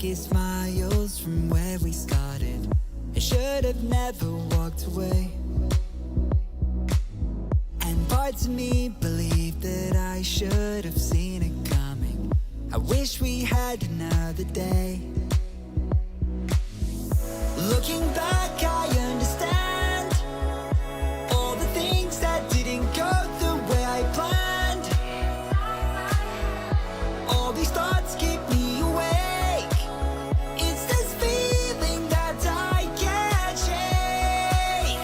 like it's miles from where we started. I should have never walked away. And parts of me believe that I should have seen it coming. I wish we had another day. Looking back, I understand all the things that didn't go the way I planned. All these thoughts keep me awake. It's this feeling that I can't shake.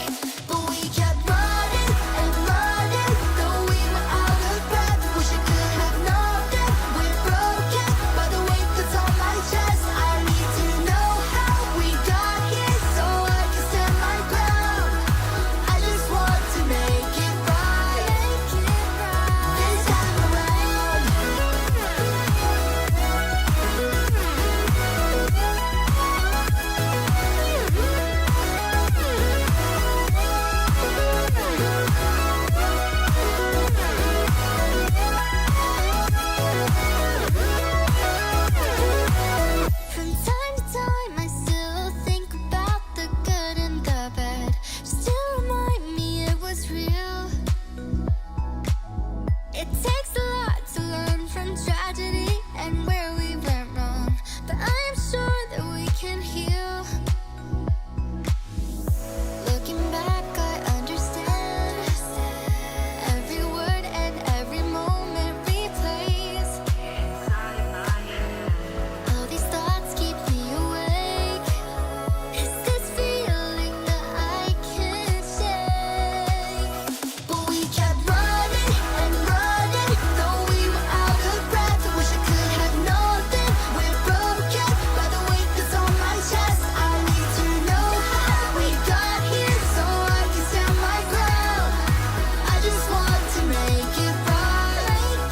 But we kept running and running, though we were out of breath. Wish I could have known that we're broken by the weight that's on my chest. I need to know how we got here so I can stand my ground. I just want to make it right this time around. From time to time, I still think about the good and the bad, just to remind me it was real. It takes a lot to learn from tragedy and where we went wrong, but I am sure that we can heal. Looking back, I understand every word and every moment replays. All these thoughts keep me awake. It's this feeling that I can't shake. But we kept running and running, though we were out of breath. I wish I could have known that we're broken by the weight that's on my chest. I need to know how we got here so I can stand my ground. I just want to make it right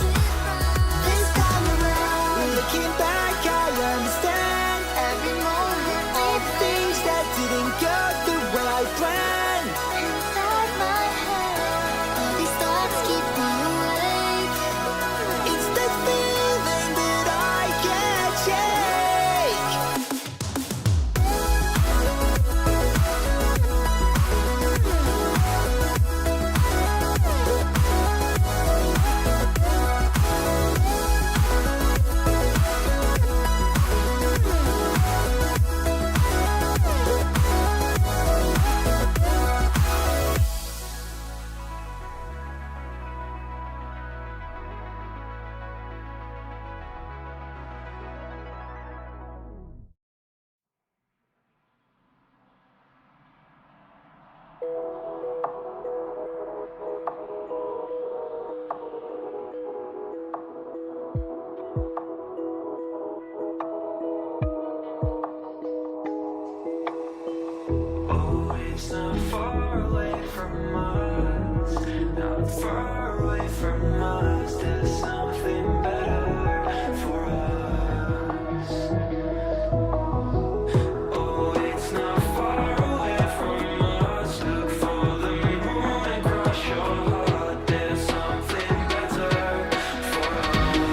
this time around. Looking back, I understand every moment, all the things that didn't go the way I planned. Inside my head, all these thoughts keep me awake. It's the feeling that I can't shake. Oh, it's not far away from us, not far away from us. There's something better for us. Oh, it's not far away from us. Look for the moon and cross your heart. There's something better for us.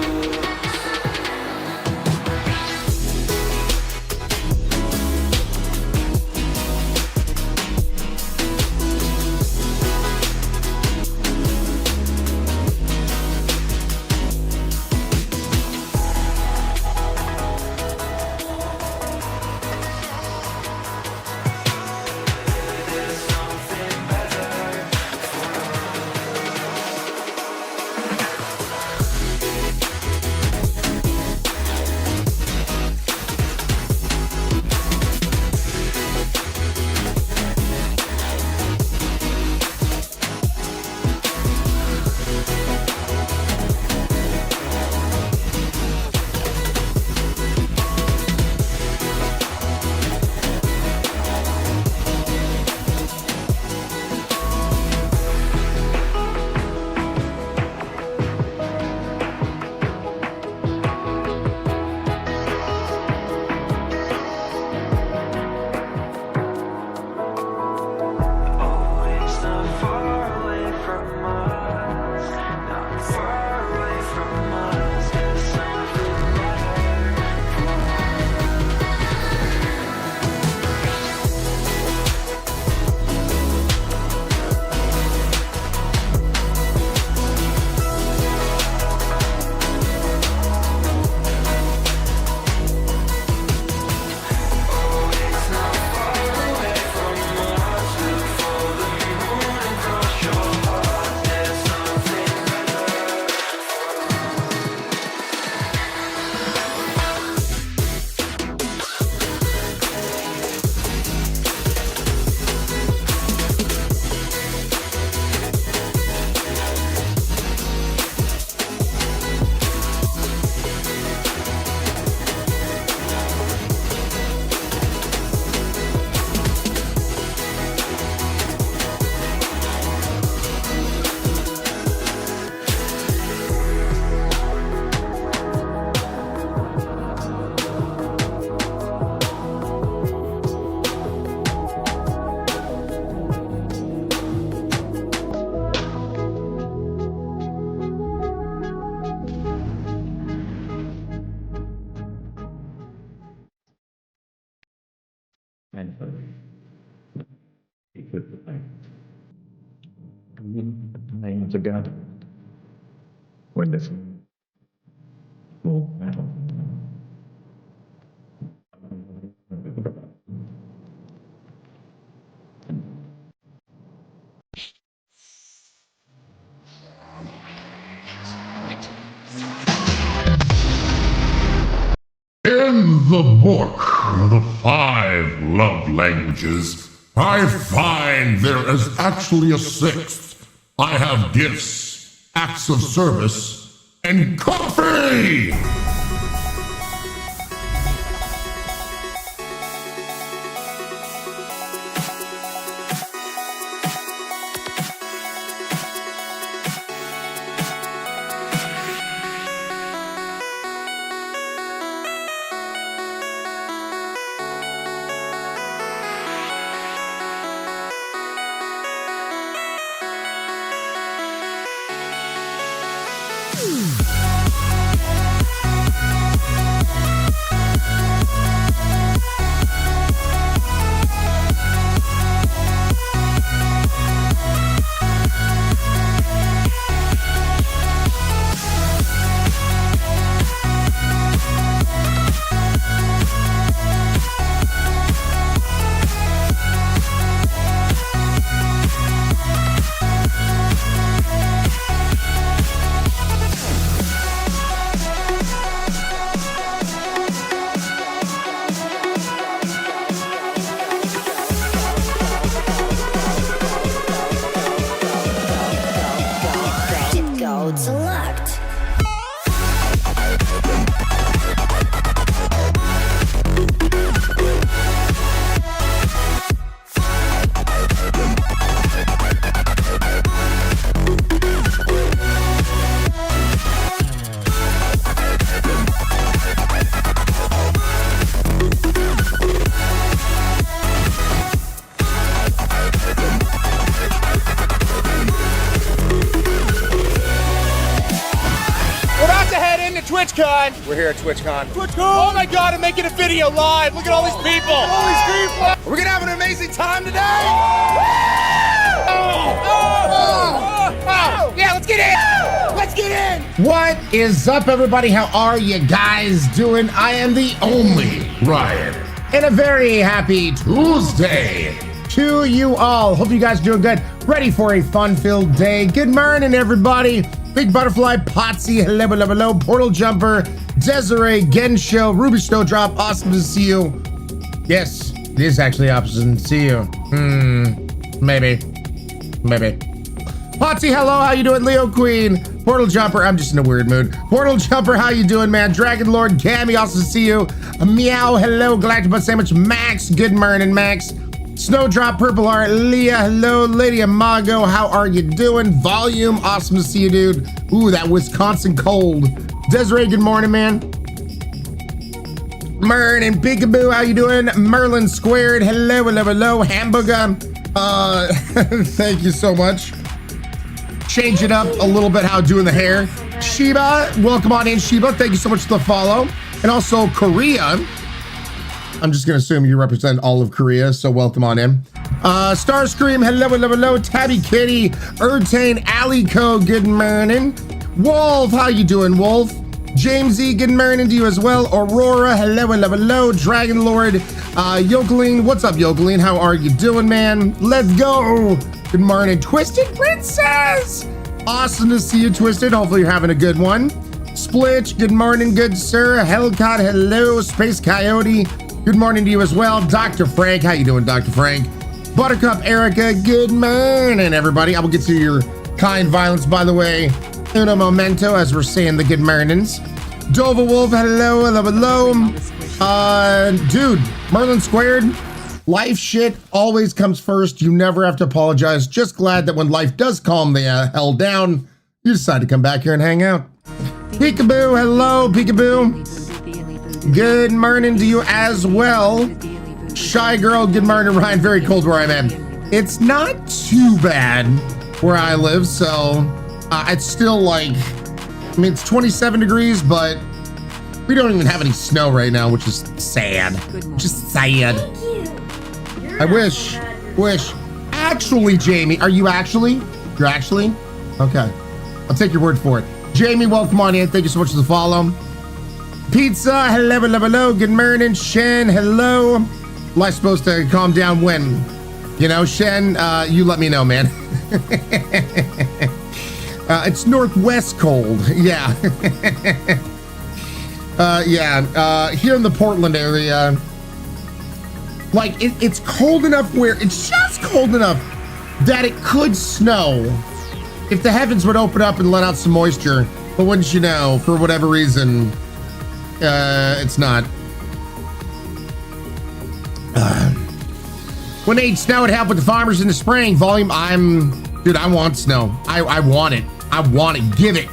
Names of God. Wonderful. Oh, wow. In the book, The 5 Love Languages, I find there is actually a 6th. I have gifts, acts of service, and coffee! Select. TwitchCon. We're here at TwitchCon. Oh my God, I'm making a video live. Look at all these people. All these people. We're gonna have an amazing time today. Yeah, let's get in. Let's get in. What is up, everybody? How are you guys doing? I am the only Ryan, and a very happy Tuesday to you all. Hope you guys are doing good. Ready for a fun-filled day. Good morning, everybody. Big Butterfly, Potsy, hello, hello, hello, Portal Jumper, Desiree, Gensho, Ruby Snowdrop, awesome to see you. Yes, it is actually awesome to see you. Maybe. Potsy, hello, how you doing? Leo Queen, Portal Jumper, I'm just in a weird mood. Portal Jumper, how you doing, man? Dragon Lord, Cammy, awesome to see you. Meow, hello, Galactic Sandwich, Max, good morning, Max. Snowdrop, Purple Heart, Leah, hello, Lady Amago, how are you doing? Volume, awesome to see you, dude. Ooh, that Wisconsin cold. Desiree, good morning, man. Mern and Peekaboo, how you doing? Merlin Squared, hello, hello, hello. Hamburger, thank you so much. Change it up a little bit, how doing the hair. Sheba, welcome on in, Sheba. Thank you so much for the follow. And also Korea. I'm just gonna assume you represent all of Korea, so welcome on in. Starscream, hello, hello, hello. Tabby Kitty, Urtane, Alico, good morning. Wolf, how you doing, Wolf? Jamesy, good morning to you as well. Aurora, hello, hello, hello. Dragon Lord, Yokeline, what's up, Yokeline? How are you doing, man? Let's go. Good morning, Twisted Princess. Awesome to see you, Twisted. Hopefully you're having a good one. Splitch, good morning, good sir. Hellcat, hello. Space Coyote, good morning to you as well. Dr. Frank, how you doing, Dr. Frank? Buttercup Erica, good morning, everybody. I will get to your kind violence, by the way. Uno momento, as we're saying the good mornings. Dova Wolf, hello, hello, hello. Dude, Merlin Squared, life shit always comes first. You never have to apologize. Just glad that when life does calm the hell down, you decide to come back here and hang out. Peekaboo, hello, Peekaboo. Good morning to you as well. Shy Girl, good morning, Ryan. Very cold where I'm at. It's not too bad where I live, so it's still like, I mean, it's 27 degrees, but we don't even have any snow right now, which is sad. Just sad. I wish. Actually, Jamie, are you actually? You're actually? Okay. I'll take your word for it. Jamie, welcome on in. Thank you so much for the follow. Pizza, hello. Good morning. Shen, hello. Am I supposed to calm down when? You know, Shen, you let me know, man. It's northwest cold. Yeah. Here in the Portland area, like it's cold enough where it's just cold enough that it could snow if the heavens would open up and let out some moisture. But wouldn't you know, for whatever reason, it's not. When they snow would help with the farmers in the spring. Volume, dude, I want snow. I want it. I want it.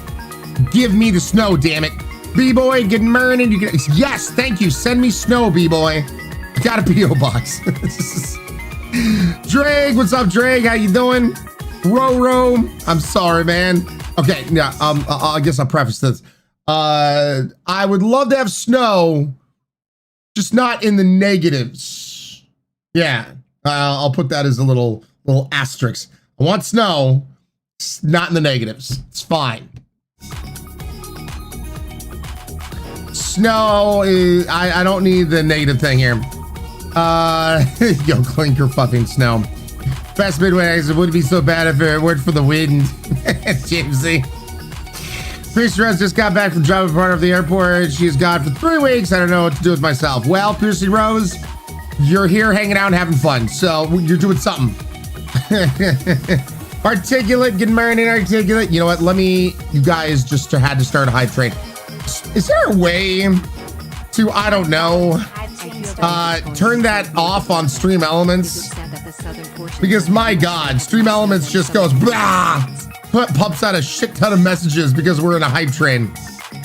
Give me the snow, damn it. B-boy, good morning. Yes, thank you. Send me snow, B-boy. Got a P.O. box. Drake, what's up, Drake? How you doing? Ro, I'm sorry, man. Okay, yeah, I guess I'll preface this. I would love to have snow, just not in the negatives. Yeah, I'll put that as a little asterisk. I want snow, not in the negatives. It's fine. Snow, I don't need the negative thing here. Yo, clinker fucking snow. Best midway exit wouldn't be so bad if it weren't for the wind. Jamesy. Piercy Rose just got back from driving part of the airport. She's gone for 3 weeks. I don't know what to do with myself. Well, Piercy Rose, you're here hanging out and having fun, so you're doing something. Articulate, getting married in Articulate. You know what? You guys just had to start a hype train. Is there a way to, I don't know, turn that off on Stream Elements? Because my God, Stream Elements just goes blah, pumps out a shit ton of messages because we're in a hype train.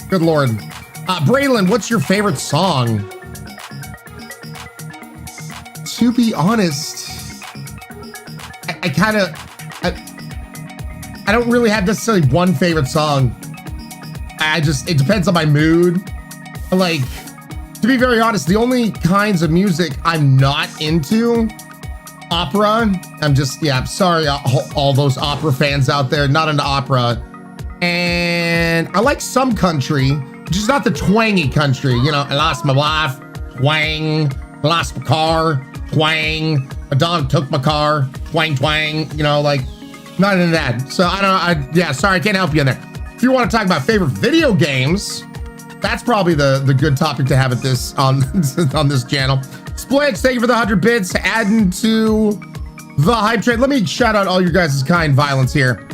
Good Lord. Braylon, what's your favorite song? To be honest, I don't really have necessarily one favorite song. It depends on my mood. Like, to be very honest, the only kinds of music I'm not into, opera. I'm sorry, all those opera fans out there, not into opera. And I like some country, just not the twangy country. You know, I lost my wife, twang. I lost my car, twang. A dog took my car, twang, twang. You know, like, not into that. So I don't know. Sorry, I can't help you in there. If you want to talk about favorite video games, that's probably the good topic to have at this on this channel. Splitch, thank you for the 100 bits, adding to the hype train. Let me shout out all your guys' kind violence here.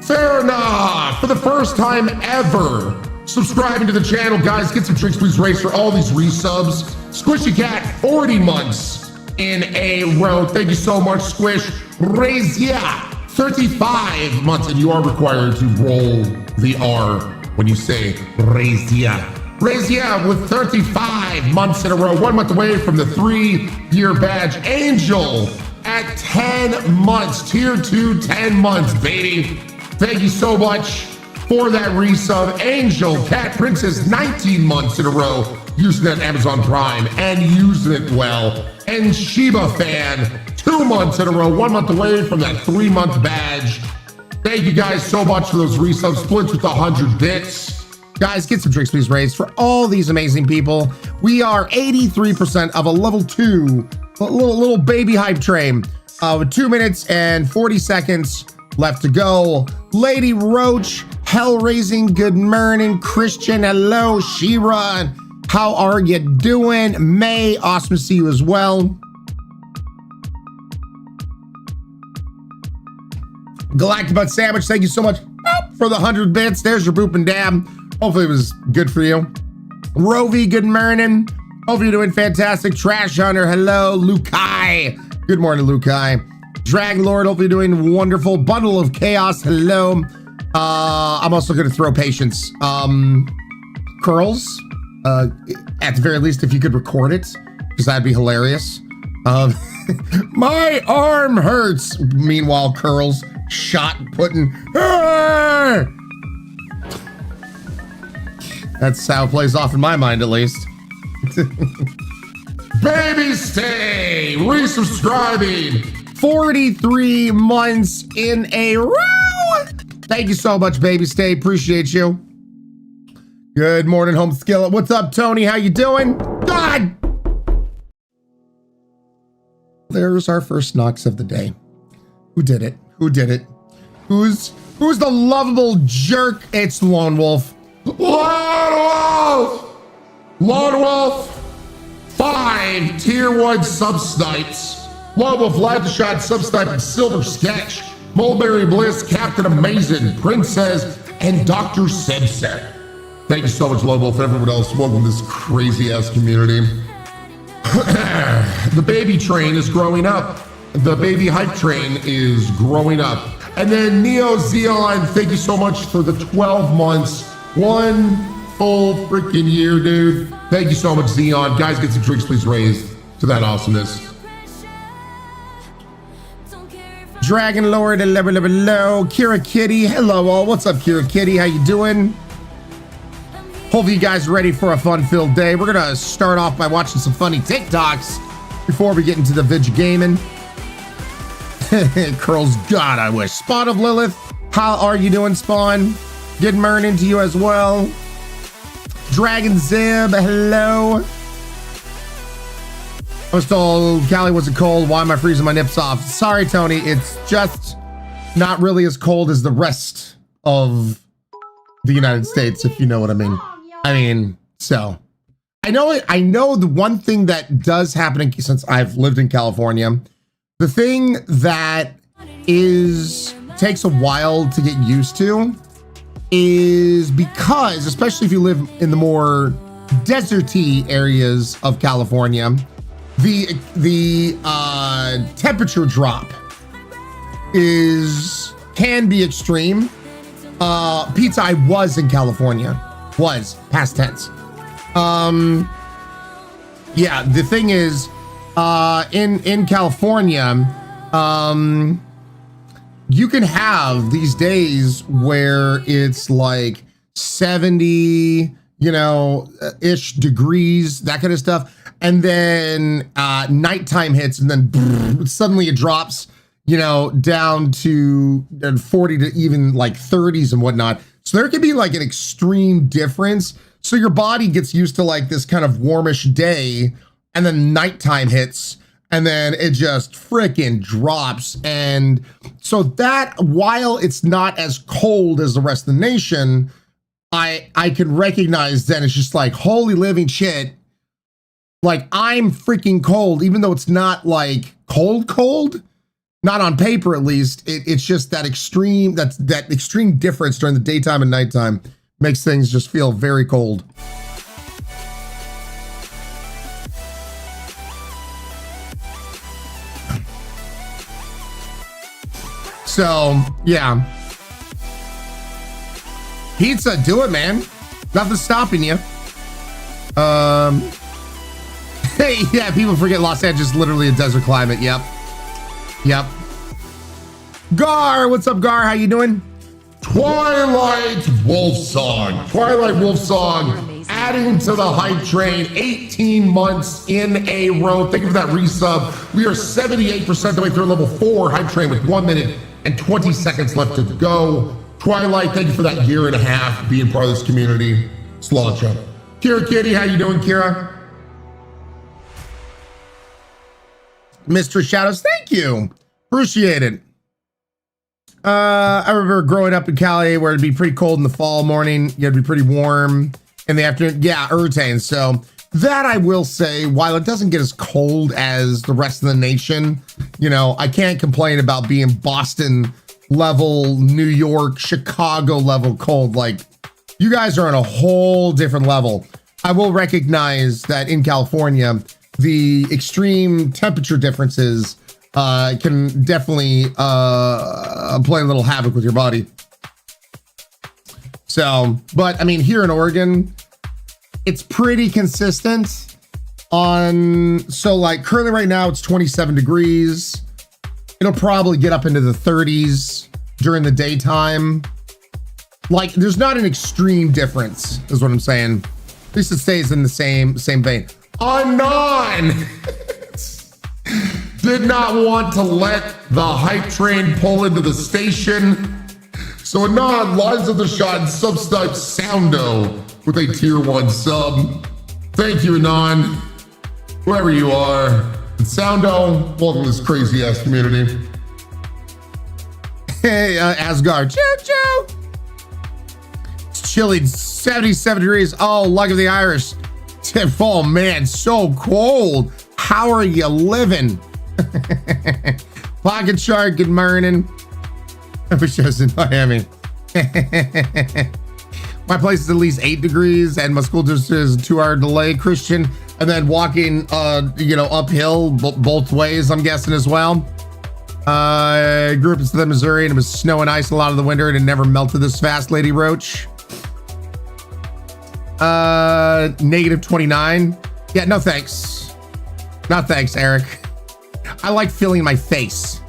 Fair enough. For the first time ever, subscribing to the channel, guys. Get some tricks, please. Race for all these resubs. Squishy Cat, 40 months in a row. Thank you so much, Squish. Razia, 35 months, and you are required to roll the R when you say Razia. Razia with 35 months in a row, 1 month away from the 3-year badge. Angel at 10 months, tier 2, 10 months, baby. Thank you so much for that resub. Angel Cat Princess, 19 months in a row, using that Amazon Prime and using it well. And Shiba Fan, 2 months in a row, 1 month away from that 3-month badge. Thank you guys so much for those resubs. Splits with 100 bits. Guys, get some drinks, please, raised for all these amazing people. We are 83% of a level 2 little baby hype train with 2 minutes and 40 seconds left to go. Lady Roach, Hell Raising, good morning. Christian, hello. Shira, how are you doing? May, awesome to see you as well. Galactic Butt Sandwich, thank you so much for the 100 bits. There's your boop and dab. Hopefully it was good for you. Rovi, good morning. Hope you're doing fantastic. Trash Hunter, hello. Lukai, good morning, Lukai. Dragon Lord, hope you're doing wonderful. Bundle of Chaos, hello. I'm also going to throw Patience. Curls, at the very least, if you could record it, because that'd be hilarious. My arm hurts. Meanwhile, Curls, shot putting. Ah! That's how it plays off in my mind, at least. Baby Stay, resubscribing 43 months in a row. Thank you so much, Baby Stay. Appreciate you. Good morning, Home Skillet. What's up, Tony? How you doing? God! There's our first knocks of the day. Who did it? Who did it? Who's the lovable jerk? It's Lone Wolf. Lone Wolf! Lone Wolf! 5 tier 1 sub-snipes. Lone Wolf, live shot, sub-snipe, Silver Sketch, Mulberry Bliss, Captain Amazing, Princess, and Dr. Sebset. Thank you so much, Lone Wolf, and everyone else. Welcome to this crazy-ass community. The baby train is growing up. The baby hype train is growing up. And then Neo Zeon, thank you so much for the 12 months. 1 full freaking year, dude. Thank you so much, Zeon. Guys, get some drinks, please, raised to that awesomeness. Dragon Lord, hello. Kira Kitty, hello all. What's up, Kira Kitty? How you doing? Hopefully you guys are ready for a fun-filled day. We're gonna start off by watching some funny TikToks before we get into the Vidge gaming. Curls, God, I wish. Spawn of Lilith, how are you doing, Spawn? Good morning to you as well. Dragon Zib, hello. I was told Cali wasn't cold. Why am I freezing my nips off? Sorry, Tony. It's just not really as cold as the rest of the United States, if you know what I mean. So I know the one thing that does happen since I've lived in California, the thing that takes a while to get used to is because, especially if you live in the more deserty areas of California, the temperature drop can be extreme. Pizza, I was in California. Was, past tense. Yeah, the thing is, in California, you can have these days where it's like 70, ish degrees, that kind of stuff. And then nighttime hits, and then suddenly it drops, down to 40 to even like 30s and whatnot. So there can be like an extreme difference. So your body gets used to like this kind of warmish day, and then nighttime hits, and then it just freaking drops. And so that, while it's not as cold as the rest of the nation, I can recognize then it's just like, holy living shit. Like, I'm freaking cold, even though it's not like cold, not on paper at least. It's just that extreme difference during the daytime and nighttime makes things just feel very cold. So, yeah. Pizza, do it, man. Nothing's stopping you. Hey, yeah, people forget Los Angeles is literally a desert climate. Yep. Gar, what's up, Gar? How you doing? Twilight Wolfsong, adding to the hype train, 18 months in a row. Thank you for that resub. We are 78% of the way through level 4 hype train with 1 minute and 20 seconds left to go. Twilight, thank you for that year and a half being part of this community. Slacha. Kira Kitty, how you doing, Kira? Mr. Shadows, thank you. Appreciate it. I remember growing up in Cali where it'd be pretty cold in the fall morning. It'd be pretty warm in the afternoon. Yeah, Urtane. So that I will say, while it doesn't get as cold as the rest of the nation, I can't complain about being Boston level, New York, Chicago level cold. Like, you guys are on a whole different level. I will recognize that in California, the extreme temperature differences can definitely play a little havoc with your body. So, but I mean, here in Oregon, it's pretty consistent so like currently right now it's 27 degrees. It'll probably get up into the 30s during the daytime. Like, there's not an extreme difference is what I'm saying. At least it stays in the same vein. Anon did not want to let the hype train pull into the station. So Anon lines up the shot and subtypes Soundo with a tier 1 sub. Thank you, Anon. Whoever you are. And Soundo, welcome to this crazy ass community. Hey, Asgard. Choo choo. It's chilly, 77 degrees. Oh, luck of the Irish. Oh man, so cold. How are you living? Pocket Shark, good morning. I wish I was in Miami. My place is at least 8 degrees and my school just is a 2-hour delay, Christian. And then walking, uphill both ways, I'm guessing as well. I grew up in Southern Missouri and it was snow and ice a lot of the winter and it never melted this fast, Lady Roach. Negative 29. Yeah, no thanks. No thanks, Eric. I like feeling my face.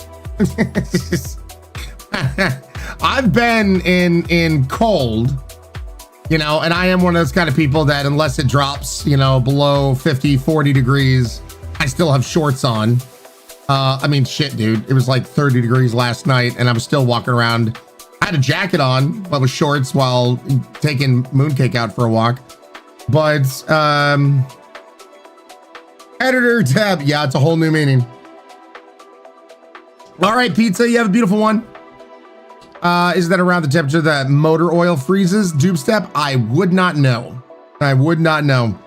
I've been in cold, and I am one of those kind of people that unless it drops, below 50, 40 degrees, I still have shorts on. I mean, shit, dude. It was like 30 degrees last night and I was still walking around. I had a jacket on, but with shorts while taking Mooncake out for a walk. But, editor tab. Yeah, it's a whole new meaning. All right, pizza, you have a beautiful one. Is that around the temperature that motor oil freezes? Dube step? I would not know. I would not know.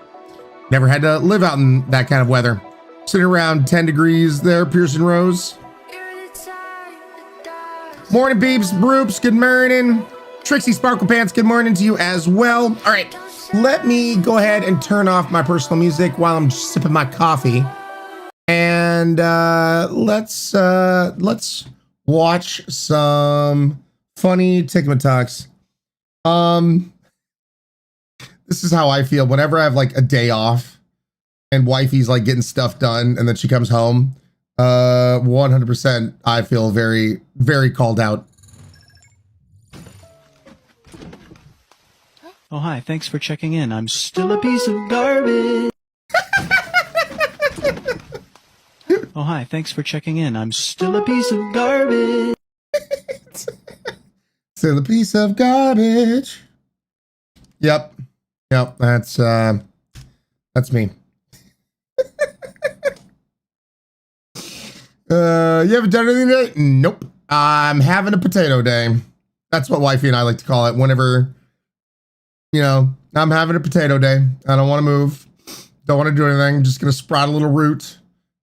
Never had to live out in that kind of weather. Sitting around 10 degrees there, Pearson Rose. Morning, beeps, broops, good morning. Trixie Sparkle Pants, good morning to you as well. All right, let me go ahead and turn off my personal music while I'm sipping my coffee. And let's watch some funny TikToks. This is how I feel whenever I have like a day off and wifey's like getting stuff done and then she comes home. 100% I feel very, very called out. Oh, hi. Thanks for checking in. I'm still a piece of garbage. Oh, hi. Thanks for checking in. I'm still a piece of garbage. Still a piece of garbage. Yep. That's me. You haven't done anything today? Nope. I'm having a potato day. That's what wifey and I like to call it whenever, I'm having a potato day. I don't want to move. Don't want to do anything. I'm just going to sprout a little root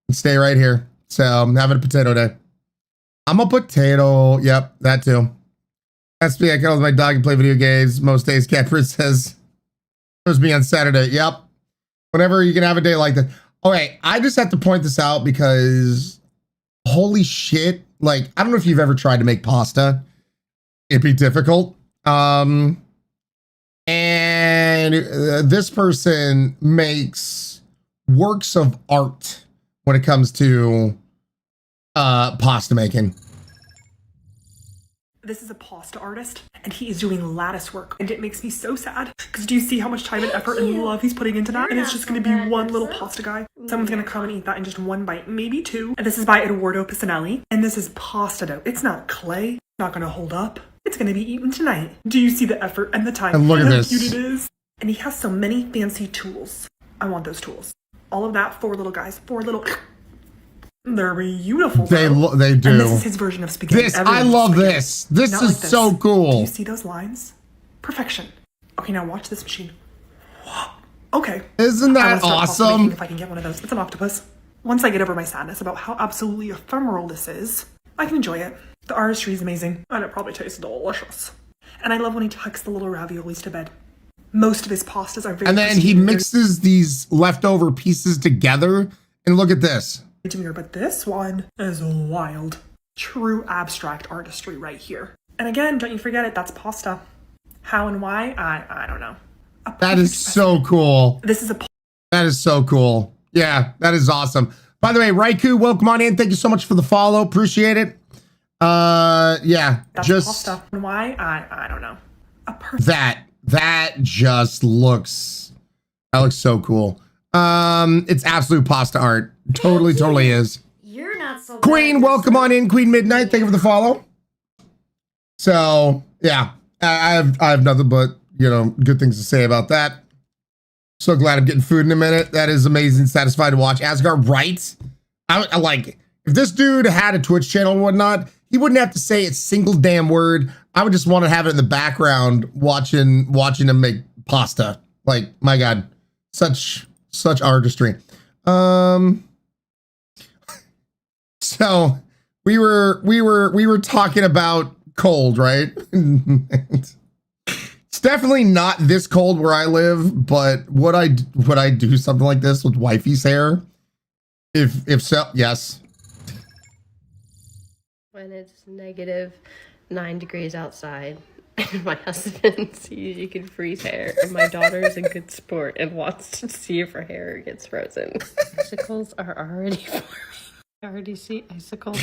and stay right here. So I'm having a potato day. I'm a potato. Yep, that too. That's me. I cuddle with my dog and play video games. Most days, Cat Princess. It was me on Saturday. Yep. Whenever you can have a day like that. Okay, I just have to point this out because holy shit. Like, I don't know if you've ever tried to make pasta. It'd be difficult. And this person makes works of art when it comes to pasta making. This is a pasta artist, and he is doing lattice work, and it makes me so sad. Because do you see how much time and effort and love he's putting into that? And it's just going to be one little pasta guy. Someone's going to come and eat that in just one bite, maybe two. And this is by Eduardo Pisanelli, and this is pasta dough. It's not clay. It's not going to hold up. It's going to be eaten tonight. Do you see the effort and the time? And look at this. How cute it is. And he has so many fancy tools. I want those tools. All of that, 4 little guys, 4 little... They're beautiful. They do. And this is his version of spaghetti. I love this. This Not is like this. so cool. Do you see those lines? Perfection. Okay, now watch this machine. Okay. Isn't that I wanna start pasta awesome? making if I can get one of those. It's an octopus. Once I get over my sadness about how absolutely ephemeral this is, I can enjoy it. The artistry is amazing, and it probably tastes delicious. And I love when he tucks the little raviolis to bed. Most of his pastas are very... And then he mixes these leftover pieces together. And look at this. But this one is wild. True abstract artistry right here. And again, don't you forget it, that's pasta. How and why? I don't know. That is so cool. This is That is so cool. Yeah, that is awesome. By the way, Raikou, welcome on in. Thank you so much for the follow. Appreciate it. Yeah, that's just pasta. And why? I don't know. That just looks so cool. It's absolute pasta art. Totally is. You're not so Queen, bad. welcome on in, Queen Midnight. Thank you for the follow. So yeah, I have nothing but, you know, good things to say about that. So glad I'm getting food in a minute. That is amazing. Satisfied to watch. Asgard, right? I like, if this dude had a Twitch channel and whatnot, he wouldn't have to say a single damn word. I would just want to have it in the background watching him make pasta. Like, my God, such artistry. So we were talking about cold, right? It's definitely not this cold where I live, but would I do something like this with wifey's hair? If so, yes. When it's -9 degrees outside, and my husband sees you can freeze hair, and my daughter is a good sport and wants to see if her hair gets frozen. Icicles are already forming. I already see icicles.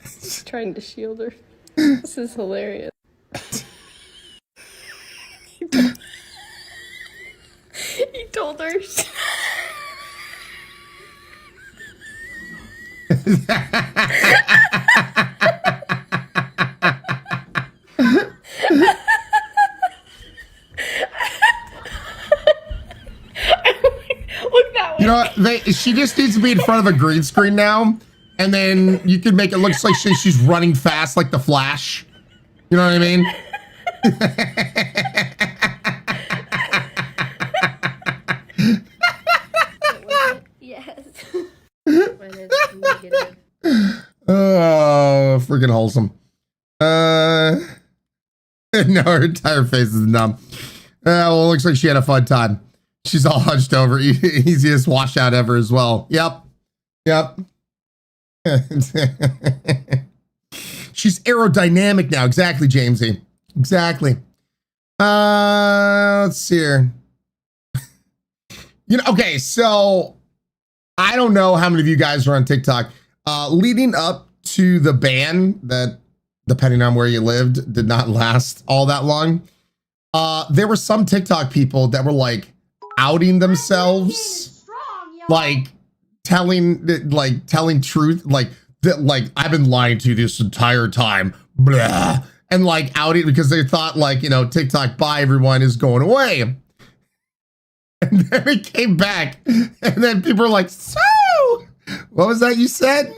She's trying to shield her. This is hilarious. He told her. Look that way. You know, she just needs to be in front of a green screen now, and then you can make it look like she's running fast like the Flash. You know what I mean? Yes. When it's negative. Oh, freaking wholesome. No, her entire face is numb. Well, it looks like she had a fun time. She's all hunched over. Easiest washout ever as well. Yep. She's aerodynamic now. Exactly, Jamesy. Exactly. Let's see here. You know, okay, so I don't know how many of you guys are on TikTok. Leading up to the ban that, depending on where you lived, did not last all that long. There were some TikTok people that were like outing themselves, like telling truth, like that, like I've been lying to you this entire time, blah, and like outing because they thought like, you know, TikTok bye everyone is going away. And then it came back, and then people were like, so what was that you said?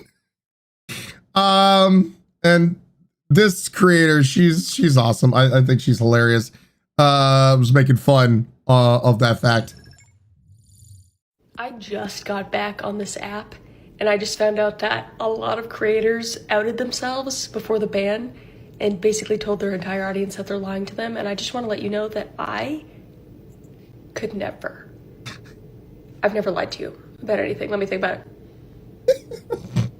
And this creator, she's awesome. I think she's hilarious. Was making fun of that fact. I just got back on this app, and I just found out that a lot of creators outed themselves before the ban and basically told their entire audience that they're lying to them. And I just want to let you know that I could never. I've never lied to you about anything. Let me think about it.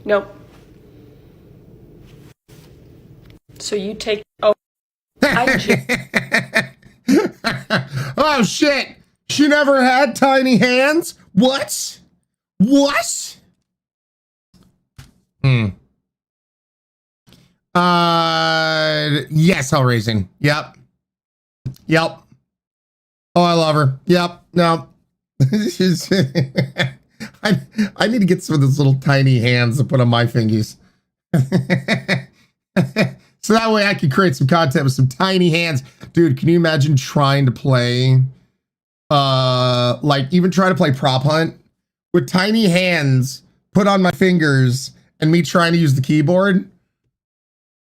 Nope. So you take. Oh. Oh shit! She never had tiny hands? What? What? Yes, Hellraising. Yep. Oh, I love her. Yep. No. I need to get some of those little tiny hands to put on my fingies. So that way I can create some content with some tiny hands. Dude, can you imagine trying to play, like even try to play Prop Hunt with tiny hands put on my fingers and me trying to use the keyboard?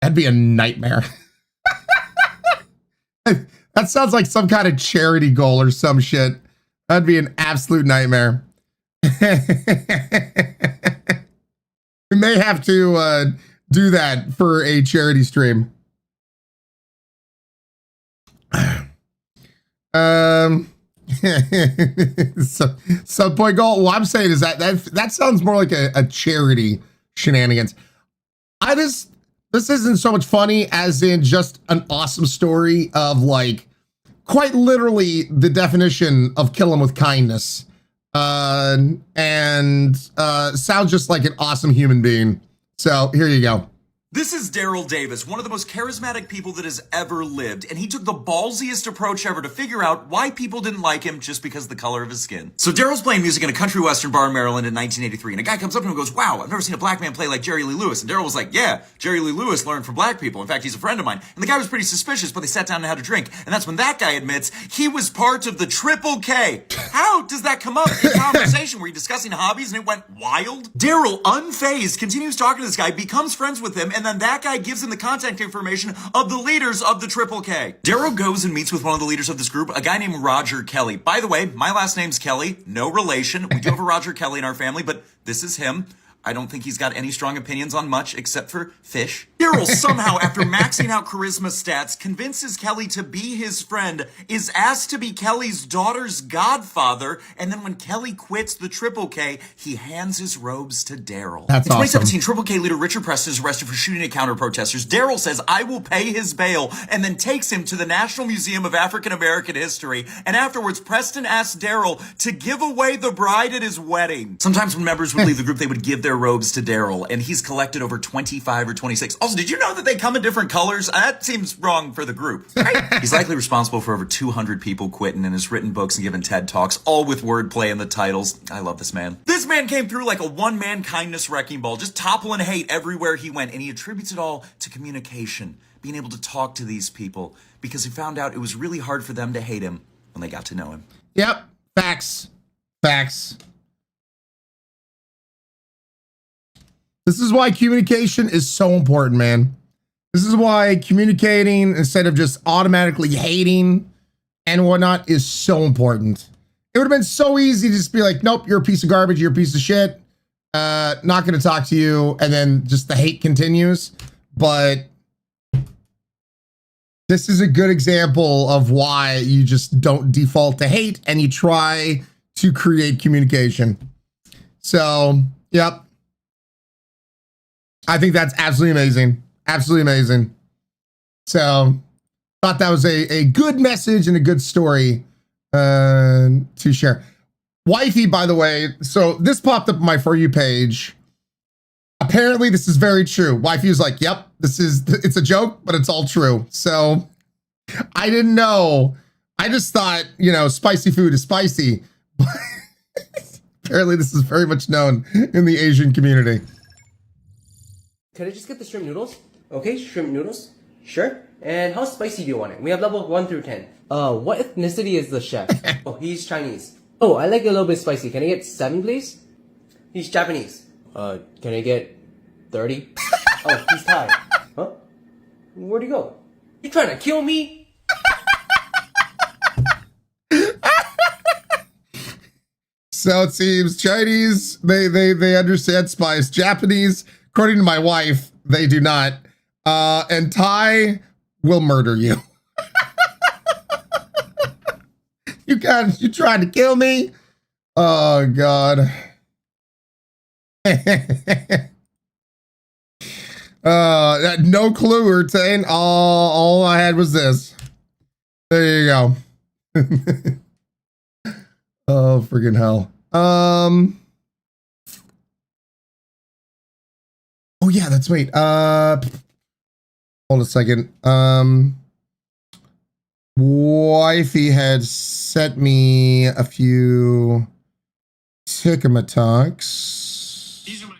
That'd be a nightmare. That sounds like some kind of charity goal or some shit. That'd be an absolute nightmare. We may have to do that for a charity stream. Some point goal. What I'm saying is that sounds more like a charity shenanigans. This isn't so much funny as in just an awesome story of like quite literally the definition of kill 'em with kindness. And sounds just like an awesome human being. So here you go. This is Daryl Davis, one of the most charismatic people that has ever lived, and he took the ballsiest approach ever to figure out why people didn't like him just because of the color of his skin. So Daryl's playing music in a country western bar in Maryland in 1983, and a guy comes up to him and goes, "Wow, I've never seen a black man play like Jerry Lee Lewis." And Daryl was like, "Yeah, Jerry Lee Lewis learned from black people. In fact, he's a friend of mine." And the guy was pretty suspicious, but they sat down and had a drink. And that's when that guy admits he was part of the Triple K. How does that come up in conversation? Were you discussing hobbies and it went wild? Daryl, unfazed, continues talking to this guy, becomes friends with him, and then that guy gives him the contact information of the leaders of the Triple K. Daryl goes and meets with one of the leaders of this group, a guy named Roger Kelly. By the way, my last name's Kelly, no relation. We do have a Roger Kelly in our family, but this is him. I don't think he's got any strong opinions on much except for fish. Daryl somehow, after maxing out charisma stats, convinces Kelly to be his friend, is asked to be Kelly's daughter's godfather, and then when Kelly quits the Triple K, he hands his robes to Daryl. That's in 2017, awesome. Triple K leader Richard Preston is arrested for shooting at counter-protesters. Daryl says, "I will pay his bail," and then takes him to the National Museum of African American History. And afterwards, Preston asks Daryl to give away the bride at his wedding. Sometimes when members would leave the group, they would give their robes to Daryl, and he's collected over 25 or 26. Also, did you know that they come in different colors? That seems wrong for the group, right? He's likely responsible for over 200 people quitting and has written books and given TED Talks, all with wordplay in the titles. I love this man. This man came through like a one-man kindness wrecking ball, just toppling hate everywhere he went, and he attributes it all to communication, being able to talk to these people, because he found out it was really hard for them to hate him when they got to know him. Yep. Facts. Facts. This is why communication is so important, man. This is why communicating instead of just automatically hating and whatnot is so important. It would have been so easy to just be like, nope, you're a piece of garbage, you're a piece of shit. Not going to talk to you. And then just the hate continues. But this is a good example of why you just don't default to hate and you try to create communication. So, yep. I think that's absolutely amazing. Absolutely amazing. So, thought that was a good message and a good story to share. Wifey, by the way, so this popped up on my For You page. Apparently, this is very true. Wifey was like, yep, it's a joke, but it's all true. So, I didn't know. I just thought, spicy food is spicy. Apparently, this is very much known in the Asian community. Could I just get the shrimp noodles? Okay, shrimp noodles. Sure. And how spicy do you want it? We have level 1 through 10. What ethnicity is the chef? Oh, he's Chinese. Oh, I like it a little bit spicy. Can I get 7, please? He's Japanese. Can I get 30? Oh, he's Thai. Huh? Where'd he go? You trying to kill me? So it seems Chinese, they understand spice. Japanese, according to my wife, they do not. And Thai will murder you. You tried to kill me? Oh, God. No clue, Urtain. All I had was this. There you go. Oh, freaking hell. Oh yeah, that's wait. Hold a second. Wifey had sent me a few Tickamatalks. These are my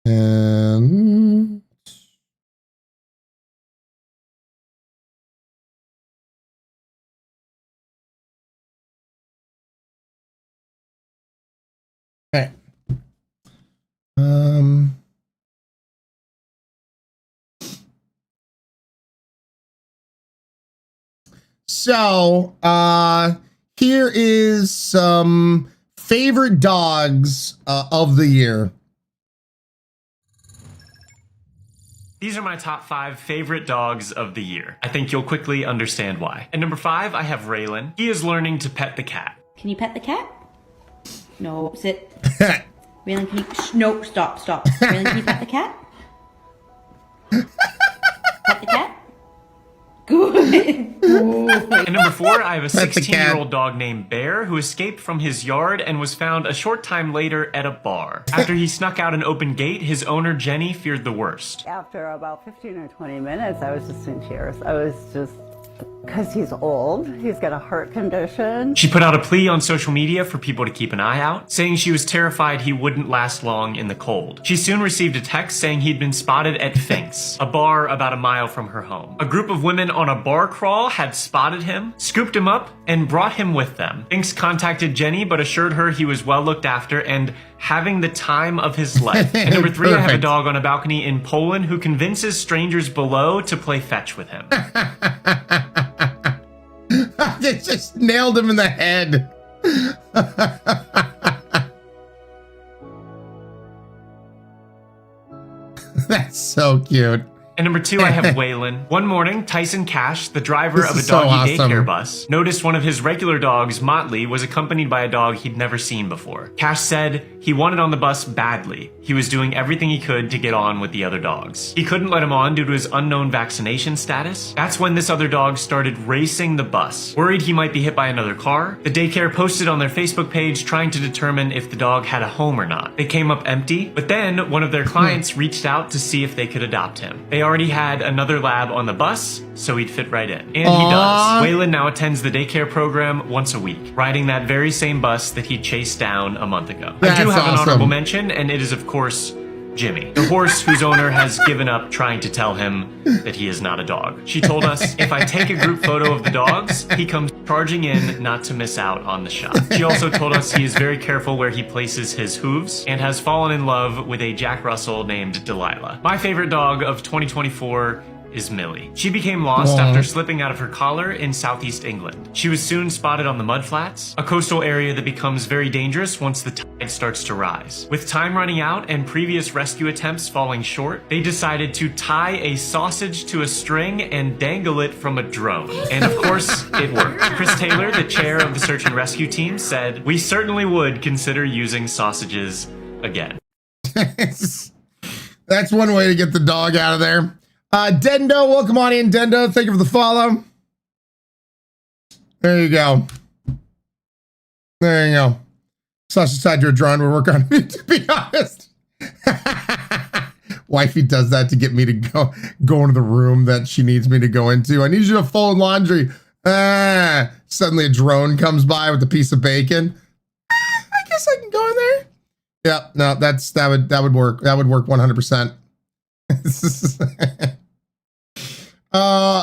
And okay. So, here is some favorite dogs of the year. These are my top 5 favorite dogs of the year. I think you'll quickly understand why. At number 5, I have Raylan. He is learning to pet the cat. Can you pet the cat? No, sit. Raylan, can you... no, stop. Raylan, can you pet the cat? Pet the cat? Good. And number 4, I have a That's a cat. 16-year-old dog named Bear who escaped from his yard and was found a short time later at a bar. After he snuck out an open gate, his owner Jenny feared the worst. After about 15 or 20 minutes, I was just in tears. I was just, because he's old, he's got a heart condition. She put out a plea on social media for people to keep an eye out, saying she was terrified he wouldn't last long in the cold. She soon received a text saying he'd been spotted at Fink's, a bar about a mile from her home. A group of women on a bar crawl had spotted him, scooped him up, and brought him with them. Fink's contacted Jenny but assured her he was well looked after and having the time of his life. And number 3, I have a dog on a balcony in Poland who convinces strangers below to play fetch with him. They just nailed him in the head. That's so cute. And number 2, I have Waylon. One morning, Tyson Cash, the driver This of a is so doggy awesome. daycare bus, noticed one of his regular dogs, Motley, was accompanied by a dog he'd never seen before. Cash said he wanted on the bus badly. He was doing everything he could to get on with the other dogs. He couldn't let him on due to his unknown vaccination status. That's when this other dog started racing the bus. Worried he might be hit by another car, the daycare posted on their Facebook page trying to determine if the dog had a home or not. They came up empty, but then one of their clients reached out to see if they could adopt him. They already had another lab on the bus, so he'd fit right in. And he does. Waylon now attends the daycare program once a week, riding that very same bus that he chased down a month ago. I do have an honorable mention, and it is, of course, Jimmy, the horse whose owner has given up trying to tell him that he is not a dog. She told us, if I take a group photo of the dogs, he comes charging in not to miss out on the shot. She also told us he is very careful where he places his hooves and has fallen in love with a Jack Russell named Delilah. My favorite dog of 2024 is Millie. She became lost after slipping out of her collar in southeast England. She was soon spotted on the mudflats, a coastal area that becomes very dangerous once the tide starts to rise. With time running out and previous rescue attempts falling short, they decided to tie a sausage to a string and dangle it from a drone. And of course, it worked. Chris Taylor, the chair of the search and rescue team, said, "We certainly would consider using sausages again." That's one way to get the dog out of there. Dendo, welcome on in, Dendo. Thank you for the follow. There you go. There you go. Sausage tied to a drone would work on me, to be honest. Wifey does that to get me to go into the room that she needs me to go into. I need you to fold laundry. Suddenly a drone comes by with a piece of bacon. I guess I can go in there. Yeah, no, that would work. That would work 100%.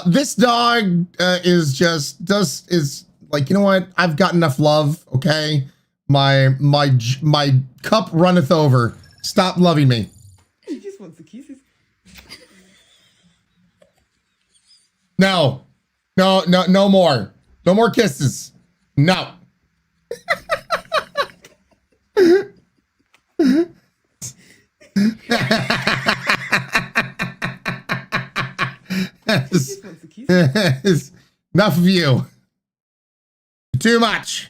This dog is like, you know what? I've got enough love. Okay, my cup runneth over. Stop loving me. He just wants the kisses. No more. No more kisses. No. Enough of you. Too much.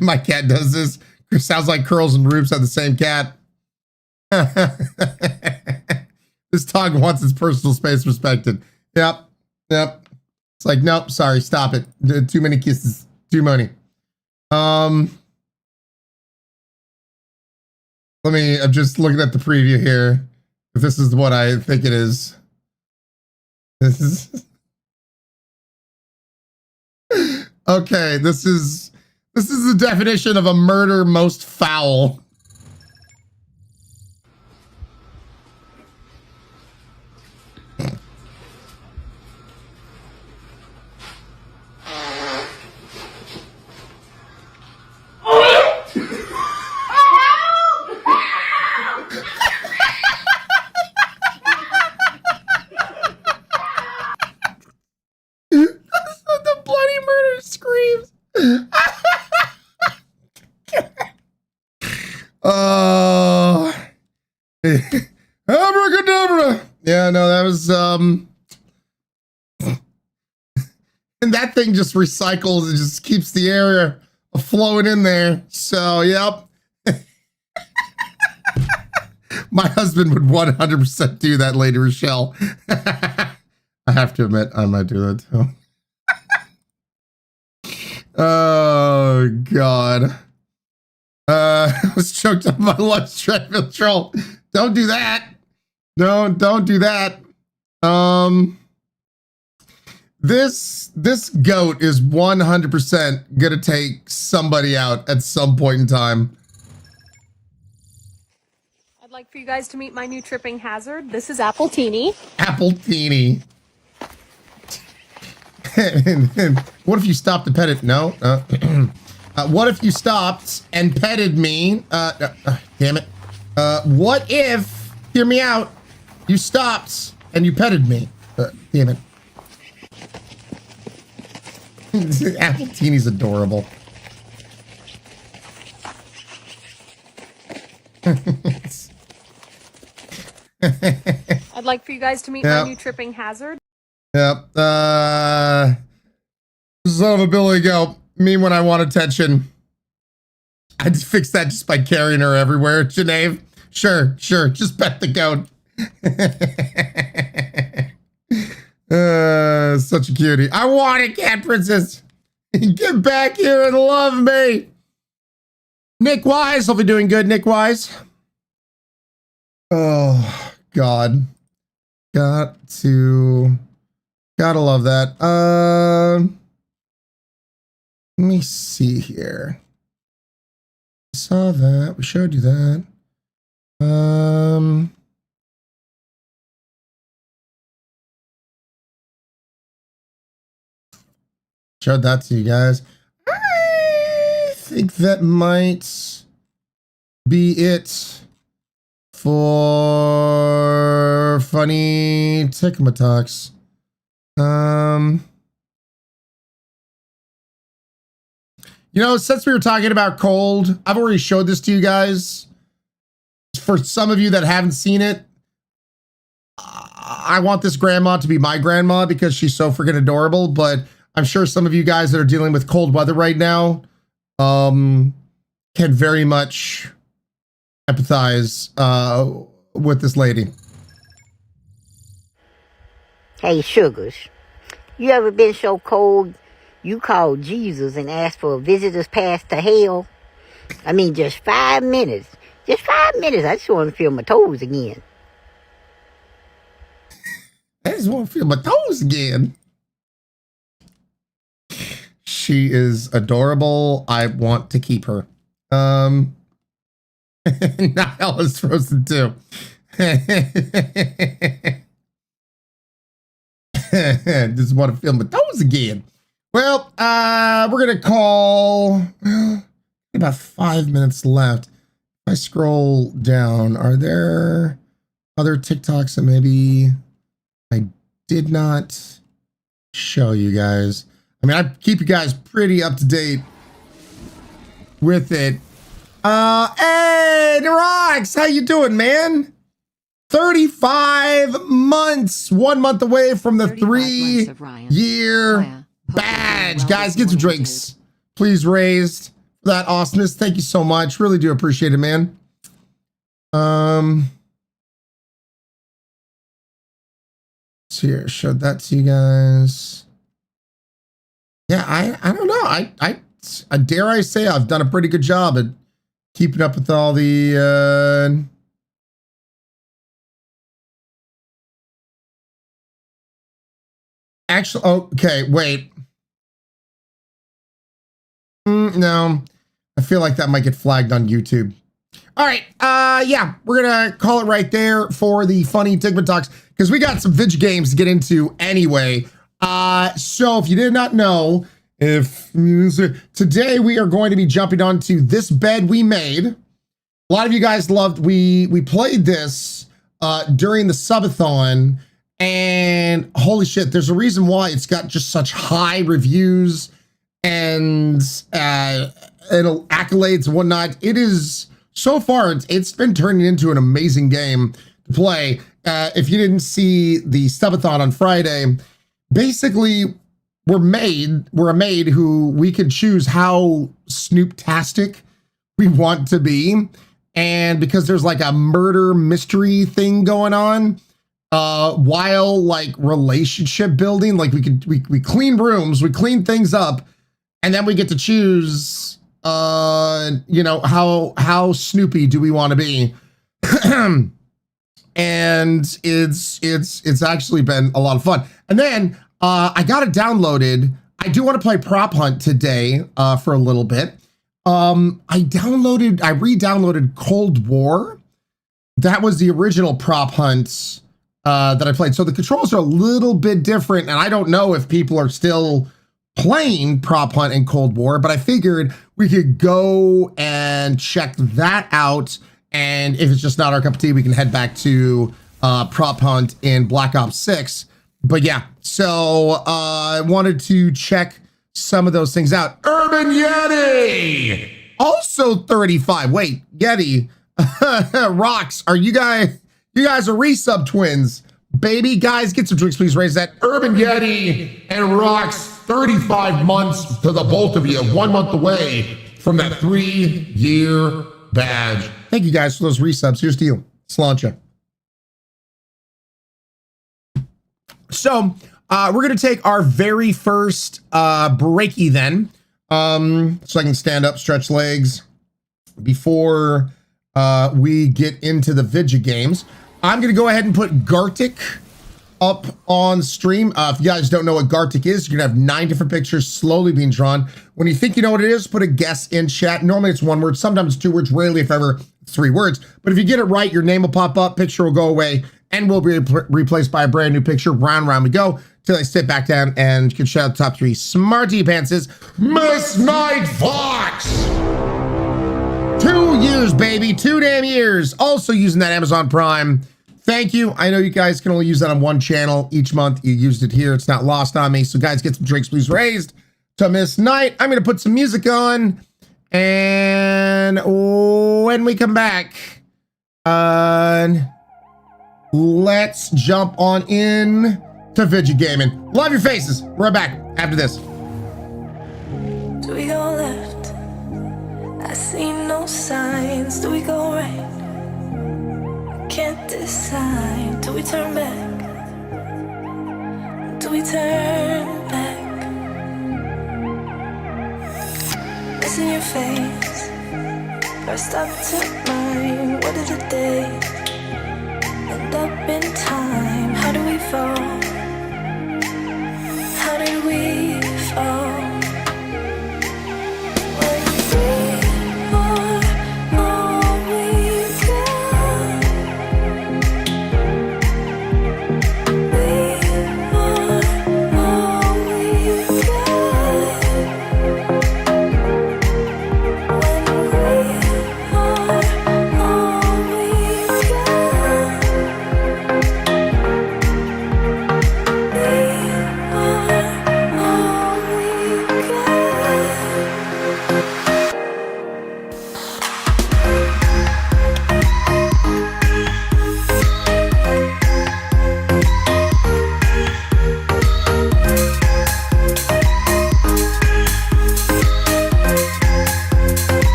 My cat does this. Sounds like Curls and Roops have the same cat. This dog wants its personal space respected. Yep. It's like, nope, sorry, stop it. Too many kisses. Too many. I'm just looking at the preview here. If this is what I think it is. This is okay. This is the definition of a murder most foul. The bloody murder screams. Abracadabra. Yeah, no, that was and that thing just recycles. It just keeps the air flowing in there. So, yep. My husband would 100% do that, Lady Rochelle. I have to admit, I might do that too. Oh God. I was choked up my lunch treadmill troll. Don't do that. Don't do that. This goat is 100% gonna take somebody out at some point in time. I'd like for you guys to meet my new tripping hazard. This is Apple Teeny. Apple Teeny. And what if you stopped to pet it? No. What if you stopped and petted me? Damn it. What if, hear me out, you stopped and you petted me? Damn it. Apple Teeny's adorable. I'd like for you guys to meet my new tripping hazard. Yep. Son of a Billy Goat. Me when I want attention. I just fix that just by carrying her everywhere. Geneve. Sure. Just pet the goat. Such a cutie. I want a cat princess. Get back here and love me. Nick Wise. Hope you're doing good, Nick Wise. Oh, God. Gotta love that. Let me see here. Saw that. We showed you that. Showed that to you guys. I think that might be it for funny Tikma Talks. You know, since we were talking about cold, I've already showed this to you guys. For some of you that haven't seen it, I want this grandma to be my grandma because she's so freaking adorable, but I'm sure some of you guys that are dealing with cold weather right now can very much empathize with this lady. Hey, Sugars, you ever been so cold you called Jesus and asked for a visitor's pass to hell? I mean, just 5 minutes. Just 5 minutes. I just want to feel my toes again. I just want to feel my toes again. She is adorable. I want to keep her. Not Ellis Frozen too. Just want to feel my toes again. Well, we're gonna call. About 5 minutes left. If I scroll down, are there other TikToks that maybe I did not show you guys? I mean, I keep you guys pretty up to date with it. Hey, Nerox, how you doing, man? 35 months, 1 month away from the 3-year badge. Guys, get some drinks. Please raised for that awesomeness. Thank you so much. Really do appreciate it, man. Here, showed that to you guys. Yeah, I don't know. I dare I say I've done a pretty good job at keeping up with all the actually, okay, wait. No, I feel like that might get flagged on YouTube. All right, yeah, we're gonna call it right there for the funny Tigma Talks because we got some video games to get into anyway. So if you did not know, today we are going to be jumping onto This Bed We Made. A lot of you guys loved, we played this during the subathon, and holy shit, there's a reason why it's got just such high reviews and accolades and whatnot. It is, so far, it's been turning into an amazing game to play. If you didn't see the subathon on Friday, basically, we're a maid who we could choose how Snoop-tastic we want to be. And because there's like a murder mystery thing going on, while like relationship building, like we clean rooms, we clean things up, And then we get to choose, you know, how Snoopy do we want to be? And it's actually been a lot of fun. And then I got it downloaded. I do want to play Prop Hunt today for a little bit. I re-downloaded Cold War. That was the original Prop Hunt that I played. So the controls are a little bit different, and I don't know if people are still playing Prop Hunt in Cold War, but I figured we could go and check that out. And if it's just not our cup of tea, we can head back to Prop Hunt in Black Ops 6. But yeah, so I wanted to check some of those things out. Urban Yeti! Also 35. Wait, Yeti. Rocks, are you guys are resub twins. Baby, guys, get some drinks, please. Raise that. Urban Yeti and Rocks, 35 months to the both of you, 1 month away from that 3-year badge. Thank you guys for those resubs. Here's to you. Sláinte. So we're going to take our very first breaky then. So I can stand up, stretch legs before we get into the Vidya games. I'm going to go ahead and put Gartic up on stream. If you guys don't know what Gartic is, you're going to have 9 different pictures slowly being drawn. When you think you know what it is, put a guess in chat. Normally it's 1 word, sometimes 2 words, rarely if ever it's 3 words. But if you get it right, your name will pop up, picture will go away, and will be replaced by a brand new picture. Round we go till I sit back down and you can shout out the top 3 smarty pantses. Miss Night Fox! 2 years, baby. 2 damn years. Also using that Amazon Prime. Thank you. I know you guys can only use that on 1 channel each month. You used it here. It's not lost on me. So guys, get some drinks, please, raised to Miss Night. I'm going to put some music on. And when we come back, let's jump on in to Vidya Gaming. Love your faces. We're right back after this. Do we go left? I see no signs. Do we go right? Can't decide. Do we turn back? Do we turn back? Missing your face. First up to mine. What did the day end up in time? How do we fall? How did we fall?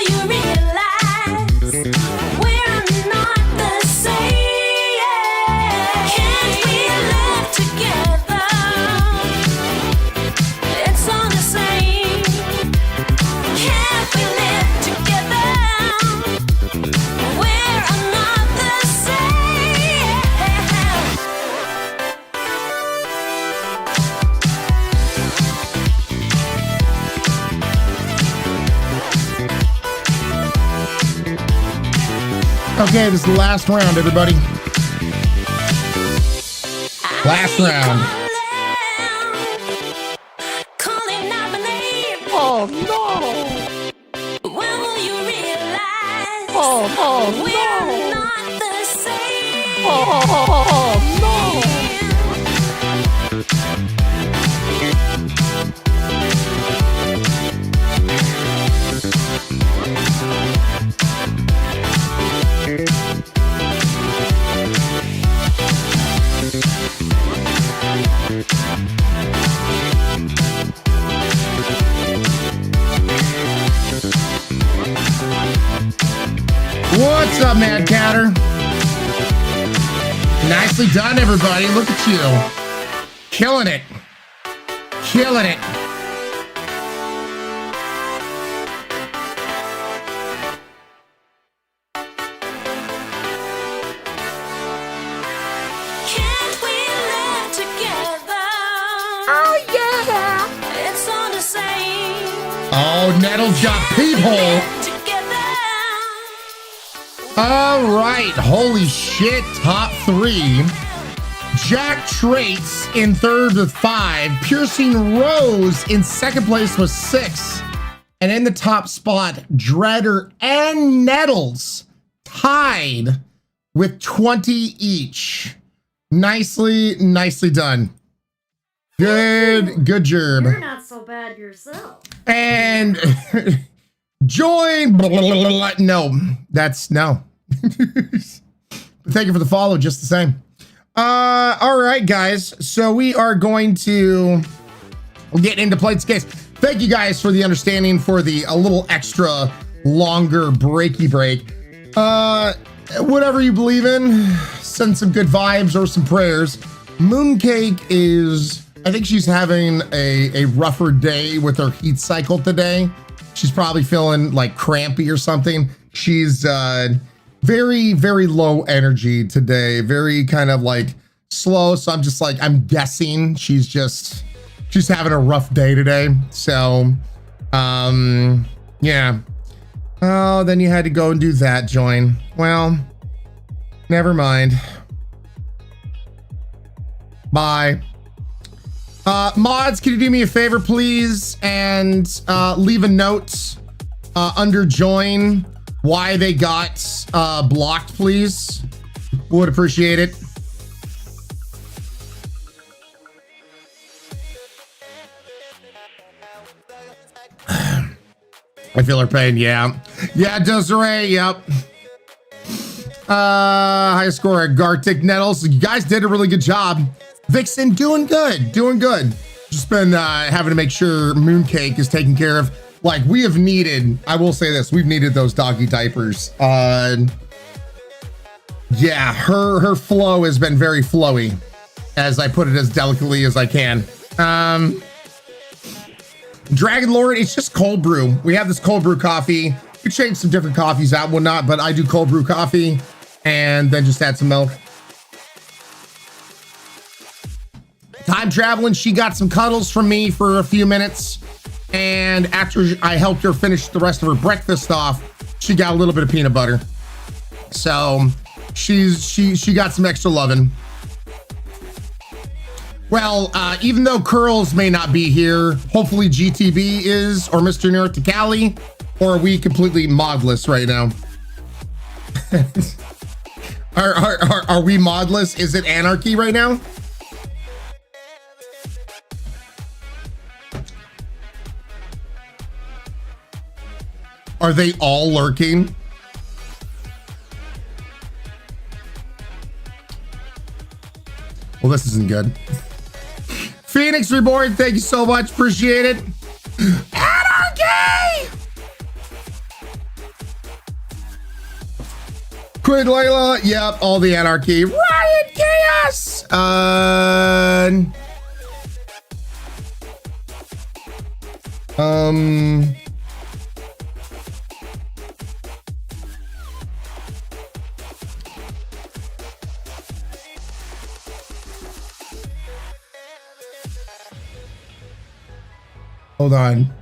you realize we're not the same? Can't we live together? It's all the same. Can't we live together? We're not the same. Okay, this is the last round, everybody. Last round. Calling out my name. Oh no! When will you realize we're not the same? What's up, Mad Catter? Nicely done, everybody. Look at you. Killing it. Killing it. Can't we live together? Oh yeah. It's all the same. Oh, Nettles got peephole. All right. Holy shit. Top 3. Jack Traits in third with 5. Piercing Rose in second place with 6. And in the top spot, Dreader and Nettles tied with 20 each. Nicely done. Good job. You're not so bad yourself. And join. No, that's no. Thank you for the follow, just the same. All right, guys. So we are going to get into Plates Case. Thank you guys for the understanding for the a little extra longer breaky break. Whatever you believe in, send some good vibes or some prayers. Mooncake is, I think she's having a rougher day with her heat cycle today. She's probably feeling like crampy or something. She's very low energy today, very kind of like slow. So I'm just like, I'm guessing she's having a rough day today. So yeah. Oh, then you had to go and do that, Join. Well, never mind. Bye. Mods, can you do me a favor, please, and leave a note under Join why they got blocked, please? Would appreciate it. I feel her pain. Yeah, Desiree. Yep. High score at Gartic Nettles. You guys did a really good job. Vixen doing good. Just been having to make sure Mooncake is taken care of. Like, we have needed, I will say this, we've needed those doggy diapers. Yeah, her flow has been very flowy, as I put it as delicately as I can. Dragon Lord, it's just cold brew. We have this cold brew coffee. You could change some different coffees out and whatnot, but I do cold brew coffee and then just add some milk. Time traveling, she got some cuddles from me for a few minutes. And after I helped her finish the rest of her breakfast off, she got a little bit of peanut butter. So she got some extra loving. Well, even though Curls may not be here, hopefully GTB is, or Mr. Nerticali, or are we completely modless right now? Are we modless? Is it anarchy right now? Are they all lurking? Well, this isn't good. Phoenix Reborn, thank you so much. Appreciate it. Anarchy! Quid Layla, yep, all the anarchy. Riot Chaos! Hold on.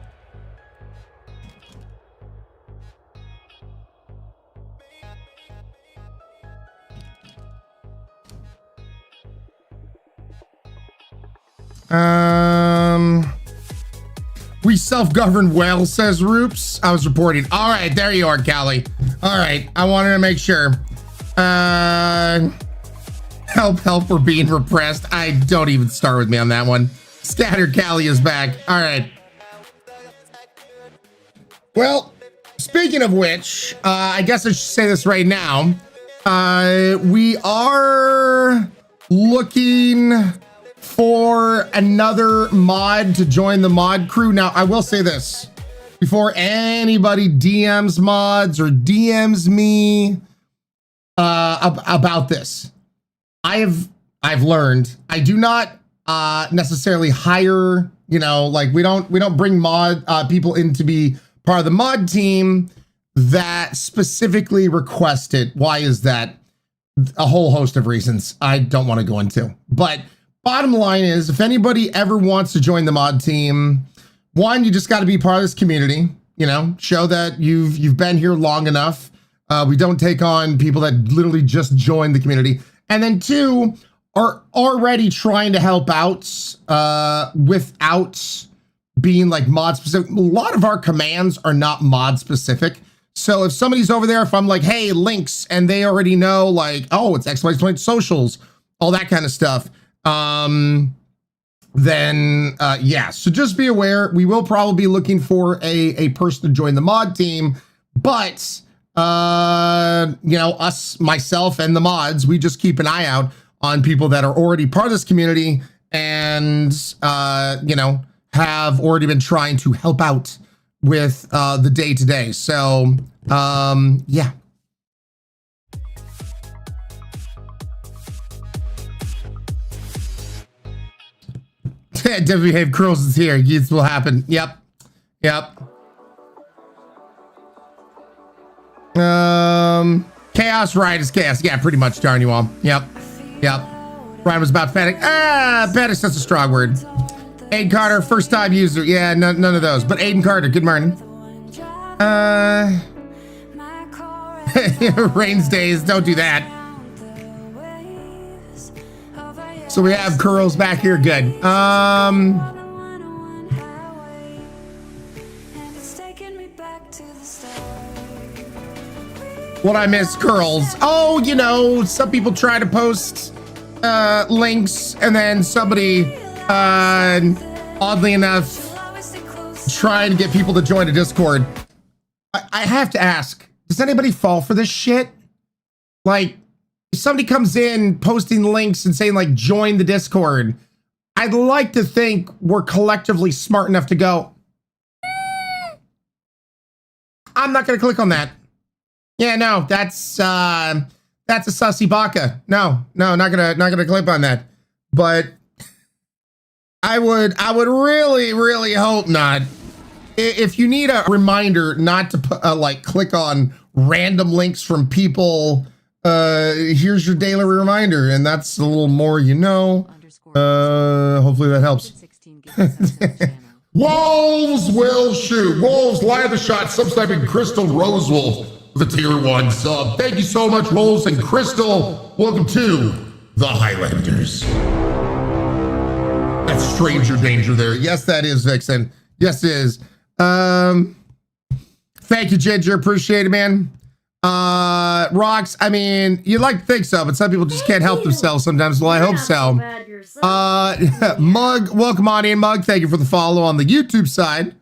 We self-govern well, says Roops. I was reporting. All right, there you are, Callie. All right, I wanted to make sure. Help, we're being repressed. I don't even start with me on that one. Scattered Callie is back. All right. Well, speaking of which, I guess I should say this right now. We are looking for another mod to join the mod crew. Now, I will say this before anybody DMs mods or DMs me about this. I've learned I do not necessarily hire, you know, like we don't bring mod people in to be part of the mod team that specifically request it. Why is that? A whole host of reasons I don't want to go into. But bottom line is, if anybody ever wants to join the mod team, one, you just got to be part of this community, you know, show that you've been here long enough. We don't take on people that literally just joined the community. And then two, are already trying to help out without being like mod specific. A lot of our commands are not mod specific. So if somebody's over there, if I'm like, hey, links, and they already know like, oh, it's XY socials, all that kind of stuff. Then yeah, so just be aware, we will probably be looking for a person to join the mod team, but you know, myself and the mods, we just keep an eye out on people that are already part of this community and you know, have already been trying to help out with the day-to-day. So yeah. WHave Curls is here. This will happen. Yep. Chaos, Ryan is chaos. Yeah, pretty much, darn you all. Yep. Ryan was about panic. Panic, that's a strong word. Aiden Carter, first time user. Yeah, none of those. But Aiden Carter, good morning. Rains days, don't do that. So we have Curls back here, good. What I miss, Curls. Oh, you know, some people try to post links and then somebody, oddly enough, try and get people to join a Discord. I have to ask, does anybody fall for this shit? Like, if somebody comes in posting links and saying like, join the Discord, I'd like to think we're collectively smart enough to go, I'm not going to click on that. Yeah, no, that's a sussy baka. No, not gonna click on that. But I would really hope not. If you need a reminder not to like click on random links from people, here's your daily reminder, and that's a little more, you know. Hopefully that helps. Wolves will shoot. Wolves live the shot. Subscribing Crystal Rosewolf with a tier 1 sub. Thank you so much, Wolves and Crystal. Welcome to the Highlanders. That's stranger danger there. Yes, that is, Vixen. Yes, it is. Thank you, Ginger. Appreciate it, man. Rocks, I mean, you'd like to think so, but some people just can't help themselves sometimes. Well, I hope so. Mug, welcome on in, Mug. Thank you for the follow on the YouTube side.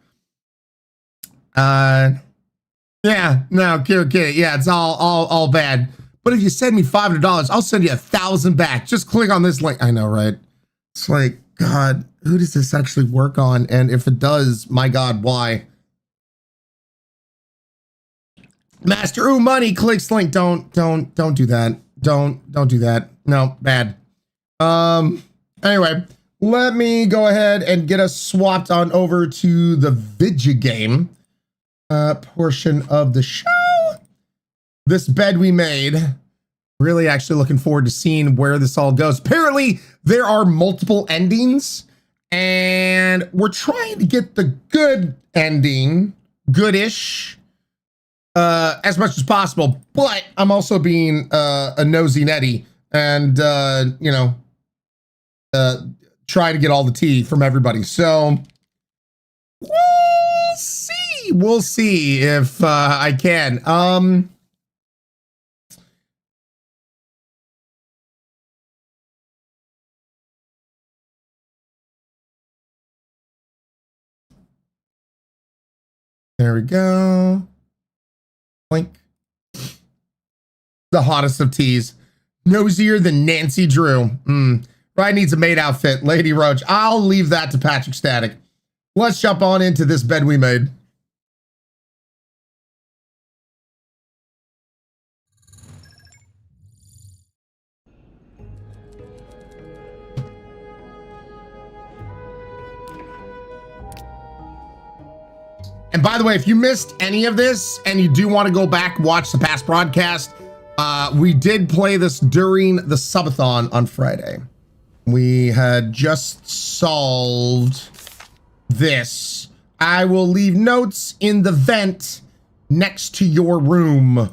Yeah, no, okay, yeah, it's all bad. But if you send me $500, I'll send you 1,000 back. Just click on this link. I know, right? It's like, God, who does this actually work on? And if it does, my God, why? Master, ooh, money, clicks link. Don't do that. Don't do that. No, bad. Anyway, let me go ahead and get us swapped on over to the video game portion of the show. This bed we made. Really actually looking forward to seeing where this all goes. Apparently, there are multiple endings, and we're trying to get the good ending, goodish, as much as possible. But I'm also being a nosy Nettie and, try to get all the tea from everybody. So we'll see. We'll see if I can. There we go. Blink. The hottest of teas. Nosier than Nancy Drew. Ryan needs a maid outfit. Lady Roach. I'll leave that to Patrick Static. Let's jump on into this bed we made. And by the way, if you missed any of this and you do want to go back, watch the past broadcast, we did play this during the subathon on Friday. We had just solved this. I will leave notes in the vent next to your room.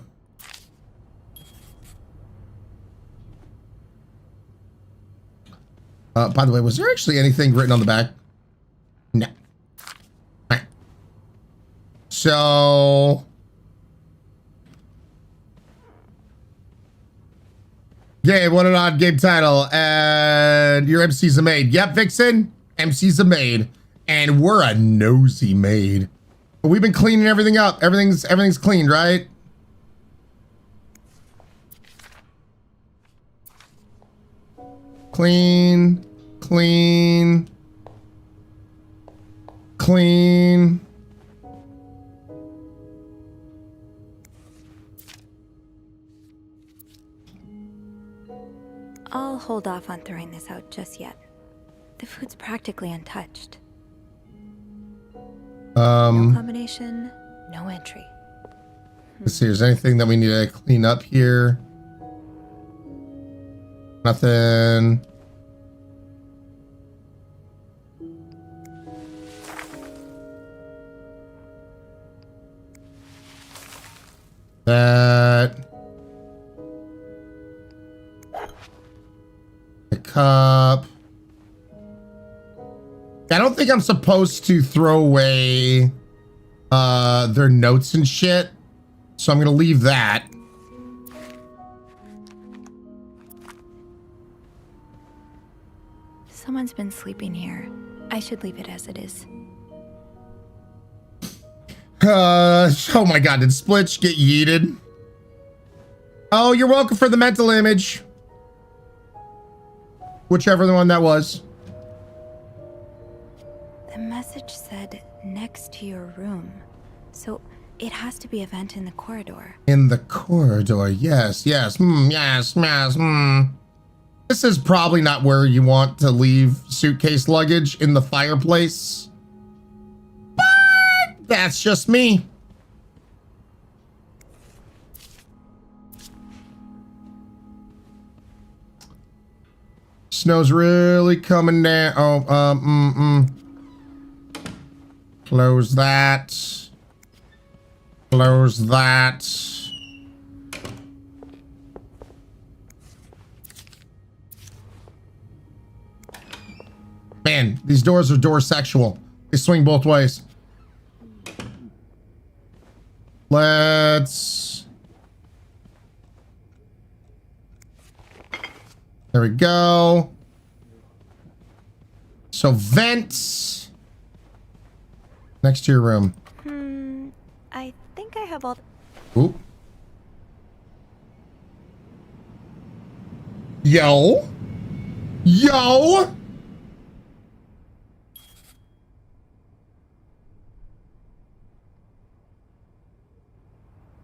By the way, was there actually anything written on the back? No. So, yeah, what an odd game title. And your MC's a maid. Yep, Vixen, MC's a maid. And we're a nosy maid. But we've been cleaning everything up. Everything's cleaned, right? Clean, clean, clean. I'll hold off on throwing this out just yet. The food's practically untouched. No combination, no entry. Let's see, is there anything that we need to clean up here? Nothing. That. The cup. I don't think I'm supposed to throw away their notes and shit. So I'm gonna leave that. Someone's been sleeping here. I should leave it as it is. Oh my god, did Splitch get yeeted? Oh, you're welcome for the mental image. Whichever one that was. The message said next to your room. So it has to be a vent in the corridor. In the corridor, yes, yes, yes, yes, This is probably not where you want to leave suitcase luggage, in the fireplace. But that's just me. Snow's really coming down. Oh, Close that. Close that. Man, these doors are door sexual. They swing both ways. Let's... There we go. So vents. Next to your room. I think I have all... Ooh. Yo. Yo.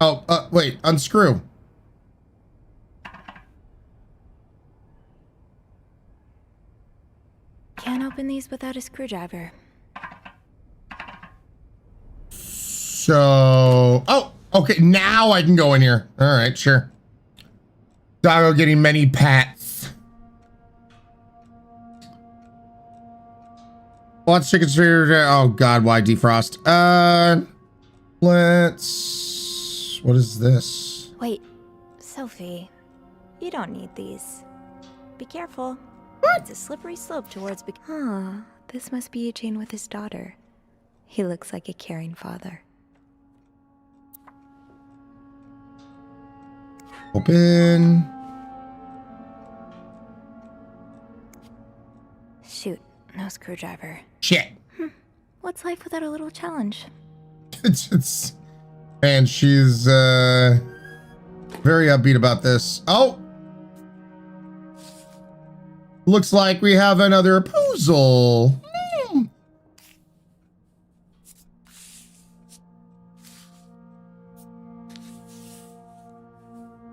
Oh, wait, unscrew. Can't open these without a screwdriver. So, oh, okay, now I can go in here. All right, sure. Doggo getting many pats. Let's check it. Oh God, why defrost? Let's. What is this? Wait, Sophie, you don't need these. Be careful. It's a slippery slope towards this must be Eugene with his daughter. He looks like a caring father. Open. Shoot, no screwdriver. Shit. What's life without a little challenge? It's and she's very upbeat about this. Oh, looks like we have another proposal.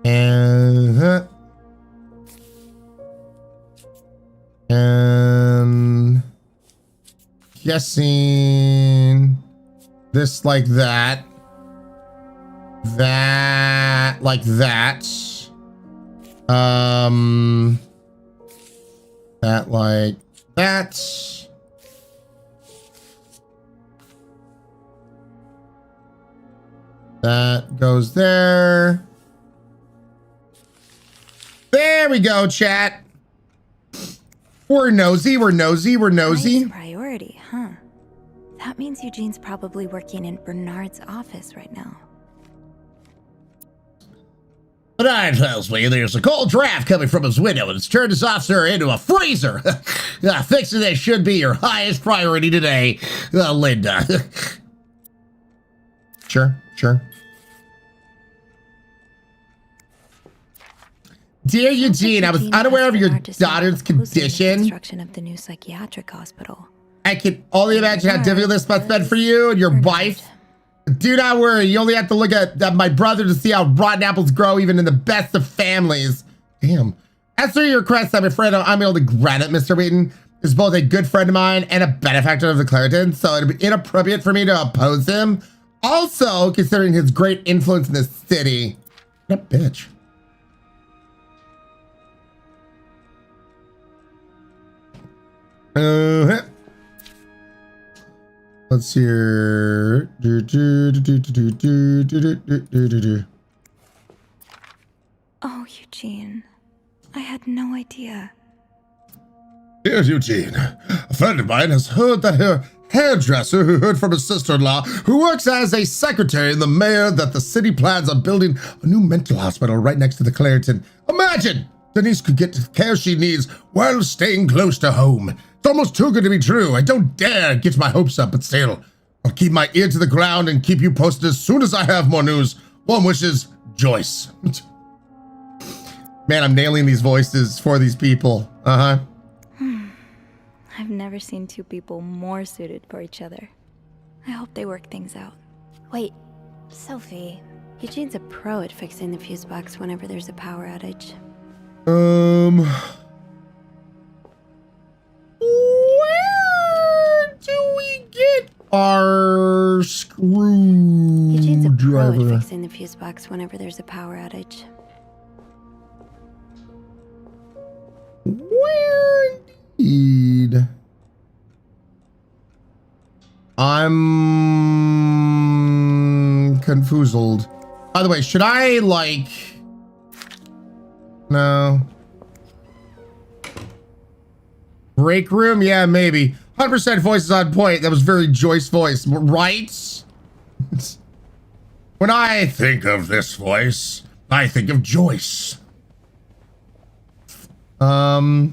And guessing this like that. That like that. That like that. That goes there. There we go, chat. We're nosy, we're nosy, we're nosy. Nice priority, huh? That means Eugene's probably working in Bernard's office right now. Bernard tells me there's a cold draft coming from his window and it's turned his officer into a freezer. Fixing this should be your highest priority today, Linda. Sure. Dear Eugene, I was unaware of your daughter's condition. Construction of the new psychiatric hospital. I can only imagine how difficult this must have been for you and your wife. Do not worry, you only have to look at my brother to see how rotten apples grow even in the best of families. Damn. As for your request, I'm afraid I'm able to grant it, Mr. Wheaton. He's both a good friend of mine and a benefactor of the Claritin, so it'd be inappropriate for me to oppose him. Also, considering his great influence in the city. What a bitch. Let's hear. Oh, Eugene. I had no idea. Dear Eugene, a friend of mine has heard that her hairdresser, who heard from her sister-in-law, who works as a secretary in the mayor, that the city plans on building a new mental hospital right next to the Claritin. Imagine! Denise could get the care she needs while staying close to home. It's almost too good to be true. I don't dare get my hopes up, but still, I'll keep my ear to the ground and keep you posted as soon as I have more news. One wishes, Joyce. Man, I'm nailing these voices for these people. I've never seen two people more suited for each other. I hope they work things out. Wait, Sophie. Eugene's a pro at fixing the fuse box whenever there's a power outage. Where do we get our screwdriver? Eugene's a pro at fixing the fuse box whenever there's a power outage. Where indeed? I'm confuzzled. By the way, should I like... No. Break room? Yeah, maybe. 100% voice is on point. That was very Joyce voice, right? When I think of this voice, I think of Joyce. Now's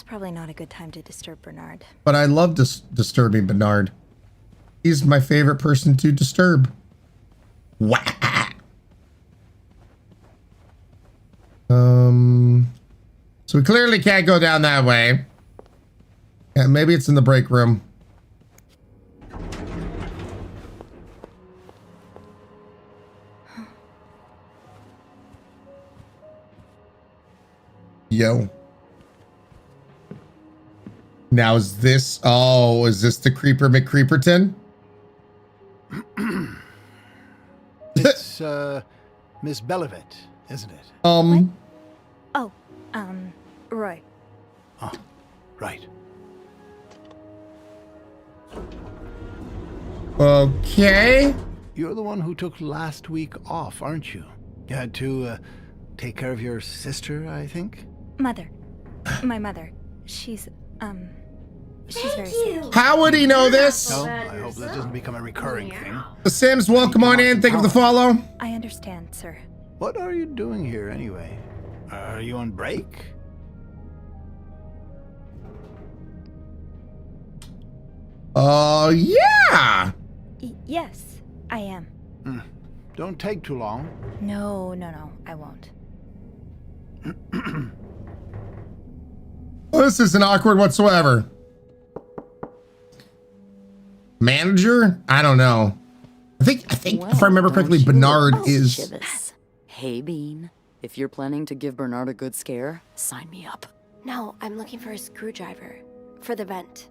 probably not a good time to disturb Bernard. But I love disturbing Bernard. He's my favorite person to disturb. Wah! So we clearly can't go down that way. Yeah, maybe it's in the break room. video. Now is this, oh, is this the Creeper McCreeperton? It's Miss Belivet, isn't it? Oh, Roy. Oh, right. Okay. You're the one who took last week off, aren't you? You had to take care of your sister, I think? Mother. My mother. She's very sick. How would he know this? No, I hope that doesn't become a recurring thing. The Sims, welcome on in. Thank you for the follow. I understand, sir. What are you doing here anyway? Are you on break? Yeah. Yes, I am. Don't take too long. No, I won't. Well, this isn't awkward whatsoever. Manager? I don't know. I think if I remember correctly, Bernard is. Shivers. Hey, Bean. If you're planning to give Bernard a good scare, sign me up. No, I'm looking for a screwdriver for the vent.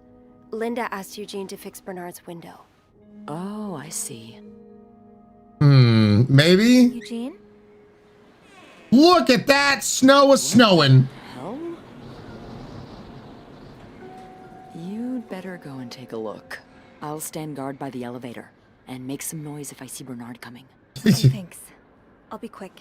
Linda asked Eugene to fix Bernard's window. Oh, I see. Maybe? Eugene? Look at that! Snow is snowing. Hell? You'd better go and take a look. I'll stand guard by the elevator and make some noise if I see Bernard coming. Okay, thanks. I'll be quick.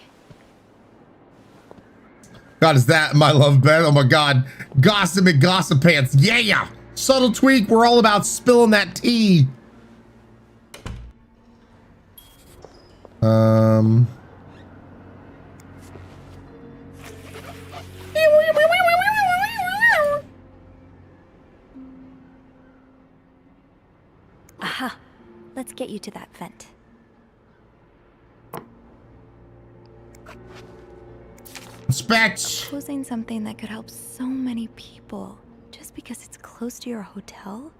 God, is that my love bed? Oh my God. Gossip and gossip pants. Yeah! Subtle tweak. We're all about spilling that tea. Aha. Let's get you to that vent. Inspect. Proposing something that could help so many people just because it's close to your hotel?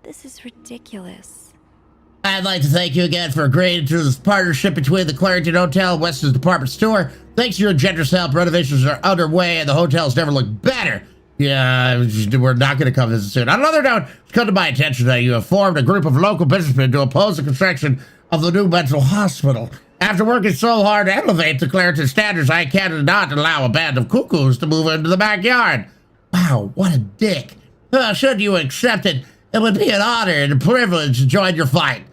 This is ridiculous. I'd like to thank you again for agreeing to this partnership between the Clarington Hotel and Weston's department store. Thanks to your generous help, renovations are underway and the hotel's never looked better. Yeah, we're not going to come this soon. On another note, it's come to my attention that you have formed a group of local businessmen to oppose the construction of the new mental hospital. After working so hard to elevate the Clarington standards, I cannot allow a band of cuckoos to move into the backyard. Wow, what a dick. Should you accept it, it would be an honor and a privilege to join your fight.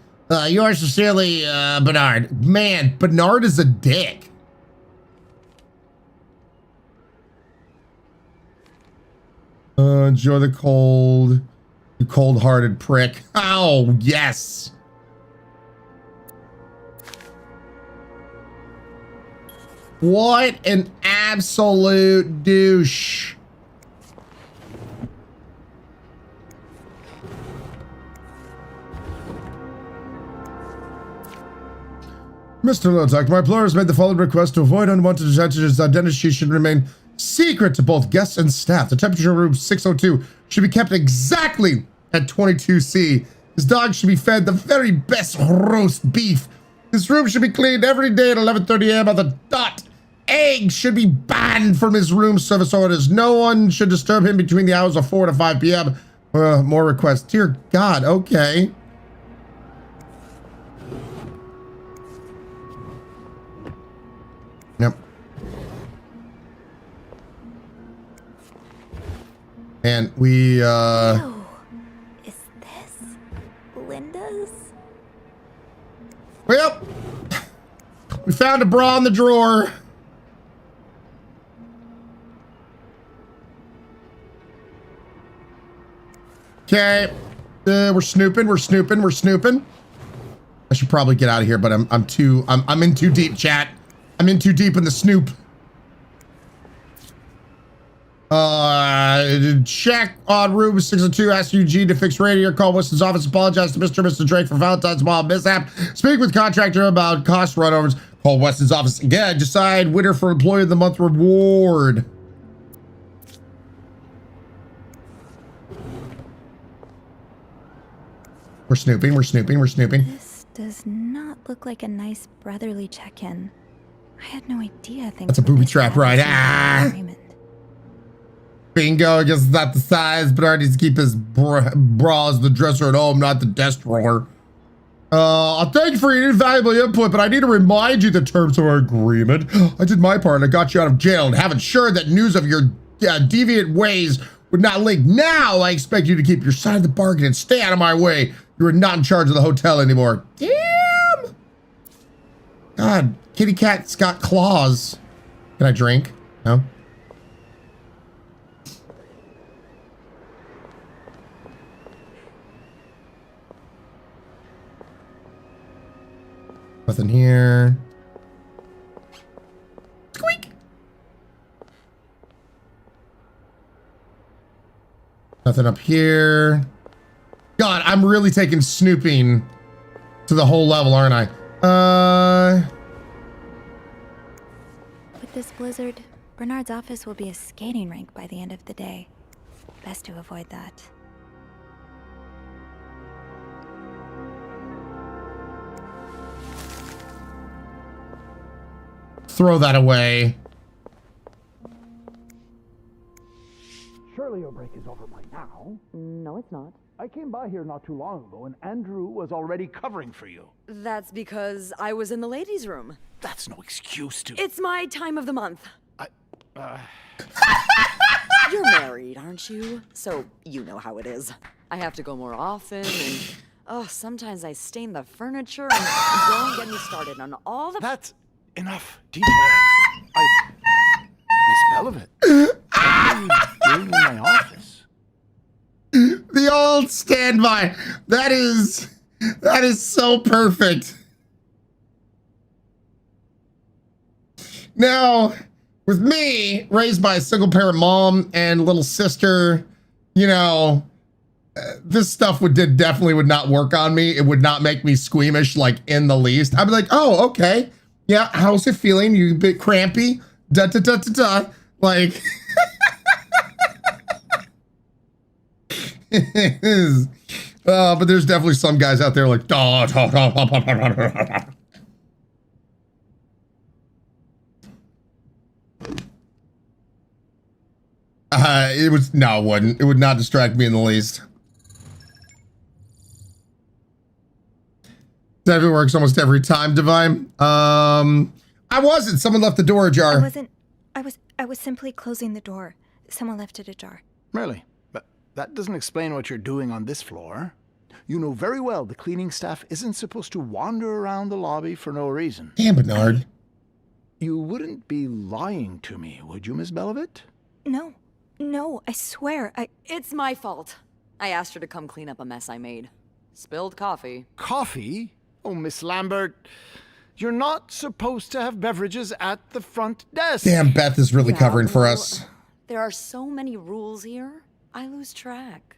Yours sincerely, Bernard. Man, Bernard is a dick. Enjoy the cold, you cold-hearted prick. Oh, yes. What an absolute douche. Mr. Lotak, my employer has made the following request to avoid unwanted attention. His identity should remain secret to both guests and staff. The temperature room 602 should be kept exactly at 22°C. His dog should be fed the very best roast beef. His room should be cleaned every day at 11:30 a.m. on the dot. Eggs should be banned from his room service orders. No one should disturb him between the hours of 4 to 5 p.m. More requests. Dear God, okay. Yep. And we, Ew. Is this Linda's? Well, we found a bra in the drawer. Okay. We're snooping. I should probably get out of here, but I'm in too deep, chat. I'm in too deep in the snoop. Check on room 602. Ask Eugene to fix radio. Call Winston's office. Apologize to Mr. and Mr. Drake for Valentine's Ball mishap. Speak with contractor about cost runovers. Call Weston's office again. Decide winner for Employee of the Month reward. We're snooping. This does not look like a nice brotherly check-in. I had no idea things. That's a booby trap, right? Ah! Bingo, I guess it's not the size. Bernard needs to keep his bras in the dresser at home, not the desk drawer. I'll thank you for your invaluable input, but I need to remind you the terms of our agreement. I did my part and I got you out of jail and have ensured that news of your deviant ways would not leak. Now I expect you to keep your side of the bargain and stay out of my way. You are not in charge of the hotel anymore. Damn! God, kitty cat's got claws. Can I drink? No? Nothing here. Squeak. Nothing up here. God, I'm really taking snooping to the whole level, aren't I? With this blizzard, Bernard's office will be a skating rink by the end of the day. Best to avoid that. Throw that away. Surely your break is over by now. No, it's not. I came by here not too long ago, and Andrew was already covering for you. That's because I was in the ladies' room. That's no excuse to... It's my time of the month. You're married, aren't you? So you know how it is. I have to go more often, and... Oh, sometimes I stain the furniture, and don't get me started on all the... That's enough detail. Miss Belovit, what are you doing in my office? The old standby. That is so perfect. Now, with me, raised by a single parent mom and little sister, you know, this stuff definitely would not work on me. It would not make me squeamish, like, in the least. I'd be like, oh, okay. Yeah, how's it feeling? You a bit crampy? Da da da da da. Like, but there's definitely some guys out there like, da da da da da da da. It wouldn't. It would not distract me in the least. That works almost every time, Divine. I wasn't. Someone left the door ajar. I was simply closing the door. Someone left it ajar. Really? But that doesn't explain what you're doing on this floor. You know very well the cleaning staff isn't supposed to wander around the lobby for no reason. Damn, Bernard. You wouldn't be lying to me, would you, Miss Belovit? No, I swear, It's my fault. I asked her to come clean up a mess I made. Spilled coffee. Coffee? Oh, Miss Lambert, you're not supposed to have beverages at the front desk. Damn, Beth is really covering for us. There are so many rules here, I lose track.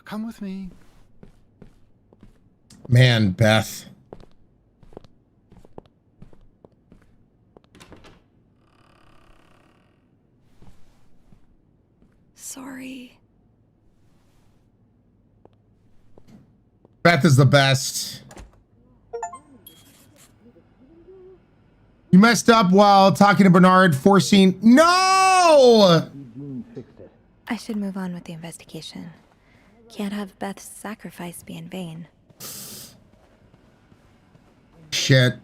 Come with me. Man, Beth. Sorry. Beth is the best. You messed up while talking to Bernard, forcing... No! I should move on with the investigation. Can't have Beth's sacrifice be in vain. Shit.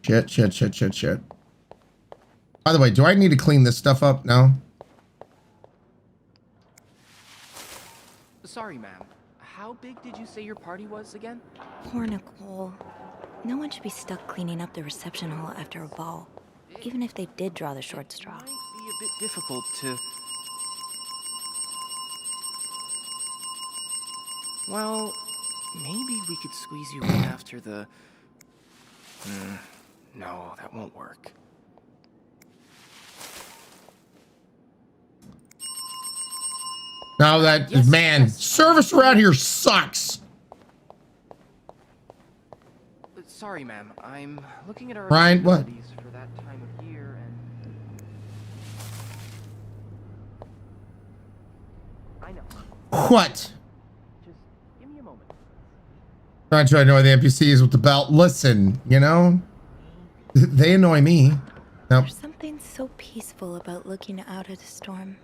Shit. By the way, do I need to clean this stuff up? No? Sorry, ma'am. How big did you say your party was again? Poor Nicole. No one should be stuck cleaning up the reception hall after a ball, even if they did draw the short straw. It might be a bit difficult to... Well, maybe we could squeeze you in after the... No, that won't work. Now that, man, service around here sucks. Sorry, ma'am. I'm looking at our Ryan, what? facilities for that time of year and... I know. What? Just give me a moment. Trying to annoy the NPCs with the belt. Listen, you know? They annoy me. Nope. There's something so peaceful about looking out at a storm.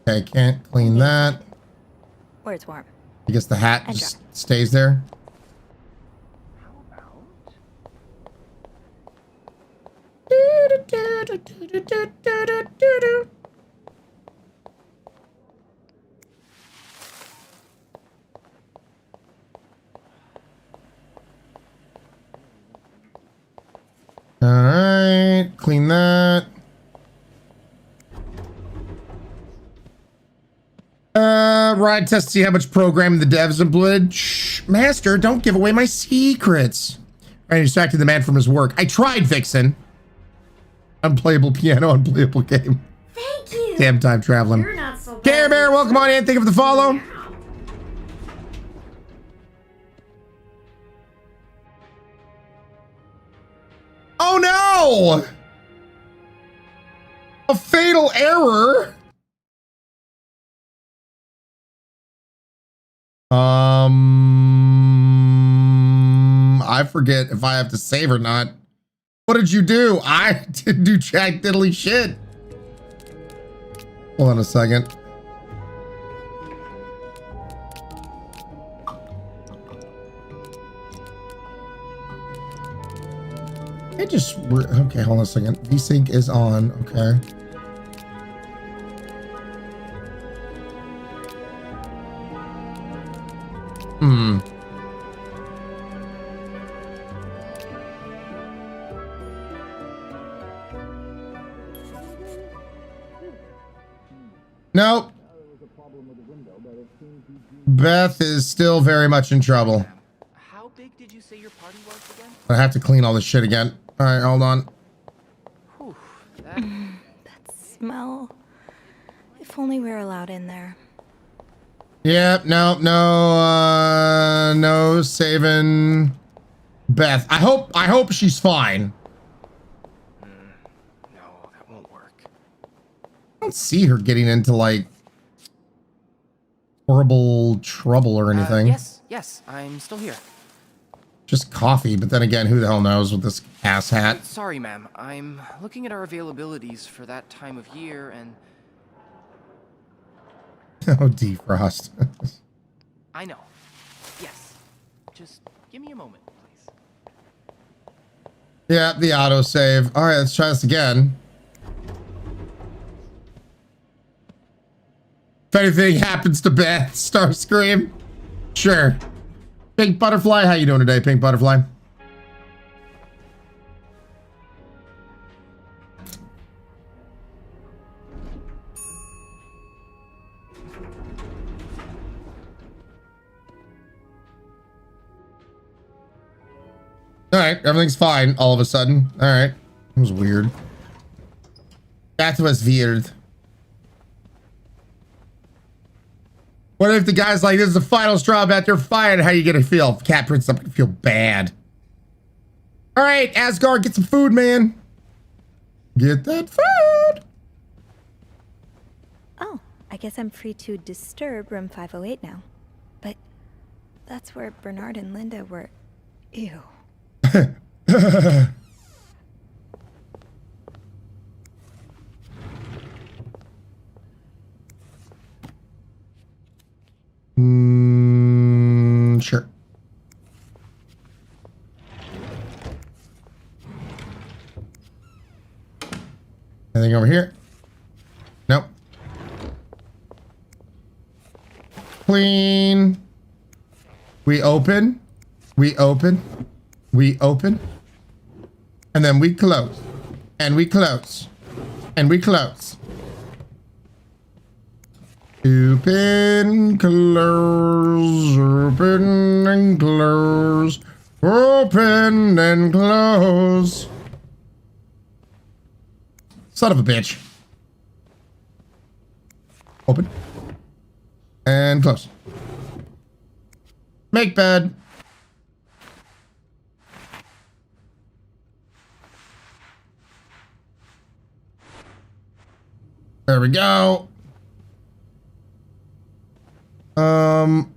Okay, can't clean that. Where it's warm. I guess the hat And just stays there. All right, clean that. Ride test to see how much programming the devs employed. Shh, master, don't give away my secrets. I distracted the man from his work. I tried, Vixen. Unplayable piano, unplayable game. Thank you. Damn time traveling. You're not so bad. Care Bear, welcome on in. Thank you for the follow. Oh no! A fatal error. I forget if I have to save or not. What did you do? I didn't do jack diddly shit. Hold on a second. Okay, hold on a second. VSync is on, okay. Nope. Beth is still very much in trouble. How big did you say your party was again? I have to clean all this shit again. All right, hold on. Whew, That smell. If only we were allowed in there. Yep, no saving Beth. I hope she's fine. no, that won't work. I don't see her getting into like horrible trouble or anything. Yes, I'm still here. Just coffee, but then again, who the hell knows with this ass hat? Sorry, ma'am. I'm looking at our availabilities for that time of year, and Oh, defrost. I know. Yes. Just give me a moment, please. Yeah, the autosave. All right, let's try this again. If anything happens to Beth, Starscream. Sure. Pink Butterfly, how you doing today, Pink Butterfly? All right, everything's fine all of a sudden. All right, it was weird. That was weird. What if the guy's like, this is the final straw about their fired? How you gonna feel? Cat Prince, I'm gonna feel bad. All right, Asgard, get some food, man. Get that food. Oh, I guess I'm free to disturb room 508 now. But that's where Bernard and Linda were. Ew. Sure. Anything over here? Nope. Clean. We open. We open. We open. And then we close. And we close. And we close. Open, close, open and close, open and close. Son of a bitch. Open. And close. Make bed. There we go.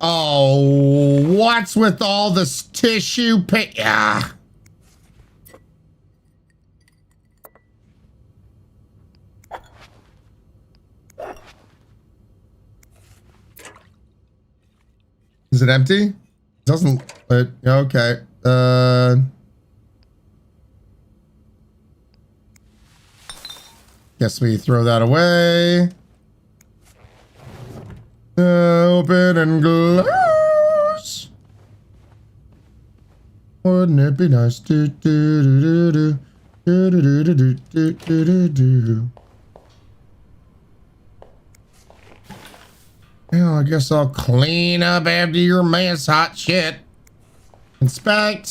Oh, what's with all this tissue paper? Is it empty? It doesn't. Okay. Guess we throw that away. Open and close. Wouldn't it be nice? Do do do do do do do do do do do do. Well, I guess I'll clean up after your man's hot shit. Inspect.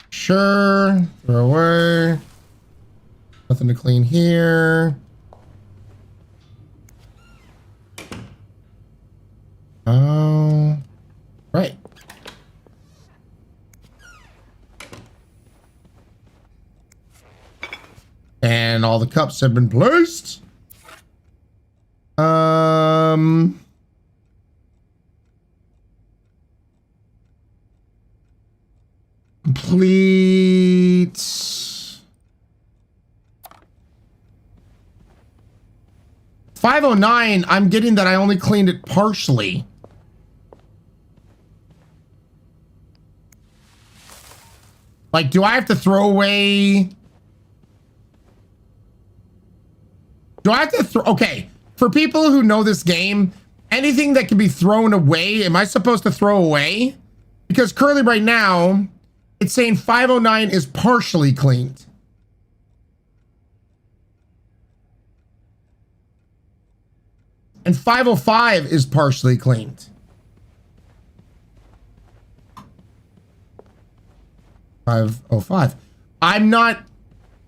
Sure. Throw away. Nothing to clean here. Oh, right. And all the cups have been placed. Complete. $509. I'm getting that I only cleaned it partially. Like, do I have to throw away? Do I have to throw? Okay, for people who know this game, anything that can be thrown away, am I supposed to throw away? Because currently right now, it's saying 509 is partially cleaned. And 505 is partially cleaned. 505. I'm not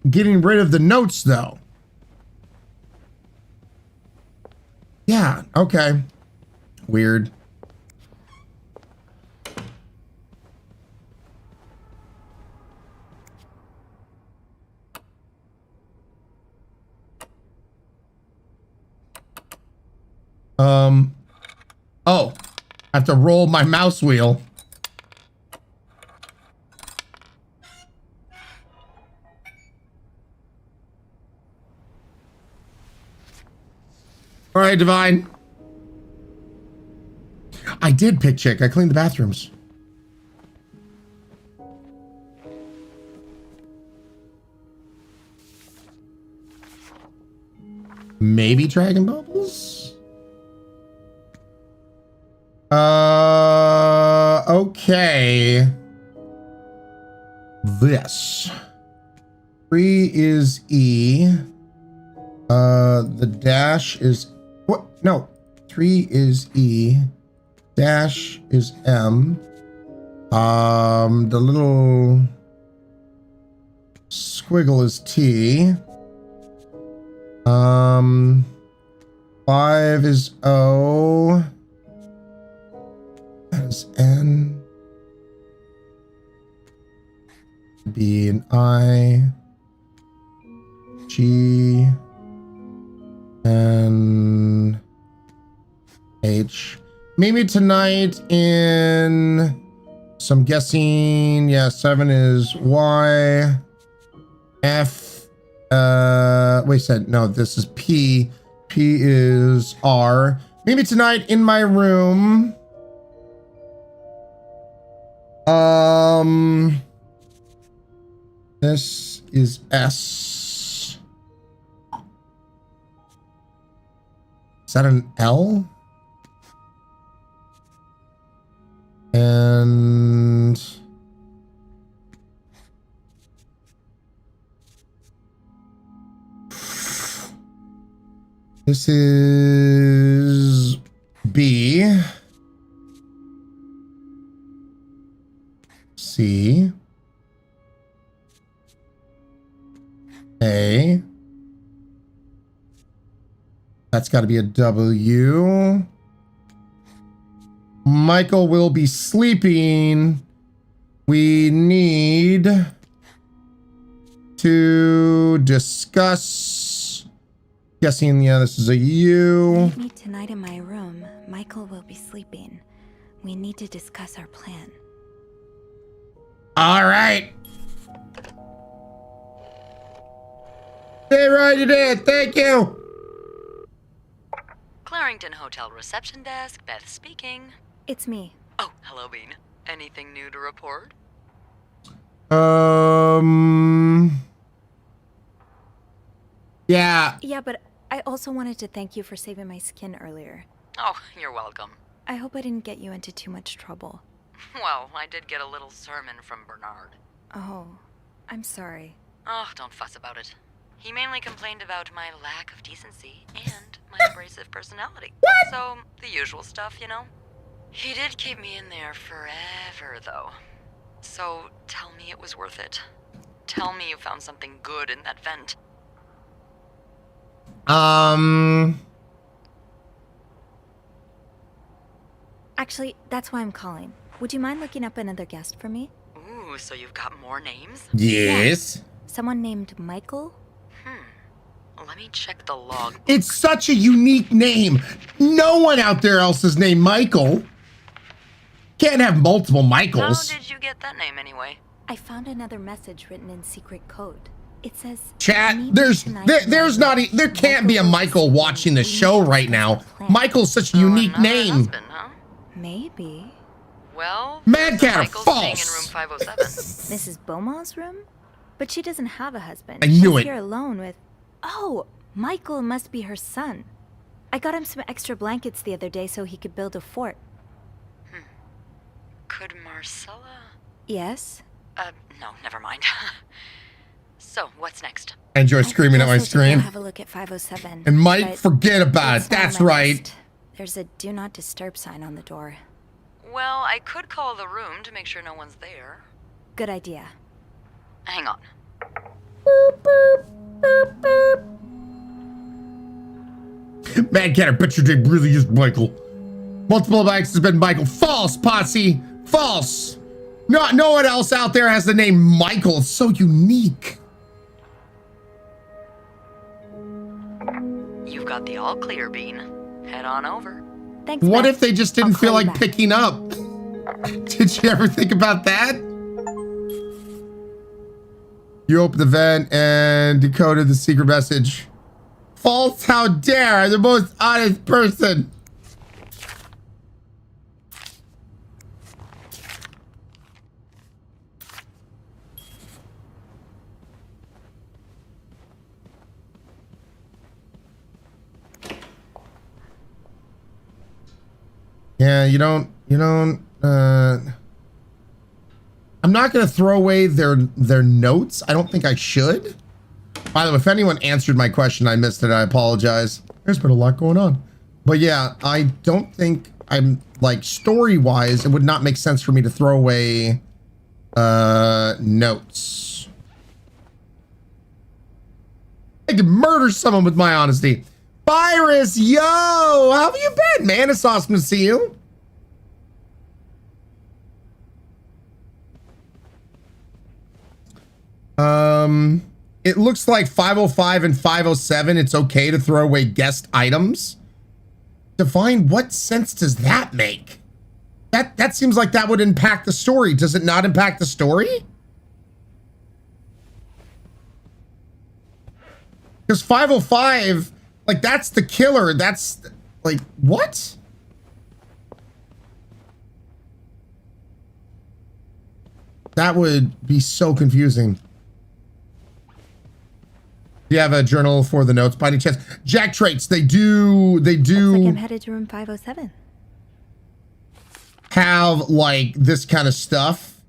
getting rid of the notes though. Yeah, okay. Weird. Oh, I have to roll my mouse wheel. All right, Divine. I did pick chick. I cleaned the bathrooms. Maybe Dragon Bubbles? Okay. This. 3 is E. The dash is what? No. 3 is E. Dash is M. The little squiggle is T. 5 is O. That is N. B and I. G. And H. Maybe tonight in some guessing. Yeah, 7 is Y. F. Wait a second. No, this is P. P is R. Maybe tonight in my room. This is S. Is that an L? And this is B. C. A. That's got to be a W. Michael will be sleeping. We need to discuss. Guessing, yeah, this is a U. Meet me tonight in my room. Michael will be sleeping. We need to discuss our plan. All right. Hey, right, you did. Thank you. Clarendon Hotel reception desk, Beth speaking. It's me. Oh, hello, Bean. Anything new to report? Yeah. Yeah, but I also wanted to thank you for saving my skin earlier. Oh, you're welcome. I hope I didn't get you into too much trouble. Well, I did get a little sermon from Bernard. Oh, I'm sorry. Oh, don't fuss about it. He mainly complained about my lack of decency and my abrasive personality. What? So, the usual stuff, you know? He did keep me in there forever, though. So, tell me it was worth it. Tell me you found something good in that vent. Actually, that's why I'm calling. Would you mind looking up another guest for me? Ooh, so you've got more names? Yes. Someone named Michael? Let me check the log. It's such a unique name. No one out there else is named Michael. Can't have multiple Michaels. How did you get that name anyway? I found another message written in secret code. It says, Chat, there can't be a Michael watching the show right now. Michael's such a unique name. Husband, huh? Maybe. Well, Mad Cat, Michael's staying false. in room 507. Mrs. Beaumont's room? But she doesn't have a husband. I knew She's it. here alone with... Oh, Michael must be her son. I got him some extra blankets the other day so he could build a fort. Could Marcella? Yes? No, never mind. So, what's next? I enjoy screaming at my screen. Have a look at 507. And Mike, but forget about it. it's not on That's my right. list. There's a do not disturb sign on the door. Well, I could call the room to make sure no one's there. Good idea. Hang on. Mad Cat, I bet your name really is Michael. Multiple bikes has been Michael. False, Posse. False. No one else out there has the name Michael. It's so unique. You've got the all clear, Bean. Head on over. Thanks, What Matt. if they just didn't feel like picking up? Did you ever think about that? You opened the vent and decoded the secret message. False, how dare, I'm the most honest person. Yeah, you don't, I'm not going to throw away their notes. I don't think I should. By the way, if anyone answered my question, I missed it. I apologize. There's been a lot going on. But yeah, I don't think I'm like story-wise, it would not make sense for me to throw away notes. I could murder someone with my honesty. Virus, yo, how have you been, man? It's awesome to see you. It looks like 505 and 507, it's okay to throw away guest items. Divine, what sense does that make? That seems like that would impact the story. Does it not impact the story? Because 505, like, that's the killer. That's, like, what? That would be so confusing. Do you have a journal for the notes by any chance? Jack traits, they do Looks like I'm headed to room 507. have, like, this kind of stuff.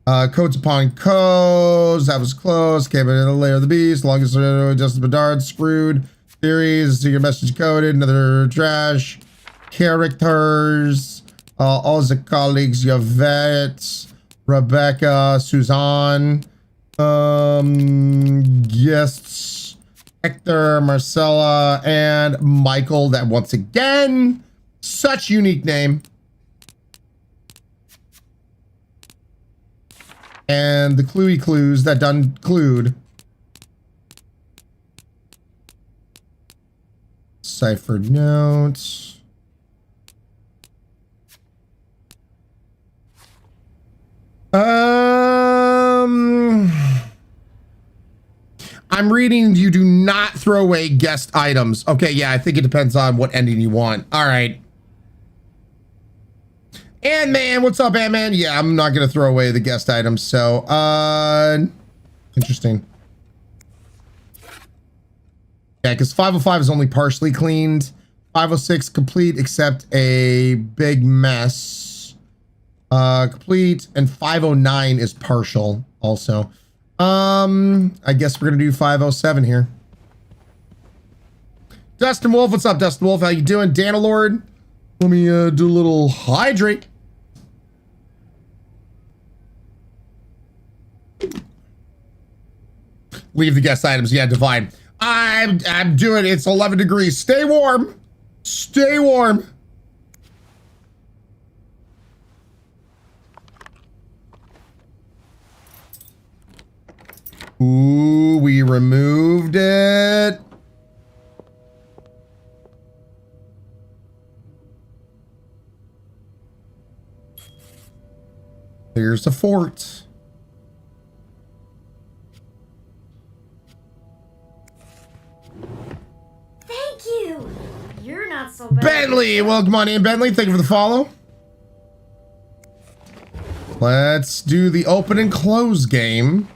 Codes upon codes. That was close. Came in the layer of the beast. Longest Justice Bedard. Screwed. Theories. Secret message coded. Another trash. Characters. All the colleagues. Yvette. Rebecca. Suzanne. Guests. Hector. Marcella. And Michael. That once again. Such unique name. And the cluey clues that done clued. Ciphered notes. I'm reading you do not throw away guest items. Okay, yeah, I think it depends on what ending you want. All right. Ant-Man, what's up, Ant-Man? Yeah, I'm not gonna throw away the guest items, so interesting. Yeah, because 505 is only partially cleaned. 506 complete except a big mess. Complete, and 509 is partial also. I guess we're gonna do 507 here. Dustin Wolf, what's up, Dustin Wolf? How you doing? Danalord, let me do a little hydrate. Leave the guest items. Yeah, divide. I'm doing it. It's 11 degrees. Stay warm. Stay warm. Ooh, we removed it. There's the fort. Thank you. You're not so bad. Bentley, welcome on in, Bentley. Thank you for the follow. Let's do the open and close game.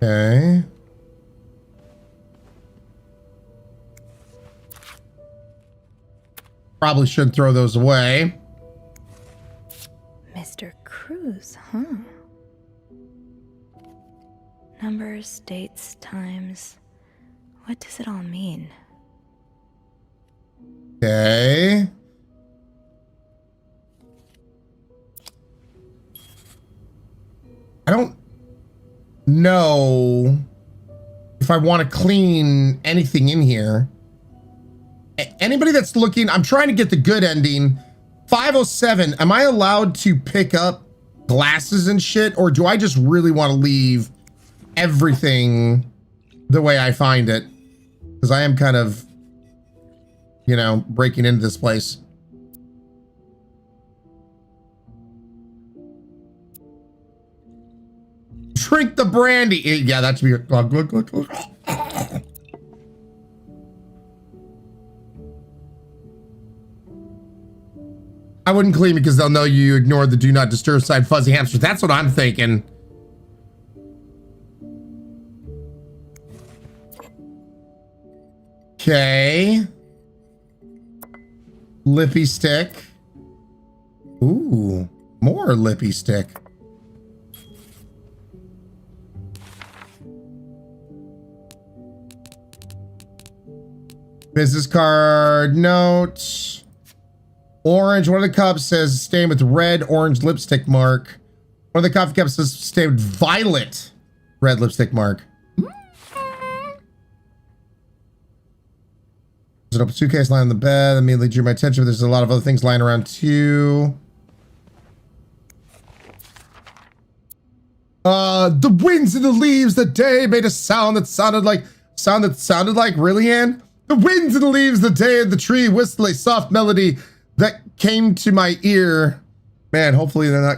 Okay. Probably should throw those away. Mr. Cruz, huh? Numbers, dates, times. What does it all mean? Okay. I don't know if I want to clean anything in here. Anybody that's looking, I'm trying to get the good ending. 507, am I allowed to pick up glasses and shit, or do I just really want to leave everything the way I find it? Because I am kind of, you know, breaking into this place. Drink the brandy. Yeah, that should be. I wouldn't clean because they'll know you ignored the do not disturb sign, fuzzy hamsters. That's what I'm thinking. Okay. Lippy stick. Ooh, more lippy stick. Business card, notes. Orange, one of the cups says stain with red, orange lipstick mark. One of the coffee cups says stain with violet, red lipstick mark. There's an open suitcase lying on the bed. That immediately drew my attention, but there's a lot of other things lying around too. The winds and the leaves that day made a sound that sounded like really, Ann? The winds and the leaves the day of the tree whistled a soft melody that came to my ear. Man, hopefully they're not,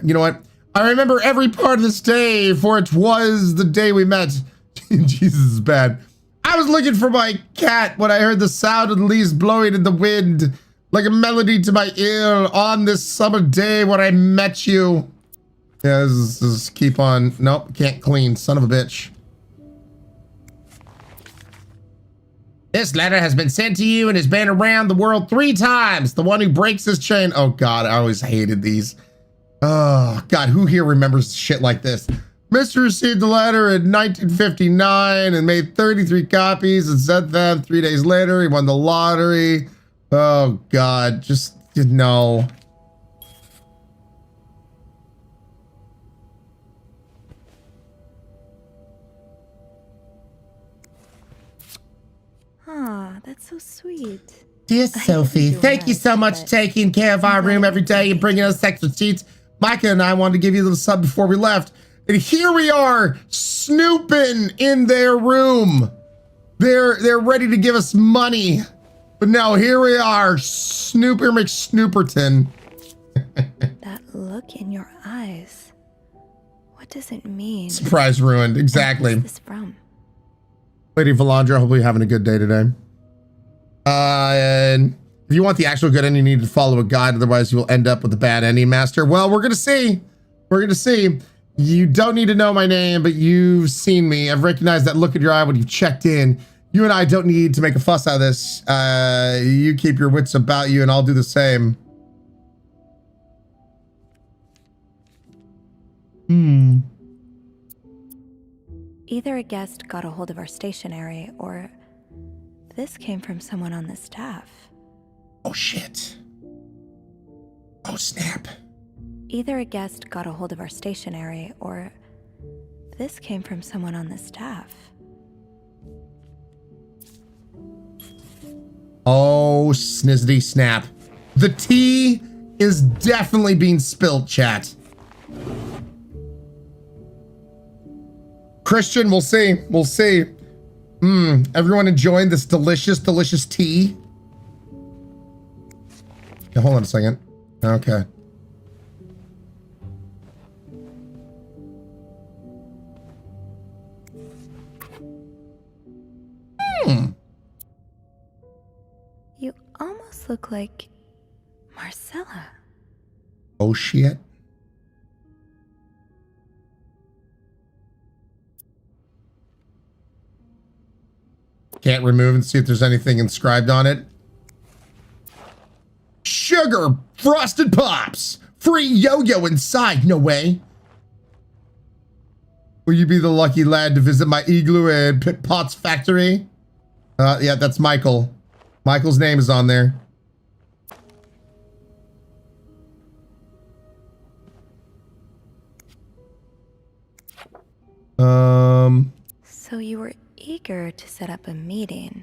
you know what? I remember every part of this day, for it was the day we met. Jesus is bad. I was looking for my cat when I heard the sound of the leaves blowing in the wind, like a melody to my ear on this summer day when I met you. Yeah, this is keep on. Nope, can't clean, son of a bitch. This letter has been sent to you and has been around the world 3 times. The one who breaks his chain. Oh God, I always hated these. Oh God, who here remembers shit like this? Mr. received the letter in 1959 and made 33 copies and sent them 3 days later. He won the lottery. Oh God, just no. Ah, that's so sweet. Dear Sophie, thank you so much for taking care of our room every day and bringing us extra sheets. Micah and I wanted to give you a little sub before we left. And here we are, snooping in their room. They're ready to give us money. But no, here we are, Snooper McSnooperton. That look in your eyes. What does it mean? Surprise ruined, exactly. Where's this from? Lady Valandra, hopefully you're having a good day today. And if you want the actual good ending, you need to follow a guide. Otherwise, you will end up with the bad ending, Master. Well, we're going to see. We're going to see. You don't need to know my name, but you've seen me. I've recognized that look in your eye when you've checked in. You and I don't need to make a fuss out of this. You keep your wits about you, and I'll do the same. Either a guest got a hold of our stationery, or this came from someone on the staff. Oh, shit. Oh, snap. Either a guest got a hold of our stationery, or this came from someone on the staff. Oh, snizzity snap. The tea is definitely being spilt, chat. Christian, we'll see. We'll see. Everyone enjoying this delicious, delicious tea? Yeah, hold on a second. Okay. You almost look like Marcella. Oh, shit. Can't remove and see if there's anything inscribed on it. Sugar Frosted Pops. Free yo-yo inside. No way. Will you be the lucky lad to visit my igloo and Pit Potts factory? Yeah, that's Michael. Michael's name is on there. So you were eager to set up a meeting,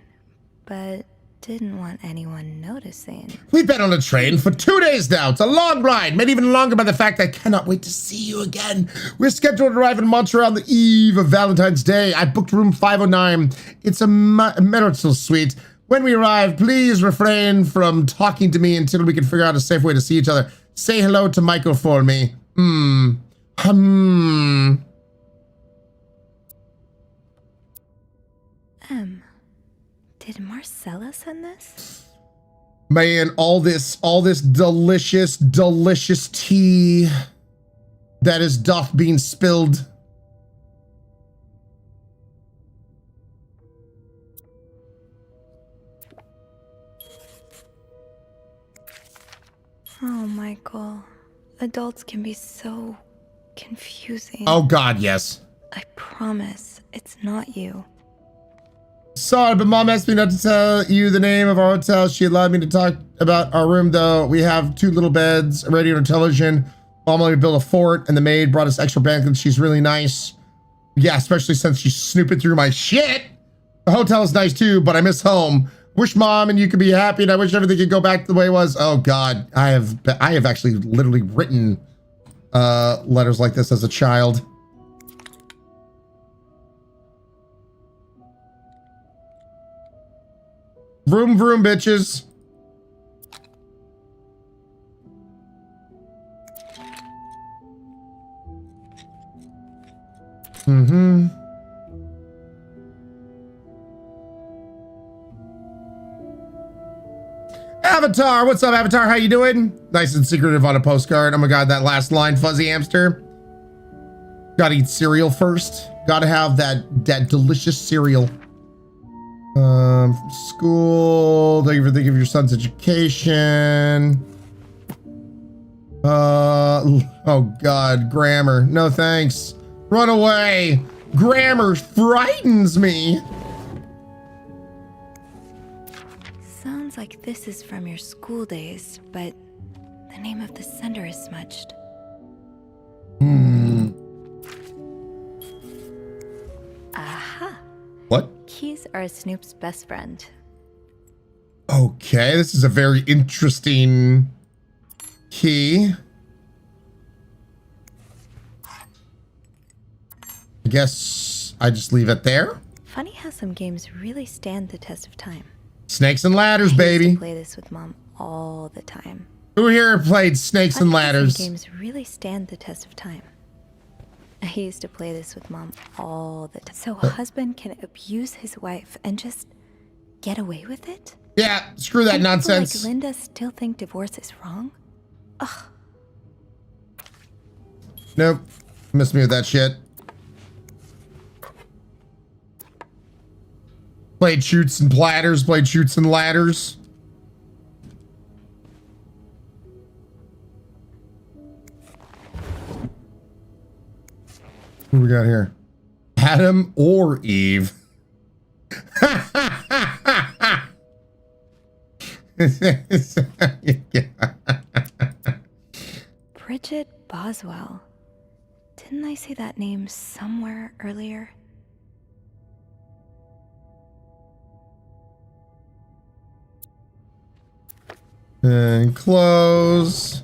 but didn't want anyone noticing. We've been on a train for 2 days now. It's a long ride, made even longer by the fact I cannot wait to see you again. We're scheduled to arrive in Montreal on the eve of Valentine's Day. I booked room 509. It's a marital suite. When we arrive, please refrain from talking to me until we can figure out a safe way to see each other. Say hello to Michael for me. Did Marcella send this? Man, all this delicious, delicious tea that is doth being spilled. Oh, Michael. Adults can be so confusing. Oh, God, yes. I promise it's not you. Sorry, but Mom asked me not to tell you the name of our hotel. She allowed me to talk about our room, though. We have 2 little beds, a radio and a television. Mom let me build a fort, and the maid brought us extra blankets. She's really nice. Yeah, especially since she's snooping through my shit. The hotel is nice, too, but I miss home. Wish Mom and you could be happy, and I wish everything could go back to the way it was. Oh, God. I have actually literally written letters like this as a child. Vroom, vroom, bitches. Avatar, what's up, Avatar? How you doing? Nice and secretive on a postcard. Oh my God, that last line, fuzzy hamster. Gotta eat cereal first. Gotta have that delicious cereal. From school. Thank you for thinking of your son's education. Oh God, grammar. No thanks. Run away. Grammar frightens me. Sounds like this is from your school days, but the name of the sender is smudged. Aha. What? Keys are Snoop's best friend. Okay, this is a very interesting key. I guess I just leave it there. Funny how some games really stand the test of time. Snakes and ladders, I used baby. to play this with Mom all the time. Who here played Snakes and Funny how some Ladders? games really stand the test of time. I used to play this with Mom all the time. So a husband can abuse his wife and just get away with it? Yeah, screw that And people nonsense. like Linda still think divorce is wrong? Ugh. Nope. Miss me with that shit. Played shoots and platters, played shoots and ladders. What do we got here? Adam or Eve? Bridget Boswell. Didn't I see that name somewhere earlier? And close.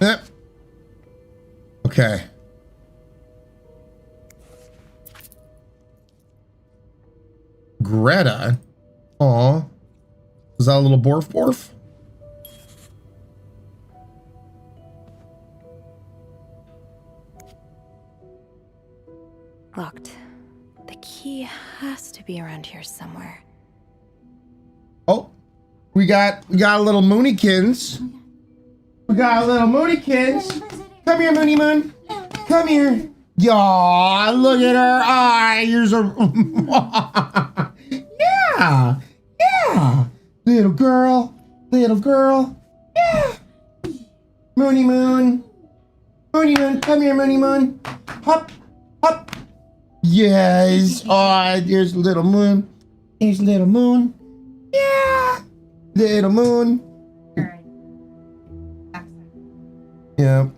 Yep. Okay. Greta. Aw. Is that a little borf borf? Locked. The key has to be around here somewhere. Oh, we got a little Moonikins. We got a little Moonikins. Come here, Moony Moon. Come here. Yaw, look at her eyes. Yeah, yeah. Little girl, yeah. Moony Moon. Moony Moon, come here, Moony Moon. Hop, hop. Yes. Oh, there's little moon. There's little moon. Yeah. Little moon. Yeah.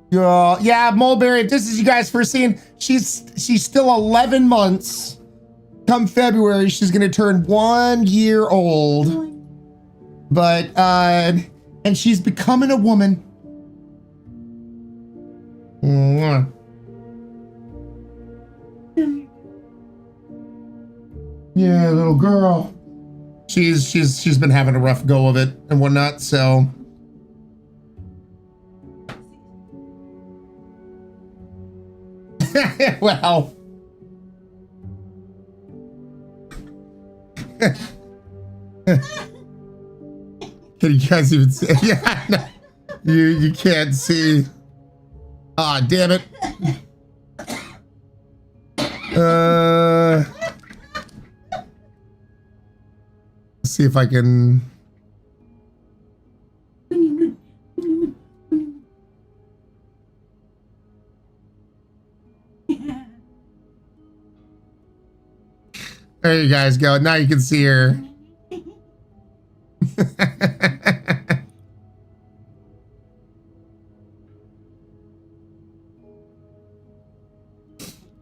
Yeah, Mulberry, if this is you guys first seeing, she's still 11 months. Come February, she's gonna turn 1 year old. But and she's becoming a woman. Mwah. Yeah, little girl. She's been having a rough go of it and whatnot, so. Well. Can you guys even see? Yeah, no, you can't see. Ah, damn it. Let's see if I can. There you guys go. Now you can see her.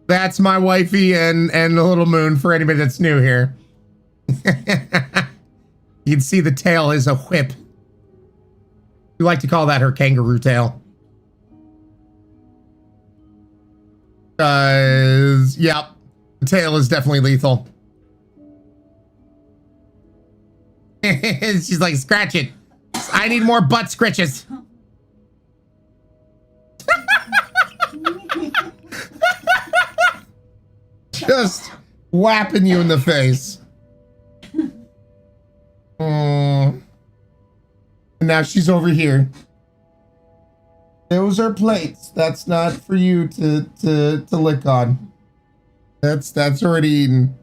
That's my wifey and the little moon for anybody that's new here. You can see the tail is a whip. We like to call that her kangaroo tail. Yep. The tail is definitely lethal. She's like, scratch it. I need more butt scratches. Just whapping you in the face. And now she's over here. Those are plates. That's not for you to lick on. That's already eaten.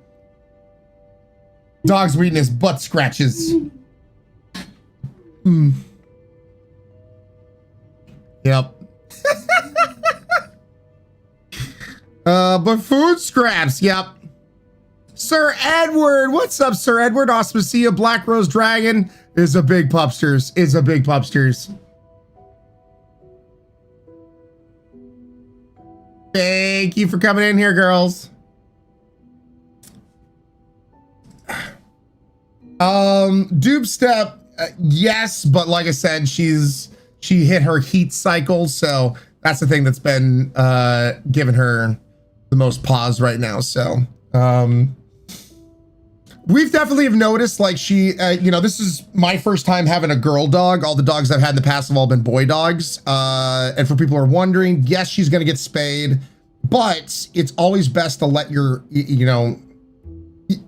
Dog's eating his butt scratches. Yep. But food scraps, yep. Sir Edward, what's up, Sir Edward? Awesome to see you. Black Rose Dragon is a big pupsters. Is a big pupsters. Thank you for coming in here, girls. Dupe Step, yes, but like I said, she hit her heat cycle, so that's the thing that's been giving her the most pause right now. So we've definitely have noticed, like, she, you know, this is my first time having a girl dog. All the dogs I've had in the past have all been boy dogs. And for people who are wondering, yes, she's going to get spayed, but it's always best to let your, you know,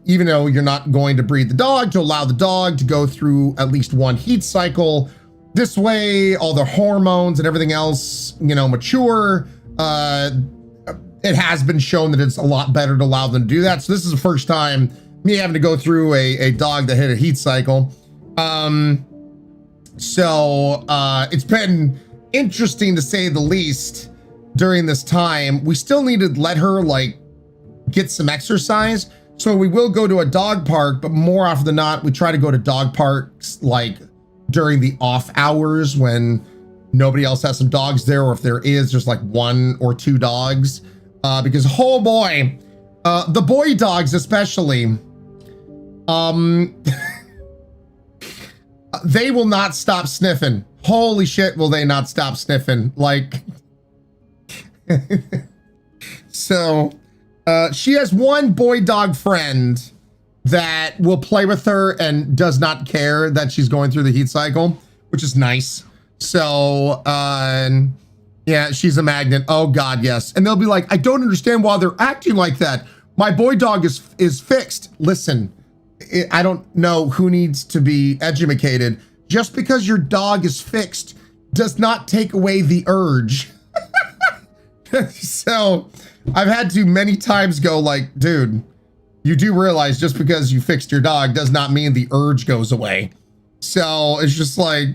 even though you're not going to breed the dog, to allow the dog to go through at least one heat cycle. This way, all the hormones and everything else, you know, mature. It has been shown that it's a lot better to allow them to do that. So this is the first time me having to go through a dog that hit a heat cycle. It's been interesting to say the least during this time. We still need to let her like get some exercise. So we will go to a dog park, but more often than not, we try to go to dog parks like during the off hours when nobody else has some dogs there, or if there is, there's like 1 or 2 dogs. Because oh boy, the boy dogs especially, they will not stop sniffing. Holy shit, will they not stop sniffing? Like, so she has one boy dog friend that will play with her and does not care that she's going through the heat cycle, which is nice. So, yeah, she's a magnet. Oh God, yes. And they'll be like, I don't understand why they're acting like that. My boy dog is fixed. Listen, I don't know who needs to be educated. Just because your dog is fixed does not take away the urge. So I've had to many times go like, dude, you do realize just because you fixed your dog does not mean the urge goes away. So it's just like,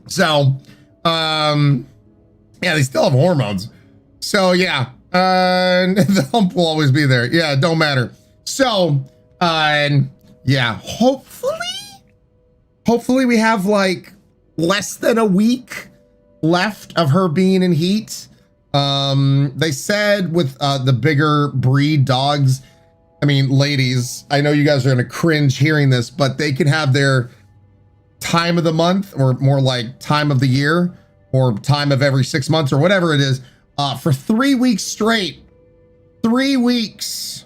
so, yeah, they still have hormones. So yeah, the hump will always be there. Yeah, it don't matter. So, yeah, hopefully we have like less than a week left of her being in heat. They said with the bigger breed dogs, I mean, ladies, I know you guys are gonna cringe hearing this, but they can have their time of the month, or more like time of the year, or time of every 6 months, or whatever it is, for 3 weeks straight. 3 weeks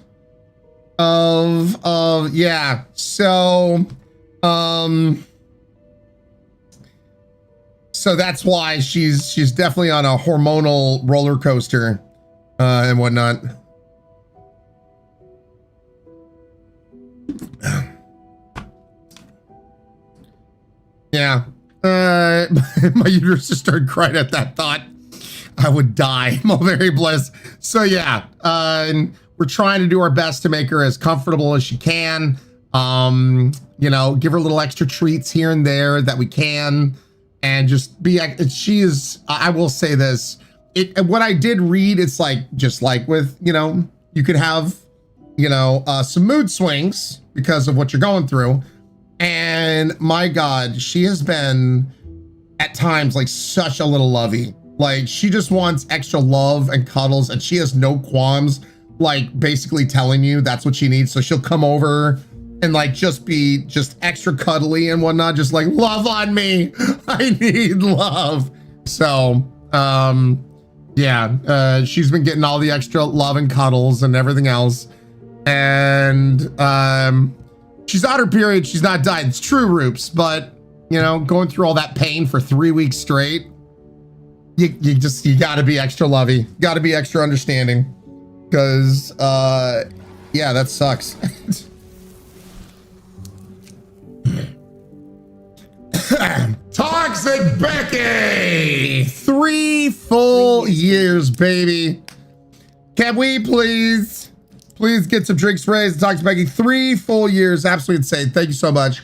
of yeah. So so that's why she's definitely on a hormonal roller coaster and whatnot. Yeah. My uterus just started crying at that thought. I would die. I'm all very blessed. So yeah, and we're trying to do our best to make her as comfortable as she can. You know, give her little extra treats here and there that we can, and just be, she is, I will say this, what I did read, it's like, just like with, you know, you could have, you know, some mood swings because of what you're going through. And my God, she has been at times like such a little lovey. Like, she just wants extra love and cuddles, and she has no qualms, like basically telling you that's what she needs. So she'll come over and like just be just extra cuddly and whatnot, just like, love on me. I need love. So, yeah, she's been getting all the extra love and cuddles and everything else. And, she's on her period. She's not died. It's true, Roops, but you know, going through all that pain for 3 weeks straight, you gotta be extra lovey, gotta be extra understanding, because yeah, that sucks. Toxic Becky, 3 full years, baby. Can we please get some drinks raised? Toxic Becky, 3 full years, absolutely insane. Thank you so much.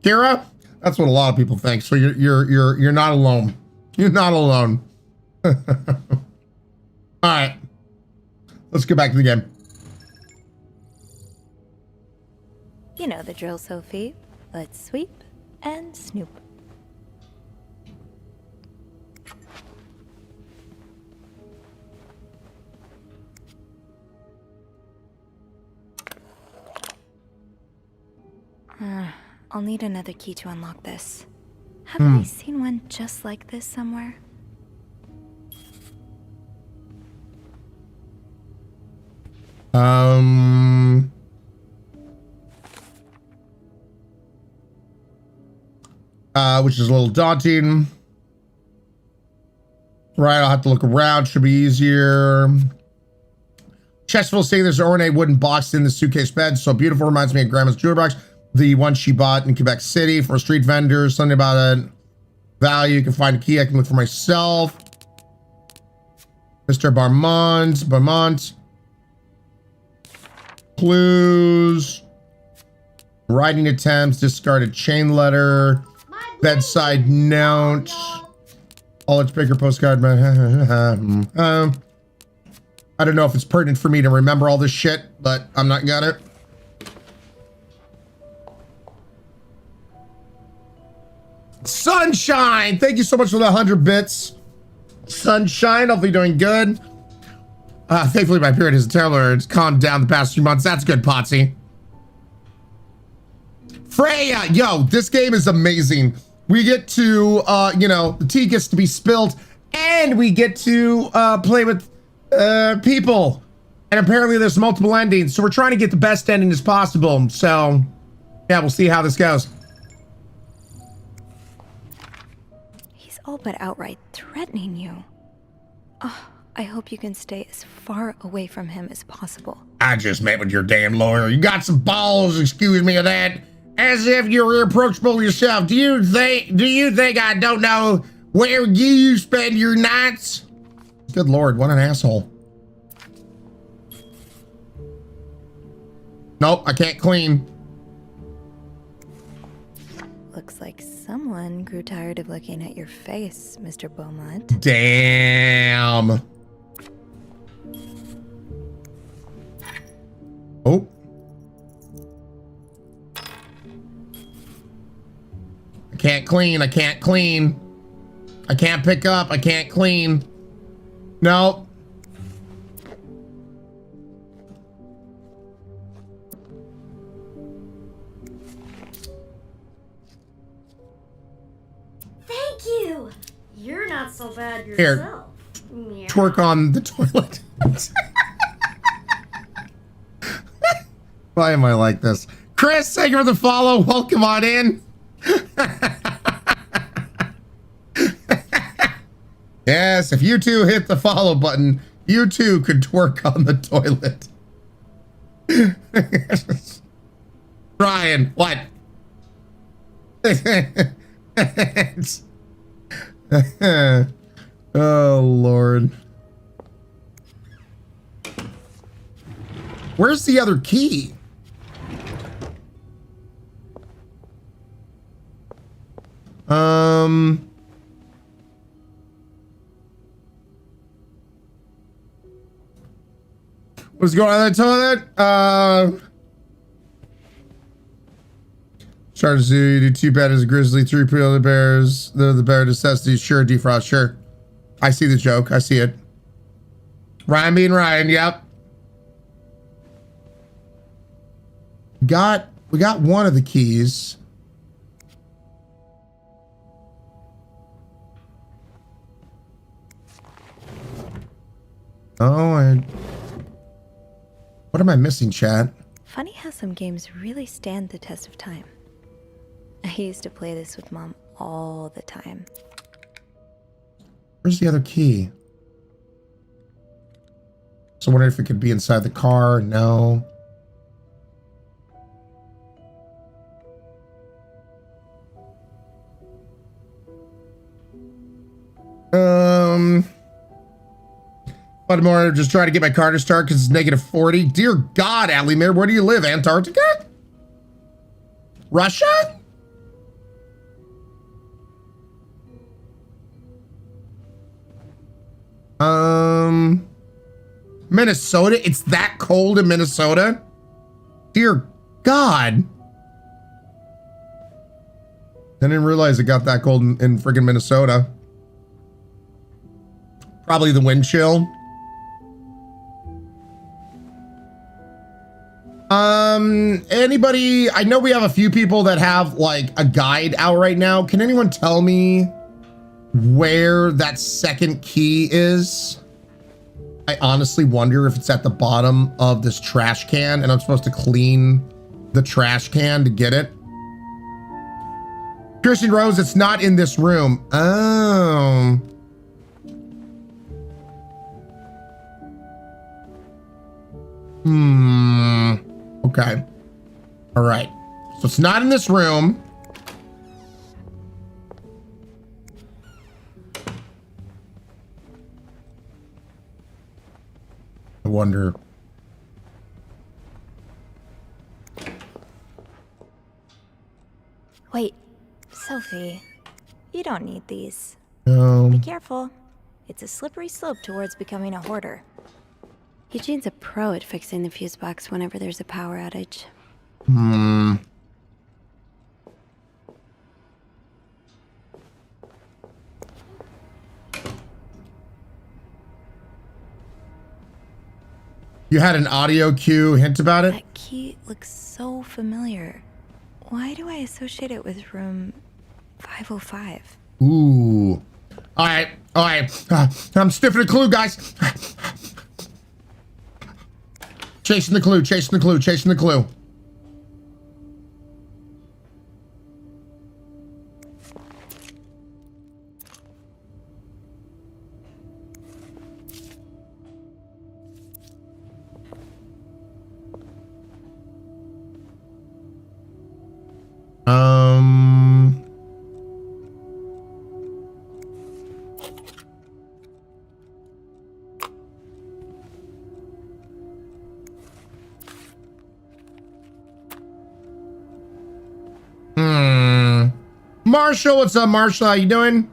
Kira, that's what a lot of people think. So you're not alone. You're not alone. All right, let's get back to the game. You know the drill, Sophie. Let's sweep and snoop. I'll need another key to unlock this. Haven't I seen one just like this somewhere? Which is a little daunting. Right, I'll have to look around. Should be easier. Chesterfield saying there's an ornate wooden box in the suitcase bed. So beautiful. Reminds me of Grandma's jewelry box. The one she bought in Quebec City for a street vendor. Something about a value. You can find a key. I can look for myself. Mr. Barmont. Clues. Writing attempts. Discarded chain letter. Bedside note. All its bigger postcard. I don't know if it's pertinent for me to remember all this shit, but I'm not gonna. Sunshine! Thank you so much for the 100 bits. Sunshine, hopefully doing good. Thankfully my period is terrible. It's calmed down the past few months. That's good, Potsy. Freya, yo, this game is amazing. We get to, the tea gets to be spilled, and we get to play with people. And apparently there's multiple endings, so we're trying to get the best ending as possible. So, yeah, we'll see how this goes. He's all but outright threatening you. Oh, I hope you can stay as far away from him as possible. I just met with your damn lawyer. You got some balls, excuse me of that. As if you're irreproachable yourself. Do you think I don't know where you spend your nights? Good Lord, what an asshole. Nope, I can't clean. Looks like someone grew tired of looking at your face, Mr. Beaumont. Damn. Oh. I can't clean. I can't clean. I can't pick up. I can't clean. Nope. Thank you. You're not so bad Here. yourself. Meow. Twerk on the toilet. Why am I like this? Chris, thank you for the follow. Welcome on in. Yes, if you two hit the follow button, you too could twerk on the toilet. Ryan, what? Oh, Lord. Where's the other key? What's going on in the toilet? Try to do too bad as a grizzly, 3 polar bears. The bear necessities. Sure, defrost, sure. I see the joke. I see it. Ryan being Ryan, yep. We got one of the keys. Oh, what am I missing, chat? Funny how some games really stand the test of time. I used to play this with Mom all the time. Where's the other key? So I wonder if it could be inside the car. No. But more, just trying to get my car to start because it's -40. Dear God, Alimir, where do you live? Antarctica? Russia? Minnesota? It's that cold in Minnesota? Dear God. I didn't realize it got that cold in friggin' Minnesota. Probably the wind chill. Anybody, I know we have a few people that have like a guide out right now. Can anyone tell me where that second key is? I honestly wonder if it's at the bottom of this trash can and I'm supposed to clean the trash can to get it. Kirsten Rose, it's not in this room. Oh. Okay. All right. So it's not in this room. I wonder. Wait, Sophie, you don't need these. No. Be careful. It's a slippery slope towards becoming a hoarder. Eugene's a pro at fixing the fuse box whenever there's a power outage. You had an audio cue hint about it? That key looks so familiar. Why do I associate it with room 505? Ooh. All right. All right. I'm sniffing a clue, guys. Chasing the clue, chasing the clue, chasing the clue. Marshall, what's up, Marshall? How you doing?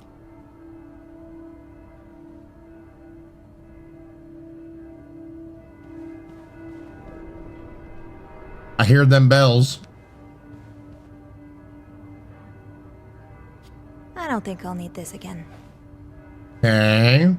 I hear them bells. I don't think I'll need this again. Okay.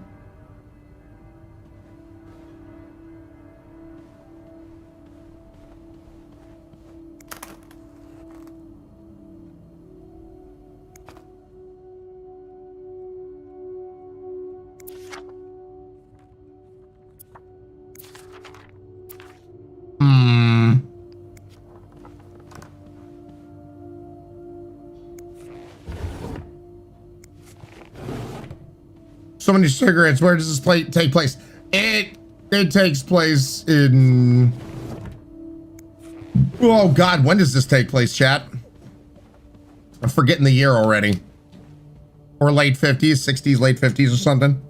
So many cigarettes. Where does this take place? It takes place in... Oh God, when does this take place, chat? I'm forgetting the year already. Or late 50s, 60s, late 50s or something.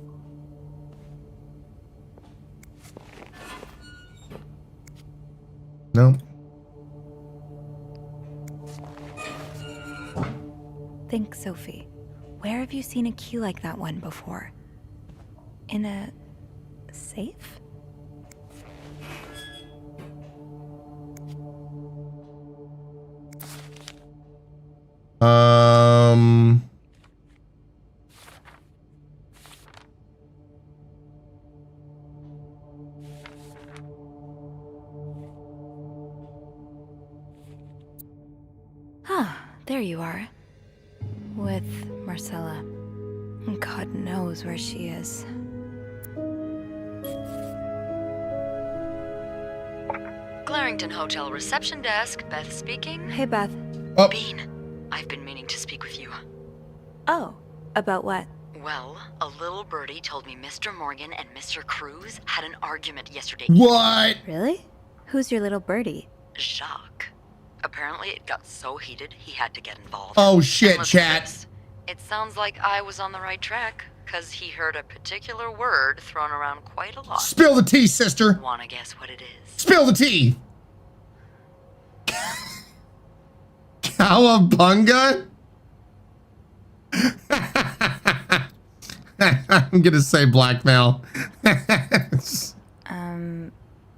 No. Think, Sophie. Where have you seen a key like that one before? In a safe? There you are. With Marcella. God knows where she is. Clarington Hotel reception desk, Beth speaking. Hey, Beth. Oh. Bean, I've been meaning to speak with you. Oh, about what? Well, a little birdie told me Mr. Morgan and Mr. Cruz had an argument yesterday. What? Really? Who's your little birdie? Jacques. Apparently it got so heated he had to get involved. Oh shit, And listen to chat. this. It sounds like I was on the right track, because he heard a particular word thrown around quite a lot. Spill the tea, sister. Wanna guess what it is? Spill the tea. Cowabunga? I'm gonna say blackmail.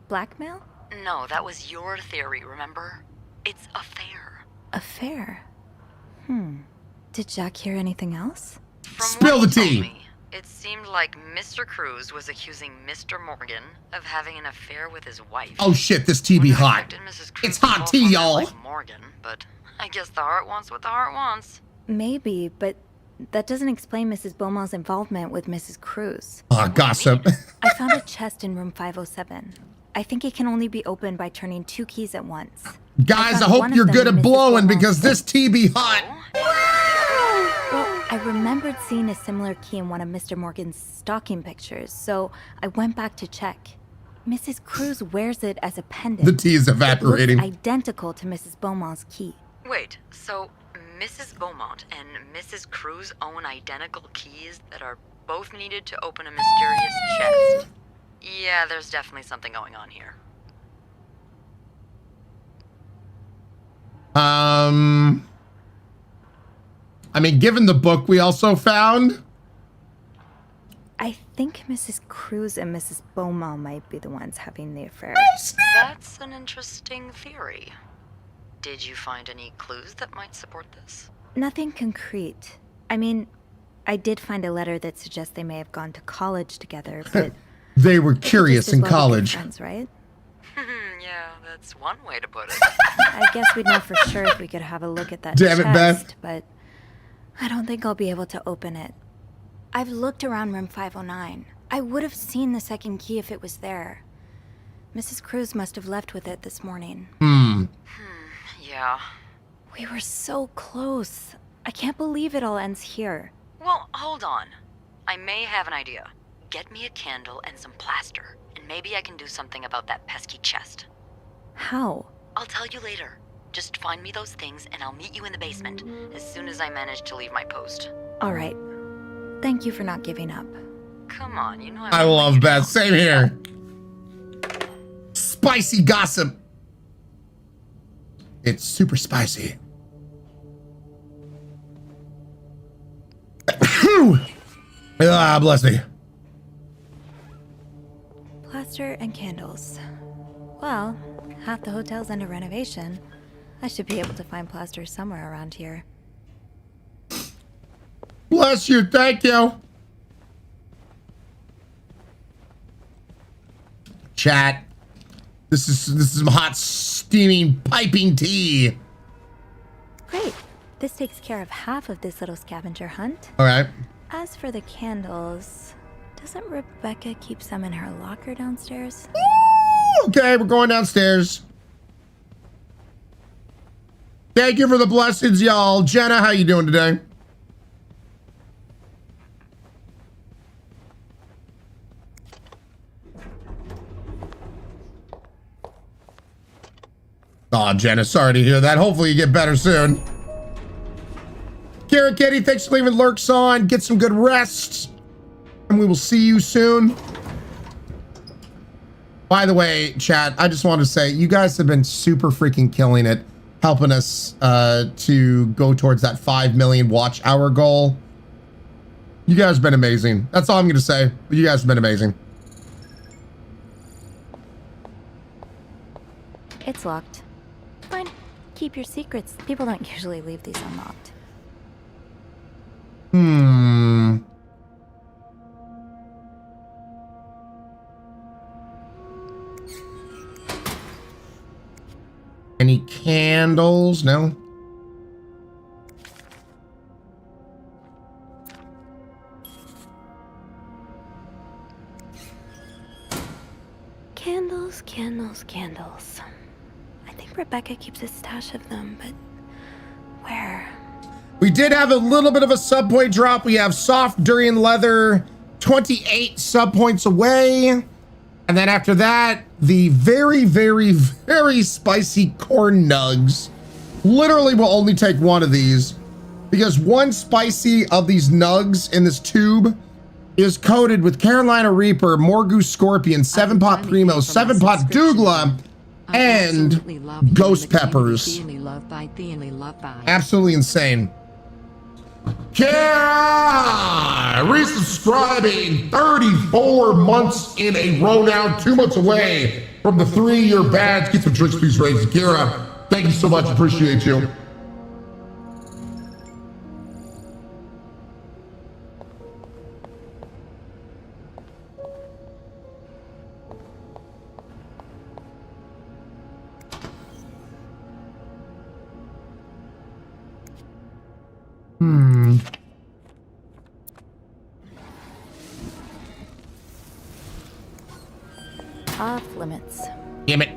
Blackmail? No, that was your theory, remember? It's affair. Affair? Did Jack hear anything else? From Spill what the he told tea. me, It seemed like Mr. Cruz was accusing Mr. Morgan of having an affair with his wife. Oh shit, this tea be hot. It's hot tea, y'all. Like Morgan, but I guess the heart wants what the heart wants. Maybe, but that doesn't explain Mrs. Beaumont's involvement with Mrs. Cruz. Gossip. I found a chest in room 507. I think it can only be opened by turning 2 keys at once. Guys, I hope you're good at blowing because this tea be hot. Well, I remembered seeing a similar key in one of Mr. Morgan's stocking pictures, so I went back to check. Mrs. Cruz wears it as a pendant. The tea is evaporating. It looks identical to Mrs. Beaumont's key. Wait, so Mrs. Beaumont and Mrs. Cruz own identical keys that are both needed to open a mysterious chest? Yeah, there's definitely something going on here. I mean, given the book we also found. I think Mrs. Cruz and Mrs. Beaumont might be the ones having the affair. That's an interesting theory. Did you find any clues that might support this? Nothing concrete. I mean, I did find a letter that suggests they may have gone to college together, but they were curious in college. Friends, right? Yeah, that's one way to put it. I guess we'd know for sure if we could have a look at that Damn it, chest, Beth. but I don't think I'll be able to open it. I've looked around room 509. I would have seen the second key if it was there. Mrs. Cruz must have left with it this morning. Yeah. We were so close. I can't believe it all ends here. Well, hold on. I may have an idea. Get me a candle and some plaster, and maybe I can do something about that pesky chest. How? I'll tell you later. Just find me those things, and I'll meet you in the basement as soon as I manage to leave my post. All right. Thank you for not giving up. Come on, you know I love Beth. Same here. Spicy gossip. It's super spicy. Bless me. Plaster and candles. Well, half the hotel's under renovation. I should be able to find plaster somewhere around here. Bless you. Thank you. Chat. This is some hot, steaming, piping tea. Great. This takes care of half of this little scavenger hunt. All right. As for the candles, doesn't Rebecca keep some in her locker downstairs? Okay, we're going downstairs. Thank you for the blessings, y'all. Jenna, how you doing today? Aw, Jenna, sorry to hear that. Hopefully you get better soon. Kara Kitty, thanks for leaving lurks on. Get some good rest. And we will see you soon. By the way, chat, I just wanted to say, you guys have been super freaking killing it, helping us to go towards that 5 million watch hour goal. You guys have been amazing. That's all I'm going to say. You guys have been amazing. It's locked. Fine. Keep your secrets. People don't usually leave these unlocked. Any candles? No. Candles, candles, candles. I think Rebecca keeps a stash of them, but where? We did have a little bit of a sub point drop. We have soft durian leather, 28 sub points away. And then after that, the very, very, very spicy corn nugs. Literally will only take one of these because one spicy of these nugs in this tube is coated with Carolina Reaper, Morgoose Scorpion, 7-Pot Primo, 7-Pot Dougla, and ghost peppers. Absolutely insane. Yeah! Resubscribing 34 months in a row now, 2 months away from the 3-year badge. Get some Twitch please raise. Kira, thank you so much. Appreciate you. Off limits. Damn it.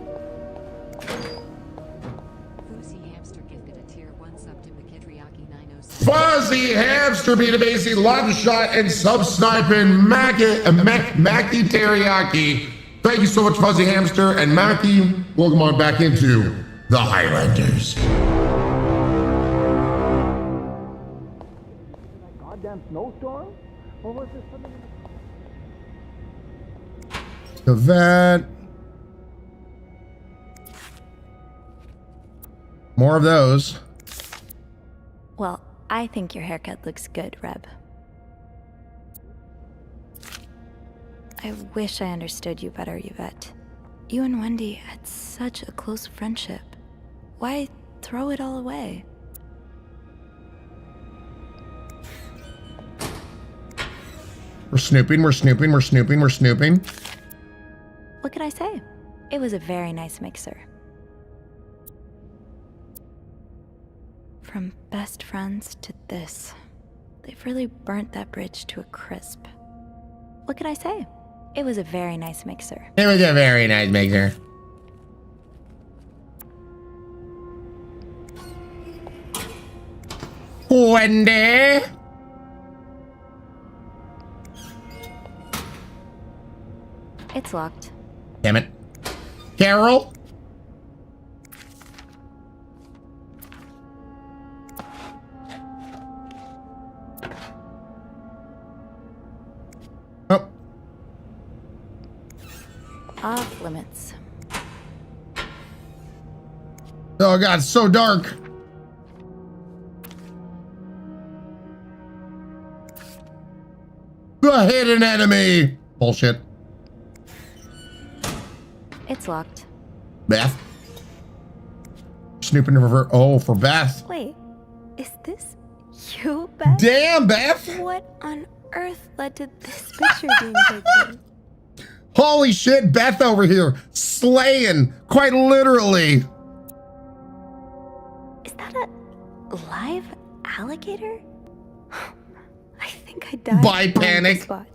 Fuzzy Hamster beat a basic lunge shot and sub sniping Mackie Teriyaki. Thank you so much, Fuzzy Hamster and Mackie. Welcome on back into the Highlanders. Goddamn snowstorm? Or was this something? The vet. More of those. Well, I think your haircut looks good, Reb. I wish I understood you better, Yvette. You and Wendy had such a close friendship. Why throw it all away? We're snooping, we're snooping, we're snooping, we're snooping. What could I say? It was a very nice mixer. From best friends to this. They've really burnt that bridge to a crisp. What could I say? It was a very nice mixer. It was a very nice mixer. Wendy? It's locked. Damn it. Carol? Oh. Off limits. Oh god, it's so dark. The hidden enemy. Bullshit. It's locked. Beth. Snooping river. Oh, for Beth. Wait, is this you, Beth? Damn, Beth. What on earth led to this picture being taken? Holy shit, Beth over here. Slaying. Quite literally. Is that a live alligator? I think I died. By on the panic. spot.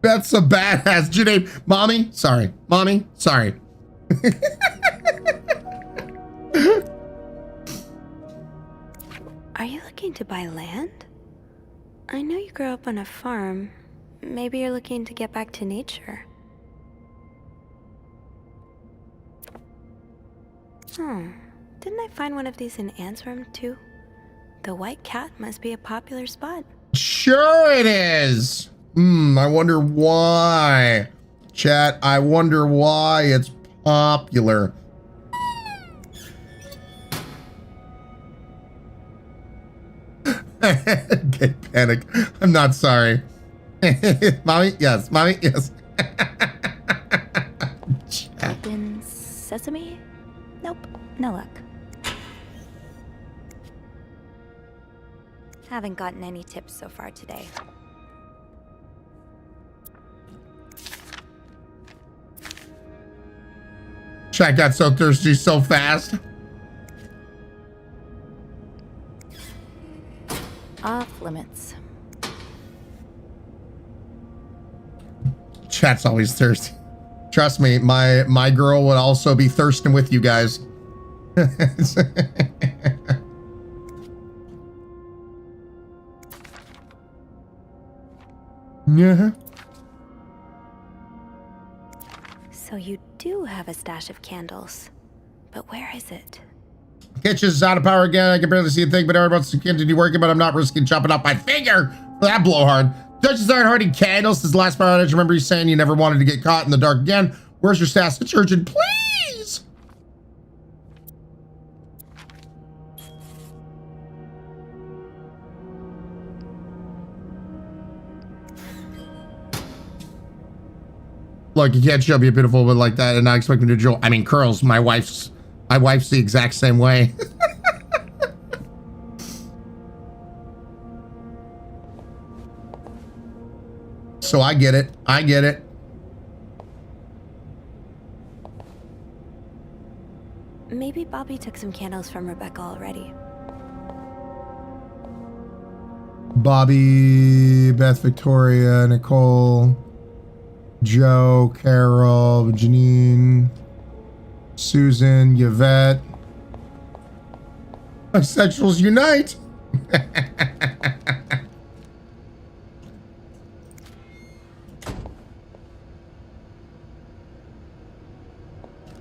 That's a badass. Jude, mommy, sorry. Mommy, sorry. Are you looking to buy land? I know you grew up on a farm. Maybe you're looking to get back to nature. Didn't I find one of these in Anne's room too? The White Cat must be a popular spot. Sure it is. I wonder why. Chat, I wonder why it's popular. Okay, panic. I'm not sorry. Mommy, yes. Mommy, yes. Open sesame? Nope, no luck. Haven't gotten any tips so far today. Chat got so thirsty so fast. Off limits. Chat's always thirsty. Trust me, my girl would also be thirsting with you guys. Yeah. So you do have a stash of candles, but where is it? Kitchen's out of power again. I can barely see a thing, but everyone wants to continue working, but I'm not risking chopping off my finger for that blowhard. Judges aren't hoarding candles since the last part. I just remember you saying you never wanted to get caught in the dark again. Where's your stash? It's urgent, please. Look, you can't show me a beautiful woman like that and not expect me to draw. I mean, curls. My wife's the exact same way. so I get it. I get it. Maybe Bobby took some candles from Rebecca already. Bobby, Beth, Victoria, Nicole, Joe, Carol, Janine, Susan, Yvette. Bisexuals unite!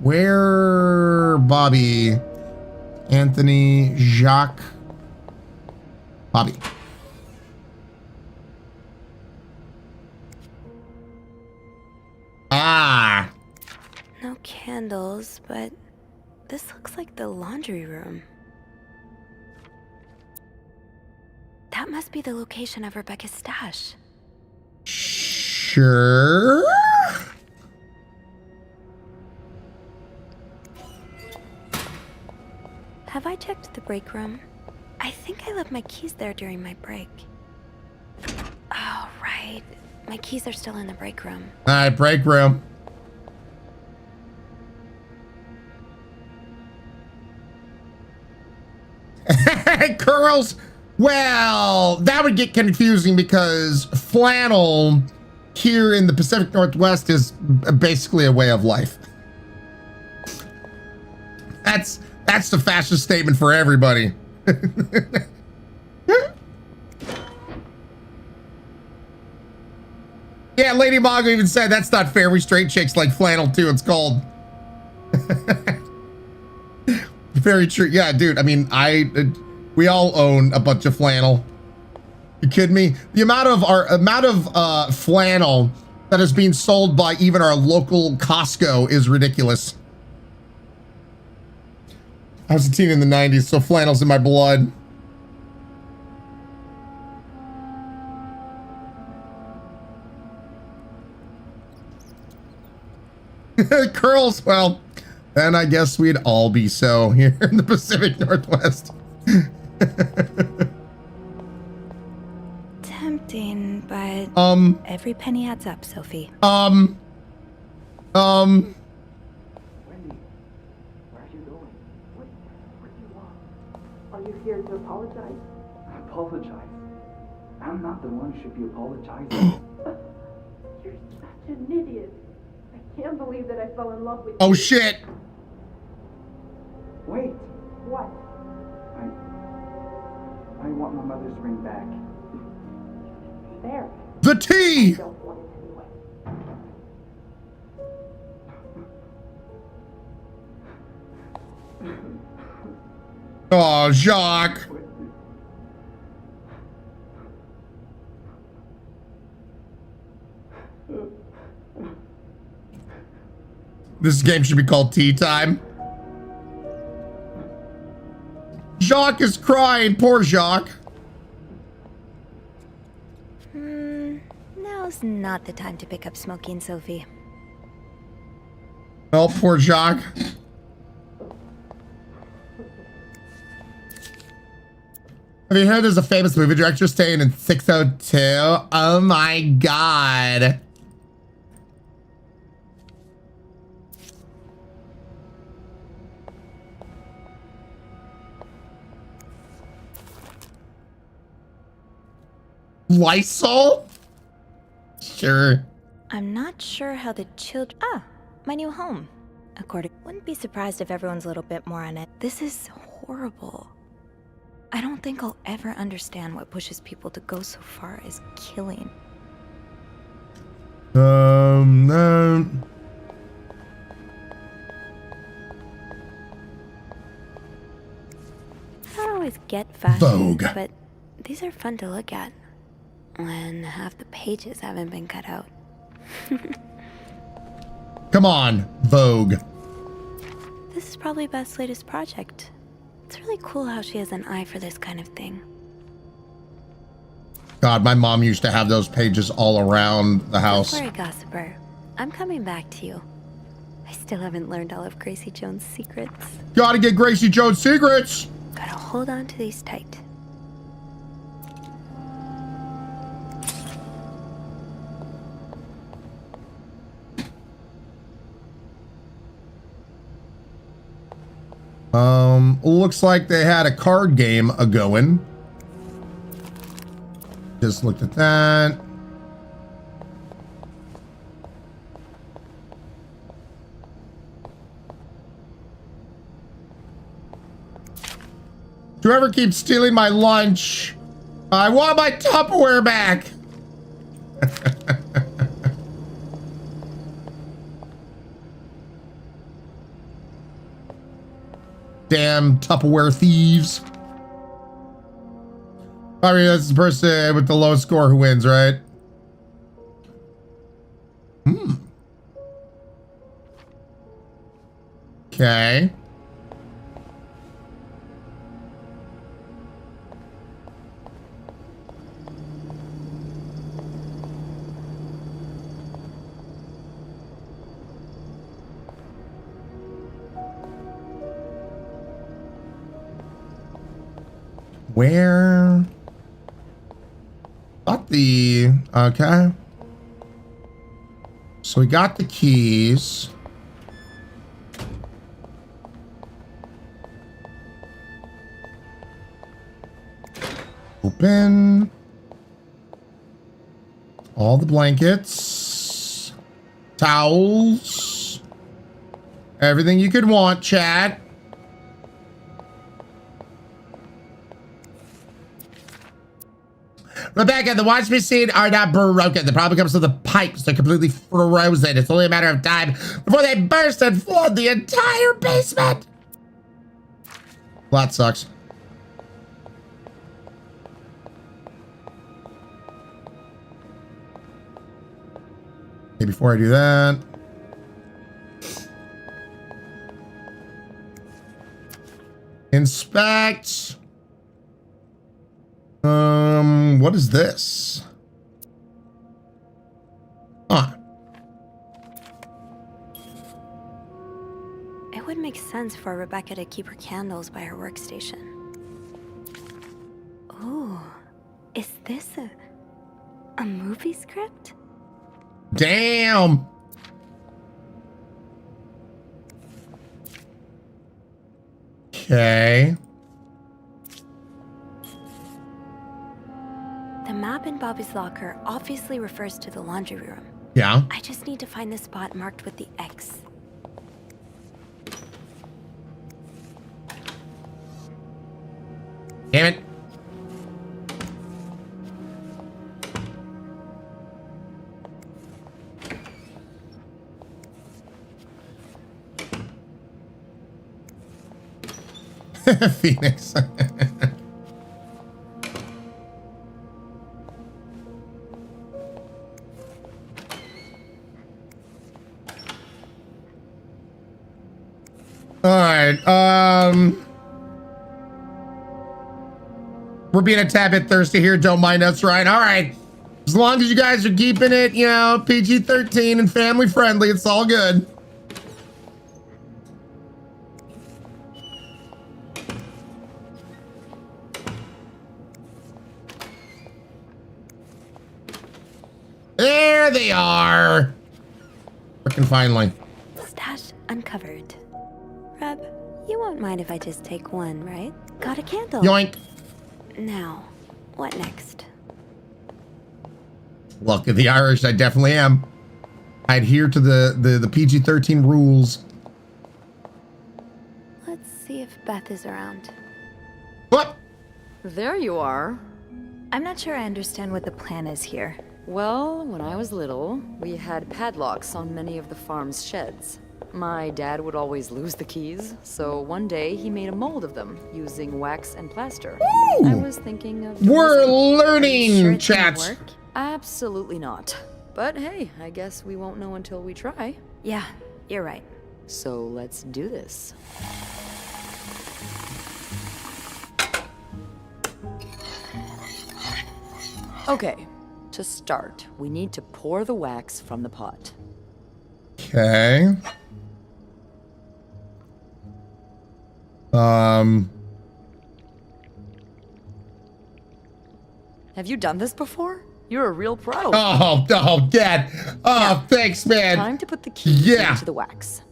Where Bobby? Anthony, Jacques, Bobby. Ah. No candles, but this looks like the laundry room. That must be the location of Rebecca's stash. Sure. Have I checked the break room? I think I left my keys there during my break. Oh, right. My keys are still in the break room. All right, break room. Curls. Well, that would get confusing because flannel here in the Pacific Northwest is basically a way of life. That's the fastest statement for everybody. Yeah, Lady Mago even said that's not fair. We straight chicks like flannel too. It's called. Very true. Yeah, dude. I mean, we all own a bunch of flannel. You kidding me? The amount of flannel that is being sold by even our local Costco is ridiculous. I was a teen in the 90s, so flannel's in my blood. Curls, well, then I guess we'd all be so here in the Pacific Northwest. Tempting, but every penny adds up, Sophie. Wendy, where are you going? What do you want? Are you here to apologize? Apologize? I'm not the one who should be apologizing. You're such an idiot. I can't believe that I fell in love with you. Oh shit. Wait, What? I want my mother's ring back. There. The tea. I don't want it anyway. Oh, Jacques. This game should be called Tea Time. Jacques is crying. Poor Jacques. Now's not the time to pick up smoking, Sophie. Oh, poor Jacques. Have you heard there's a famous movie director staying in 602? Oh my god. Lysol? Sure. I'm not sure how the children... Ah, my new home. Wouldn't be surprised if everyone's a little bit more on it. This is horrible. I don't think I'll ever understand what pushes people to go so far as killing. I don't always get fashion, Vogue. but these are fun to look at when half the pages haven't been cut out. Come on, Vogue. This is probably Beth's latest project. It's really cool how she has an eye for this kind of thing. God, my mom used to have those pages all around the house. Don't worry, Gossiper. I'm coming back to you. I still haven't learned all of Gracie Jones' secrets. Gotta get Gracie Jones' secrets. Gotta hold on to these tight. Oh, Looks like they had a card game a-going. Just looked at that. Whoever keeps stealing my lunch, I want my Tupperware back. Damn Tupperware thieves. I mean, that's the person with the lowest score who wins, right? Okay. Where? Got the, okay. So we got the keys. Open. All the blankets. Towels. Everything you could want, chat. Rebecca, the watch machine are not broken. The problem comes with the pipes. They're completely frozen. It's only a matter of time before they burst and flood the entire basement. Well, that sucks. Okay, before I do that. Inspect. What is this? Huh. It would make sense for Rebecca to keep her candles by her workstation. Ooh, is this a movie script? Damn. Okay. The map in Bobby's locker obviously refers to the laundry room. Yeah. I just need to find the spot marked with the X. Damn it. Phoenix. All right, we're being a tad bit thirsty here. Don't mind us, Ryan. All right, as long as you guys are keeping it, you know, PG-13 and family friendly, it's all good. There they are. Frickin' finally. Stash uncovered. Reb, you won't mind if I just take one, right? Got a candle. Yoink. Now, what next? Look, at the Irish, I definitely am. I adhere to the PG-13 rules. Let's see if Beth is around. What? There you are. I'm not sure I understand what the plan is here. Well, when I was little, we had padlocks on many of the farm's sheds. My dad would always lose the keys, so one day he made a mold of them using wax and plaster. Ooh. I was thinking of... We're learning, chat. Absolutely not. But hey, I guess we won't know until we try. Yeah, you're right. So let's do this. Okay, to start, we need to pour the wax from the pot. Okay. Have you done this before? You're a real pro. Oh, Dad. Oh, thanks, man. Time to put the keys into the wax.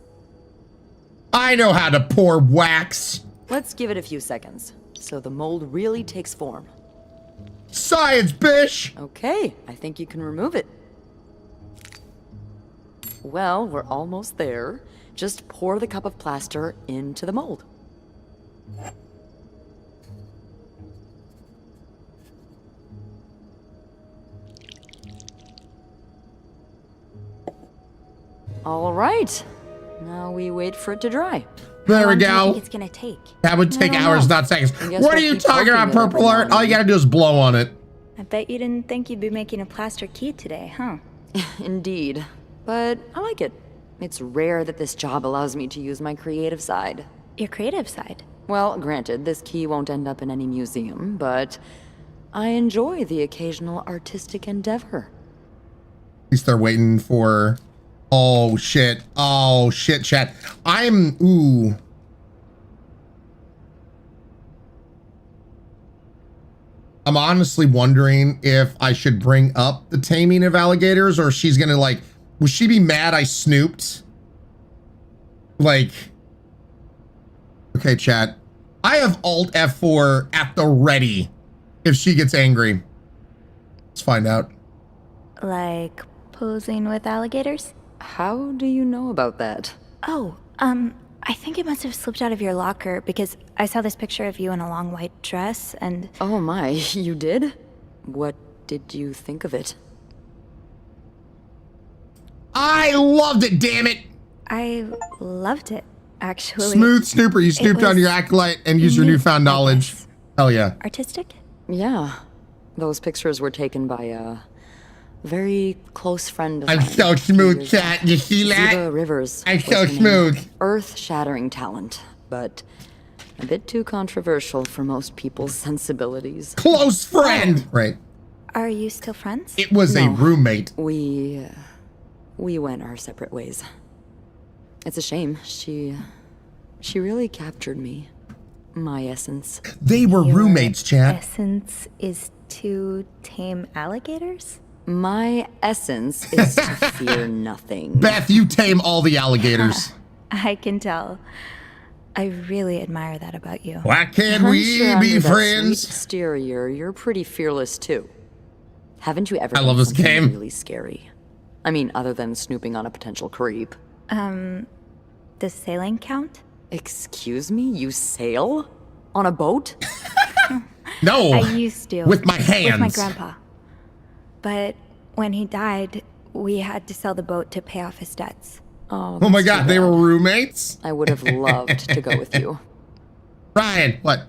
I know how to pour wax. Let's give it a few seconds, so the mold really takes form. Science, bish! Okay, I think you can remove it. Well, we're almost there. Just pour the cup of plaster into the mold. All right. Now we wait for it to dry. There we Do you go. think it's gonna take? That would take I don't hours, know. not seconds. I guess What are we'll you keep talking poking about, it every Purple now Art? and All you then. gotta do is blow on it. I bet you didn't think you'd be making a plaster key today, huh? Indeed. But I like it. It's rare that this job allows me to use my creative side. Your creative side? Well, granted, this key won't end up in any museum, but I enjoy the occasional artistic endeavor. At least they're waiting for... Oh, shit. Oh, shit, chat. Ooh. I'm honestly wondering if I should bring up the taming of alligators, or she's gonna, like... Will she be mad I snooped? Like... Okay, chat. I have Alt F4 at the ready if she gets angry. Let's find out. Like posing with alligators? How do you know about that? Oh, I think it must have slipped out of your locker because I saw this picture of you in a long white dress and... Oh my, you did? What did you think of it? I loved it, damn it! I loved it, actually. Smooth snooper, you snooped on your acolyte and used your newfound knowledge. Hell yeah. Artistic? Yeah. Those pictures were taken by a very close friend of I'm mine. so smooth, chat. You see that? Ziva Rivers. I'm was so her name. smooth. Earth-shattering talent, but a bit too controversial for most people's sensibilities. Close friend! Right. Are you still friends? It was a No. roommate. We went our separate ways. It's a shame. She really captured me. My essence. They were roommates, chat. Essence is to tame alligators? My essence is to fear nothing. Beth, you tame all the alligators. I can tell. I really admire that about you. Why can't I'm we sure be under that friends? sweet exterior, you're pretty fearless too. Haven't you ever I done love this something game. really scary? I mean, other than snooping on a potential creep. Does sailing count? Excuse me? You sail? On a boat? No. I used to. With my hands. With my grandpa. But when he died, we had to sell the boat to pay off his debts. Oh, Oh my that's too god, they bad. were roommates? I would have loved to go with you. Ryan, what?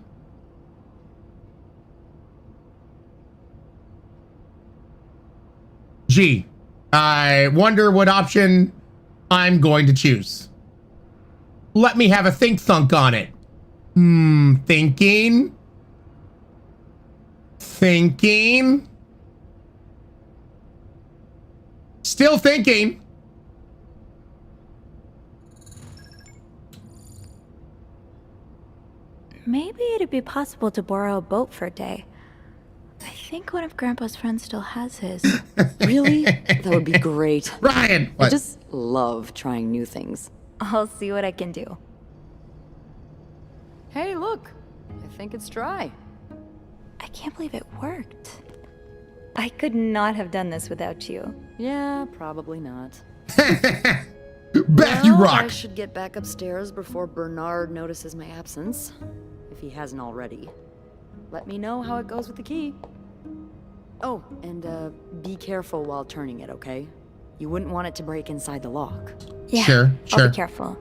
Gee, I wonder what option I'm going to choose. Let me have a think thunk on it. Thinking. Thinking. Still thinking. Maybe it'd be possible to borrow a boat for a day. I think one of Grandpa's friends still has his. Really? That would be great. Ryan! I What? just love trying new things. I'll see what I can do. Hey, look. I think it's dry. I can't believe it worked. I could not have done this without you. Yeah, probably not. Beth, you Well, rock! I should get back upstairs before Bernard notices my absence. If he hasn't already. Let me know how it goes with the key. Oh, and be careful while turning it, okay? You wouldn't want it to break inside the lock. Yeah, Sure, I'll sure. be careful.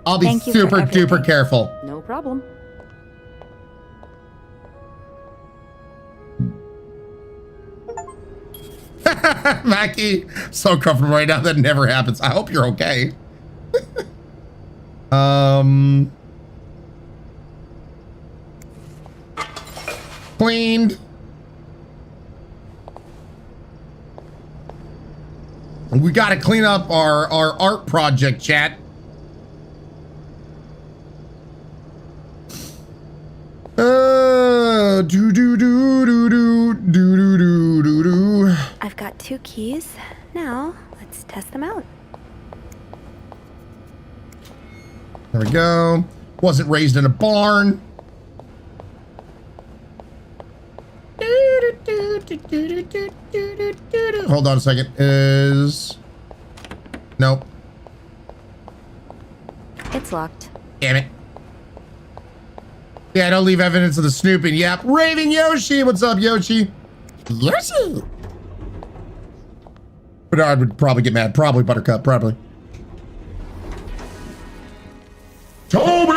I'll be Thank you for super duper everything. careful. No problem. Mackie, so comfortable right now. That never happens. I hope you're okay. Cleaned. We got to clean up our art project, chat. Do do do do do do do do do. I've got 2 keys. Now, let's test them out. There we go. Wasn't raised in a barn. Hold on a second. Nope. It's locked. Damn it. Yeah, don't leave evidence of the snooping. Yep. Raven Yoshi. What's up, Yoshi? Yoshi. Bernard would probably get mad. Probably Buttercup. Probably. Toby!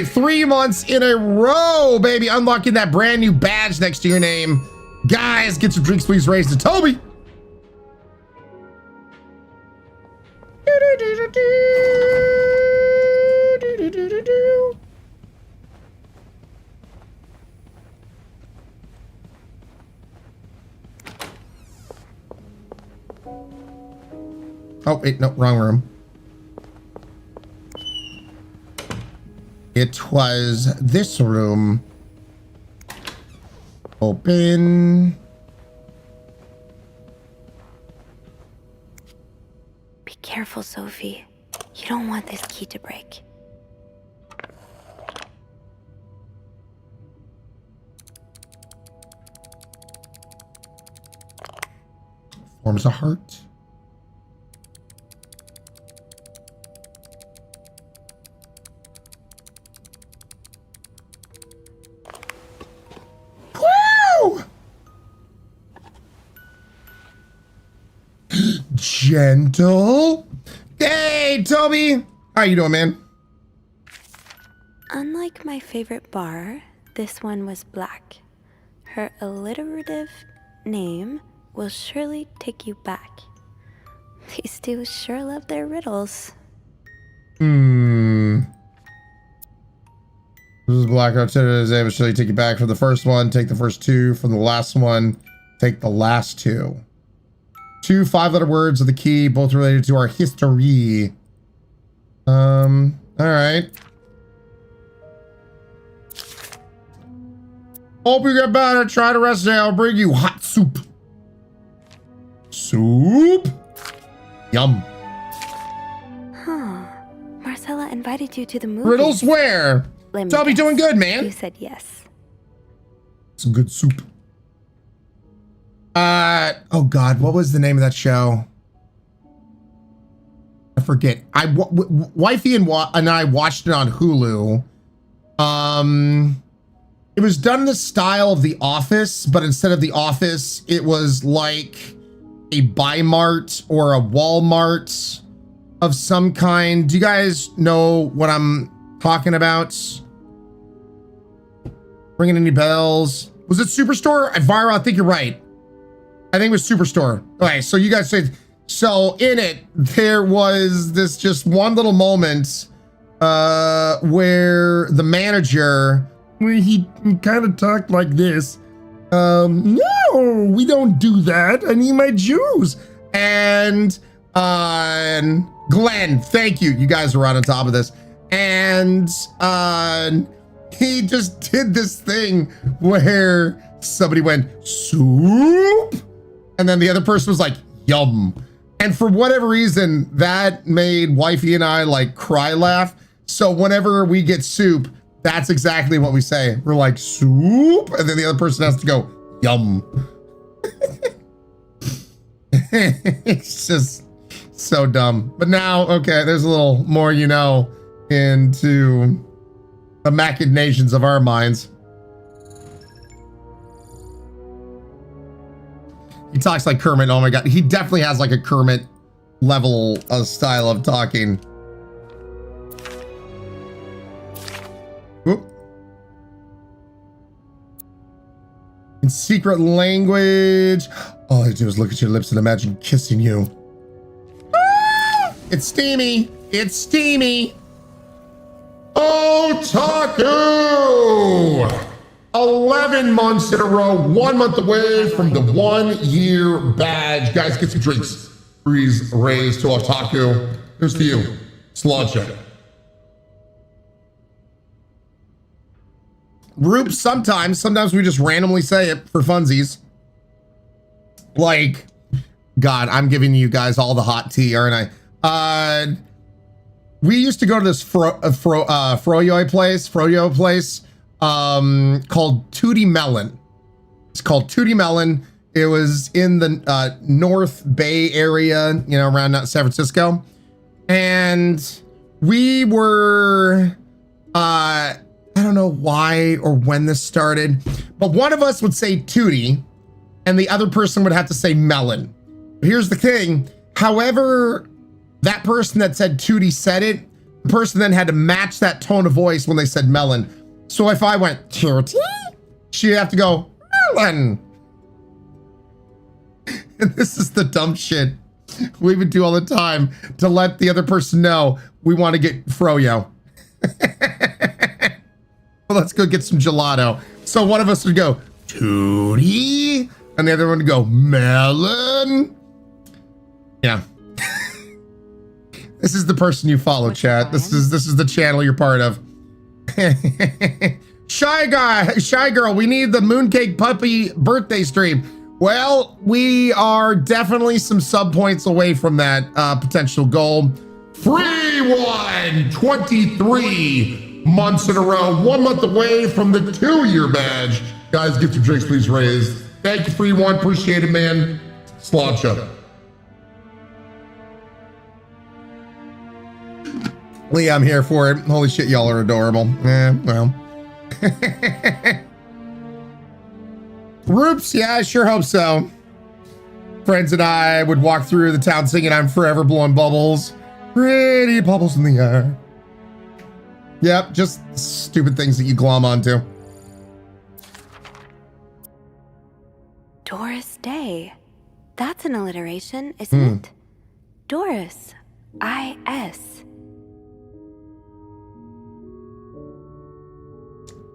3 months in a row, baby. Unlocking that brand new badge next to your name. Guys, get your drinks, please. Raise to Toby. Oh, wait, no, wrong room. It was this room. Open. Be careful, Sophie. You don't want this key to break. Forms a heart. Woo! Gentle. Hey, Toby. How you doing, man? Unlike my favorite bar, this one was black. Her alliterative name will surely take you back. These two sure love their riddles. This is black. Is able to surely take you back from the first one. Take the first two from the last one. Take the last two. 2 5-letter words of the key, both related to our history. All right. Hope you get better. Try to rest today. I'll bring you hot soup. Soup? Yum. Huh. Marcella invited you to the movie. Riddles where? Toby doing good, man. You said yes. Some good soup. Oh God, what was the name of that show? I forget. Wifey and I watched it on Hulu. It was done in the style of The Office, but instead of The Office, it was like a Bi-Mart or a Walmart of some kind. Do you guys know what I'm talking about? Ringing any bells? Was it Superstore? Vira, I think you're right. I think it was Superstore. Okay, so you guys said, so in it, there was this just one little moment where the manager, he kind of talked like this. No, we don't do that. I need my juice. And Glenn, thank you. You guys are right on top of this. And he just did this thing where somebody went, soup? And then the other person was like, yum. And for whatever reason, that made wifey and I like cry laugh. So whenever we get soup, that's exactly what we say. We're like, soup? And then the other person has to go, yum. It's just so dumb. But now, okay, there's a little more, you know, into the machinations of our minds. He talks like Kermit. Oh my God. He definitely has like a Kermit level of style of talking. Whoop. In secret language. All I do is look at your lips and imagine kissing you. Ah! It's steamy. It's steamy. Otaku! 11 months in a row, 1 month away from the 1 year badge. Guys, get some drinks. Please raise to Otaku. Here's to you. Sláinte. Roops, sometimes we just randomly say it for funsies. Like, God, I'm giving you guys all the hot tea, aren't I? We used to go to this froyo place called Tootie Melon. It's called Tootie Melon. It was in the North Bay area, you know, around San Francisco. And we were, I don't know why or when this started, but one of us would say Tootie and the other person would have to say Melon. Here's the thing. However, that person that said Tootie said it, the person then had to match that tone of voice when they said Melon. So if I went Tootie, she'd have to go Melon. And this is the dumb shit we would do all the time to let the other person know we want to get froyo. Well, let's go get some gelato. So one of us would go Tootie, and the other one would go Melon. Yeah. This is the person you follow, chat. This is the channel you're part of. Shy girl, we need the Mooncake Puppy birthday stream. Well, we are definitely some sub points away from that potential goal. Free one, 23 months in a row, 1 month away from the 2-year badge. Guys, get your drinks please raised. Thank you, Free One, appreciate it, man. Sláinte. Lee, I'm here for it. Holy shit, y'all are adorable. Well. Roops, yeah, I sure hope so. Friends and I would walk through the town singing I'm Forever Blowing Bubbles. Pretty bubbles in the air. Yep, just stupid things that you glom onto. Doris Day. That's an alliteration, isn't it? Doris. I-S.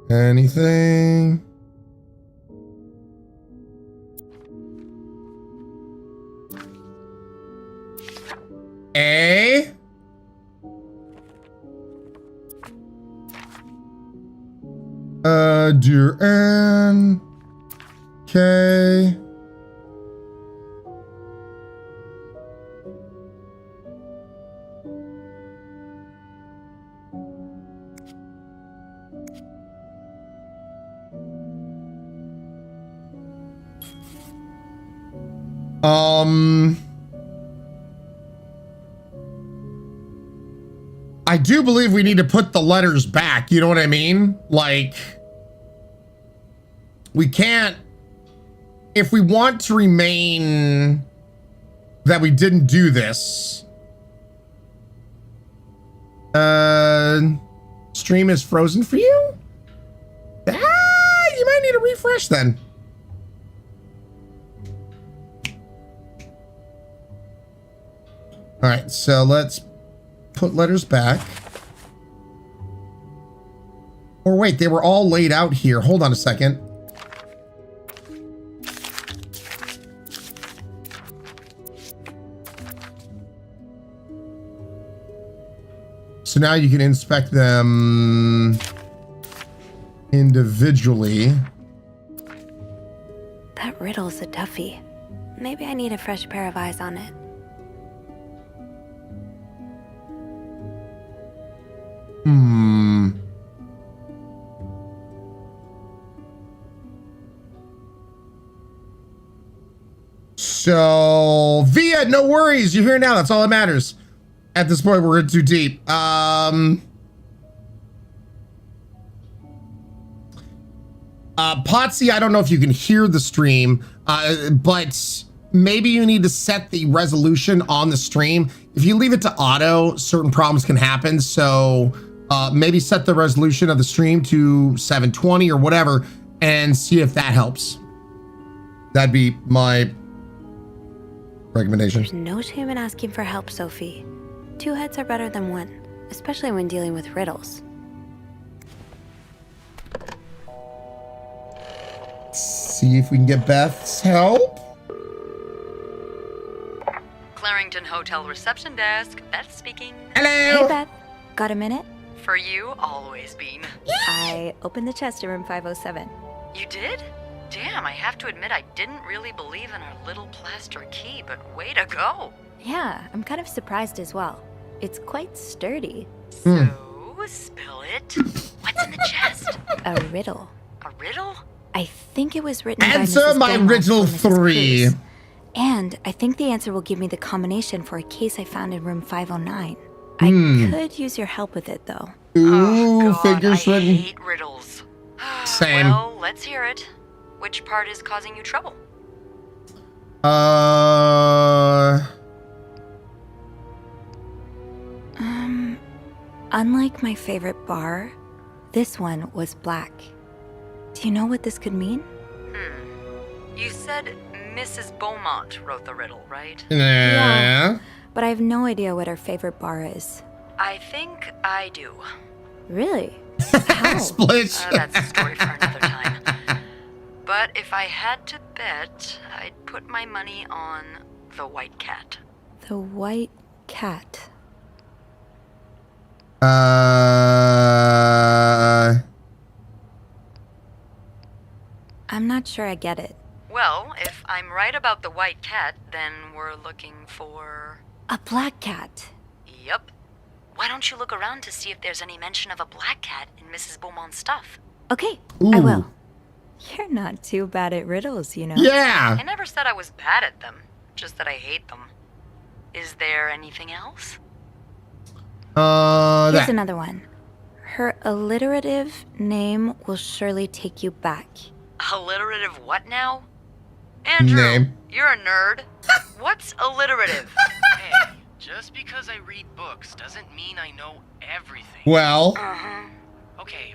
Anything? A? Dear Anne. K. I do believe we need to put the letters back, you know what I mean? Like, we can't, if we want to remain that we didn't do this. Stream is frozen for you? You might need a refresh then. All right, so let's put letters back. Or wait, they were all laid out here. Hold on a second. So now you can inspect them individually. That riddle's a toughie. Maybe I need a fresh pair of eyes on it. So, Via, no worries. You're here now. That's all that matters. At this point, we're in too deep. Potsy, I don't know if you can hear the stream, but maybe you need to set the resolution on the stream. If you leave it to auto, certain problems can happen. So maybe set the resolution of the stream to 720 or whatever and see if that helps. That'd be my recommendation. There's no shame in asking for help, Sophie. 2 heads are better than 1, especially when dealing with riddles. See if we can get Beth's help. Clarington Hotel reception desk. Beth speaking. Hello. Hey, Beth. Got a minute? For you, always, Bean. I opened the chest in room 507. You did? Damn, I have to admit I didn't really believe in our little plaster key, but way to go. Yeah, I'm kind of surprised as well. It's quite sturdy. So, spill it. What's in the chest? A riddle. A riddle? I think it was written by Answer Mrs. my Beaumont riddle for Mrs. 3. Cruz. And I think the answer will give me the combination for a case I found in room 509. I could use your help with it, though. Ooh, figures I written. hate riddles. Same. Well, let's hear it. Which part is causing you trouble? Unlike my favorite bar, this one was black. Do you know what this could mean? You said Mrs. Beaumont wrote the riddle, right? Yeah. But I have no idea what her favorite bar is. I think I do. Really? Split. That's a story for another time. But if I had to bet, I'd put my money on the White Cat. The White Cat. I'm not sure I get it. Well, if I'm right about the White Cat, then we're looking for... A black cat. Yep. Why don't you look around to see if there's any mention of a black cat in Mrs. Beaumont's stuff? Okay, I will. You're not too bad at riddles, you know? Yeah. I never said I was bad at them, just that I hate them. Is there anything else? Here's another one. Her alliterative name will surely take you back. Alliterative what now? Andrew, Name. you're a nerd. What's alliterative? Hey, just because I read books doesn't mean I know everything. Well. Okay.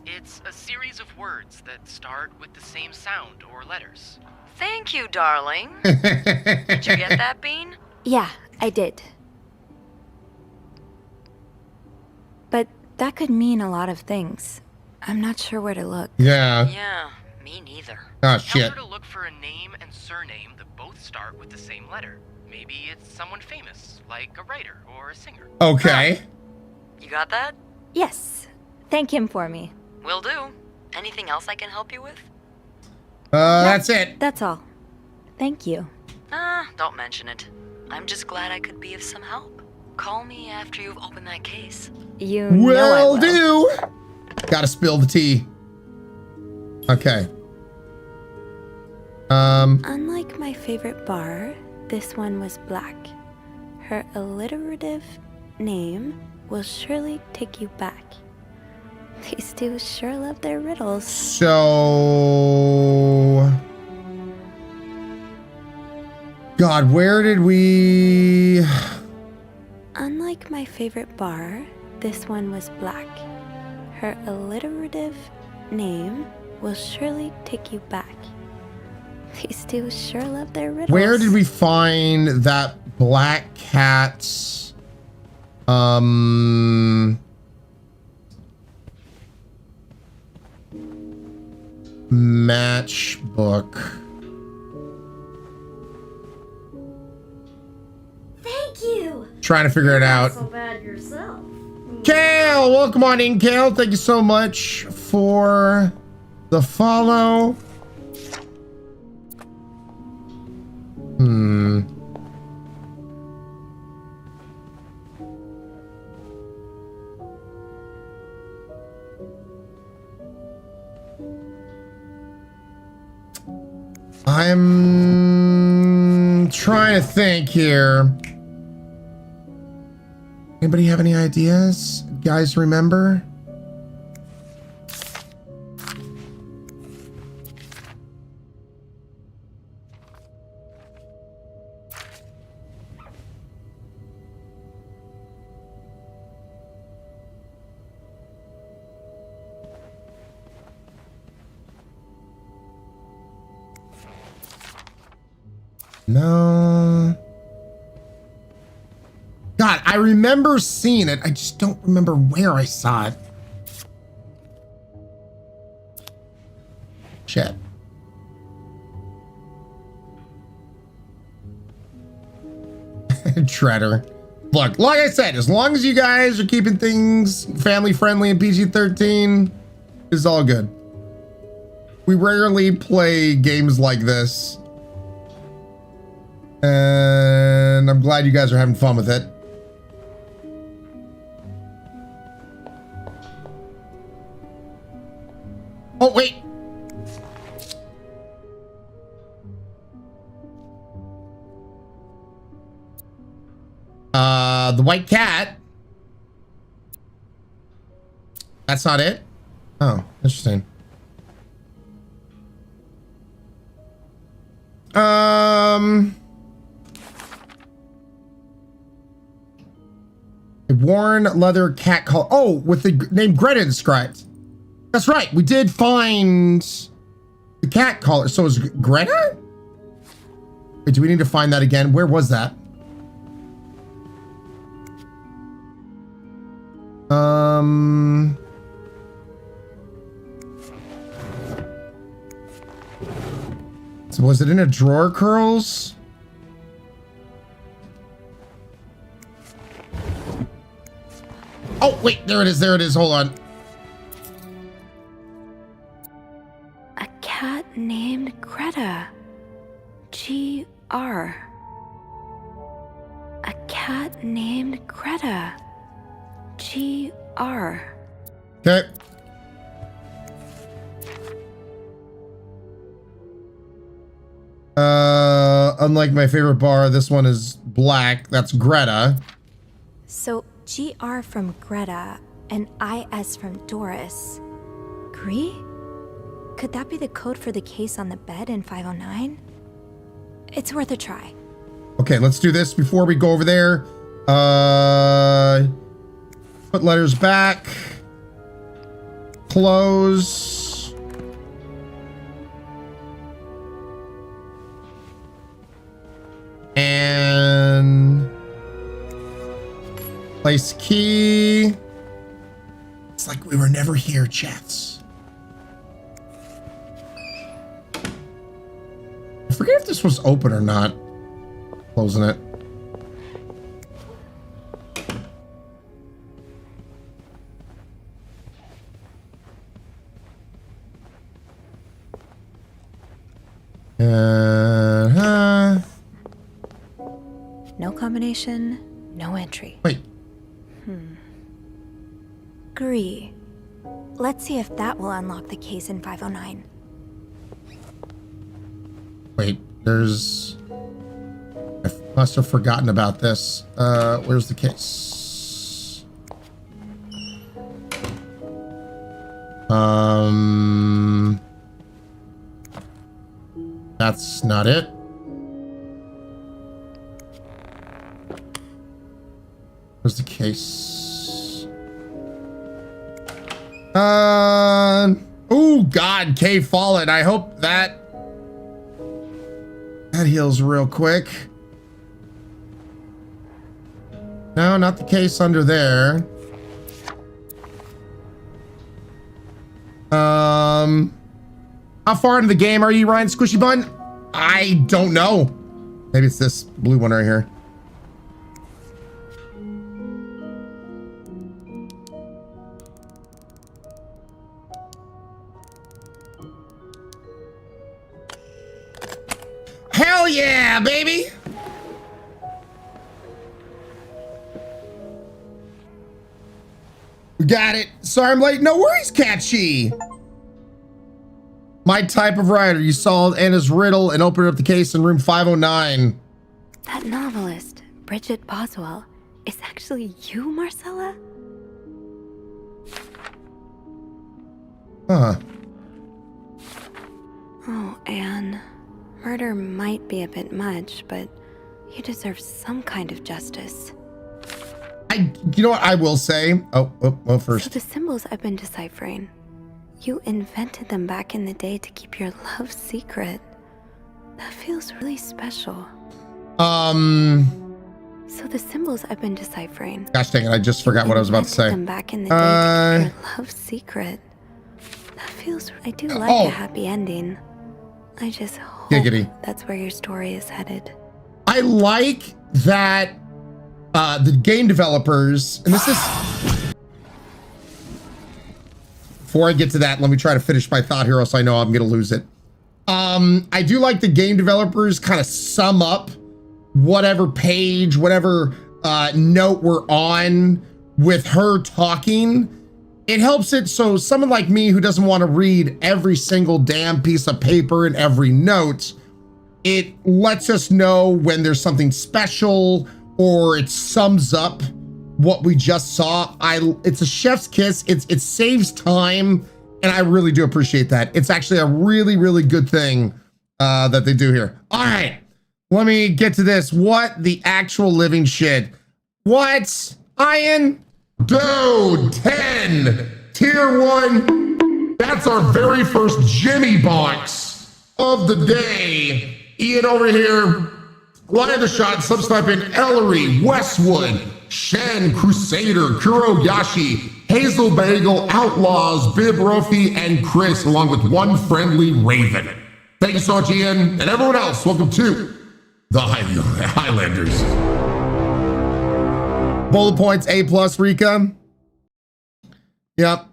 It's a series of words that start with the same sound or letters. Thank you, darling. Did you get that, Bean? Yeah, I did. But that could mean a lot of things. I'm not sure where to look. Yeah. Yeah, me neither. Oh, shit. Tell her to look for a name and surname that both start with the same letter. Maybe it's someone famous, like a writer or a singer. Okay. You got that? Yes. Thank him for me. Will do. Anything else I can help you with? That's it. That's all. Thank you. Don't mention it. I'm just glad I could be of some help. Call me after you've opened that case. You know I Will will. do. Gotta spill the tea. Okay. Unlike my favorite bar, this one was black. Her alliterative name will surely take you back. These two sure love their riddles. So... God, where did we... Unlike my favorite bar, this one was black. Her alliterative name will surely take you back. These two sure love their riddles. Where did we find that black cat's... matchbook? Thank you. Trying to figure it out. Not so bad yourself. Kale, welcome on in, Kale. Thank you so much for the follow. I'm trying to think here. Anybody have any ideas? Guys, remember? No. God, I remember seeing it. I just don't remember where I saw it. Shit. Treader. Look, like I said, as long as you guys are keeping things family friendly and PG-13, it's all good. We rarely play games like this. And I'm glad you guys are having fun with it. Oh, wait. The white cat. That's not it? Oh, interesting. A worn leather cat collar. Oh, with the name Greta inscribed. That's right. We did find the cat collar. So is Greta? Wait, do we need to find that again? Where was that? So was it in a drawer, Curls? Oh, wait, there it is. There it is. Hold on. A cat named Greta. G-R. A cat named Greta. G-R. Okay. Unlike my favorite bar, this one is black. That's Greta. So GR from Greta and IS from Doris. Gree? Could that be the code for the case on the bed in 509? It's worth a try. Okay, let's do this before we go over there. Put letters back. Close. And place key. It's like we were never here, chats. I forget if this was open or not. Closing it. No combination, no entry. Wait. Gree. Let's see if that will unlock the case in 509. Wait, there's... I must have forgotten about this. Where's the case? That's not it. Where's the case? Oh God, K Fallen. I hope that heals real quick. No, not the case under there. How far into the game are you, Ryan Squishy Bun? I don't know. Maybe it's this blue one right here. Hell yeah, baby! We got it. Sorry I'm late. No worries, Catchy. My type of writer. You solved Anna's riddle and opened up the case in room 509. That novelist, Bridget Boswell, is actually you, Marcella? Huh. Oh, Anne. Murder might be a bit much, but you deserve some kind of justice. You know what I will say? Oh, first. So the symbols I've been deciphering, you invented them back in the day to keep your love secret. That feels really special. So the symbols I've been deciphering. Gosh dang it, I just forgot what I was about to say. Them back in the day to keep your love secret. That feels. I do like a happy ending. I just hope that's where your story is headed. I like that the game developers, and this is... Before I get to that, let me try to finish my thought here, else I know I'm going to lose it. I do like the game developers kind of sum up whatever page, whatever note we're on with her talking it helps it so someone like me who doesn't want to read every single damn piece of paper and every note, it lets us know when there's something special or it sums up what we just saw. It's a chef's kiss. It saves time, and I really do appreciate that. It's actually a really, really good thing that they do here. All right, let me get to this. What the actual living shit? What? Ian? Dude, 10, tier 1. That's our very first Jimmy box of the day. Ian over here, line the shot, subscribing Ellery, Westwood, Shen, Crusader, Kuroyashi, Hazel Bagel, Outlaws, Bib Rofi, and Chris, along with one friendly Raven. Thank you so much, Ian, and everyone else. Welcome to the Highlanders. Bullet points, A+, Rika. Yep.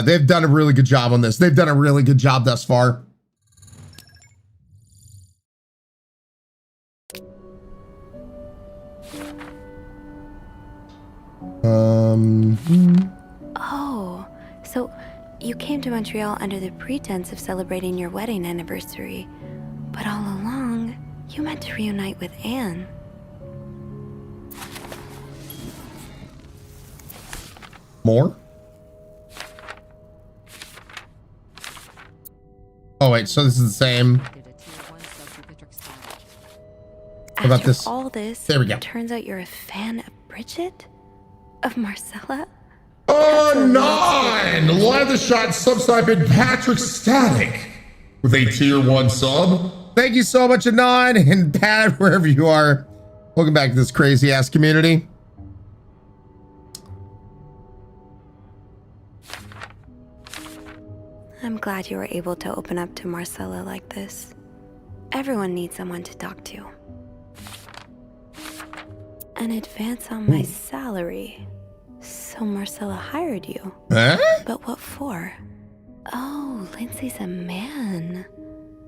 They've done a really good job on this. They've done a really good job thus far. Oh, so you came to Montreal under the pretense of celebrating your wedding anniversary, but all along, you meant to reunite with Anne. More? Oh wait, so this is the same. How about After this? all this, There we go. Turns out you're a fan of Bridget? Of Marcella? Oh, 9! Line the shot, subscribing Patrick Static with a tier 1 sub. Thank you so much, Anon and Pat, wherever you are. Welcome back to this crazy ass community. I'm glad you were able to open up to Marcella like this. Everyone needs someone to talk to. An advance on my salary. So Marcella hired you. Huh? But what for? Oh, Lindsay's a man.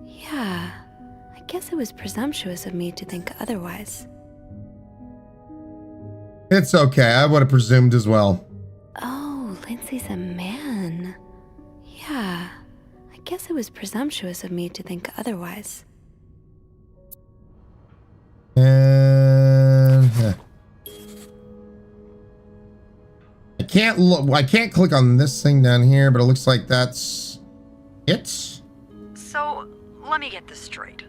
Yeah, I guess it was presumptuous of me to think otherwise. It's okay. I would have presumed as well. Oh, Lindsay's a man. Yeah, I guess it was presumptuous of me to think otherwise. And I can't look. I can't click on this thing down here, but it looks like that's it. So, let me get this straight.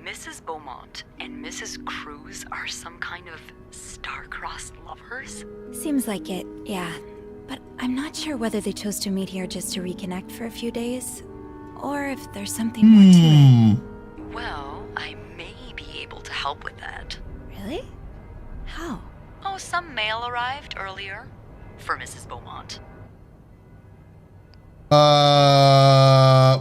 Mrs. Beaumont and Mrs. Cruz are some kind of star-crossed lovers? Seems like it, yeah. But I'm not sure whether they chose to meet here just to reconnect for a few days, or if there's something more to it. Well, I may be able to help with that. Really? How? Oh, some mail arrived earlier for Mrs. Beaumont.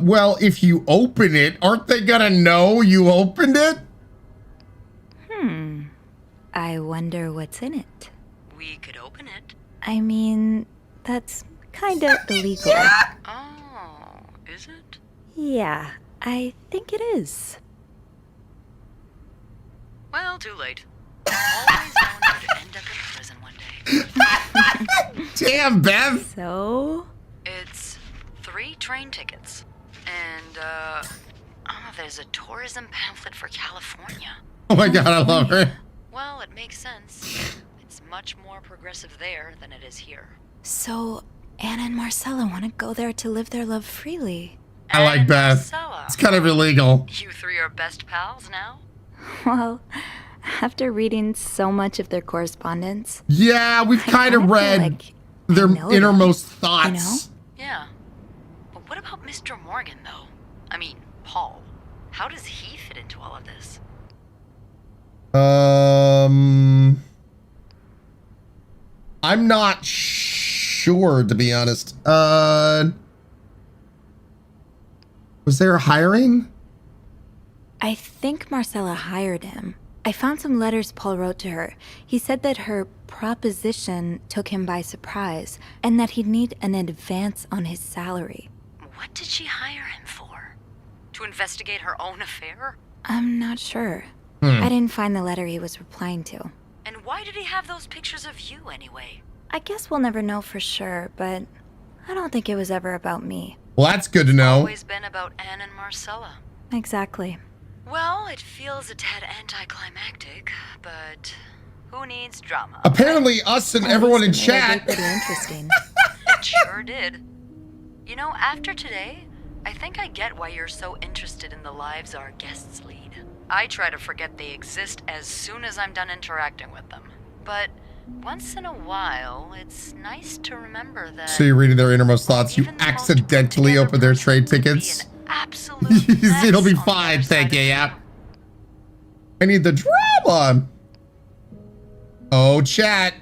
Well, if you open it, aren't they gonna know you opened it? I wonder what's in it. We could open it. I mean, that's kinda illegal. Oh, is it? Yeah, I think it is. Well, too late. Always known I'd end up in prison one day. Damn, Bev. So? It's 3 train tickets. And, there's a tourism pamphlet for California. Oh my god, I love her. Well, it makes sense. It's much more progressive there than it is here. So, Anna and Marcella want to go there to live their love freely. I like Beth. It's kind of illegal. You 3 are best pals now? Well, after reading so much of their correspondence... Yeah, we've kind of read like their know innermost them, thoughts. Yeah. But what about Mr. Morgan, though? I mean, Paul. How does he fit into all of this? I'm not sure, to be honest. Was there a hiring? I think Marcella hired him. I found some letters Paul wrote to her. He said that her proposition took him by surprise, and that he'd need an advance on his salary. What did she hire him for? To investigate her own affair? I'm not sure. I didn't find the letter he was replying to. And why did he have those pictures of you anyway? I guess we'll never know for sure, but I don't think it was ever about me. Well, that's good to know. Always been about Anne and Marcella. Exactly. Well, it feels a tad anticlimactic, but who needs drama? Apparently, us and everyone in chat. Pretty interesting. It sure did. You know, after today, I think I get why you're so interested in the lives our guests lead. I try to forget they exist as soon as I'm done interacting with them. But once in a while, it's nice to remember that... So you're reading their innermost thoughts. You accidentally open their trade tickets. It'll be fine, thank you, yeah. I need the drama. Oh, chat.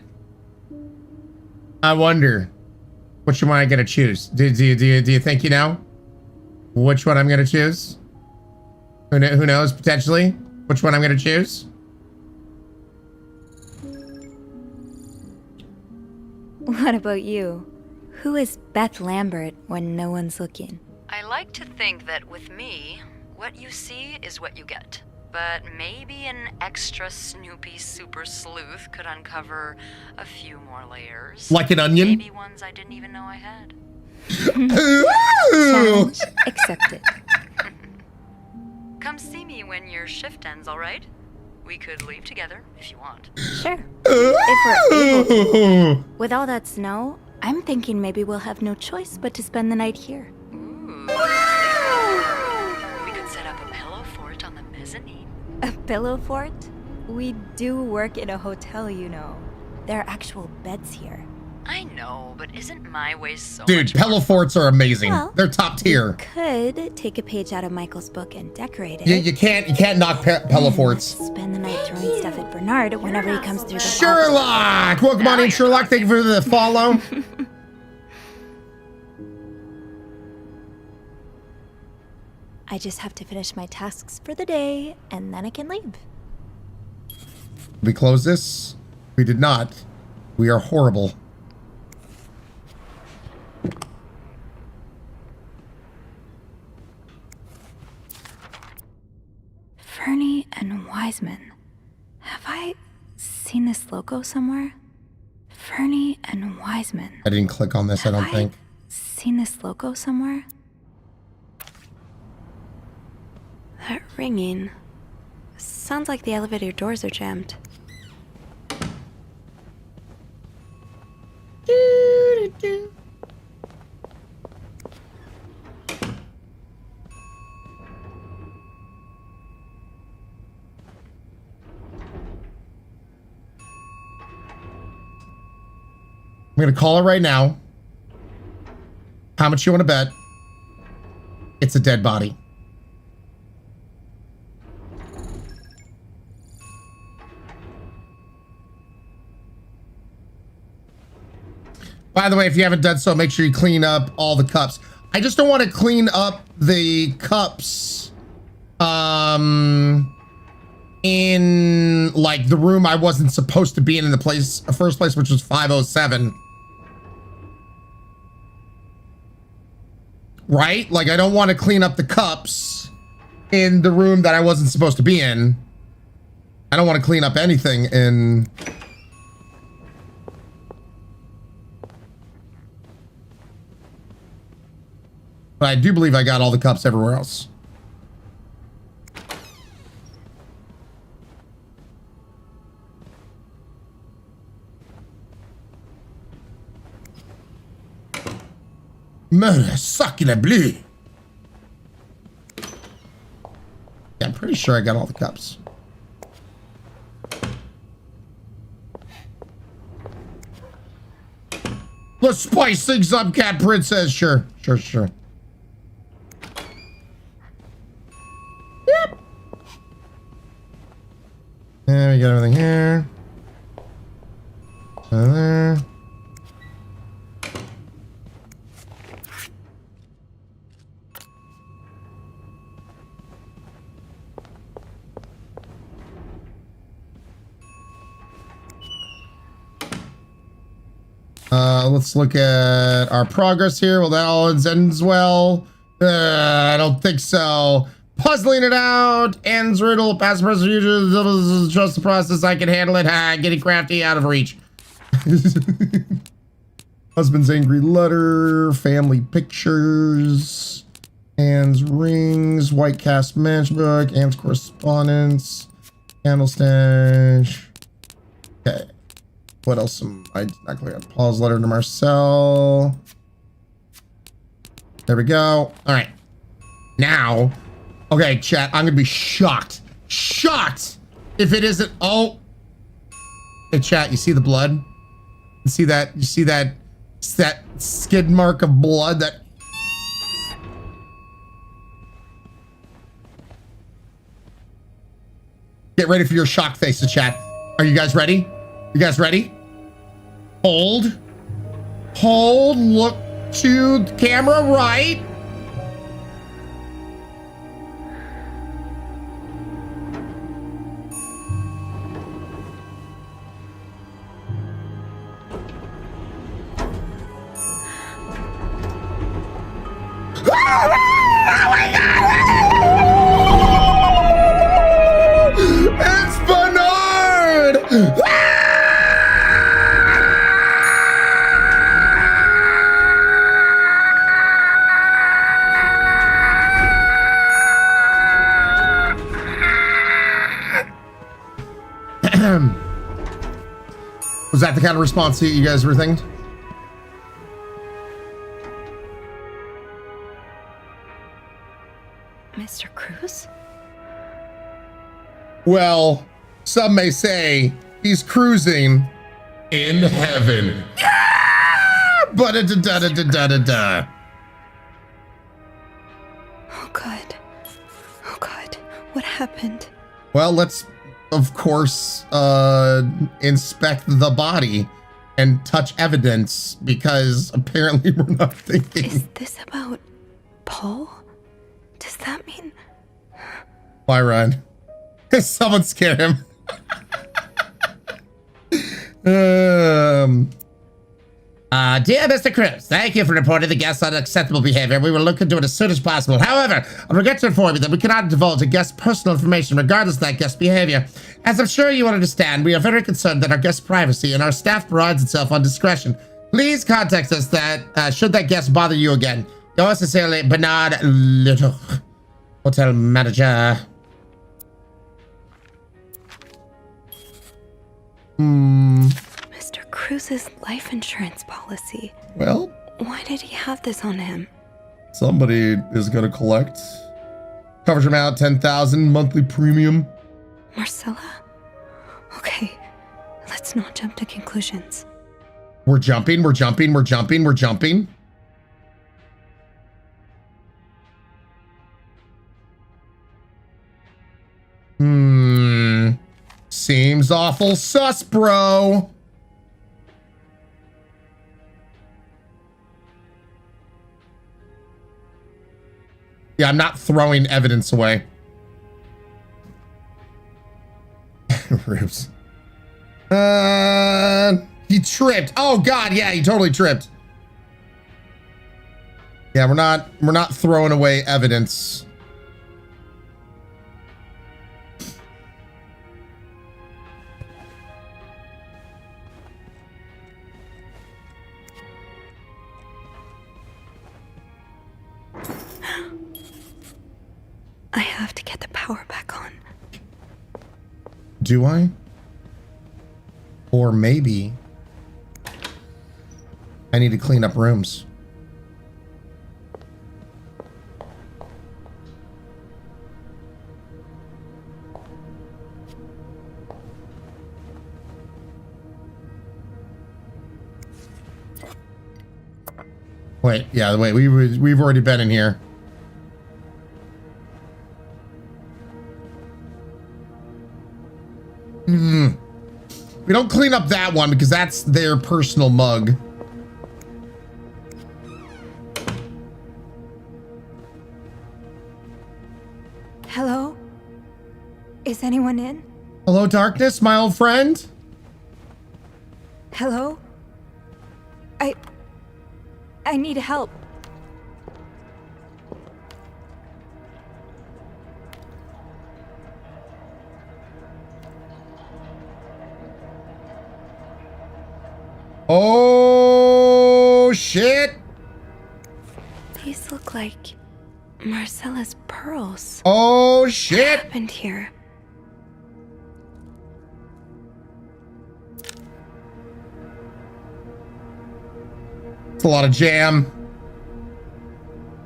I wonder, which one I'm gonna choose? Do you think you know which one I'm gonna choose? Who knows, potentially? Which one I'm gonna choose? What about you? Who is Beth Lambert when no one's looking? I like to think that with me, what you see is what you get. But maybe an extra snoopy super sleuth could uncover a few more layers. Like an onion? Maybe ones I didn't even know I had. Challenge accepted. Come see me when your shift ends, all right? We could leave together if you want. Sure. If we're able to. With all that snow, I'm thinking maybe we'll have no choice but to spend the night here. Ooh. We could set up a pillow fort on the mezzanine. A pillow fort? We do work in a hotel, you know. There are actual beds here. I know, but isn't my way so Dude, much pillow forts are amazing. Well, They're top tier. Could take a page out of Michael's book and decorate it. Yeah, you can't knock pillow forts. Spend the night throwing stuff at Bernard whenever he comes through the Sherlock! Welcome on in, Sherlock. Thank you for the follow. I just have to finish my tasks for the day, and then I can leave. We close this? We did not. We are horrible. Fernie and Wiseman. Have I seen this logo somewhere? Fernie and Wiseman. I didn't click on this, I don't think. Seen this logo somewhere? That ringing. Sounds like the elevator doors are jammed. Doo-doo-doo. I'm gonna call her right now. How much you want to bet? It's a dead body. By the way, if you haven't done so, make sure you clean up all the cups. I just don't want to clean up the cups in like the room I wasn't supposed to be in the first place, which was 507. Right? Like, I don't want to clean up the cups in the room that I wasn't supposed to be in. I don't want to clean up anything in... But I do believe I got all the cups everywhere else. Murder, sacre bleu. Yeah, I'm pretty sure I got all the cups. Let's spice things up, Cat Princess. Sure. Yep. And we got everything here. There. Let's look at our progress here. Well, that all ends well. I don't think so. puzzling it out. Ends riddle, past person, future, trust the process, I can handle it. Getting crafty, out of reach. Husband's angry letter, family pictures, Anne's rings, white cast matchbook, Anne's correspondence, candle stash. Okay. What else am I not clear on? Paul's letter to Marcel. There we go. All right. Now, okay, chat, I'm gonna be shocked. Shocked if it isn't. Oh. Hey, chat, you see the blood? You see that? You see that? It's that skid mark of blood that. Get ready for your shocked faces, chat. Are you guys ready? You guys ready? Hold. Hold. Look to the camera right. It's Bernard! Was that the kind of response that you guys were thinking? Mr. Cruz? Well, some may say he's cruising in heaven. But da-da-da-da-da-da-da. Oh God. Oh God. What happened? Well, let's, of course, inspect the body and touch evidence, because apparently we're not thinking. Is this about Paul? Does that mean... Why, Ryan? Someone scare him. Dear Mr. Cruz, thank you for reporting the guest's unacceptable behavior. We will look into it as soon as possible. However, I regret to inform you that we cannot divulge a guest's personal information regardless of that guest's behavior. As I'm sure you will understand, we are very concerned that our guest's privacy and our staff prides itself on discretion. Please contact us that should that guest bother you again. Yours sincerely, Bernard Little, hotel manager. Mr. Cruz's life insurance policy. Well, why did he have this on him? somebody is going to collect. Coverage amount, 10,000, monthly premium. Marcella? Okay, let's not jump to conclusions. We're jumping, we're jumping, we're jumping, we're jumping. Seems awful sus, bro. Yeah, I'm not throwing evidence away. Ribs. He tripped. Oh God, yeah, he totally tripped. Yeah, we're not throwing away evidence. I have to get the power back on. Do I? Or maybe I need to clean up rooms. Wait, yeah, wait, we've already been in here. We don't clean up that one because that's their personal mug. Hello? Is anyone in? Hello, darkness, my old friend. Hello? I need help. Oh, shit. These look like Marcella's pearls. Oh, shit. What happened here? It's a lot of jam.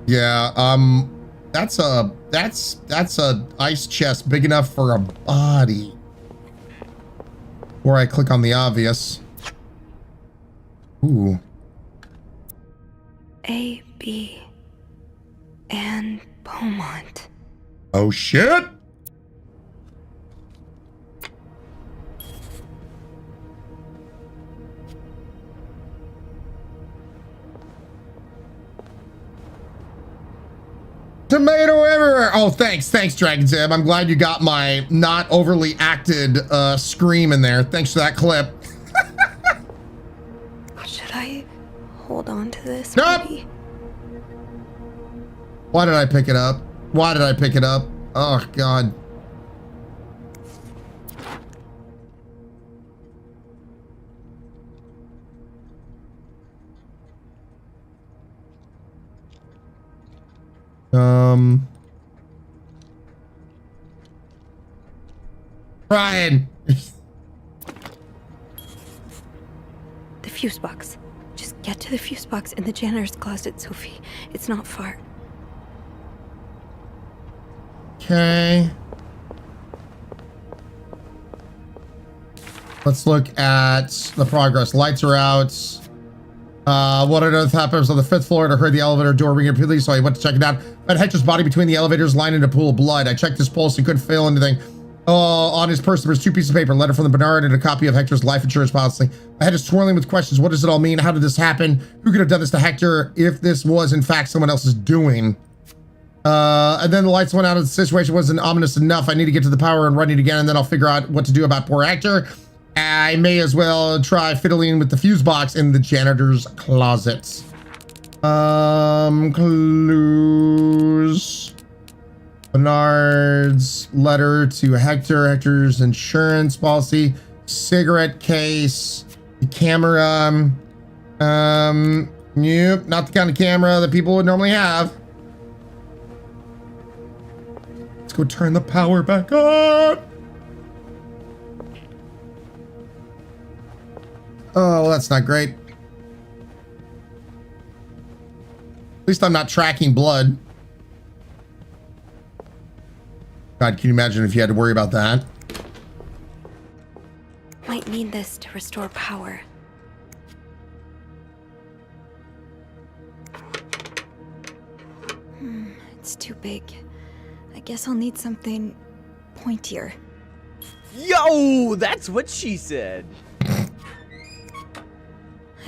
Yeah, that's a ice chest big enough for a body. Or I click on the obvious. Ooh. A, B, and Beaumont. Oh shit! Tomato everywhere! Oh, thanks, Dragon Zeb. I'm glad you got my not overly acted scream in there. Thanks for that clip. Should I hold on to this? Nope. Maybe? Why did I pick it up? Why did I pick it up? Oh, God. Ryan. The fuse box. Just get to the fuse box in the janitor's closet, Sophie. It's not far. Okay. Let's look at the progress. Lights are out. What on earth happens on the 5th floor? I heard the elevator door ring repeatedly, so I went to check it out. I had Hector's body between the elevators, lying in a pool of blood. I checked his pulse and couldn't feel anything. On his person, there was 2 pieces of paper, a letter from the Bernard and a copy of Hector's life insurance policy. My head is swirling with questions. What does it all mean? How did this happen? Who could have done this to Hector if this was, in fact, someone else's doing? And then the lights went out and the situation wasn't ominous enough. I need to get to the power and run it again, and then I'll figure out what to do about poor Hector. I may as well try fiddling with the fuse box in the janitor's closet. Clues. Bernard's letter to Hector, Hector's insurance policy, cigarette case, the camera. Nope, not the kind of camera that people would normally have. Let's go turn the power back on. Oh, well, that's not great. At least I'm not tracking blood. God, can you imagine if you had to worry about that? Might need this to restore power. It's too big. I guess I'll need something pointier. Yo, that's what she said. I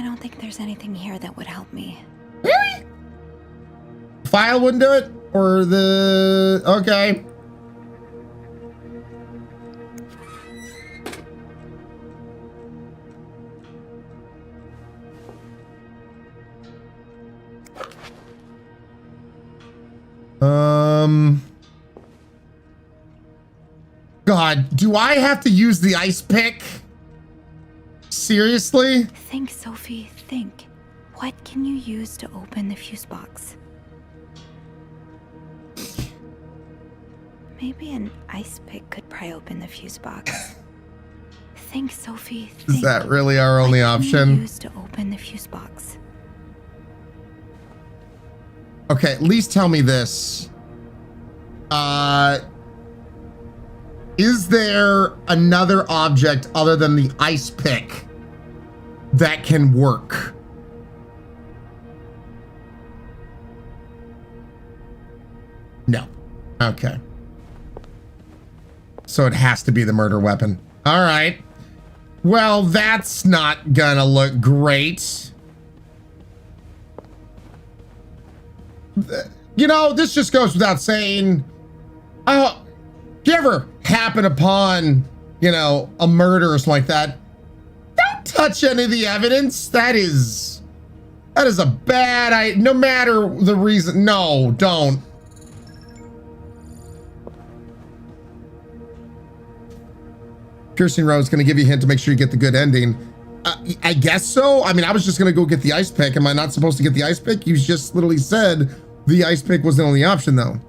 don't think there's anything here that would help me. Really? File wouldn't do it? Or the... Okay. God, do I have to use the ice pick? Seriously? Think, Sophie, think. What can you use to open the fuse box? Maybe an ice pick could pry open the fuse box. Think, Sophie, think. Is that really our only What option? can you use to open the fuse box? Okay, at least tell me this. Is there another object other than the ice pick that can work? No. Okay. So it has to be the murder weapon. All right. Well, that's not gonna look great. You know, this just goes without saying. Oh, if you ever happen upon, you know, a murder or something like that, don't touch any of the evidence. That is a bad idea. No matter the reason. No, don't. Piercing Row is going to give you a hint to make sure you get the good ending. I guess so. I mean, I was just gonna go get the ice pick. Am I not supposed to get the ice pick? You just literally said the ice pick was the only option, though.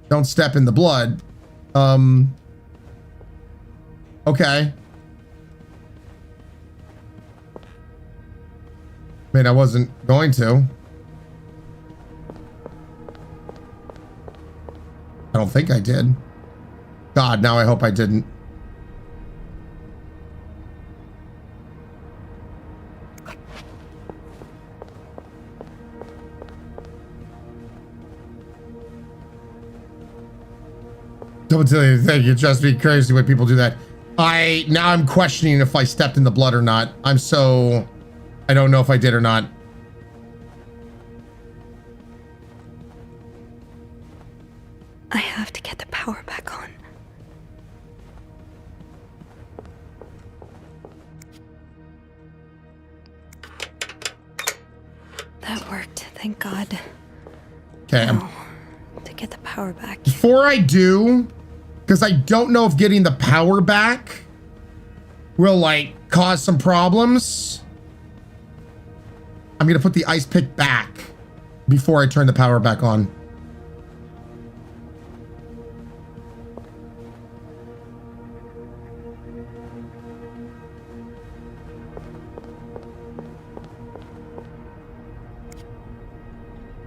Don't step in the blood. Okay. I mean, I wasn't going to. I don't think I did. God, now I hope I didn't. Don't tell you anything. It'd just be crazy when people do that. Now I'm questioning if I stepped in the blood or not. I don't know if I did or not. I have to get the power back on. That worked, thank God. Okay. Now, to get the power back. Before I do, because I don't know if getting the power back will like cause some problems, I'm gonna put the ice pick back before I turn the power back on.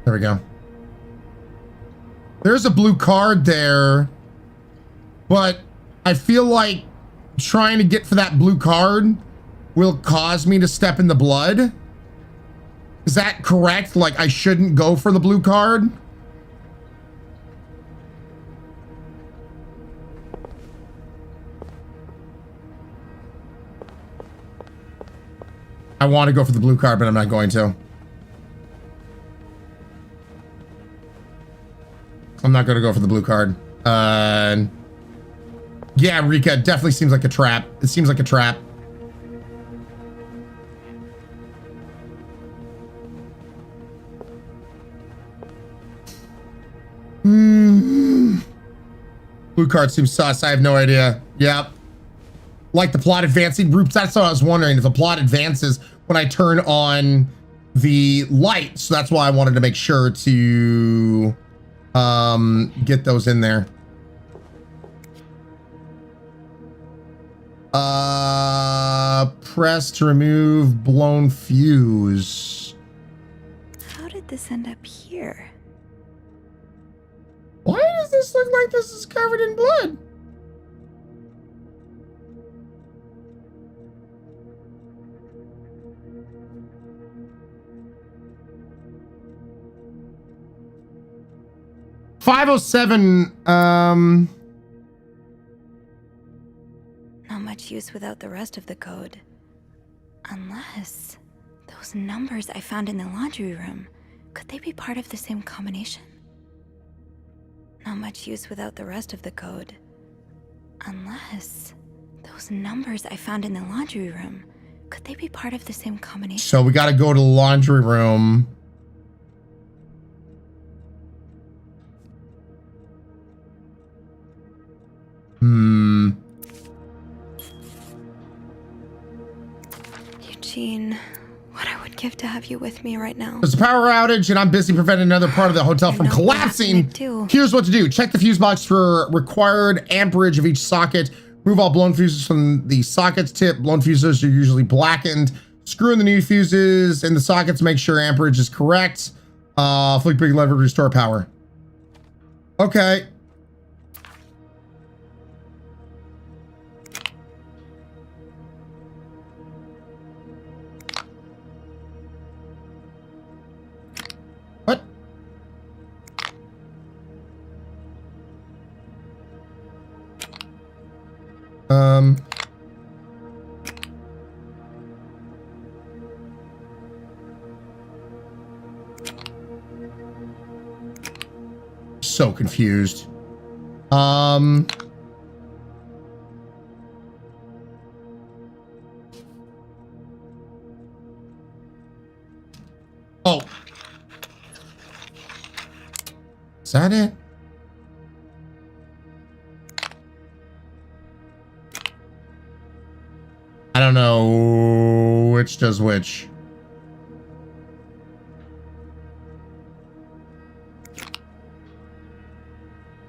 There we go. There's a blue card there, but I feel like trying to get for that blue card will cause me to step in the blood. Is that correct? Like, I shouldn't go for the blue card? I want to go for the blue card, but I'm not going to. I'm not going to go for the blue card. Yeah, Rika, it definitely seems like a trap. It seems like a trap. Blue card seems sus. I have no idea. Yep. Like the plot advancing groups. That's what I was wondering. If the plot advances when I turn on the light. So that's why I wanted to make sure to get those in there. Press to remove blown fuse. How did this end up here? Why does this look like this is covered in blood? .507, Not much use without the rest of the code. Unless those numbers I found in the laundry room, could they be part of the same combination? Not much use without the rest of the code. Unless those numbers I found in the laundry room, could they be part of the same combination? So we got to go to the laundry room. Eugene, what I would give to have you with me right now. There's a power outage and I'm busy preventing another part of the hotel from collapsing. Here's what to do. Check the fuse box for required amperage of each socket. Remove all blown fuses from the sockets tip. Blown fuses are usually blackened. Screw in the new fuses in the sockets. Make sure amperage is correct. Flick big lever to restore power. Okay. What? So confused. Oh. Is that it? which does which.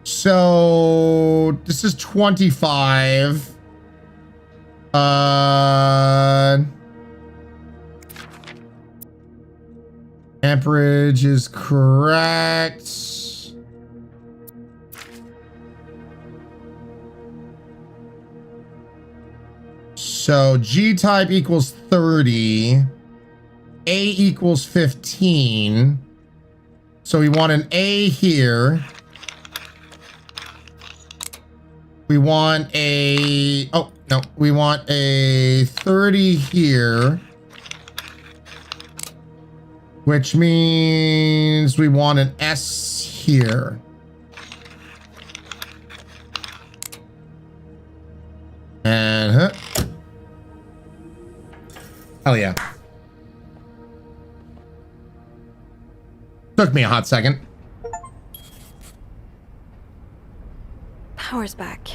So this is 25. Amperage is correct. So G type equals 30. A equals 15. So we want an A here. We want a, oh, no, we want a 30 here. Which means we want an S here. And, hell yeah. Took me a hot second. Power's back.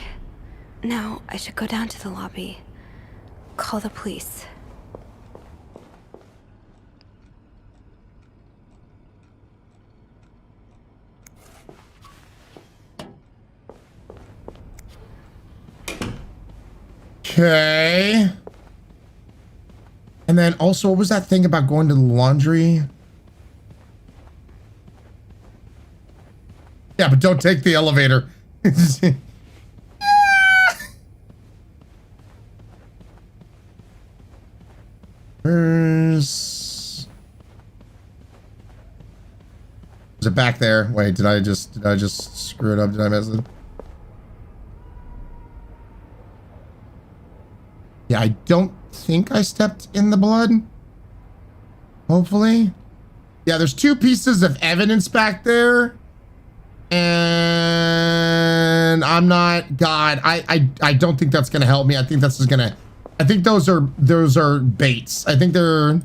Now I should go down to the lobby. Call the police. Okay. And then also, what was that thing about going to the laundry? Yeah, but don't take the elevator. Where's... Is it back there? Wait, did I just screw it up? Did I mess it? Yeah, I don't think I stepped in the blood. Hopefully. Yeah, there's 2 pieces of evidence back there. And I'm not, God, I don't think that's gonna help me. I think that's just gonna, I think those are baits. I think they're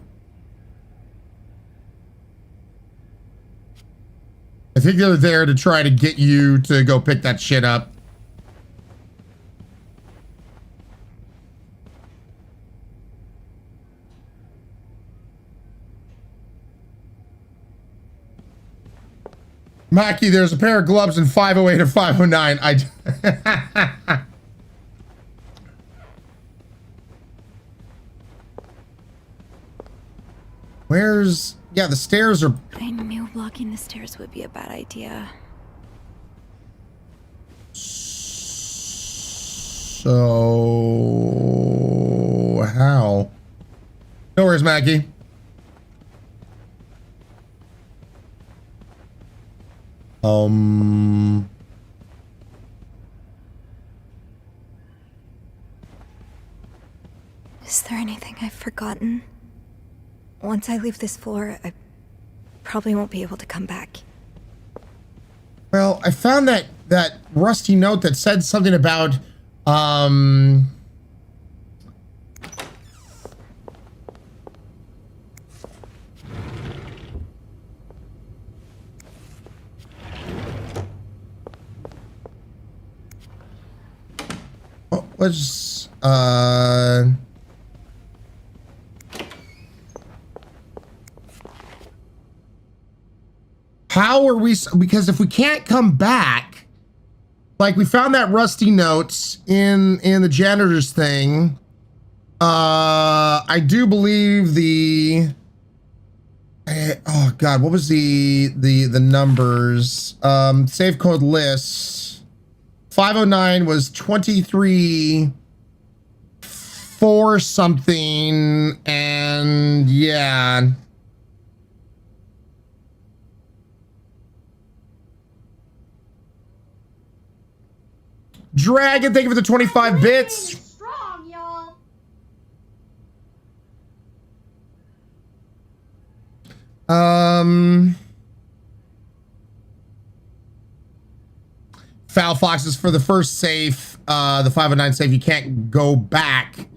there to try to get you to go pick that shit up. Mackie, there's a pair of gloves in 508 or 509. Where's... Yeah, the stairs are... I knew blocking the stairs would be a bad idea. So... How? No worries, Mackie. Is there anything I've forgotten? Once I leave this floor, I probably won't be able to come back. Well, I found that rusty note that said something about, what was, how are we, because if we can't come back, like we found that rusty notes in the janitor's thing. I do believe the, oh God, what was the numbers? Save code list. 509 was 23 4 something, and yeah. Dragon, thank you for the 25 bits. Strong, y'all. Foul Foxes for the first safe, the 509 safe, you can't go back.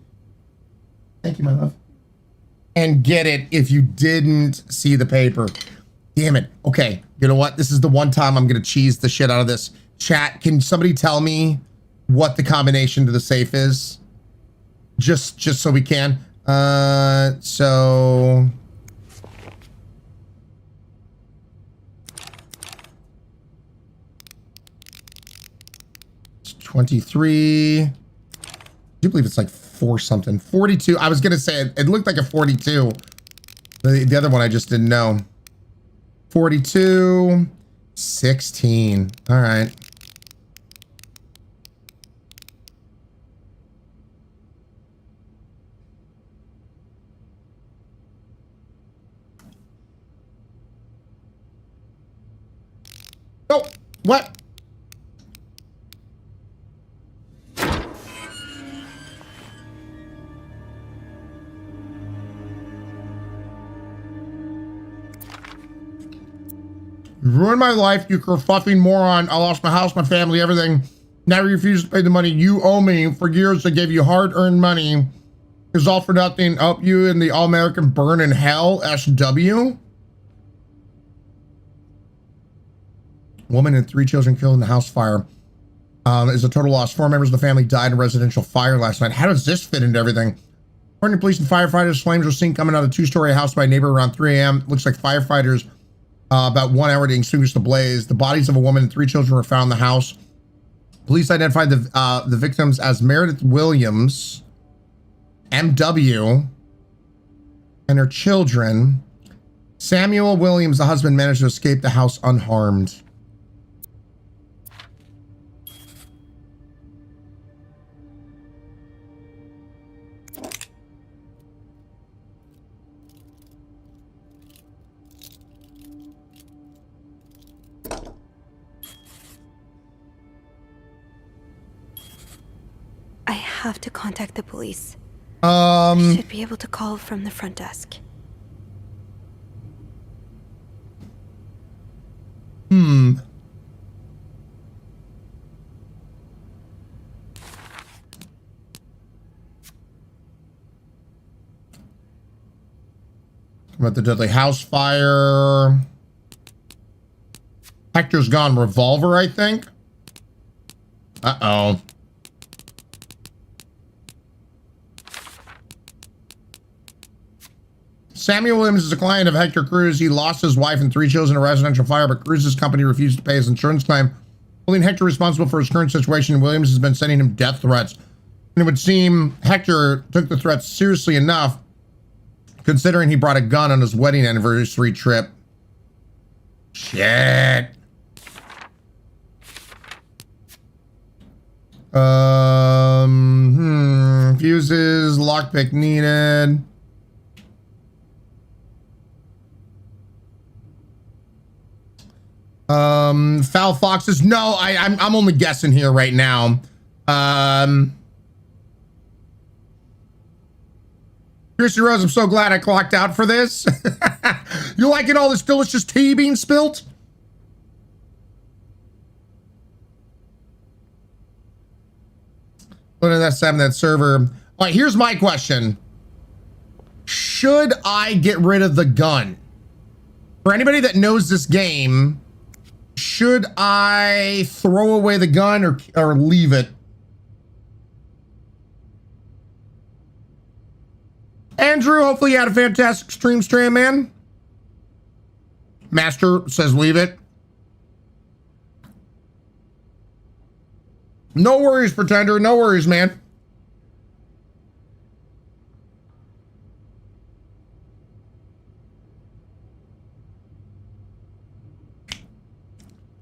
Thank you, my love. And get it if you didn't see the paper. Damn it. Okay, you know what? This is the one time I'm gonna cheese the shit out of this. Chat, can somebody tell me what the combination to the safe is? Just so we can. So 23. I do believe it's like 4 something. 42. I was gonna say it looked like a 42. The other one I just didn't know. 42. 16. All right. Oh, what? You ruined my life, you kerfuffing moron. I lost my house, my family, everything. Now you refuse to pay the money you owe me. For years, I gave you hard-earned money. It was all for nothing. Up you in the all-American burn in hell, SW. Woman and 3 children killed in the house fire. Is a total loss. 4 members of the family died in a residential fire last night. How does this fit into everything? According to police and firefighters, flames were seen coming out of a 2-story house by a neighbor around 3 a.m. Looks like firefighters about 1 hour to extinguish the blaze. The bodies of a woman and 3 children were found in the house. Police identified the victims as Meredith Williams, MW, and her children. Samuel Williams, the husband, managed to escape the house unharmed. I have to contact the police. Should be able to call from the front desk. About the deadly house fire. Hector's gone revolver, I think. Uh-oh. Samuel Williams is a client of Hector Cruz. He lost his wife and 3 children in a residential fire, but Cruz's company refused to pay his insurance claim, holding Hector responsible for his current situation. Williams has been sending him death threats. And it would seem Hector took the threats seriously enough, considering he brought a gun on his wedding anniversary trip. Shit. Fuses, lockpick needed. Foul foxes. No, I'm only guessing here right now. Chrissy Rose, I'm so glad I clocked out for this. You liking all this delicious tea being spilt? Put in that 7, that server. All right, here's my question. Should I get rid of the gun? For anybody that knows this game, should I throw away the gun or leave it? Andrew, hopefully you had a fantastic stream, man. Master says leave it. No worries, Pretender. No worries, man.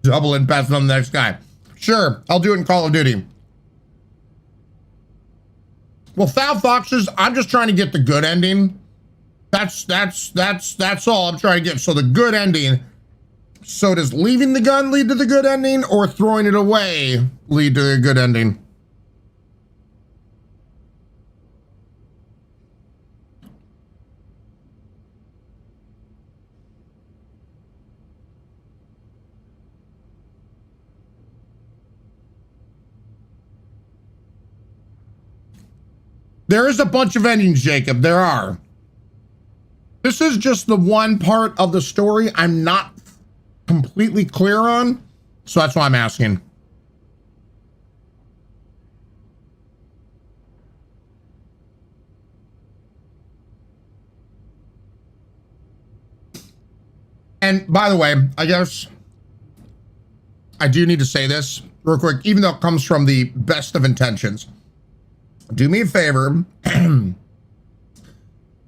Double and pass it on the next guy. Sure, I'll do it in Call of Duty. Well, Foul Foxes, I'm just trying to get the good ending. That's all I'm trying to get. So the good ending. So does leaving the gun lead to the good ending, or throwing it away lead to the good ending? There is a bunch of endings, Jacob. There are. This is just the one part of the story I'm not completely clear on, so that's why I'm asking. And by the way, I guess I do need to say this real quick, even though it comes from the best of intentions. Do me a favor.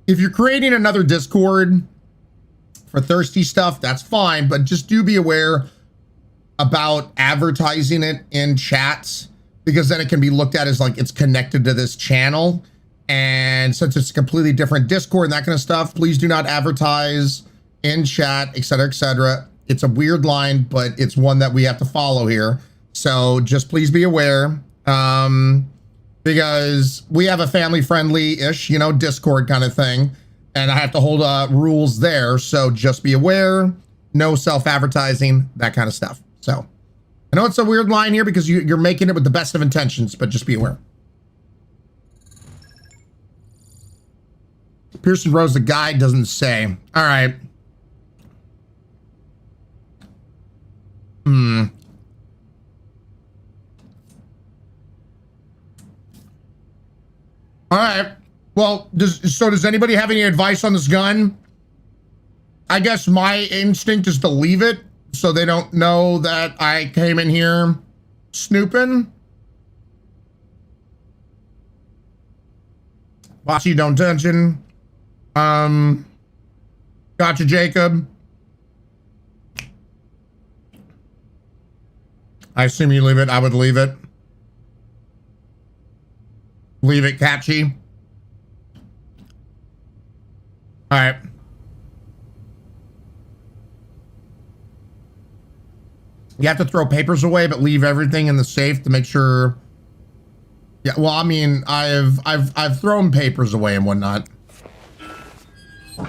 If you're creating another Discord for thirsty stuff, that's fine, but just do be aware about advertising it in chats, because then it can be looked at as like it's connected to this channel. And since it's a completely different Discord and that kind of stuff, please do not advertise in chat, etc., etc. It's a weird line, but it's one that we have to follow here. So just please be aware, because we have a family-friendly-ish, you know, Discord kind of thing, and I have to hold rules there. So just be aware, no self-advertising, that kind of stuff. So I know it's a weird line here because you're making it with the best of intentions, but just be aware. Pearson Rose, the guide doesn't say. All right. All right. Well, does anybody have any advice on this gun? I guess my instinct is to leave it so they don't know that I came in here snooping. Bossy, don't tension. Gotcha, Jacob. I assume you leave it. I would leave it. Leave it, Catchy. All right. You have to throw papers away, but leave everything in the safe to make sure. Yeah, well, I mean, I've thrown papers away and whatnot, but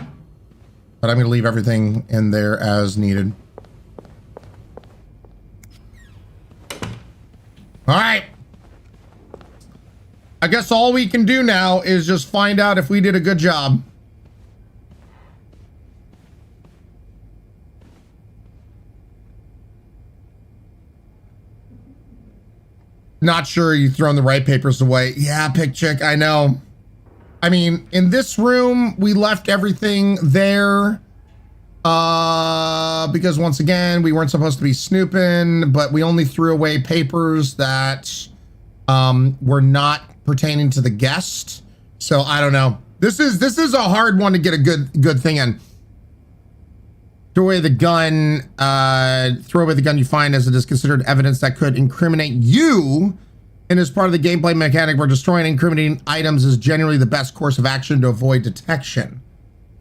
I'm gonna leave everything in there as needed. All right. I guess all we can do now is just find out if we did a good job. Not sure you've thrown the right papers away. Yeah, Pick Chick, I know. I mean, in this room, we left everything there because once again, we weren't supposed to be snooping, but we only threw away papers that were not pertaining to the guest. So I don't know. This is a hard one to get a good thing in. Throw away the gun. Throw away the gun you find as it is considered evidence that could incriminate you. And as part of the gameplay mechanic where destroying incriminating items is generally the best course of action to avoid detection.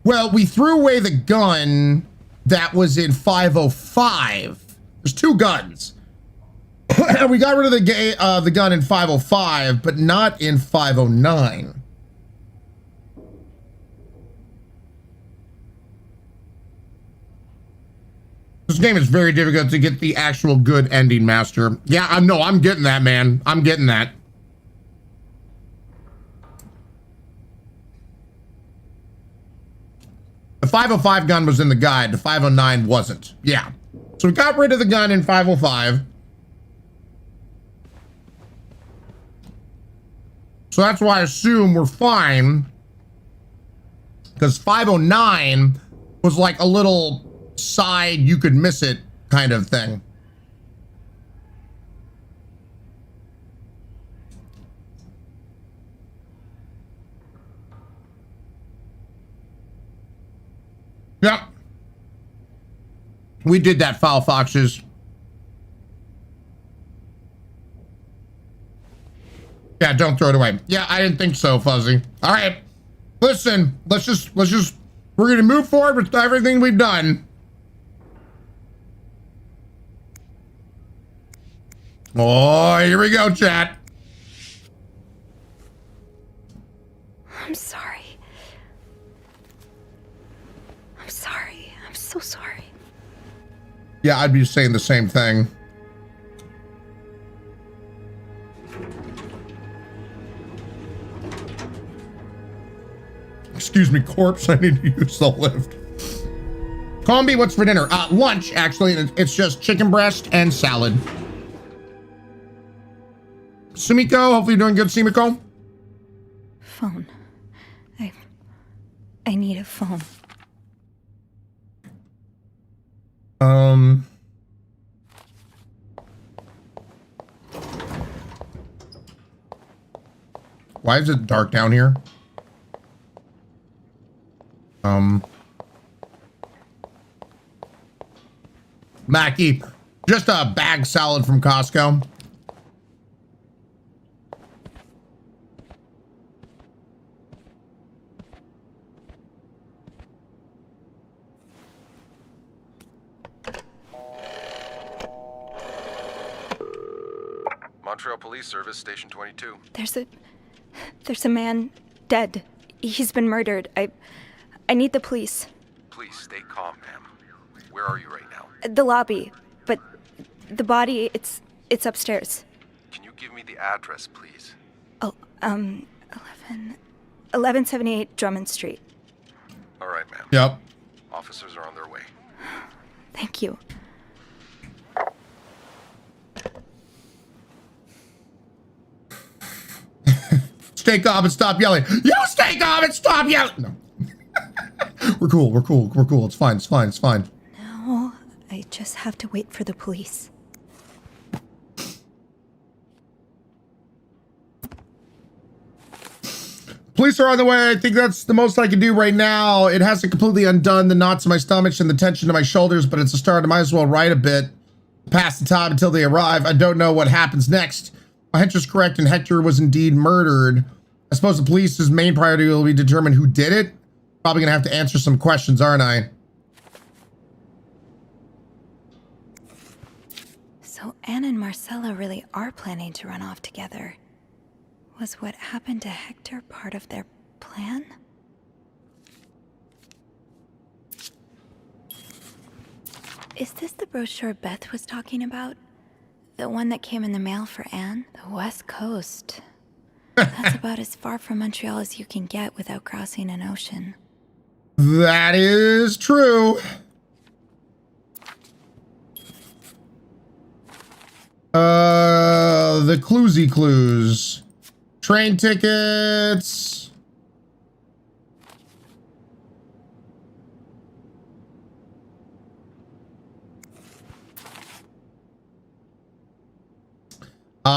Well, we threw away the gun that was in 505. There's two guns. We got rid of the gun in 505, but not in 509. This game is very difficult to get the actual good ending, Master. Yeah, I'm getting that, man. I'm getting that. The 505 gun was in the guide. The 509 wasn't. Yeah. So we got rid of the gun in 505. So that's why I assume we're fine. Because 509 was like a little side, you could miss it kind of thing. Yep. We did that, Foul Foxes. Yeah, don't throw it away. Yeah, I didn't think so, Fuzzy. All right. Listen, let's just, we're going to move forward with everything we've done. Oh, here we go, chat. I'm sorry. I'm sorry. I'm so sorry. Yeah, I'd be saying the same thing. Excuse me, corpse. I need to use the lift. Combi, what's for dinner? Lunch, actually. It's just chicken breast and salad. Sumiko, hopefully you're doing good, Sumiko. Phone. I need a phone. Why is it dark down here? Mackie, just a bag salad from Costco. Montreal Police Service, Station 22. There's a man dead. He's been murdered. I need the police. Please stay calm, ma'am. Where are you right now? The lobby, but the body, it's upstairs. Can you give me the address, please? Oh, 1178 Drummond Street. All right, ma'am. Yep. Officers are on their way. Thank you. Stay calm and stop yelling. You stay calm and stop yelling. No. We're cool. We're cool. We're cool. It's fine. It's fine. It's fine. No, I just have to wait for the police. Police are on the way. I think that's the most I can do right now. It hasn't completely undone the knots in my stomach and the tension in my shoulders, but it's a start. I might as well write a bit. Pass the time until they arrive. I don't know what happens next. My hunch is correct, and Hector was indeed murdered. I suppose the police's main priority will be to determine who did it. Probably gonna have to answer some questions, aren't I? So Anne and Marcella really are planning to run off together. Was what happened to Hector part of their plan? Is this the brochure Beth was talking about? The one that came in the mail for Anne? The West Coast. That's about as far from Montreal as you can get without crossing an ocean. That is true. The cluesy clues. Train tickets.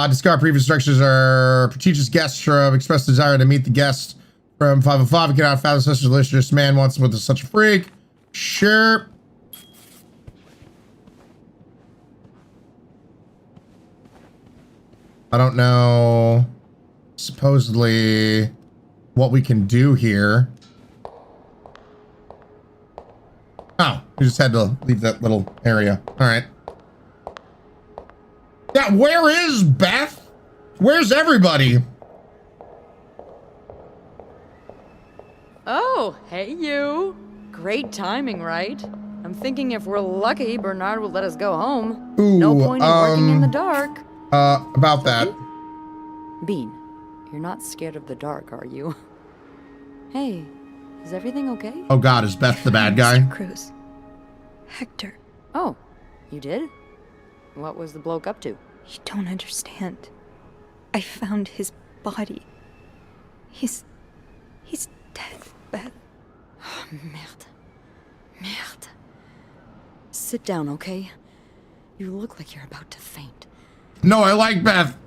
Discard previous instructions are prestigious guests from express desire to meet the guest from 505. Cannot fathom such a delicious man wants with such a freak. Sure. I don't know. Supposedly what we can do here. Oh, we just had to leave that little area. All right. Yeah, where is Beth? Where's everybody? Oh, hey you. Great timing, right? I'm thinking if we're lucky, Bernard will let us go home. Ooh, no point in working in the dark. About that. Bean, you're not scared of the dark, are you? Hey, is everything okay? Oh God, is Beth the bad guy? Mr. Cruz. Hector. Oh, you did? What was the bloke up to? You don't understand. I found his body. He's dead, Beth. Oh, merde. Merde. Sit down, okay? You look like you're about to faint. No, I like Beth.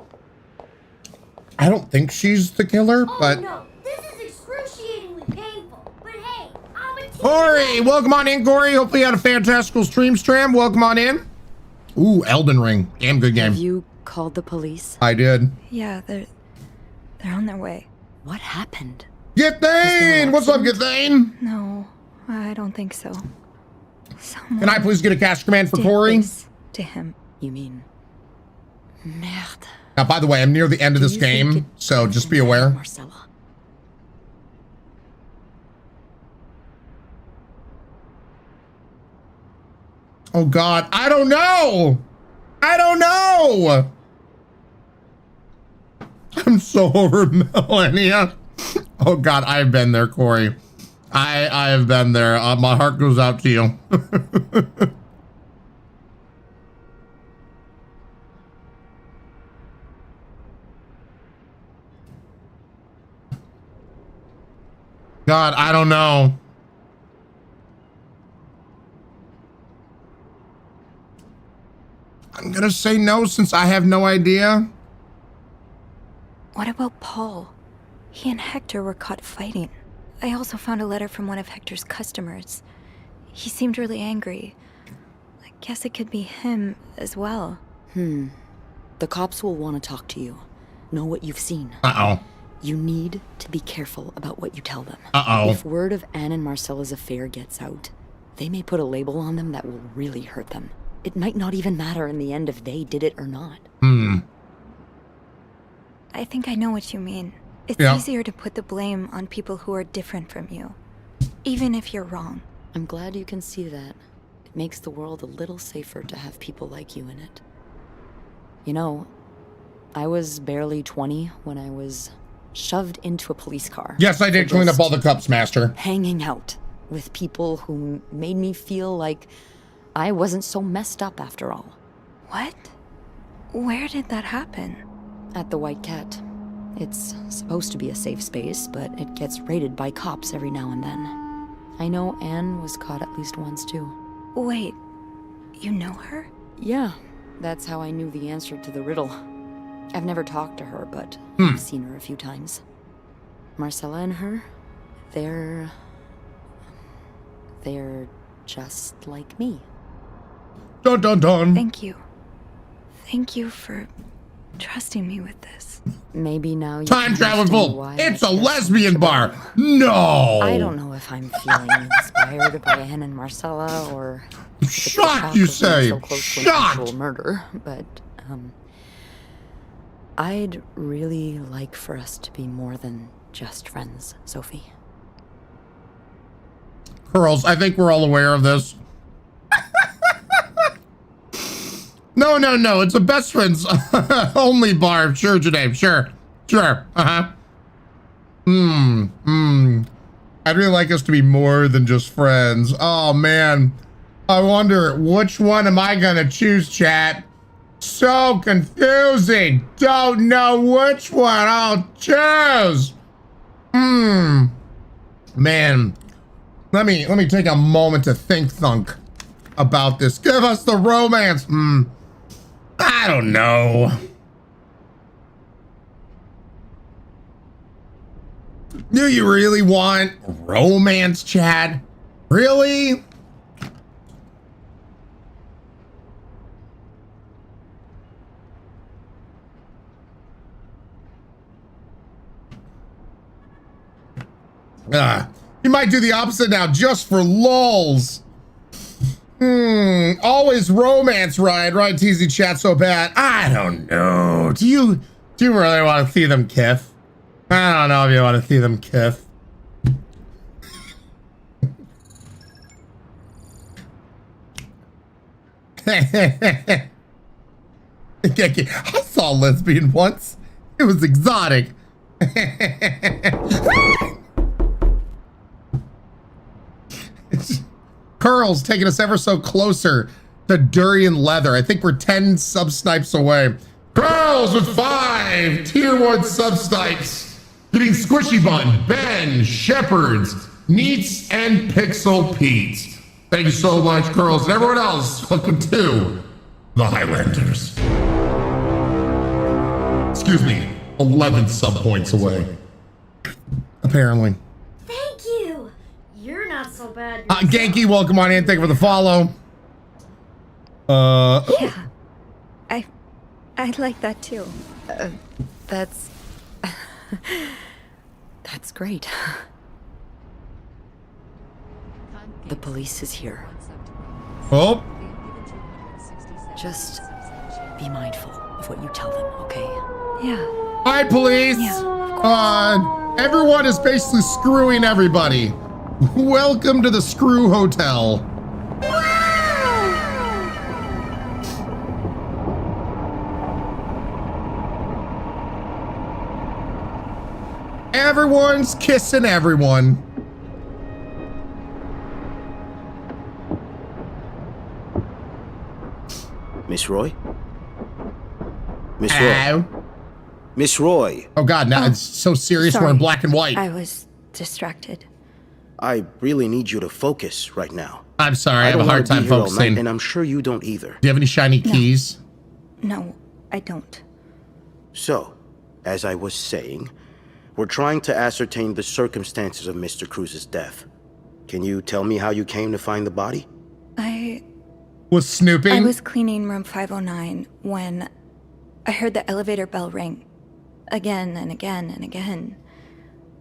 I don't think she's the killer, but... No, this is excruciatingly painful. But hey, I'm a Corey, welcome on in, Corey. Hopefully you had a fantastical stream. Welcome on in. Ooh, Elden Ring. Damn good game. Have you called the police? I did. Yeah, they're on their way. What happened? Githane! What's up, Githane? No, I don't think so. Someone Can I please get a cast command for did Corey? this to him. You mean... Merde. Now, by the way, I'm near the end of this game, so just be aware. Marcella. Oh God, I don't know. I don't know. I'm so over Melania. Oh God, I've been there, Corey. I have been there. My heart goes out to you. God, I don't know. I'm gonna say no since I have no idea. What about Paul? He and Hector were caught fighting. I also found a letter from one of Hector's customers. He seemed really angry. I guess it could be him as well. The cops will want to talk to you. Know what you've seen. Uh-oh. You need to be careful about what you tell them. Uh-oh. If word of Anne and Marcella's affair gets out, they may put a label on them that will really hurt them. It might not even matter in the end if they did it or not. I think I know what you mean. It's easier to put the blame on people who are different from you, even if you're wrong. I'm glad you can see that. It makes the world a little safer to have people like you in it. You know, I was barely 20 when I was shoved into a police car. Yes, I did clean up all the cups, Master. Hanging out with people who made me feel like I wasn't so messed up after all. What? Where did that happen? At the White Cat. It's supposed to be a safe space, but it gets raided by cops every now and then. I know Anne was caught at least once, too. Wait, you know her? Yeah, that's how I knew the answer to the riddle. I've never talked to her, but I've seen her a few times. Marcella and her, they're just like me. Dun dun dun. Thank you. Thank you for trusting me with this. Maybe now you Time travel. It's a lesbian bar. No. I don't know if I'm feeling inspired by Anne and Marcella or Shot, you say? So close to an Shot. actual murder, but I'd really like for us to be more than just friends, Sophie. Girls, I think we're all aware of this. No. It's a best friends only bar. Sure, Janae. Sure. I'd really like us to be more than just friends. Oh, man. I wonder, which one am I going to choose, chat? So confusing. Don't know which one I'll choose. Man. Let me take a moment to think about this. Give us the romance. I don't know. Do you really want romance, Chad? Really? You might do the opposite now, just for lulz. Always romance, Ryan. Ryan teasing chat so bad. I don't know. Do you really want to see them kiss? I don't know if you want to see them kiss. I saw a lesbian once. It was exotic. Curls taking us ever so closer to durian leather. I think we're 10 sub-snipes away. Curls with 5 tier 1 sub-snipes. Getting Squishy Bun, Ben, Shepherds, Neats, and Pixel Pete. Thank you so much, Curls. And everyone else, welcome to the Highlanders. Excuse me, 11 sub-points away. Apparently. Thank you. You're not so bad. Genki, welcome on in. Thank you for the follow. Yeah. I like that too. That's great. The police is here. Oh. Just be mindful of what you tell them, okay? Yeah. Hi, police. Everyone is basically screwing everybody. Welcome to the Screw Hotel. Everyone's kissing everyone. Miss Roy? Miss Roy? Miss Roy. Oh God, now it's so serious. We're in black and white. I was distracted. I really need you to focus right now. I'm sorry, I have a don't hard wanna be time here all focusing. night, and I'm sure you don't either. Do you have any shiny keys? No, I don't. So, as I was saying, we're trying to ascertain the circumstances of Mr. Cruz's death. Can you tell me how you came to find the body? Was snooping? I was cleaning room 509 when I heard the elevator bell ring. Again and again and again.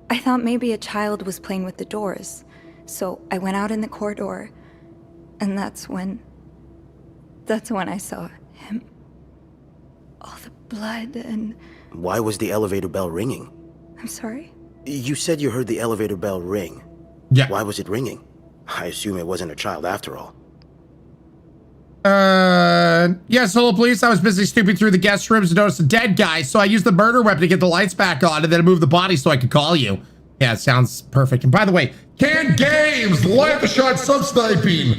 I thought maybe a child was playing with the doors, so I went out in the corridor, and that's when I saw him. All the blood and... Why was the elevator bell ringing? I'm sorry? You said you heard the elevator bell ring. Yeah. Why was it ringing? I assume it wasn't a child after all. Yes, hello, police. I was busy snooping through the guest rooms and noticed a dead guy, so I used the murder weapon to get the lights back on and then move the body so I could call you. Yeah, it sounds perfect. And by the way, Canned Games, light the shot sub-sniping.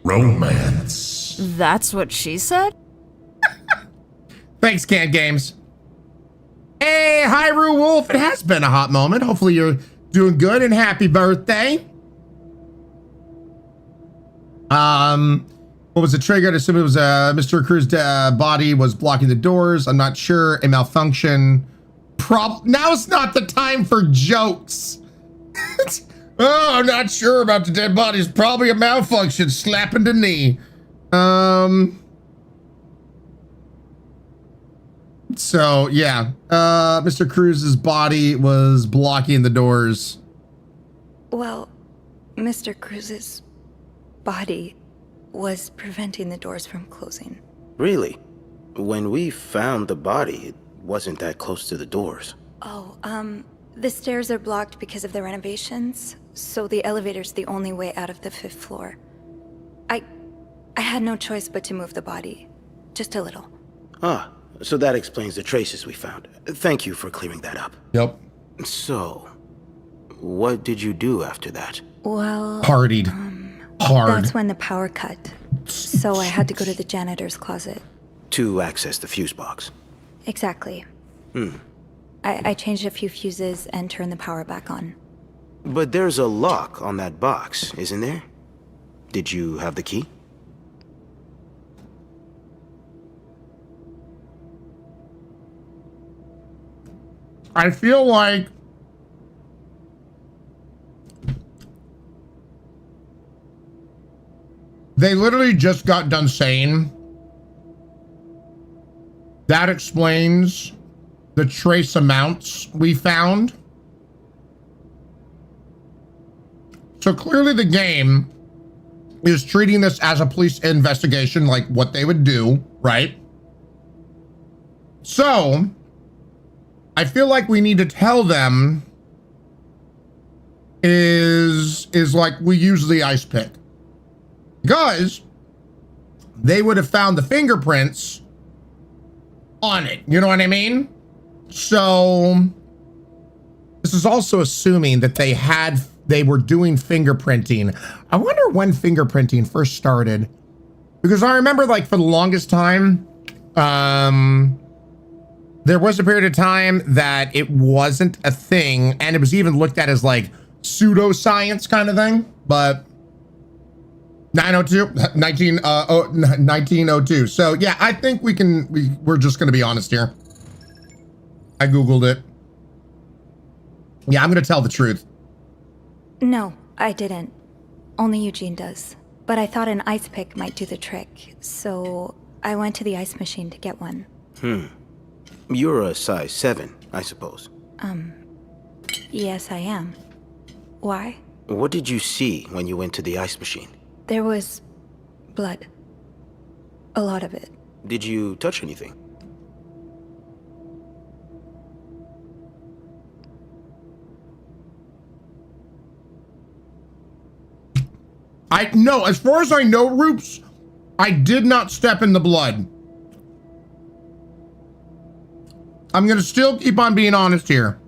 Romance. That's what she said? thanks, Canned Games. Hey, Hyrule Wolf, it has been a hot moment. Hopefully you're doing good and happy birthday. What was the trigger? I assume it was Mr. Cruz's body was blocking the doors. I'm not sure. A malfunction. Now's not the time for jokes. Oh, I'm not sure about the dead body. It's probably a malfunction. Slapping the knee. So yeah, Mr. Cruz's body was blocking the doors. Well, Mr. Cruz's body was preventing the doors from closing. Really? When we found the body, it wasn't that close to the doors. Oh, the stairs are blocked because of the renovations, so the elevator's the only way out of the 5th floor. I had no choice but to move the body. Just a little. Ah, so that explains the traces we found. Thank you for clearing that up. Yep. So, what did you do after that? Well... Partied. Hard. That's when the power cut. So I had to go to the janitor's closet. To access the fuse box. Exactly. I changed a few fuses and turned the power back on. But there's a lock on that box, isn't there? Did you have the key? I feel like they literally just got done saying that explains the trace amounts we found. So clearly the game is treating this as a police investigation, like what they would do, right? So I feel like we need to tell them is like we use the ice pick. Because they would have found the fingerprints on it. You know what I mean? So this is also assuming that they were doing fingerprinting. I wonder when fingerprinting first started. Because I remember, like, for the longest time, there was a period of time that it wasn't a thing, and it was even looked at as like pseudoscience kind of thing. But 1902. So yeah, I think we're just gonna be honest here. I Googled it. Yeah, I'm gonna tell the truth. No, I didn't. Only Eugene does. But I thought an ice pick might do the trick, so I went to the ice machine to get one. You're a size 7, I suppose. Yes, I am. Why? What did you see when you went to the ice machine? There was blood. A lot of it. Did you touch anything? No, as far as I know, Roops, I did not step in the blood. I'm gonna still keep on being honest here.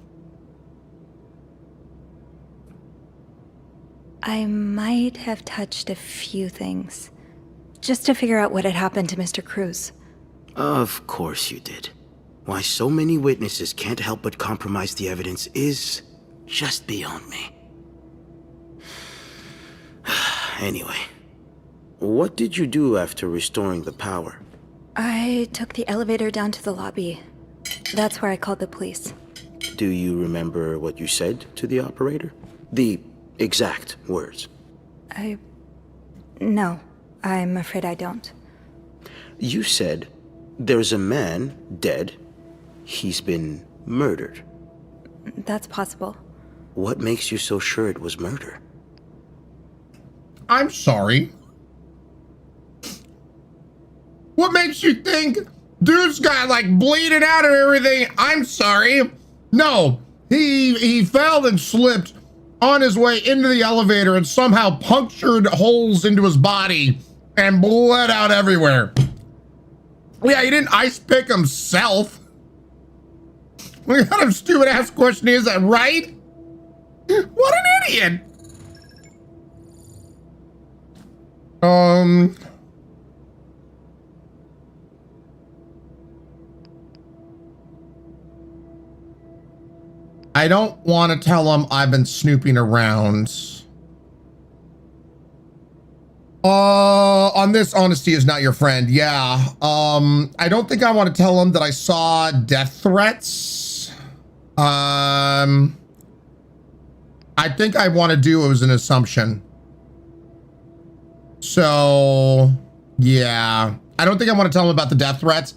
I might have touched a few things, just to figure out what had happened to Mr. Cruz. Of course you did. Why so many witnesses can't help but compromise the evidence is just beyond me. Anyway, What did you do after restoring the power? I took the elevator down to the lobby. That's where I called the police. Do you remember what you said to the operator? The exact words. No, I'm afraid I don't. You said, there's a man dead. He's been murdered. That's possible. What makes you so sure it was murder? I'm sorry. What makes you think dude's got like bleeding out and everything? I'm sorry. No, he fell and slipped on his way into the elevator and somehow punctured holes into his body and bled out everywhere. Yeah, he didn't ice pick himself. What kind of stupid ass question is that, right? What an idiot. I don't want to tell him I've been snooping around. On this, honesty is not your friend. Yeah. I don't think I want to tell him that I saw death threats. I think I want to do it as an assumption. So, yeah. I don't think I want to tell them about the death threats.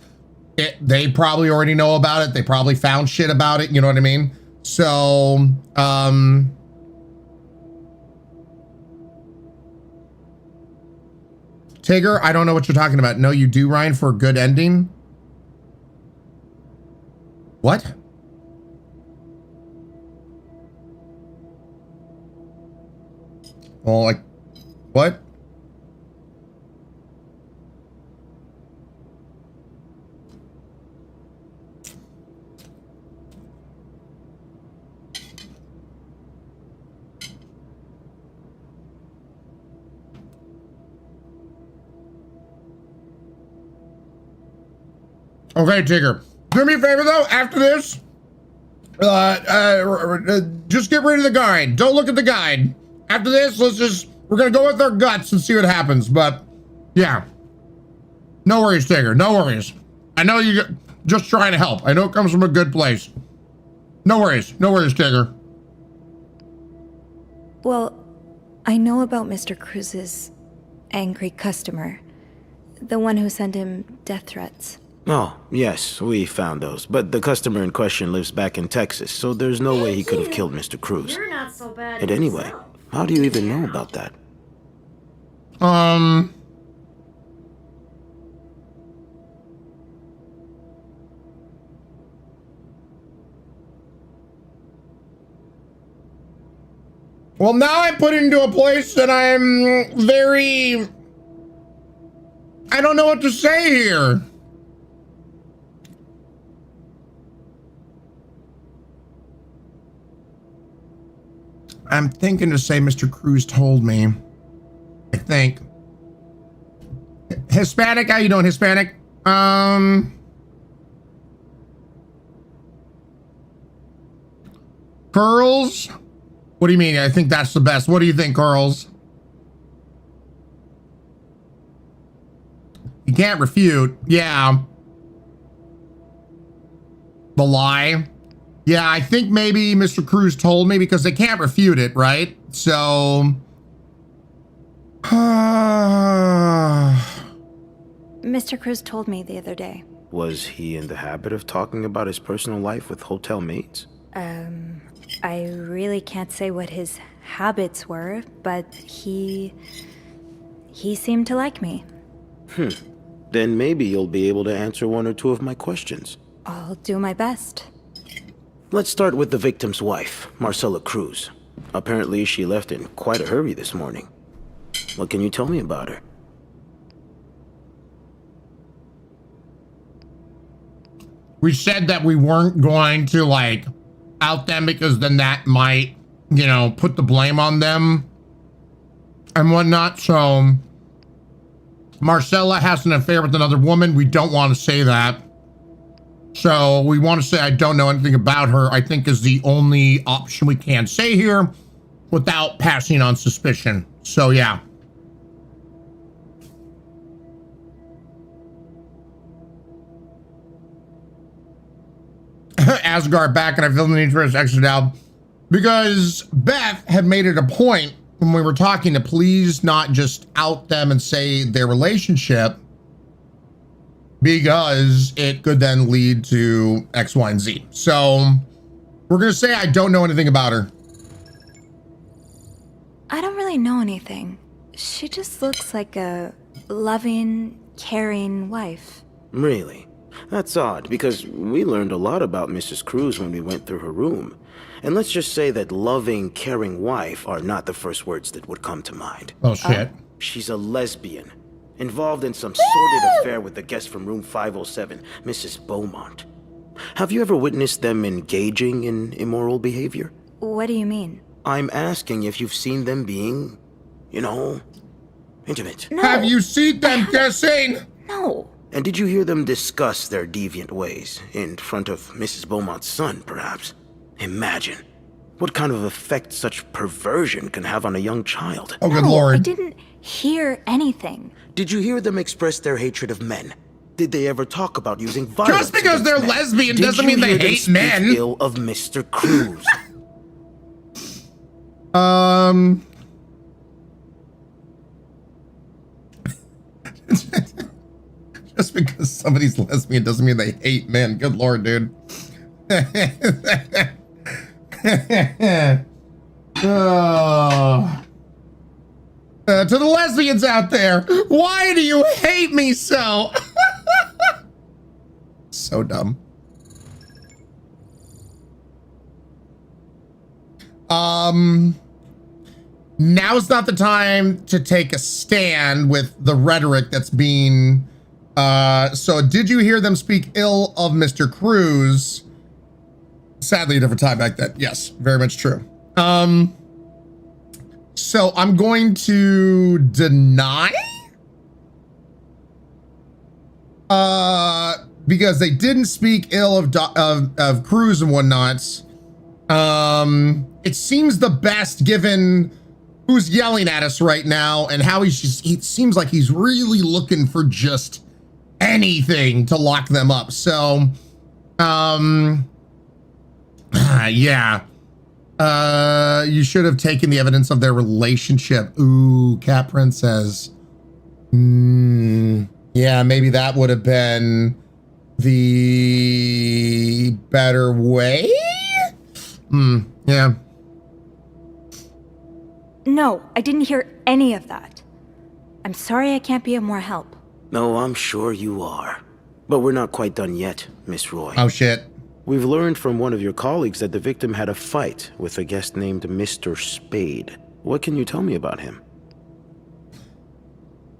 They probably already know about it. They probably found shit about it. You know what I mean? So, Tigger, I don't know what you're talking about. No, you do, Ryan, for a good ending? What? Well, like, what? Okay, Tigger. Do me a favor, though, after this, just get rid of the guide. Don't look at the guide. After this, we're gonna go with our guts and see what happens, but, yeah. No worries, Tigger, no worries. I know you're just trying to help. I know it comes from a good place. No worries, Tigger. Well, I know about Mr. Cruz's angry customer. The one who sent him death threats. Oh, yes, we found those. But the customer in question lives back in Texas, so there's no way he could have killed Mr. Cruz. You're not so bad. And anyway, how do you even know about that? Well, now I'm put into a place that I'm very... I don't know what to say here. I'm thinking to say Mr. Cruz told me. I think. Hispanic, how you doing, Hispanic? Curls? What do you mean? I think that's the best. What do you think, Curls? You can't refute. Yeah. The lie. Yeah, I think maybe Mr. Cruz told me because they can't refute it, right? So... Mr. Cruz told me the other day. Was he in the habit of talking about his personal life with hotel mates? I really can't say what his habits were, but he seemed to like me. Then maybe you'll be able to answer one or two of my questions. I'll do my best. Let's start with the victim's wife, Marcela Cruz. Apparently she left in quite a hurry this morning. What can you tell me about her? We said that we weren't going to, like, out them because then that might, you know, put the blame on them and whatnot. So Marcela has an affair with another woman. We don't want to say that. So we want to say I don't know anything about her, I think is the only option we can say here without passing on suspicion. So yeah. Asgard back, and I feel the need for this extra now because Beth had made it a point when we were talking to please not just out them and say their relationship, because it could then lead to X, Y, and Z. So we're going to say I don't know anything about her. I don't really know anything. She just looks like a loving, caring wife. Really? That's odd, because we learned a lot about Mrs. Cruz when we went through her room. And let's just say that loving, caring wife are not the first words that would come to mind. Oh, shit. She's a lesbian, involved in some sordid affair with the guest from room 507, Mrs. Beaumont. Have you ever witnessed them engaging in immoral behavior? What do you mean? I'm asking if you've seen them being, you know, intimate. No. Have you seen them kissing? No. And did you hear them discuss their deviant ways in front of Mrs. Beaumont's son, perhaps? Imagine what kind of effect such perversion can have on a young child. Oh, good Lord. I didn't hear anything. Did you hear them express their hatred of men? Did they ever talk about using violence? Just because they're men? lesbian Did doesn't you mean they hear them hate speak men. Ill of Mr. Cruz. Just because somebody's lesbian doesn't mean they hate men. Good Lord, dude. To the lesbians out there, why do you hate me so? So dumb. Now's not the time to take a stand with the rhetoric that's being so did you hear them speak ill of Mr. Cruz? Sadly, a different time back then. Yes, very much true. So I'm going to deny because they didn't speak ill of Cruz and whatnot. It seems the best given who's yelling at us right now and how he seems like he's really looking for just anything to lock them up. So, yeah. You should have taken the evidence of their relationship. Ooh, Cat Princess. Yeah, maybe that would have been the better way. Yeah. No, I didn't hear any of that. I'm sorry I can't be of more help. No, I'm sure you are. But we're not quite done yet, Miss Roy. Oh, shit. We've learned from one of your colleagues that the victim had a fight with a guest named Mr. Spade. What can you tell me about him?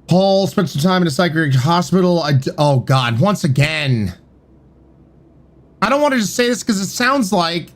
Paul spent some time in a psychiatric hospital. Oh, God. Once again. I don't want to just say this because it sounds like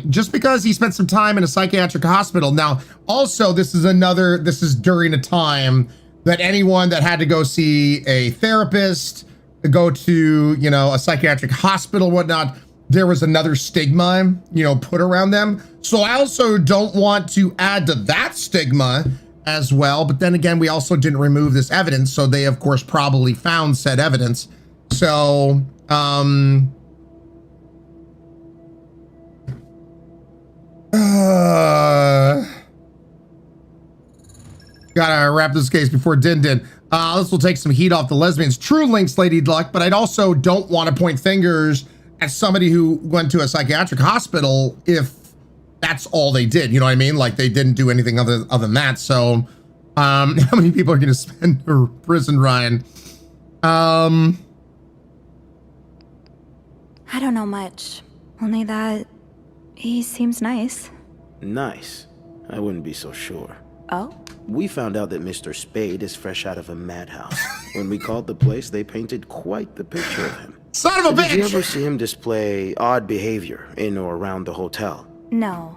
just because he spent some time in a psychiatric hospital. Now, also, this is during a time that anyone that had to go see a therapist, go to, a psychiatric hospital, whatnot, there was another stigma, put around them. So I also don't want to add to that stigma as well. But then again, we also didn't remove this evidence. So they, of course, probably found said evidence. So, gotta wrap this case before Din Din. This will take some heat off the lesbians. True links, Lady Luck, but I'd also don't want to point fingers at somebody who went to a psychiatric hospital if that's all they did. You know what I mean? Like they didn't do anything other than that. So, how many people are going to spend in prison, Ryan? I don't know much. Only that he seems nice. Nice? I wouldn't be so sure. Oh? We found out that Mr. Spade is fresh out of a madhouse. When we called the place, they painted quite the picture of him. Son of a bitch! Did you ever see him display odd behavior in or around the hotel? No.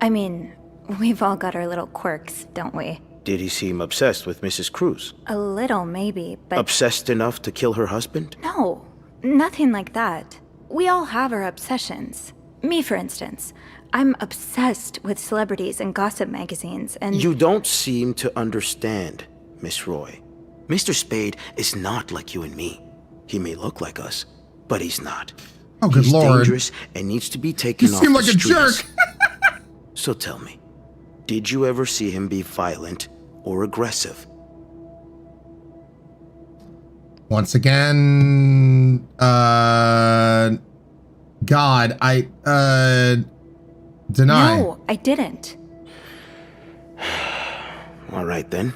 I mean, we've all got our little quirks, don't we? Did he seem obsessed with Mrs. Cruz? A little, maybe, but... Obsessed enough to kill her husband? No, nothing like that. We all have our obsessions. Me, for instance. I'm obsessed with celebrities and gossip magazines, and... You don't seem to understand, Miss Roy. Mr. Spade is not like you and me. He may look like us, but he's not. Oh, good he's lord. Dangerous and needs to be taken You off seem the like a streets. jerk. So tell me, did you ever see him be violent or aggressive? Once again, God, I deny. No, I didn't. All right then.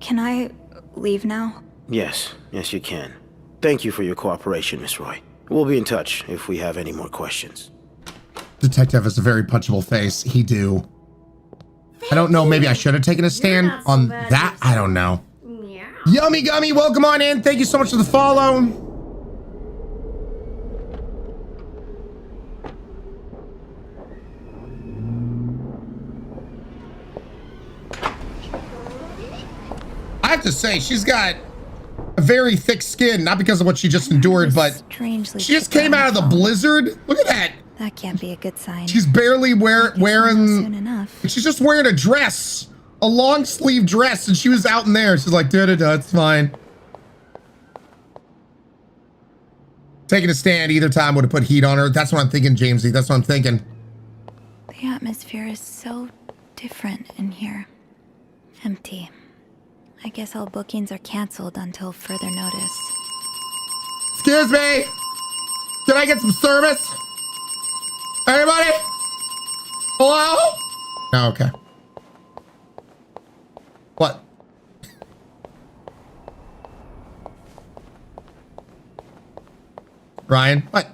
Can I leave now? Yes, you can. Thank you for your cooperation, Miss Roy. We'll be in touch if we have any more questions. Detective has a very punchable face. He do. I don't know. Maybe I should have taken a stand on that. I don't know. Yeah. Yummy Gummy, welcome on in. Thank you so much for the follow. I have to say, she's got a very thick skin, not because of what she just endured, but Strangely she just came out of the blizzard. Look at that. That can't be a good sign. She's barely wearing, Soon enough. she's just wearing a dress, a long sleeve dress, and she was out in there. She's like, da-da-da, it's fine. Taking a stand either time would have put heat on her. That's what I'm thinking, Jamesy. That's what I'm thinking. The atmosphere is so different in here. Empty. I guess all bookings are canceled until further notice. Excuse me. Can I get some service? Anybody? Hello? Oh, okay. What? Ryan? What?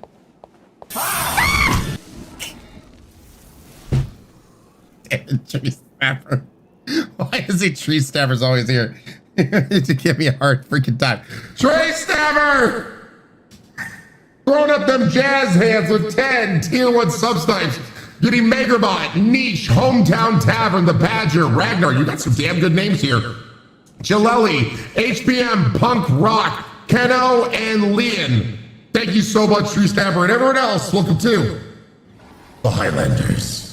Tree Snapper. Why is he Tree Snapper's always here? To give me a hard freaking time. Tree Snapper! Throwing up them jazz hands with 10 tier 1 subtypes. Getting Megarbot, Niche, Hometown Tavern, The Badger, Ragnar. You got some damn good names here. Jaleli, HPM, Punk Rock, Keno, and Leon. Thank you so much, Tree Snapper, and everyone else. Welcome to the Highlanders.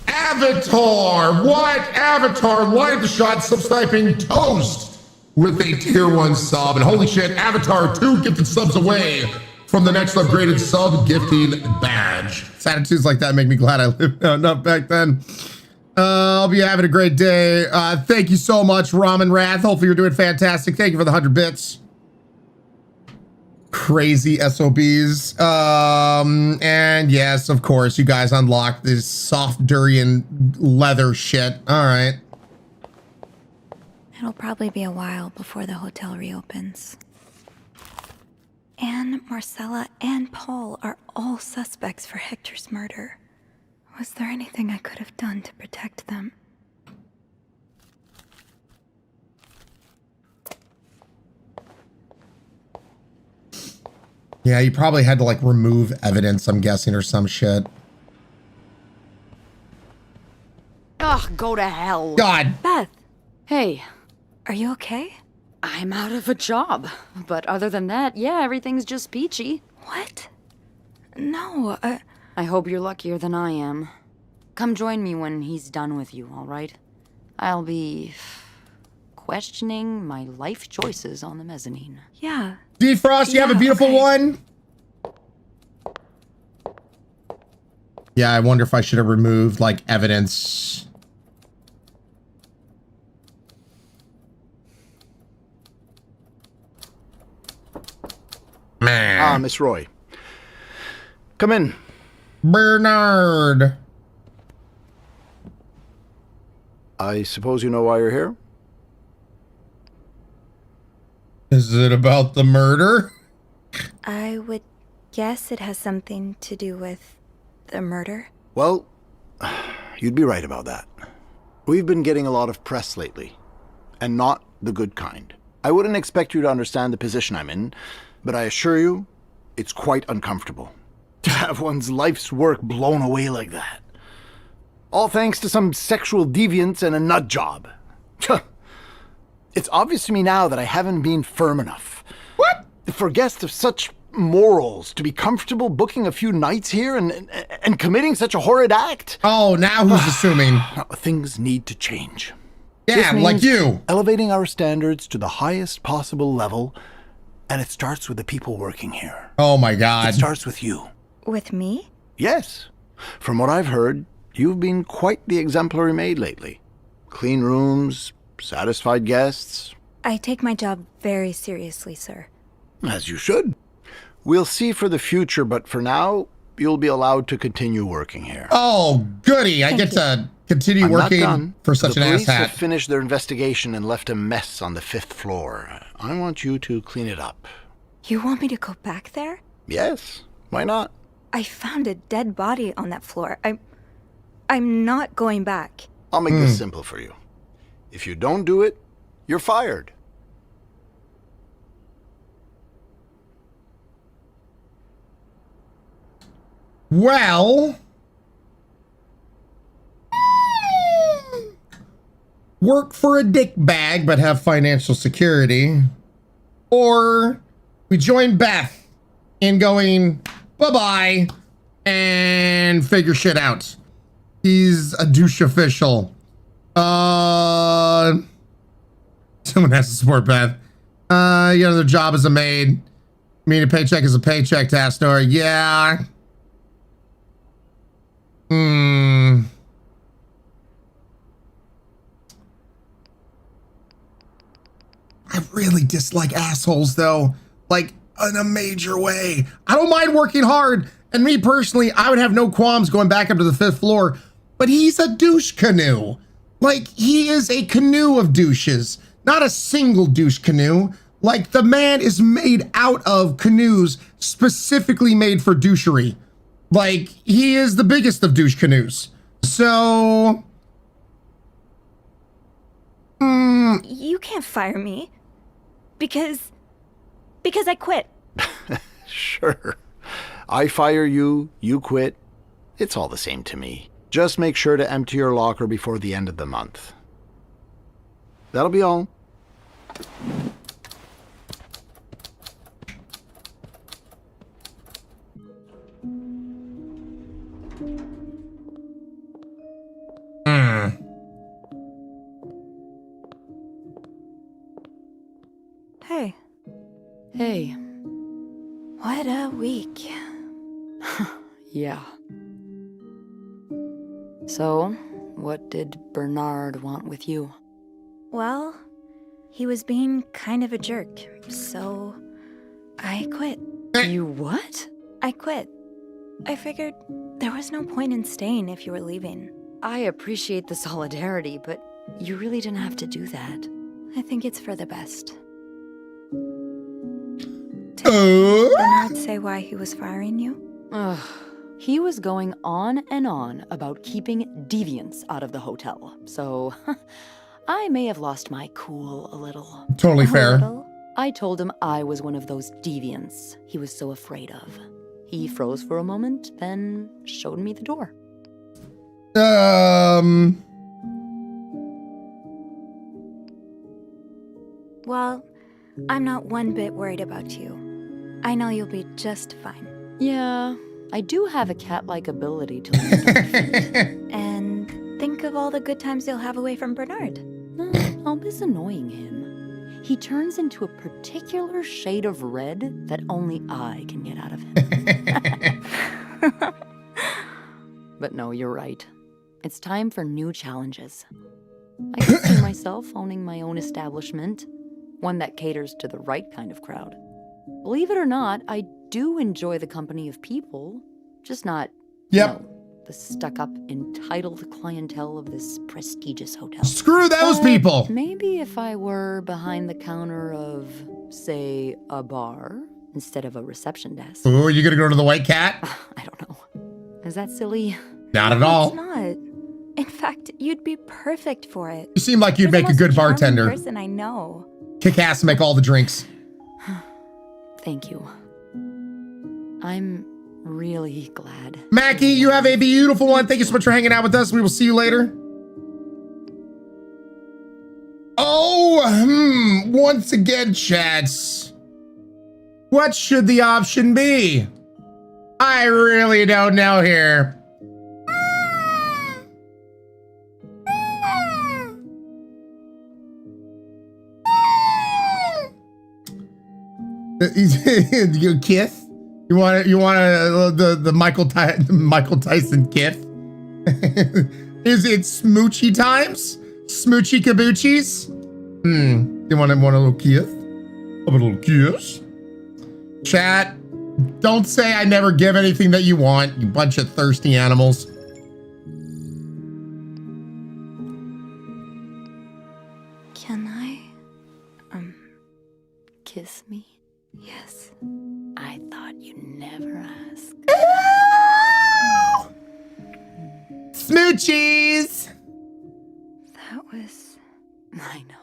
Avatar! What? Avatar, line the shot, subtyping Toast with a tier 1 sub. And holy shit, Avatar 2 gifted subs away from the next upgraded sub gifting badge. Attitudes like that make me glad I lived now, not back then. I'll be having a great day. Thank you so much, Ramen Wrath. Hopefully you're doing fantastic. Thank you for the 100 bits. Crazy SOBs. And yes, of course, you guys unlocked this soft durian leather shit. All right. It'll probably be a while before the hotel reopens. Anne, Marcella, and Paul are all suspects for Hector's murder. Was there anything I could have done to protect them? Yeah, you probably had to like remove evidence, I'm guessing, or some shit. Ugh, go to hell. God. Beth. Hey. Are you okay? I'm out of a job. But other than that, yeah, everything's just peachy. What? No, I hope you're luckier than I am. Come join me when he's done with you, all right? I'll be questioning my life choices on the mezzanine. Yeah. Defrost, you have a beautiful one. Yeah, I wonder if I should have removed like evidence. Ah, Miss Roy. Come in. Bernard. I suppose you know why you're here? Is it about the murder? I would guess it has something to do with the murder. Well, you'd be right about that. We've been getting a lot of press lately, and not the good kind. I wouldn't expect you to understand the position I'm in, but I assure you, it's quite uncomfortable to have one's life's work blown away like that. All thanks to some sexual deviance and a nut job. It's obvious to me now that I haven't been firm enough. What? For guests of such morals to be comfortable booking a few nights here and committing such a horrid act. Oh, now who's assuming? Things need to change. Yeah, like you. Elevating our standards to the highest possible level And it starts with the people working here. Oh my God. It starts with you. With me? Yes. From what I've heard, you've been quite the exemplary maid lately. Clean rooms, satisfied guests. I take my job very seriously, sir. As you should. We'll see for the future, but for now, you'll be allowed to continue working here. Oh, goody. I get to continue working for such an The police asshat. have finished their investigation and left a mess on the 5th floor. I want you to clean it up. You want me to go back there? Yes. Why not? I found a dead body on that floor. I'm not going back. I'll make this simple for you. If you don't do it, you're fired. Well, work for a dick bag but have financial security, or we join Beth in going bye-bye and figure shit out. He's a douche official. Someone has to support Beth. You know, their job as a maid. I mean, a paycheck is a paycheck, Tastor. Yeah. I really dislike assholes, though. Like, in a major way. I don't mind working hard. And me personally, I would have no qualms going back up to the 5th floor. But he's a douche canoe. Like, he is a canoe of douches. Not a single douche canoe. Like, the man is made out of canoes specifically made for douchery. Like, he is the biggest of douche canoes. So... You can't fire me. Because I quit. Sure. I fire you, you quit. It's all the same to me. Just make sure to empty your locker before the end of the month. That'll be all. Hey. Hey. What a week. Yeah. So, what did Bernard want with you? Well, he was being kind of a jerk, so I quit. You what? I quit. I figured there was no point in staying if you were leaving. I appreciate the solidarity, but you really didn't have to do that. I think it's for the best. Did Bernard say why he was firing you? Ugh. He was going on and on about keeping deviants out of the hotel, so I may have lost my cool a little. Totally fair. I told him I was one of those deviants he was so afraid of. He froze for a moment, then showed me the door. Well, I'm not one bit worried about you. I know you'll be just fine. Yeah, I do have a cat-like ability to learn. And think of all the good times you'll have away from Bernard. I'll miss annoying him. He turns into a particular shade of red that only I can get out of him. But no, you're right. It's time for new challenges. I can see myself owning my own establishment, one that caters to the right kind of crowd. Believe it or not, I do enjoy the company of people, just not, you know, the stuck-up, entitled clientele of this prestigious hotel. Screw those people! Maybe if I were behind the counter of, say, a bar, instead of a reception desk. Ooh, are you gonna go to the White Cat? I don't know. Is that silly? Not at all. It's not. In fact, you'd be perfect for it. You seem like you'd make a good bartender. Person I know. Kick ass and make all the drinks. Thank you. I'm really glad. Mackie, you have a beautiful one. Thank you so much for hanging out with us. We will see you later. Oh, once again, chats. What should the option be? I really don't know here. You kiss? You want the Michael Tyson kiss? Is it smoochy times? Smoochy kaboochies? You want a little kiss? A little kiss? Chat, don't say I never give anything that you want, you bunch of thirsty animals. Can I, kiss me? Yes. I thought you'd never ask. Smoochies! That was... I know.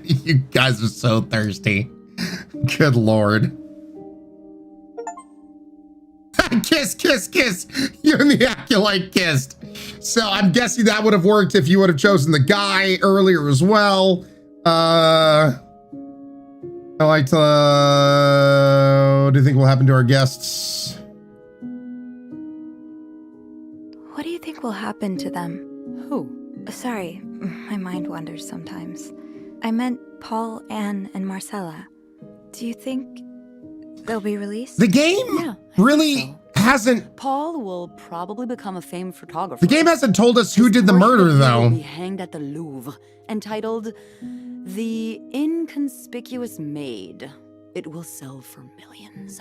You guys are so thirsty. Good Lord. Kiss, kiss, kiss. You and the acolyte kissed. So I'm guessing that would have worked if you would have chosen the guy earlier as well. I like to... what do you think will happen to our guests? What do you think will happen to them? Who? Sorry, my mind wanders sometimes. I meant Paul, Anne, and Marcella. Do you think they'll be released? The game really hasn't... Paul will probably become a famed photographer. The game hasn't told us who did the murder, He will though. be hanged at the Louvre, entitled The Inconspicuous Maid. It will sell for millions.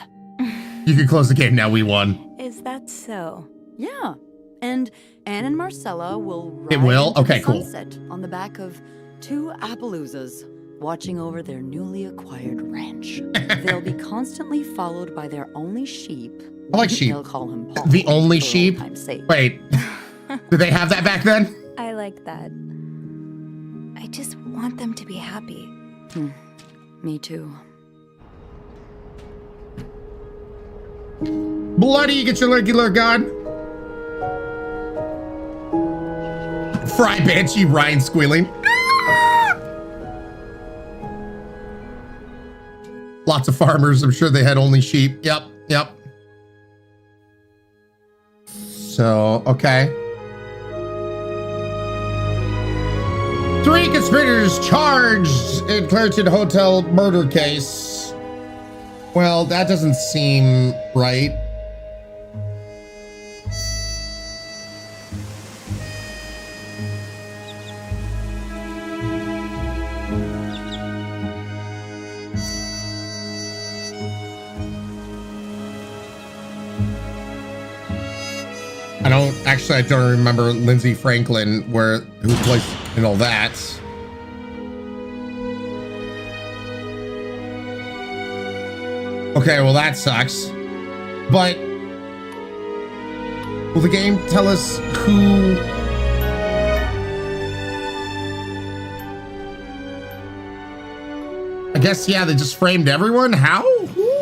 You can close the game now, we won. Is that so? Yeah. And Anne and Marcella will ride It will? into Okay, the cool. sunset on the back of two Appaloozas, watching over their newly acquired ranch. They'll be constantly followed by their only sheep. I like sheep. They'll call him Paul. The only for old sheep? time's sake. Wait. Did they have that back then? I like that. I just want them to be happy. Me too. Bloody, you get your lurky lurk on. Fry Banshee, Ryan squealing. Lots of farmers, I'm sure they had only sheep. Yep, yep. So, okay. 3 conspirators charged in Clariton Hotel murder case. Well, that doesn't seem right. I don't remember Lindsay Franklin who plays in all that. Okay, well that sucks. But will the game tell us who? I guess, yeah, they just framed everyone. How? Who?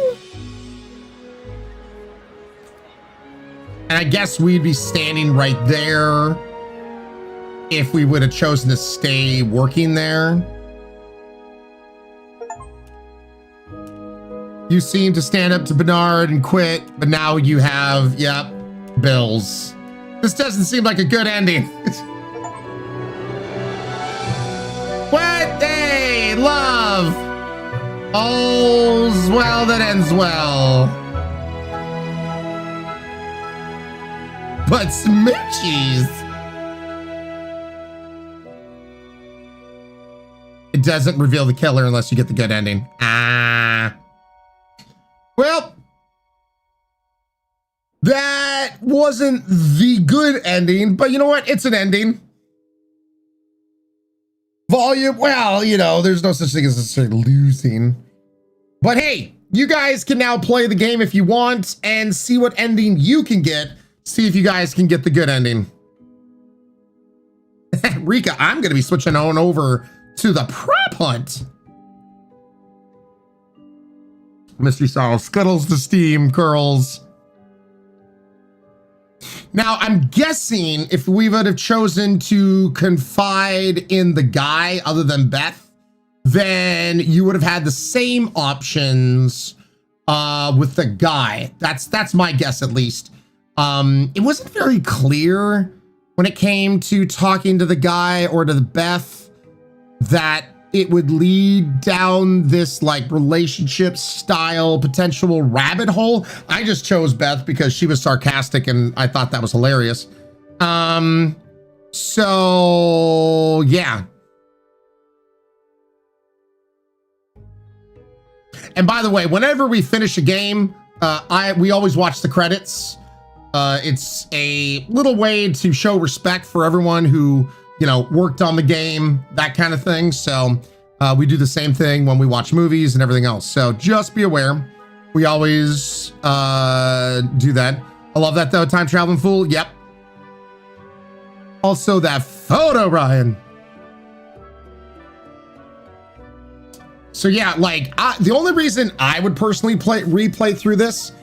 And I guess we'd be standing right there if we would have chosen to stay working there. You seem to stand up to Bernard and quit, but now you have, yep, bills. This doesn't seem like a good ending. What? Hey, love. All's well that ends well. But smoochies. It doesn't reveal the killer unless you get the good ending. Ah. Well, that wasn't the good ending, but you know what? It's an ending. Volume, well, you know, there's no such thing as necessarily losing. But hey, you guys can now play the game if you want and see what ending you can get. See if you guys can get the good ending. Rika, I'm going to be switching on over to the prop hunt. Mystery solved. Scuttles to steam, curls. Now, I'm guessing if we would have chosen to confide in the guy other than Beth, then you would have had the same options with the guy. That's my guess, at least. It wasn't very clear when it came to talking to the guy or to the Beth that it would lead down this like relationship style potential rabbit hole. I just chose Beth because she was sarcastic and I thought that was hilarious. So yeah. And by the way, whenever we finish a game, we always watch the credits. It's a little way to show respect for everyone who, you know, worked on the game, that kind of thing. So we do the same thing when we watch movies and everything else. So just be aware, we always do that. I love that though, time traveling fool. Yep. Also that photo, Ryan. So yeah, like the only reason I would personally replay through this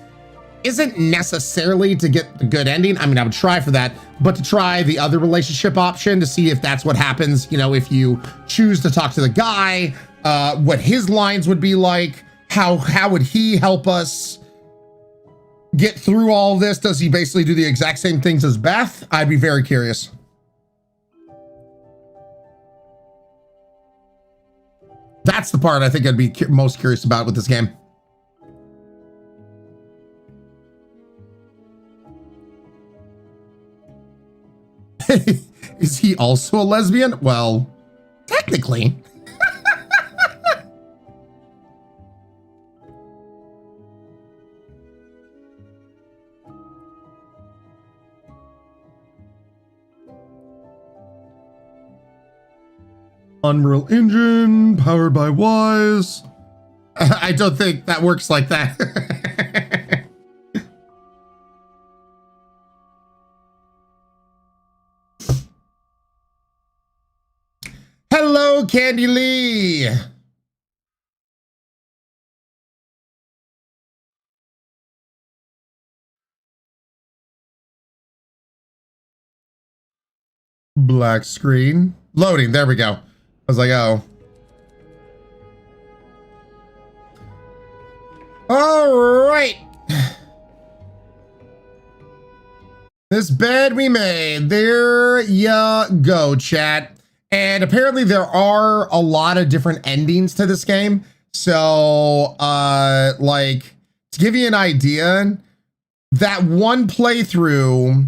isn't necessarily to get the good ending. I mean, I would try for that, but to try the other relationship option to see if that's what happens. You know, if you choose to talk to the guy, what his lines would be like, how would he help us get through all this? Does he basically do the exact same things as Beth? I'd be very curious. That's the part I think I'd be most curious about with this game. Is he also a lesbian? Well, technically. Unreal Engine, powered by Wise. I don't think that works like that. Hello, Candy Lee. Black screen. Loading, there we go. I was like, oh. All right. This bed we made. There ya go, chat. And apparently there are a lot of different endings to this game. So, like, to give you an idea, that one playthrough,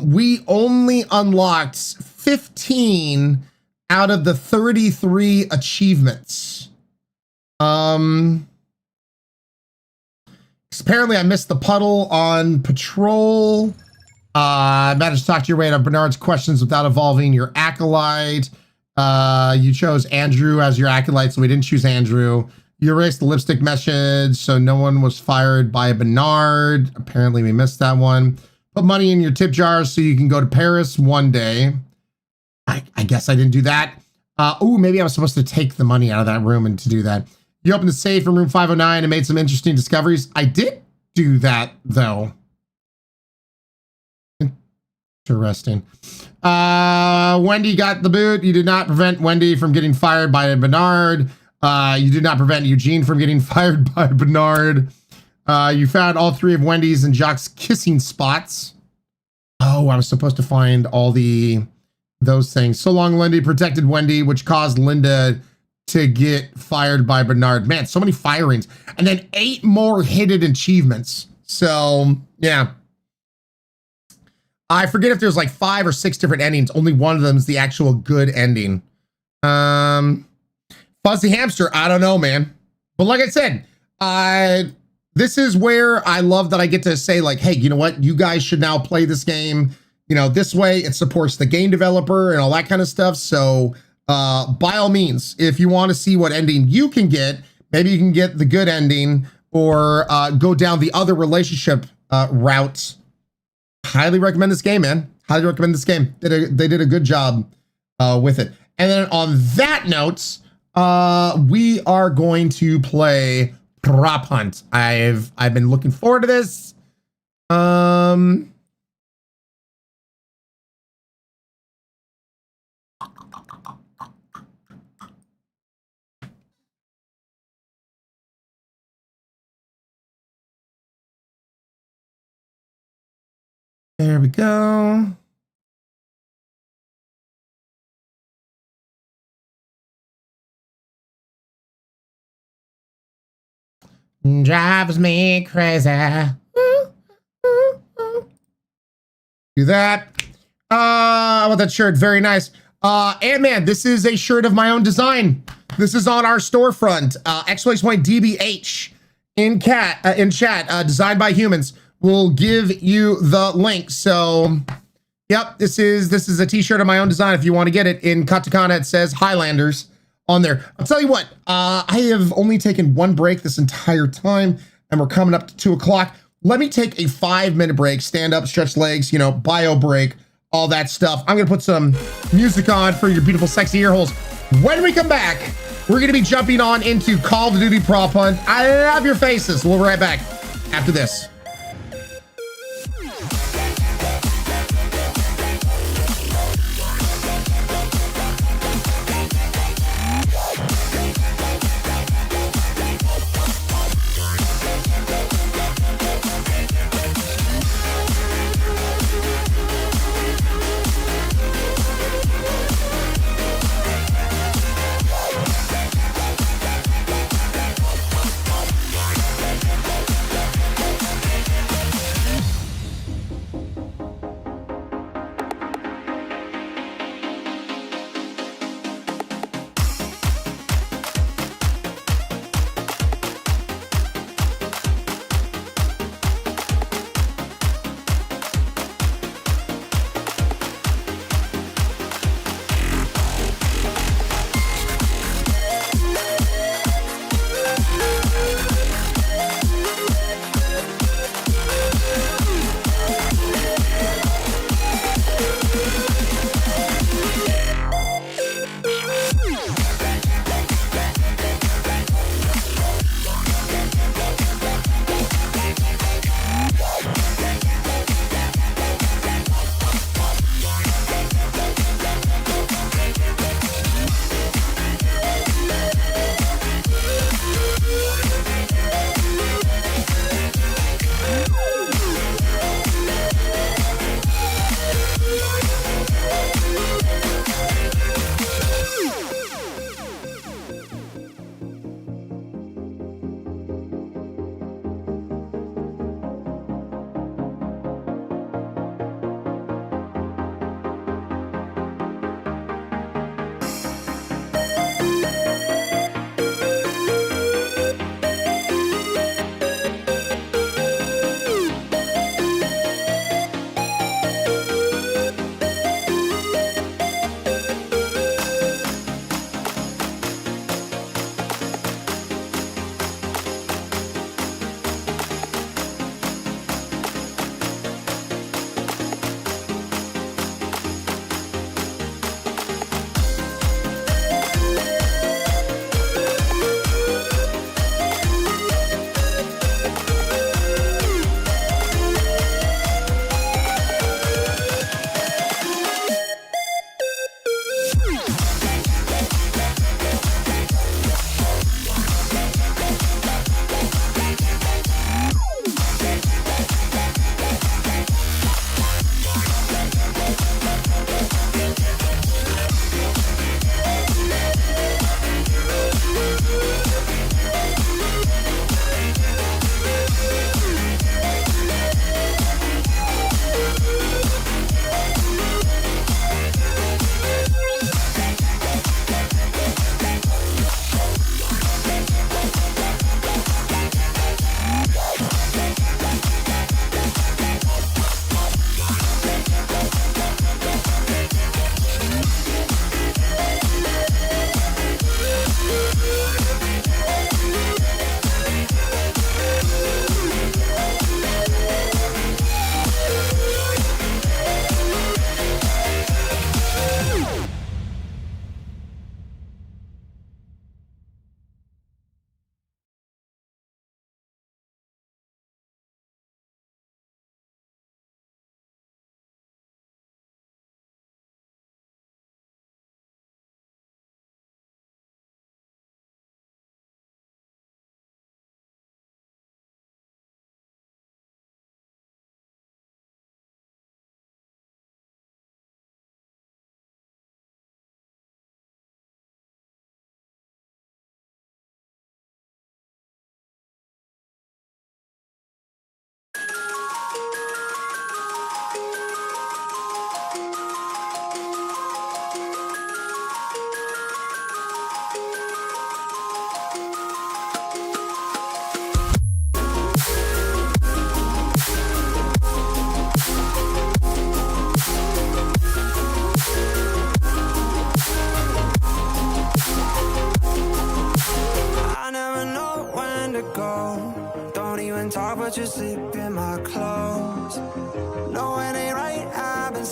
we only unlocked 15 out of the 33 achievements. Apparently I missed the puddle on patrol. I managed to talk to your way out of Bernard's questions without evolving your acolyte. You chose Andrew as your acolyte, so we didn't choose Andrew. You erased the lipstick message, so no one was fired by Bernard. Apparently we missed that one. Put money in your tip jars so you can go to Paris one day. I guess I didn't do that. Oh, maybe I was supposed to take the money out of that room and to do that. You opened the safe in room 509 and made some interesting discoveries. I did do that, though. Interesting. Wendy got the boot. You did not prevent Wendy from getting fired by Bernard. You did not prevent Eugene from getting fired by Bernard. You found all three of Wendy's and Jacques' kissing spots. Oh, I was supposed to find all those things. So long, Lindy protected Wendy, which caused Linda to get fired by Bernard. Man, so many firings. And then 8 more hidden achievements. So, yeah. I forget if there's like 5 or 6 different endings. Only one of them is the actual good ending. Fuzzy Hamster, I don't know, man. But like I said, this is where I love that I get to say like, hey, you know what? You guys should now play this game. You know, this way it supports the game developer and all that kind of stuff. So by all means, if you want to see what ending you can get, maybe you can get the good ending or go down the other relationship route. Highly recommend this game, man. Highly recommend this game. They did a good job with it. And then on that note, we are going to play Prop Hunt. I've been looking forward to this. There we go. Drives me crazy. Do that. I want that shirt. Very nice. Ant-Man, this is a shirt of my own design. This is on our storefront. !DBH in chat, designed by humans. We'll give you the link. So, yep, this is a t-shirt of my own design. If you want to get it in katakana, it says Highlanders on there. I'll tell you what, I have only taken one break this entire time, and we're coming up to 2 o'clock. Let me take a 5-minute break, stand up, stretch legs, bio break, all that stuff. I'm gonna put some music on for your beautiful, sexy ear holes. When we come back, we're gonna be jumping on into Call of Duty Prop Hunt. I love your faces. We'll be right back after this.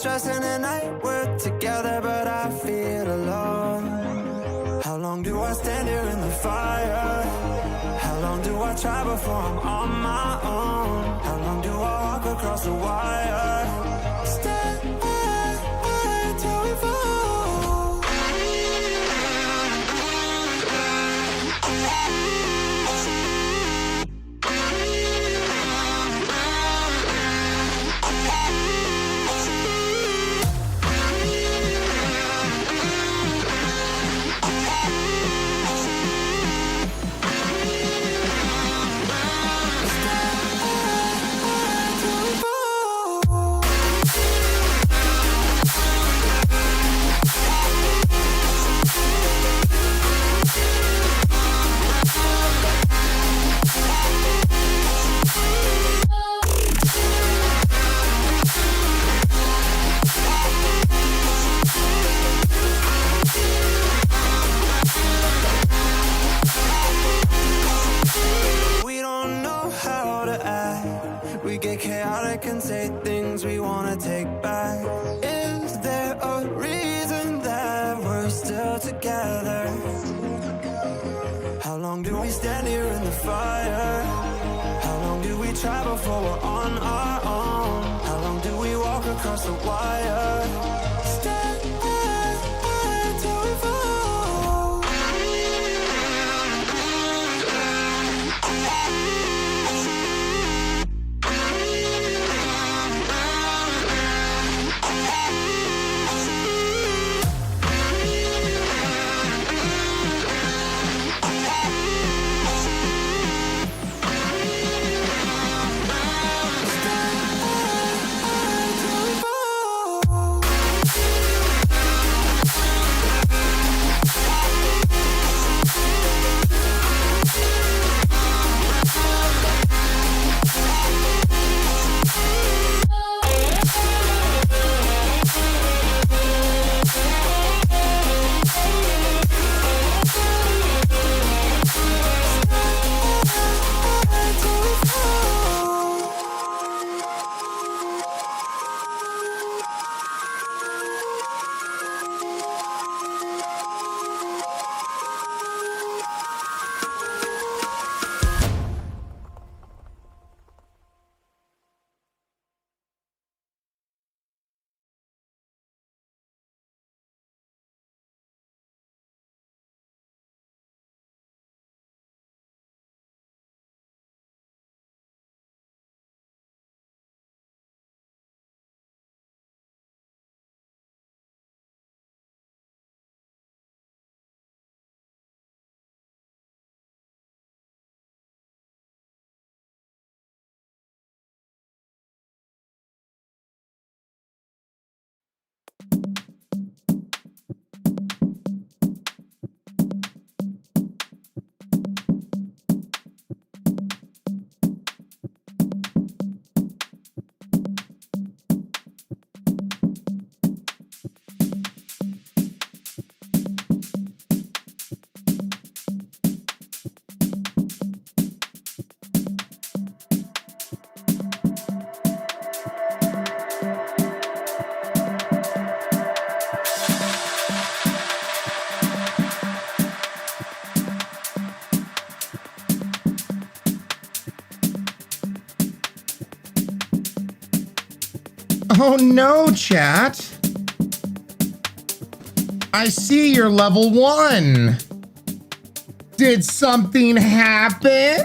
stressing at night. We're together, but I feel alone. How long do I stand here in the fire? How long do I try before I'm on my own? How long do I walk across the wire? Stay till we fall. Chaotic and say things we wanna take back. Is there a reason that we're still together? How long do we stand here in the fire? How long do we try before we're on our own? How long do we walk across the wire? Stay till we fall. Oh no, chat. I see you're level 1. Did something happen?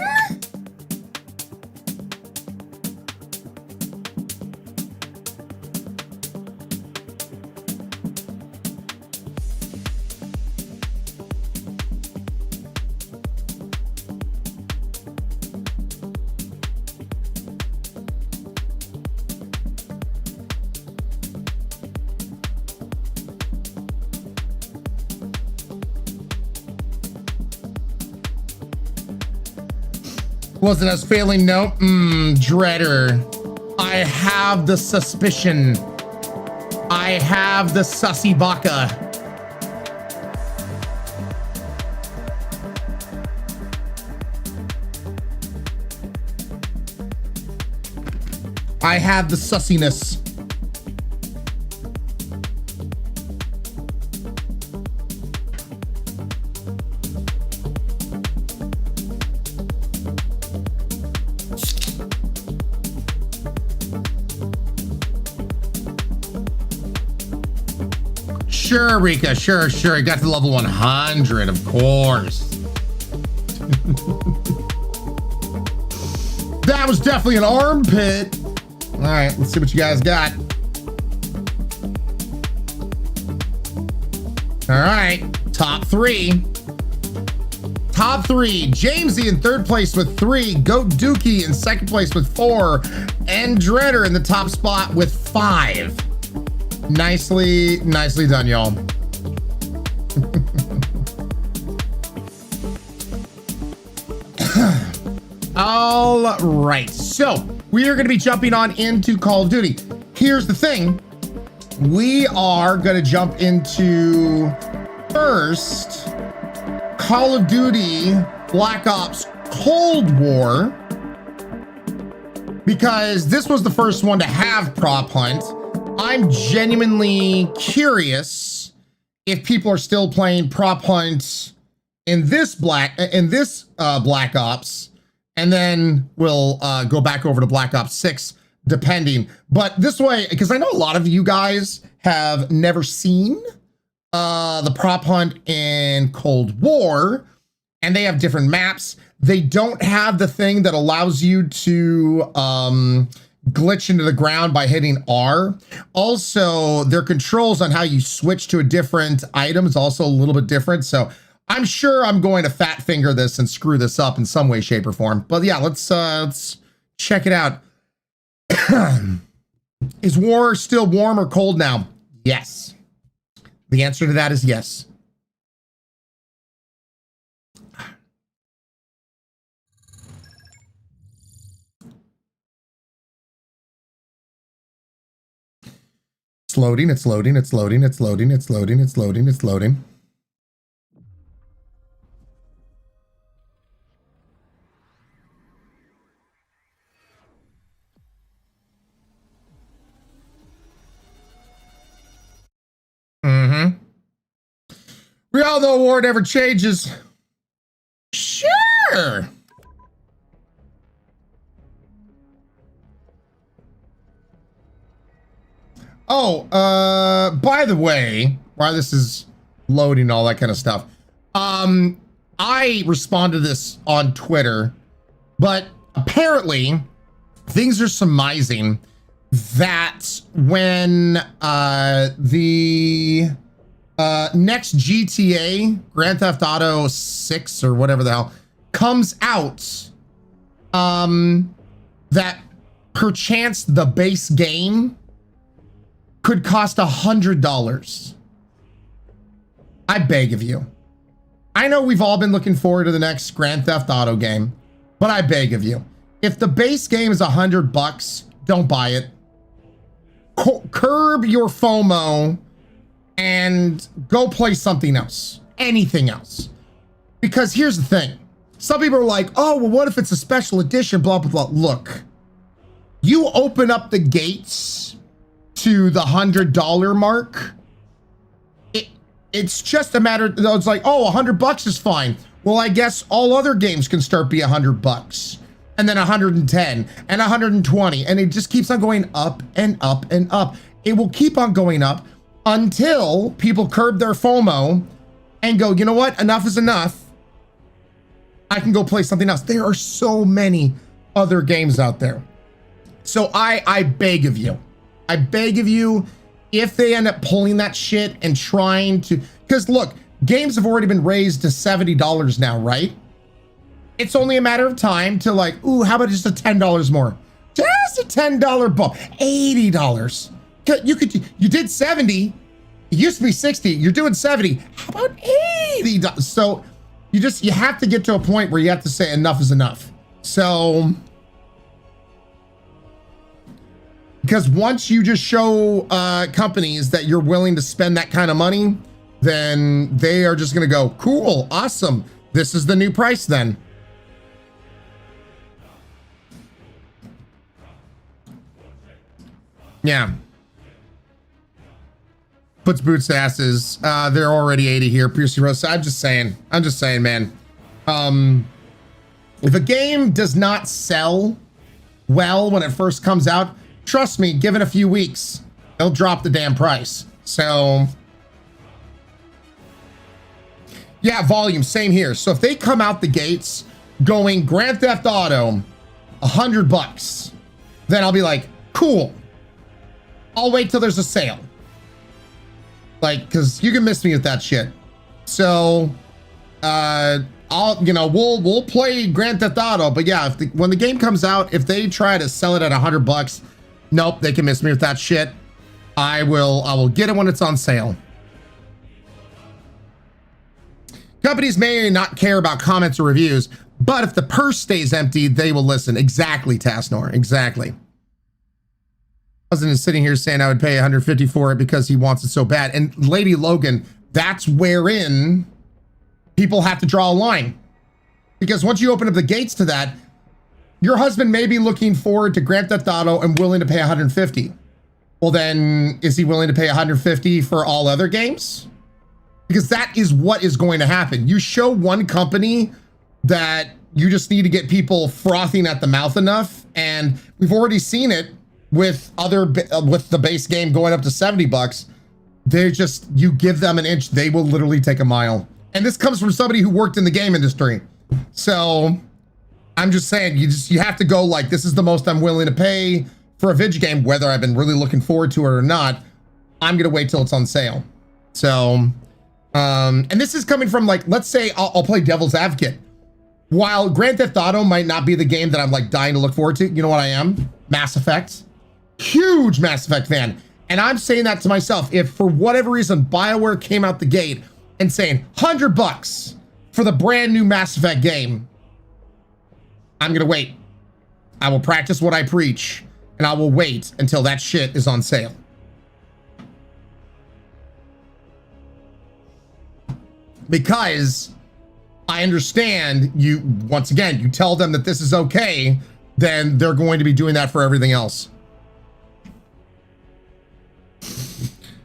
Wasn't us failing? No. Dreader. I have the suspicion. I have the sussy baka. I have the sussiness. Sure, Rika. Sure. You got to level 100, of course. That was definitely an armpit. All right, let's see what you guys got. All right, top three. Top three, Jamesy in third place with 3, Goat Dookie in second place with 4, and Dreader in the top spot with 5. Nicely done, y'all. All right, so we are going to be jumping on into Call of Duty. Here's the thing. We are going to jump into first Call of Duty Black Ops Cold War, because this was the first one to have prop hunt. I'm genuinely curious if people are still playing prop hunt in this Black Ops, and then we'll go back over to Black Ops 6 depending. But this way, because I know a lot of you guys have never seen the prop hunt in Cold War, and they have different maps. They don't have the thing that allows you to glitch into the ground by hitting R. Also, their controls on how you switch to a different item is also a little bit different. So I'm sure I'm going to fat finger this and screw this up in some way, shape, or form. But yeah, let's check it out. Is war still warm or cold now? Yes. The answer to that is yes. It's loading, it's loading, it's loading, it's loading, it's loading, it's loading, it's loading. We all know war never changes. Sure. Oh, by the way, while this is loading all that kind of stuff, I responded to this on Twitter, but apparently things are surmising that when the next GTA, Grand Theft Auto 6 or whatever the hell, comes out, that perchance the base game could cost $100. I beg of you. I know we've all been looking forward to the next Grand Theft Auto game, but I beg of you, if the base game is $100, don't buy it. Curb your FOMO and go play something else, anything else. Because here's the thing. Some people are like, oh, well, what if it's a special edition, blah, blah, blah. Look, you open up the gates to the $100 mark. It's just a matter, it's like, oh, $100 is fine. Well, I guess all other games can start be $100. And then 110 and 120. And it just keeps on going up and up and up. It will keep on going up until people curb their FOMO and go, you know what? Enough is enough. I can go play something else. There are so many other games out there. So I beg of you. I beg of you, if they end up pulling that shit and trying to, because look, games have already been raised to $70 now, right? It's only a matter of time to like, ooh, how about just a $10 more? Just a $10 bump, $80. You did 70. It used to be 60. You're doing 70. How about $80? So you have to get to a point where you have to say enough is enough. So, because once you just show companies that you're willing to spend that kind of money, then they are just going to go, cool, awesome. This is the new price then. Yeah. Puts boots to asses. They're already 80 here. Piercy Rose. I'm just saying, man. If a game does not sell well when it first comes out, trust me, give it a few weeks, they'll drop the damn price. So Yeah, volume, same here. So if they come out the gates going Grand Theft Auto, $100, then I'll be like, cool. I'll wait till there's a sale. Like, cause you can miss me with that shit. So, we'll play Grand Theft Auto, but yeah, when the game comes out, if they try to sell it at $100, nope, they can miss me with that shit. I will get it when it's on sale. Companies may not care about comments or reviews, but if the purse stays empty, they will listen. Exactly, Tasnor, exactly. Husband is sitting here saying I would pay $150 for it because he wants it so bad. And Lady Logan, that's wherein people have to draw a line. Because once you open up the gates to that, your husband may be looking forward to Grand Theft Auto and willing to pay $150. Well, then is he willing to pay $150 for all other games? Because that is what is going to happen. You show one company that you just need to get people frothing at the mouth enough, and we've already seen it with the base game going up to $70. They're just, you give them an inch, they will literally take a mile. And this comes from somebody who worked in the game industry. So I'm just saying, you have to go like, this is the most I'm willing to pay for a video game, whether I've been really looking forward to it or not. I'm gonna wait till it's on sale. So, and this is coming from, like, let's say I'll play devil's advocate. While Grand Theft Auto might not be the game that I'm like dying to look forward to, you know what I am? Mass Effect. Huge Mass Effect fan. And I'm saying that to myself, if for whatever reason BioWare came out the gate and saying $100 for the brand new Mass Effect game, I'm gonna wait. I will practice what I preach, and I will wait until that shit is on sale. Because I understand you, once again, you tell them that this is okay, then they're going to be doing that for everything else.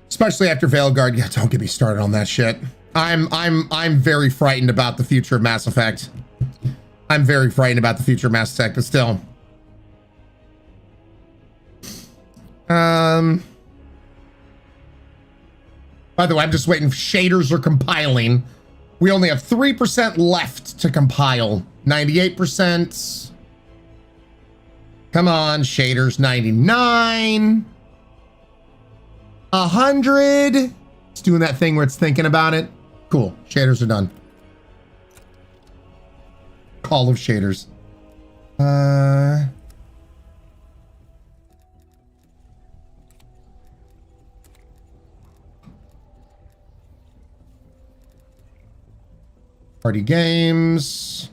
Especially after Veilguard. Yeah, don't get me started on that shit. I'm very frightened about the future of Mass Effect. I'm very frightened about the future of Mass Effect, but still. By the way, I'm just waiting. Shaders are compiling. We only have 3% left to compile. 98%. Come on, shaders. 99. 100. It's doing that thing where it's thinking about it. Cool. Shaders are done. All of shaders. Party games.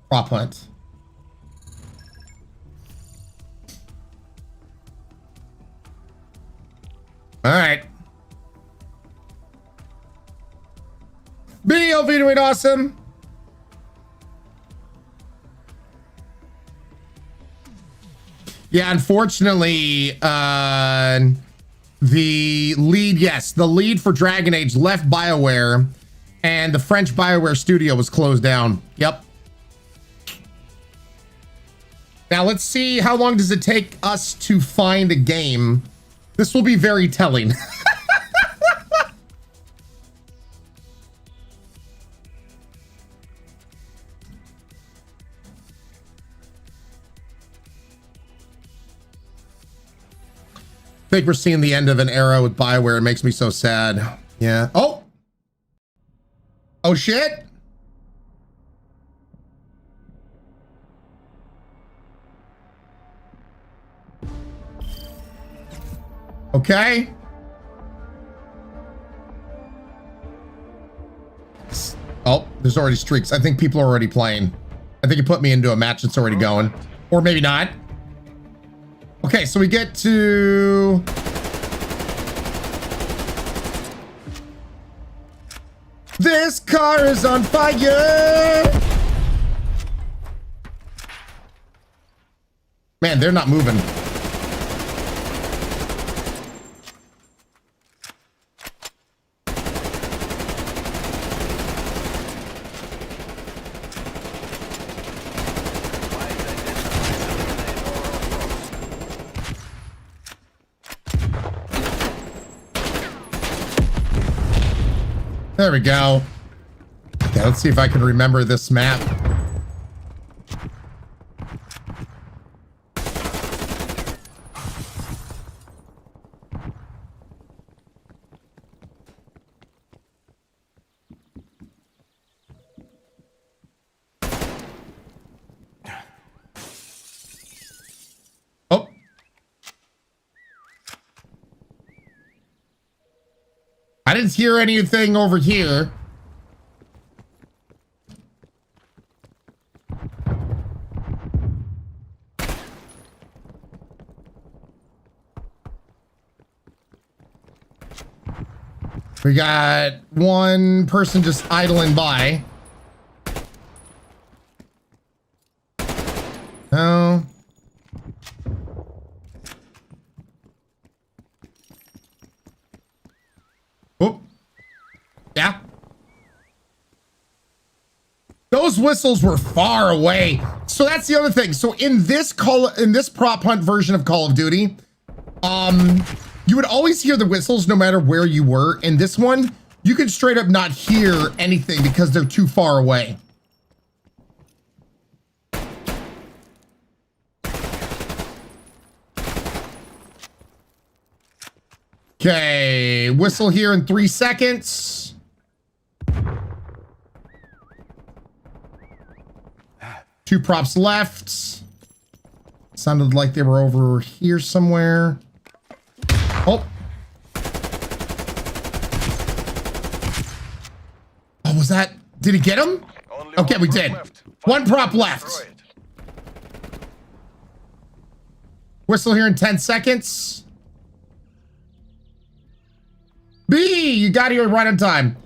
Prop hunt. All right. BLV doing awesome. Yeah, unfortunately, the lead, yes, the lead for Dragon Age left BioWare, and the French BioWare studio was closed down. Yep. Now let's see, how long does it take us to find a game? This will be very telling. I think we're seeing the end of an era with BioWare. It makes me so sad. Yeah. Oh! Oh shit! Okay. Oh, there's already streaks. I think people are already playing. I think you put me into a match that's already going. Or maybe not. Okay, so we get to... This car is on fire! Man, they're not moving. There we go. let's see if I can remember this map. Oh. I didn't hear anything over here. We got one person just idling by. No. Oh. Yeah. Those whistles were far away. So that's the other thing. So in this prop hunt version of Call of Duty, you would always hear the whistles no matter where you were. In this one, you could straight up not hear anything because they're too far away. Okay, whistle here in 3 seconds. Two props left. Sounded like they were over here somewhere. Oh. Oh, was that? Did he get him? Okay, we did. One prop left. Whistle here in 10 seconds. B, you got here right on time.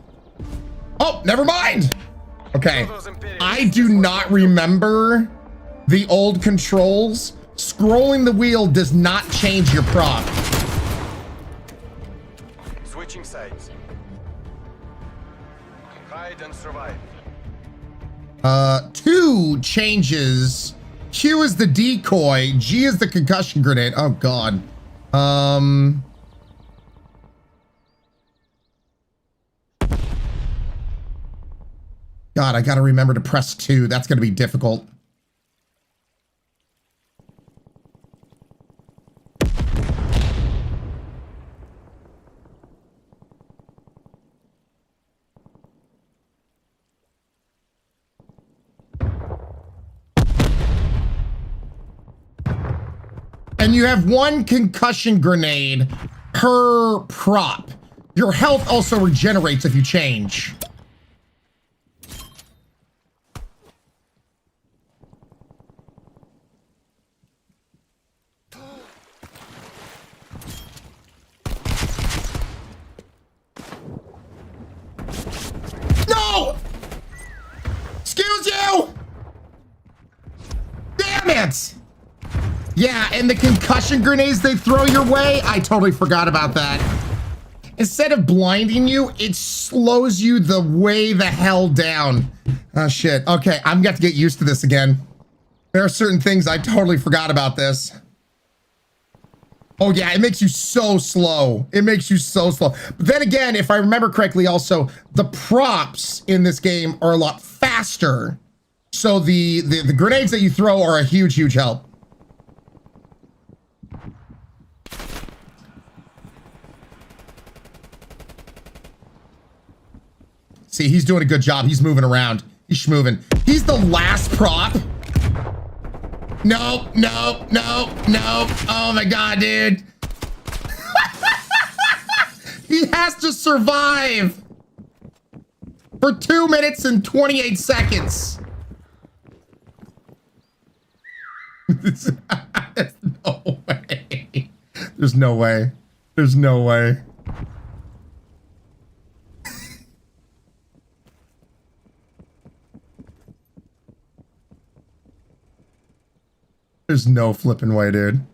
Oh, never mind. Okay. I do not remember the old controls. Scrolling the wheel does not change your prop. Switching sides. Hide and survive. 2 changes. Q is the decoy. G is the concussion grenade. Oh God. God, I gotta remember to press 2. That's gonna be difficult. And you have 1 concussion grenade per prop. Your health also regenerates if you change. No! Excuse you! Damn it! Yeah, and the concussion grenades they throw your way, I totally forgot about that. Instead of blinding you, it slows you the way the hell down. Oh shit, okay, I'm gonna have to get used to this again. There are certain things I totally forgot about this. Oh yeah, it makes you so slow. It makes you so slow. But then again, if I remember correctly also, the props in this game are a lot faster. So the grenades that you throw are a huge, huge help. See, he's doing a good job. He's moving around. He's schmoving. He's the last prop. No, no, no, no. Oh my God, dude. He has to survive for 2 minutes and 28 seconds. There's no way. There's no way. There's no way. There's no flipping way, dude.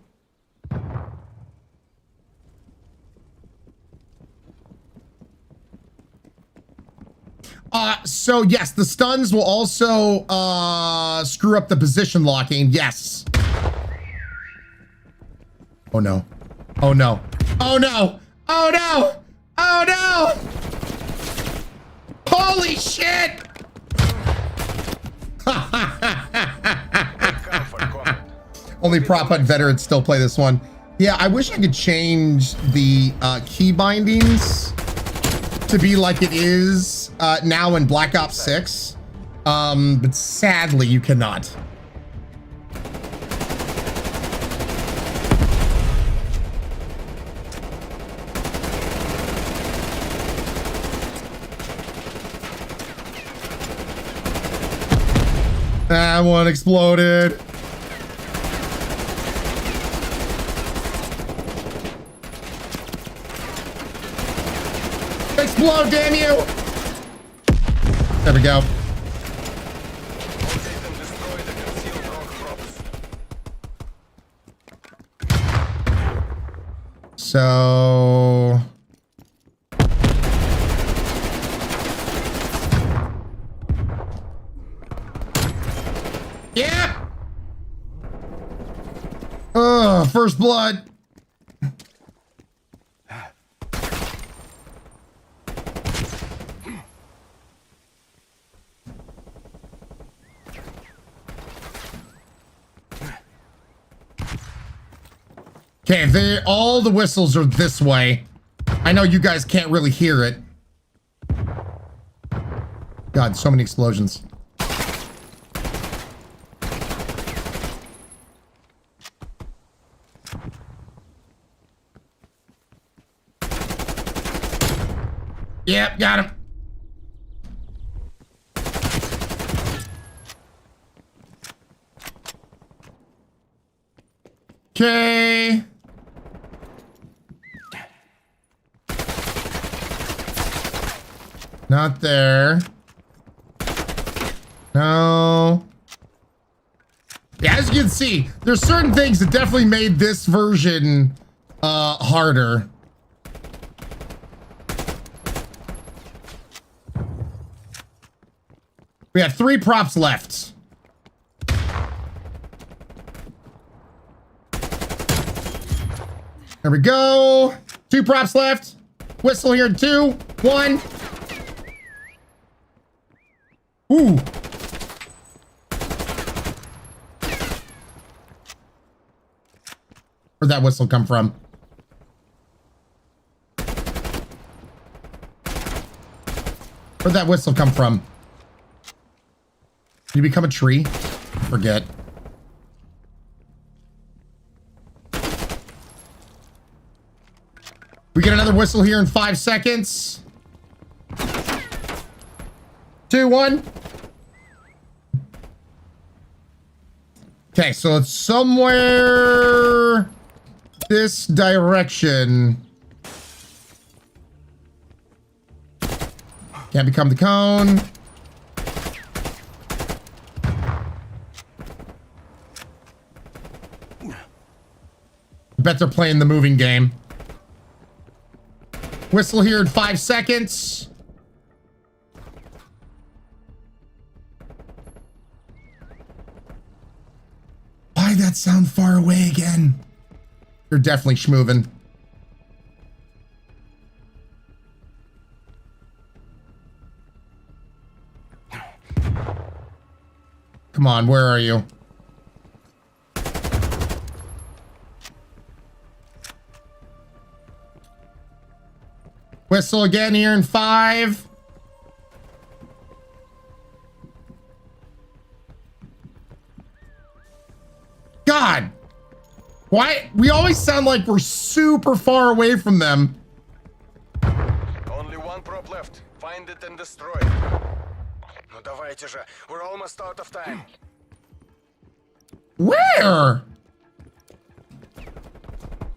So yes, the stuns will also screw up the position locking. Yes. Oh no. Oh no. Oh no. Oh no. Oh no. Holy shit. Only prop hunt veterans still play this one. Yeah, I wish I could change the key bindings to be like it is now in Black Ops 6. But sadly, you cannot. That one exploded. Explode, damn you! There we go. So... yeah! Oh, first blood. Okay, all the whistles are this way. I know you guys can't really hear it. God, so many explosions. Yep, got him. Okay. Not there. No. Yeah, as you can see, there's certain things that definitely made this version harder. We have 3 props left. There we go. 2 props left. Whistle here in 2, 1. Ooh. Where'd that whistle come from? Where'd that whistle come from? Did you become a tree? Forget. We get another whistle here in 5 seconds. 2, 1. Okay, so it's somewhere this direction. Can't become the cone. I bet they're playing the moving game. Whistle here in 5 seconds. Why'd that sound far away again? You're definitely schmoovin'. Come on, where are you? Whistle again here in 5. God! Why? We always sound like we're super far away from them. Only 1 prop left. Find it and destroy. Ну давайте же. We're almost out of time. Where?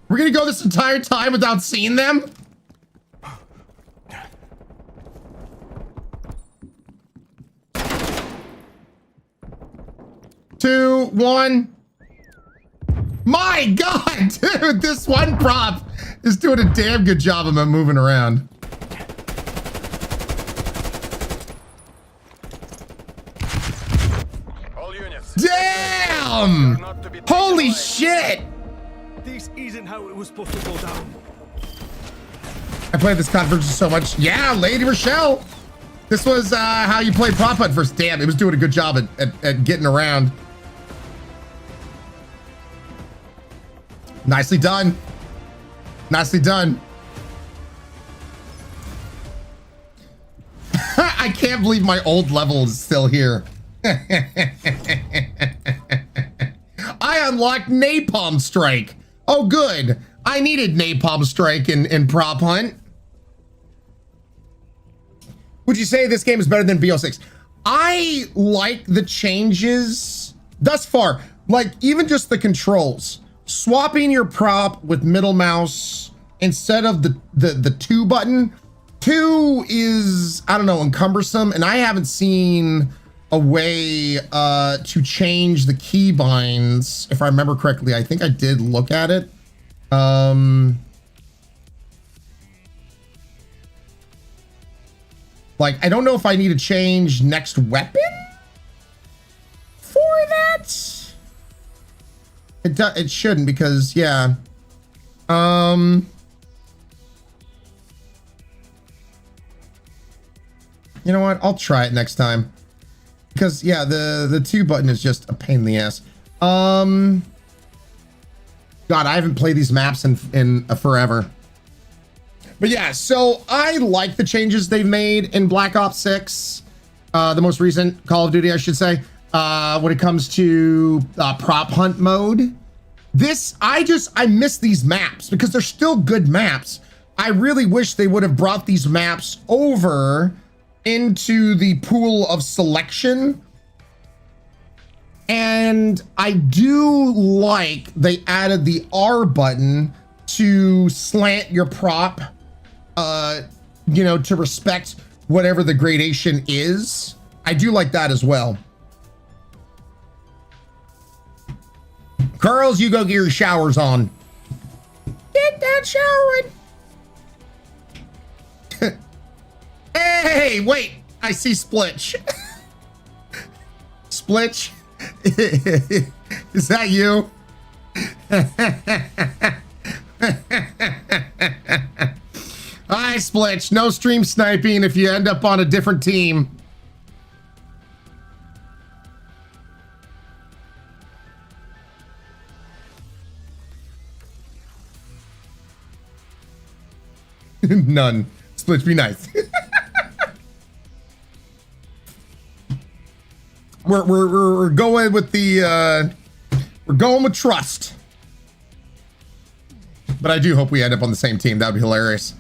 We're gonna go this entire time without seeing them? Two, 1. My God, dude, this one prop is doing a damn good job of moving around. All units. Damn! Holy shit! This isn't how it was supposed to go down. I played this conference so much. Yeah, Lady Rochelle. This was how you play prop hunt first. Damn, it was doing a good job at getting around. Nicely done. Nicely done. I can't believe my old level is still here. I unlocked Napalm Strike. Oh, good. I needed Napalm Strike in Prop Hunt. Would you say this game is better than BO6? I like the changes thus far. Like, even just the controls. Swapping your prop with middle mouse instead of the 2 button. 2 is, I don't know, encumbersome, and I haven't seen a way to change the keybinds, if I remember correctly. I think I did look at it. Like, I don't know if I need to change next weapon for that. It shouldn't, because yeah. You know what? I'll try it next time. Because yeah, the 2 button is just a pain in the ass. God, I haven't played these maps in forever. But yeah, so I like the changes they've made in Black Ops 6, the most recent Call of Duty, I should say, when it comes to prop hunt mode. I miss these maps because they're still good maps. I really wish they would have brought these maps over into the pool of selection. And I do like they added the R button to slant your prop, you know, to respect whatever the gradation is. I do like that as well. Girls, you go get your showers on. Get that showering. Hey, wait, I see Splitch. Splitch, is that you? Hi, Splitch, no stream sniping if you end up on a different team. None. Splitch, be nice. We're going with the we're going with trust. But I do hope we end up on the same team. That would be hilarious.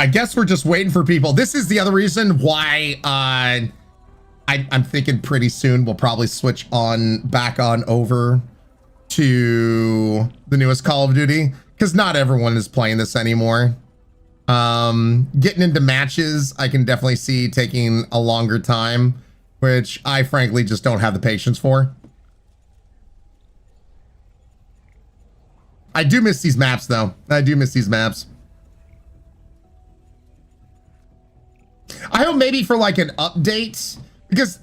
I guess we're just waiting for people. This is the other reason why I'm thinking pretty soon we'll probably switch back on over to the newest Call of Duty, because not everyone is playing this anymore. Getting into matches, I can definitely see taking a longer time, which I frankly just don't have the patience for. I do miss these maps though. I do miss these maps. I hope maybe for like an update, because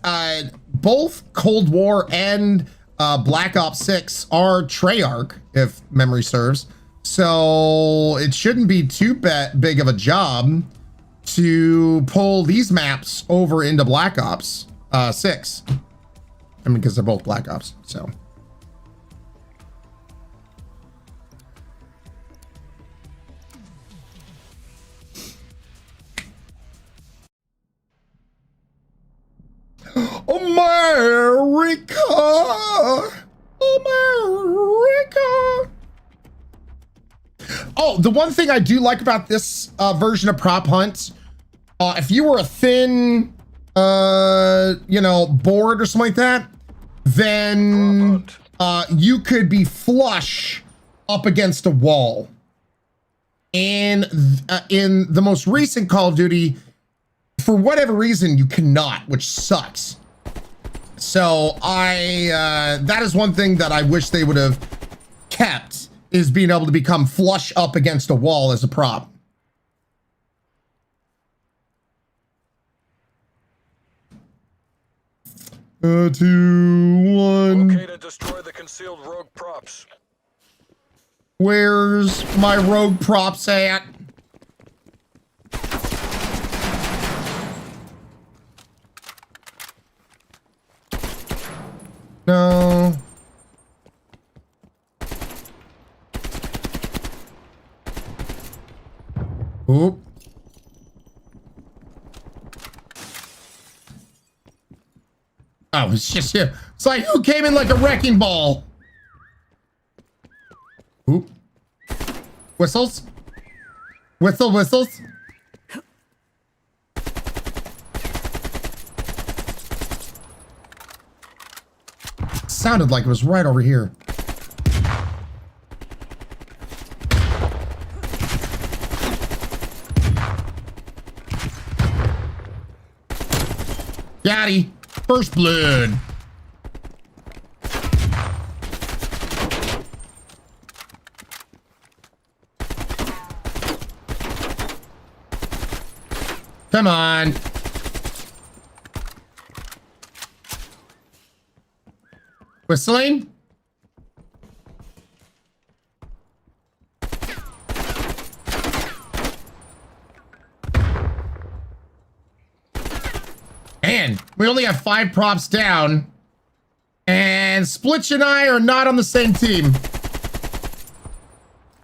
both Cold War and Black Ops 6 are Treyarch, if memory serves. So it shouldn't be too big of a job to pull these maps over into Black Ops 6. I mean, because they're both Black Ops, so. America! America! Oh, the one thing I do like about this version of Prop Hunt, if you were a thin, you know, board or something like that, then you could be flush up against a wall. And in the most recent Call of Duty, for whatever reason, you cannot, which sucks. So that is one thing that I wish they would have kept, is being able to become flush up against a wall as a prop. 2, 1. Okay, to destroy the concealed rogue props. Where's my rogue props at? No. Oop. Oh, it's just here. It's like, who came in like a wrecking ball? Oop. Whistles. Whistles. Sounded like it was right over here. Got first blood. Come on. Whistling. And we only have 5 props down. And Splitch and I are not on the same team.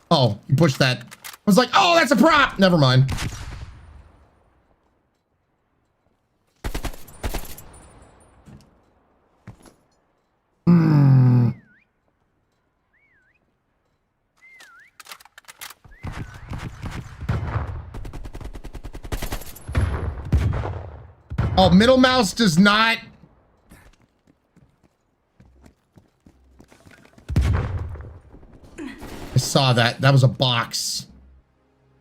Oh, you pushed that. I was like, oh, that's a prop. Never mind. Oh, middle mouse does not. I saw that. That was a box.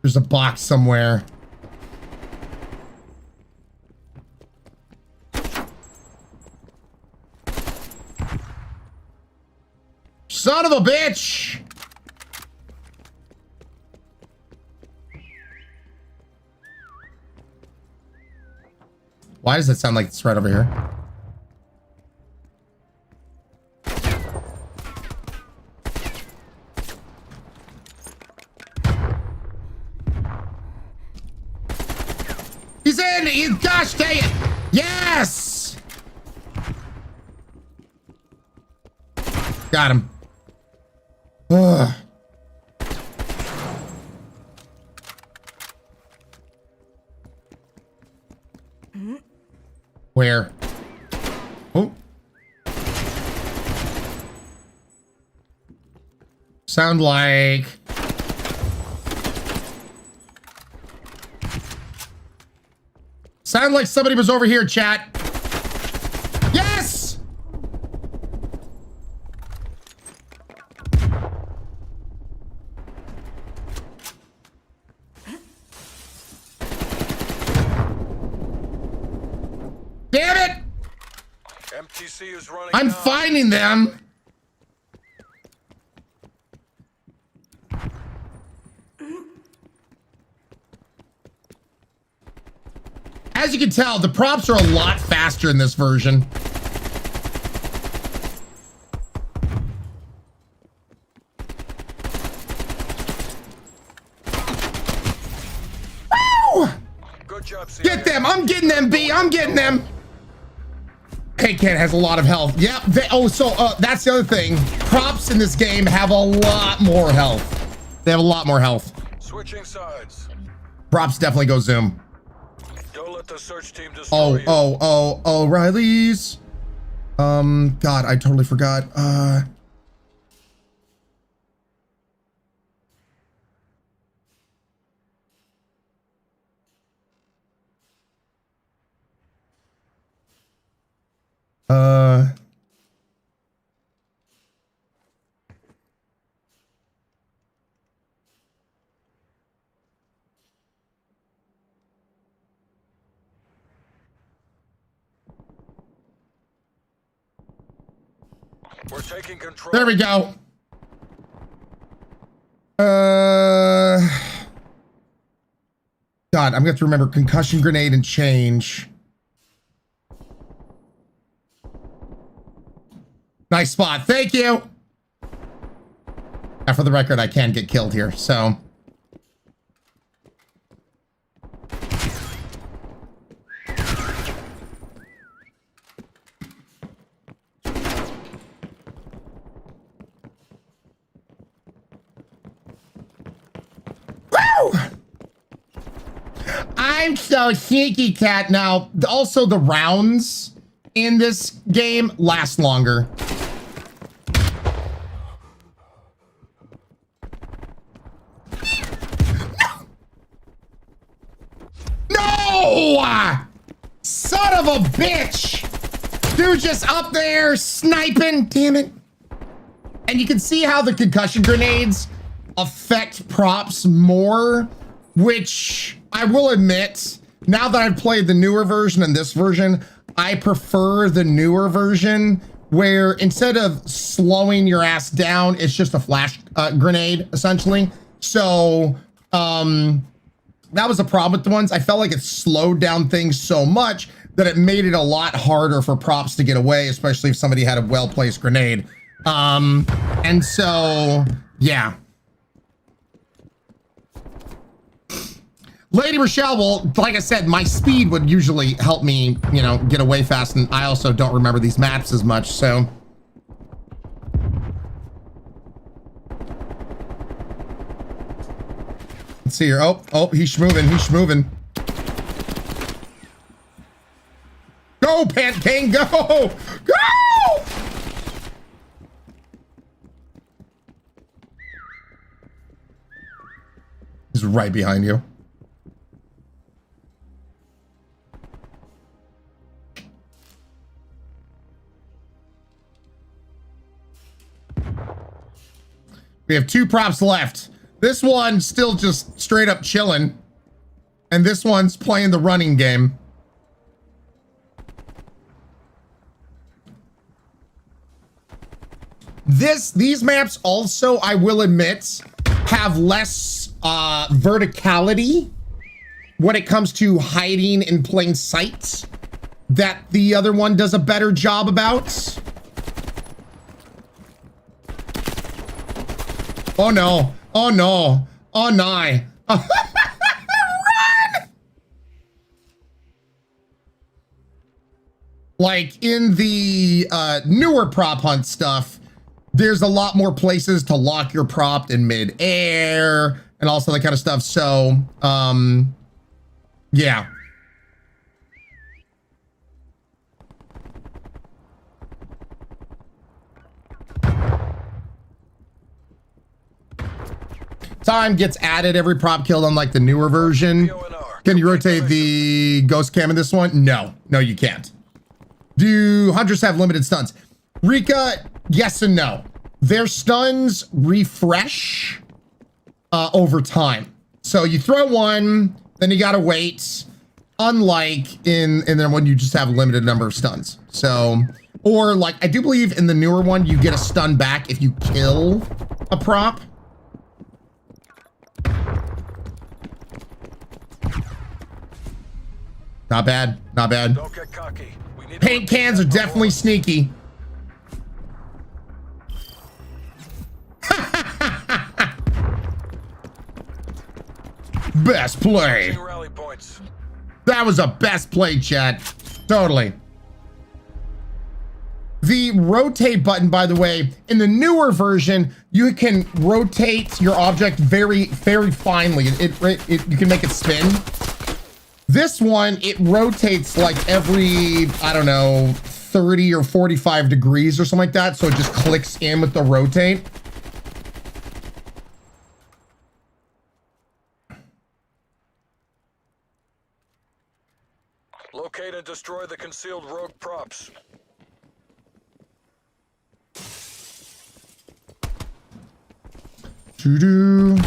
There's a box somewhere. Son of a bitch! Why does it sound like it's right over here? He's in! Gosh dang it! Yes! Got him. Ugh. Where? Oh. Sound like... Sound like somebody was over here, chat. Yes! Damn it! MTC is running. I'm finding them. As you can tell, the props are a lot faster in this version. Woo! Good job, Get them! I'm getting them, B! I'm getting them! K-Cat has a lot of health. Yep. That's the other thing. Props in this game have a lot more health. They have a lot more health. Switching sides. Props definitely go zoom. Don't let the search team destroy you. Oh, Riley's. God, I totally forgot. We're taking control. There we go. God, I'm gonna have to remember concussion grenade and change. Nice spot. Thank you. For the record, I can get killed here, so. Woo! I'm so sneaky, cat. Now, also the rounds in this game last longer. No! Son of a bitch! Dude just up there sniping. Damn it. And you can see how the concussion grenades affect props more, which I will admit, now that I've played the newer version and this version, I prefer the newer version where instead of slowing your ass down, it's just a flash grenade, essentially. So, that was a problem with the ones. I felt like it slowed down things so much that it made it a lot harder for props to get away, especially if somebody had a well-placed grenade. And so, yeah. Lady Rochelle, well, like I said, my speed would usually help me, you know, get away fast, and I also don't remember these maps as much, so. Let's see here. Oh, he's schmoving, he's schmoving. Go, Pant King, go! Go! He's right behind you. We have 2 props left. This one's still just straight up chilling. And this one's playing the running game. These maps also, I will admit, have less verticality when it comes to hiding in plain sight that the other one does a better job about. Oh no, oh no, oh no. Run! Like in the newer prop hunt stuff, there's a lot more places to lock your prop in mid-air and also that kind of stuff. So, yeah. Time gets added every prop killed on like the newer version. Can you rotate the ghost cam in this one? No, you can't. Do hunters have limited stuns? Rika, yes and no. Their stuns refresh over time. So you throw one, then you gotta wait. Unlike in the one you just have a limited number of stuns. So, or like I do believe in the newer one you get a stun back if you kill a prop. Not bad, not bad. Don't get cocky. Paint cans are definitely sneaky. Best play. That was a best play, chat. Totally. The rotate button, by the way, in the newer version, you can rotate your object very, very finely. You can make it spin. This one, it rotates like every, I don't know, 30 or 45 degrees or something like that. So it just clicks in with the rotate. Locate and destroy the concealed rogue props. Doo-doo.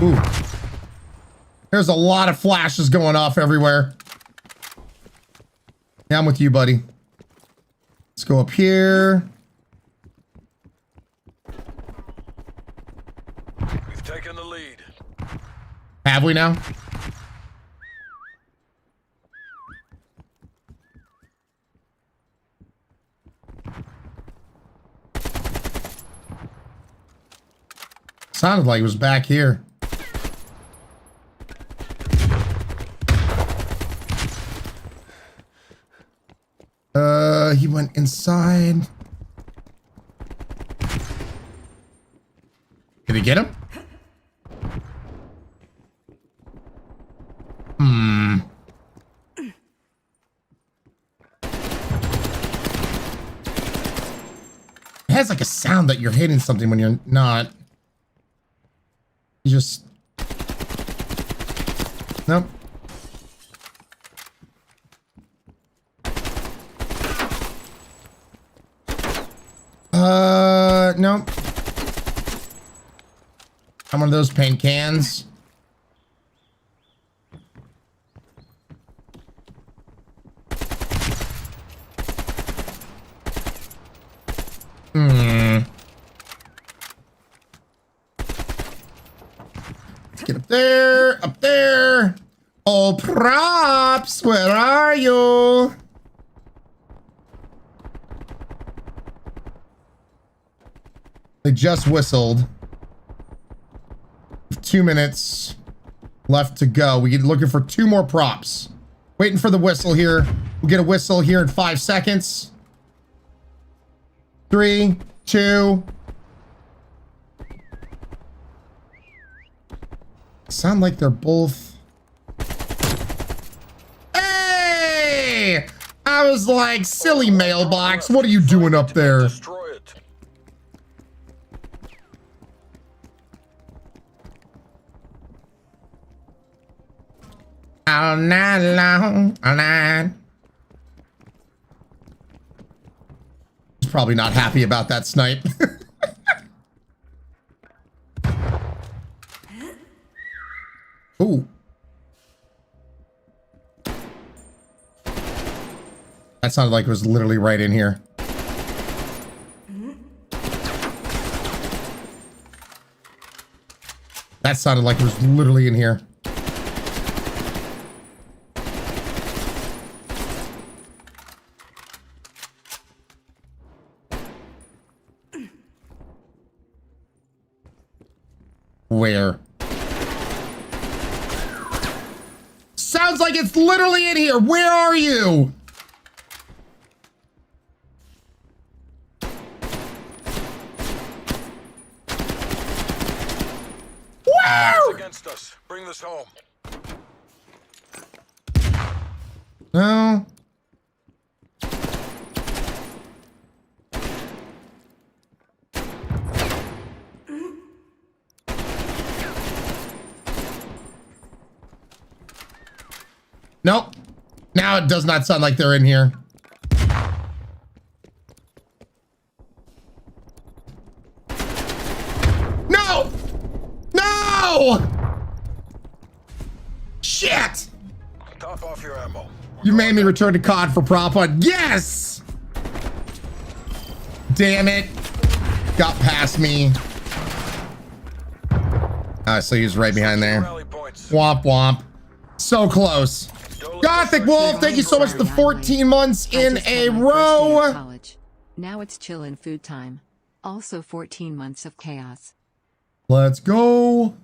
Ooh. There's a lot of flashes going off everywhere. Yeah, I'm with you, buddy. Let's go up here. We've taken the lead. Have we now? Sounded like it was back here. He went inside. Did he get him? It has like a sound that you're hitting something when you're not. You just... Nope. Nope. I'm one of those paint cans. Let's get up there, up there. Oh, props, where are you? They just whistled. 2 minutes left to go. We get looking for 2 more props. Waiting for the whistle here. We'll get a whistle here in 5 seconds. 3, 2. Sound like they're both. Hey! I was like, silly mailbox. What are you doing up there? All night long, all night. He's probably not happy about that snipe. Ooh. That sounded like it was literally right in here. That sounded like it was literally in here. Where? Sounds like it's literally in here. Where are you? Where? Against us. Bring this home. No. Nope. Now it does not sound like they're in here. No! No! Shit! Top off your ammo. You made me return to COD for prop hunt. Yes! Damn it. Got past me. So he was right behind there. Womp womp. So close. Gartic Wolf, thank you so much for 14 months in a row. Now it's chill and food time. Also 14 months of chaos. Let's go.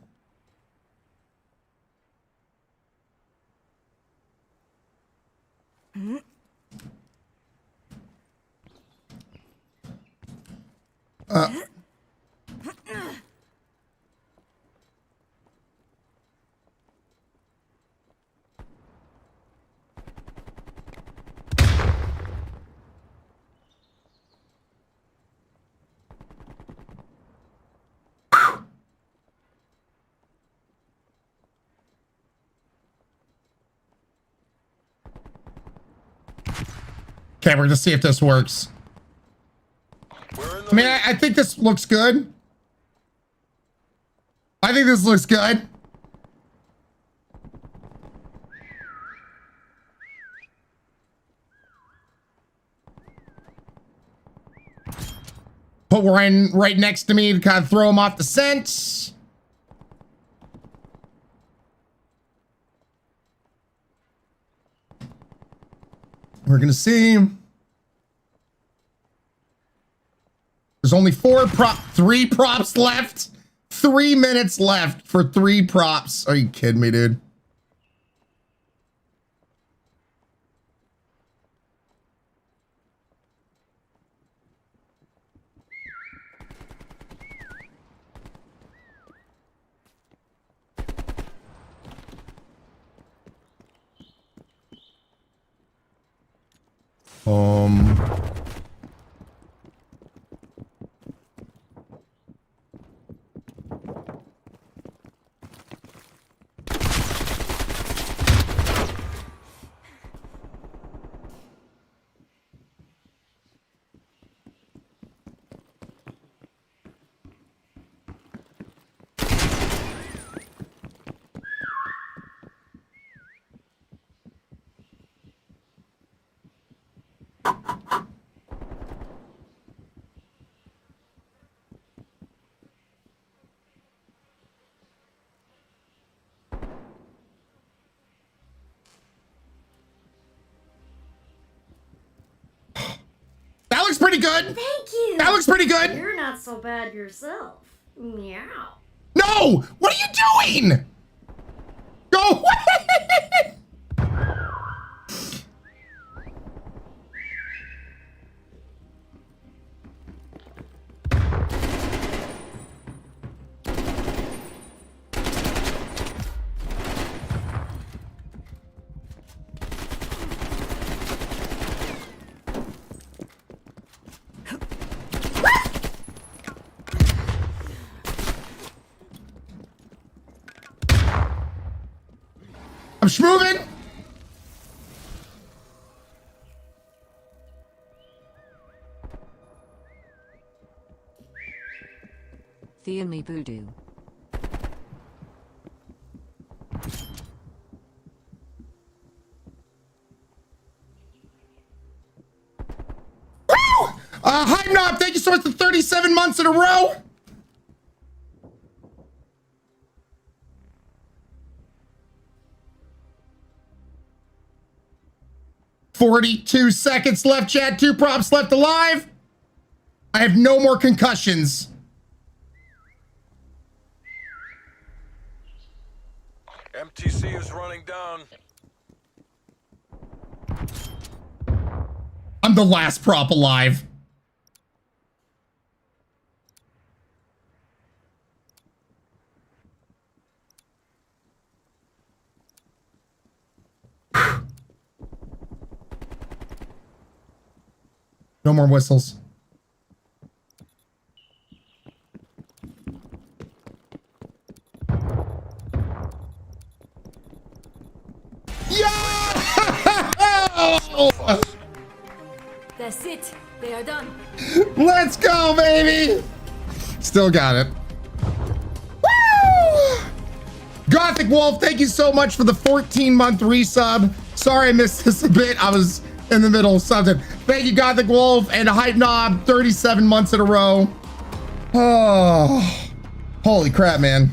Okay, we're gonna see if this works. I mean, I think this looks good. I think this looks good. Put Ryan right next to me to kind of throw him off the scent. We're gonna see. There's only 3 props left. 3 minutes left for 3 props. Are you kidding me, dude? That looks pretty good. Thank you. That looks pretty good. You're not so bad yourself. Meow. No! What are you doing? Go away! I'm schmoving. The only voodoo. Hi, Knob. Thank you so much for 37 months in a row. $42 seconds left, chat. 2 props left alive. I have no more concussions. MTC is running down. I'm the last prop alive. No more whistles. Yo! That's it. They are done. Let's go, baby. Still got it. Woo! Gothic Wolf, thank you so much for the 14-month resub. Sorry I missed this a bit. I was in the middle of something. Thank you, Gothic Wolf, and Hype Knob, 37 months in a row. Oh, holy crap, man.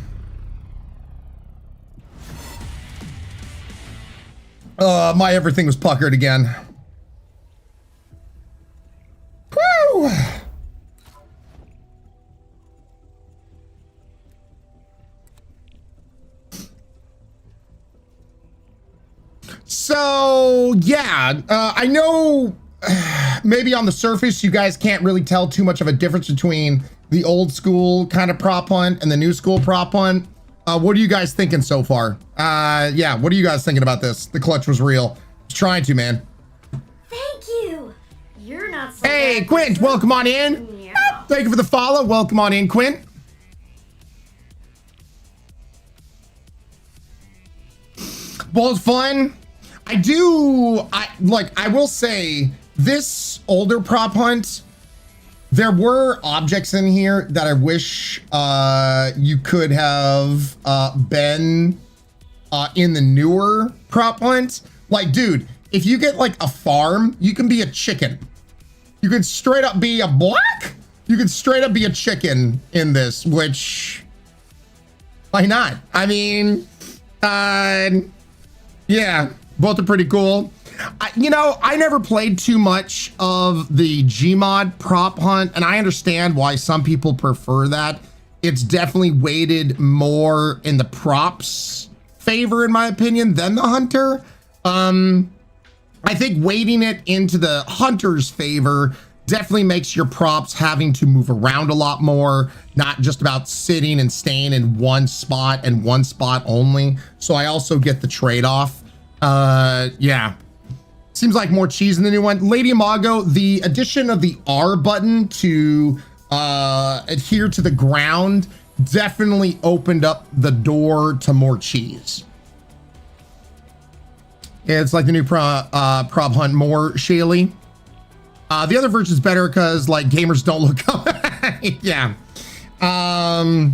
My everything was puckered again. Woo! So, yeah, I know maybe on the surface you guys can't really tell too much of a difference between the old school kind of prop hunt and the new school prop hunt. What are you guys thinking so far? Yeah, what are you guys thinking about this? The clutch was real. I was trying to, man. Thank you. You're not so Hey, bad Quint, yourself. welcome on in. Meow. Thank you for the follow. Welcome on in, Quint. Ball's fun. I will say this older prop hunt, there were objects in here that I wish you could have been in the newer prop hunt. Like, dude, if you get like a farm, you can be a chicken. You can straight up be a black. You can straight up be a chicken in this, which, why not? I mean, yeah, both are pretty cool. I never played too much of the Gmod prop hunt, and I understand why some people prefer that. it's definitely weighted more in the props favor, in my opinion, than the hunter. I think weighting it into the hunter's favor definitely makes your props having to move around a lot more, not just about sitting and staying in one spot and one spot only. So I also get the trade-off. Yeah. Seems like more cheese in the new one. Lady Imago, the addition of the R button to adhere to the ground definitely opened up the door to more cheese. It's like the new prop hunt more, Shaylee. The other version's better because like gamers don't look up. Yeah. I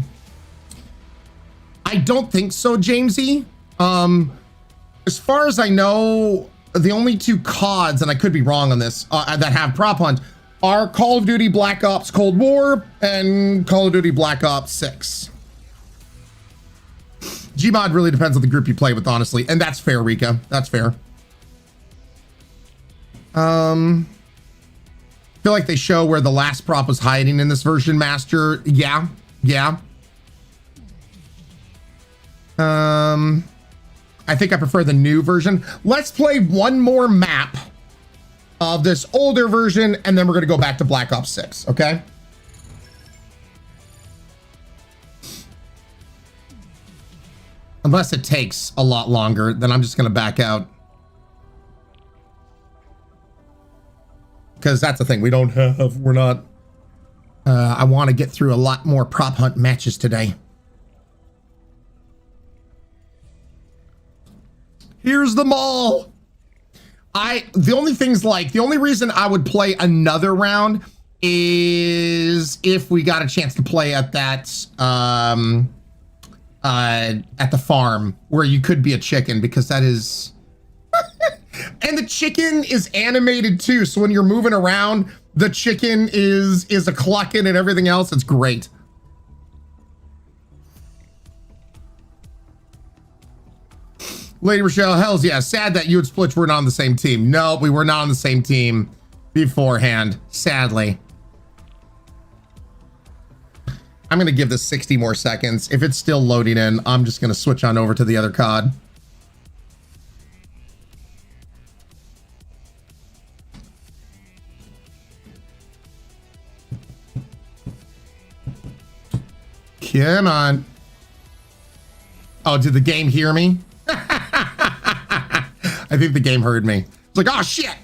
don't think so, Jamesy. As far as I know, the only two CODs, and I could be wrong on this, that have prop hunt are Call of Duty Black Ops Cold War and Call of Duty Black Ops 6. Gmod really depends on the group you play with, honestly, and that's fair, Rika. That's fair. Feel like they show where the last prop was hiding in this version, Master. Yeah. I think I prefer the new version. Let's play one more map of this older version, and then we're gonna go back to Black Ops 6, okay? Unless it takes a lot longer, then I'm just gonna back out. Because that's the thing, we're not, I want to get through a lot more prop hunt matches today. Here's the mall. The only reason I would play another round is if we got a chance to play at that, at the farm where you could be a chicken, because that is, and the chicken is animated too. So when you're moving around, the chicken is a clucking and everything else. It's great. Lady Rochelle, hells yeah. Sad that you and Splitch were not on the same team. No, we were not on the same team beforehand, sadly. I'm going to give this 60 more seconds. If it's still loading in, I'm just going to switch on over to the other COD. Come on. Oh, did the game hear me? I think the game heard me. It's like, oh shit.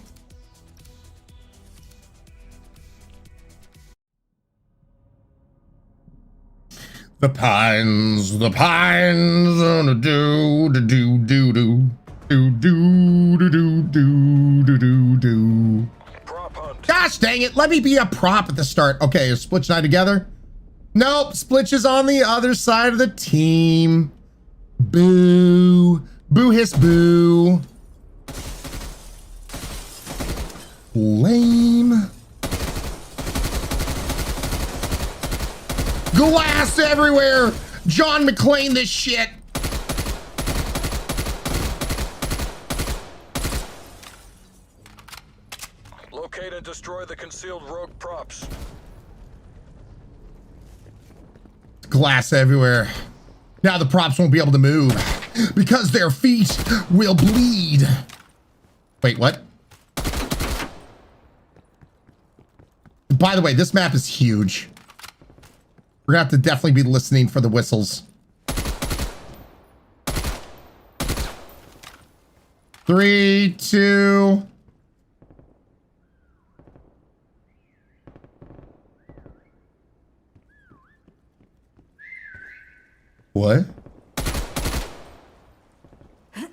The pines, on a do do do do do do do do do do do do. Gosh dang it! Let me be a prop at the start. Okay, is Splitch and I together? Nope, Splitch is on the other side of the team. Boo, boo hiss boo. Lame. Glass everywhere. John McClane this shit. Locate and destroy the concealed rogue props. Glass everywhere. Now the props won't be able to move because their feet will bleed. Wait, what? By the way, this map is huge. We're gonna have to definitely be listening for the whistles. 3, 2. What? Wait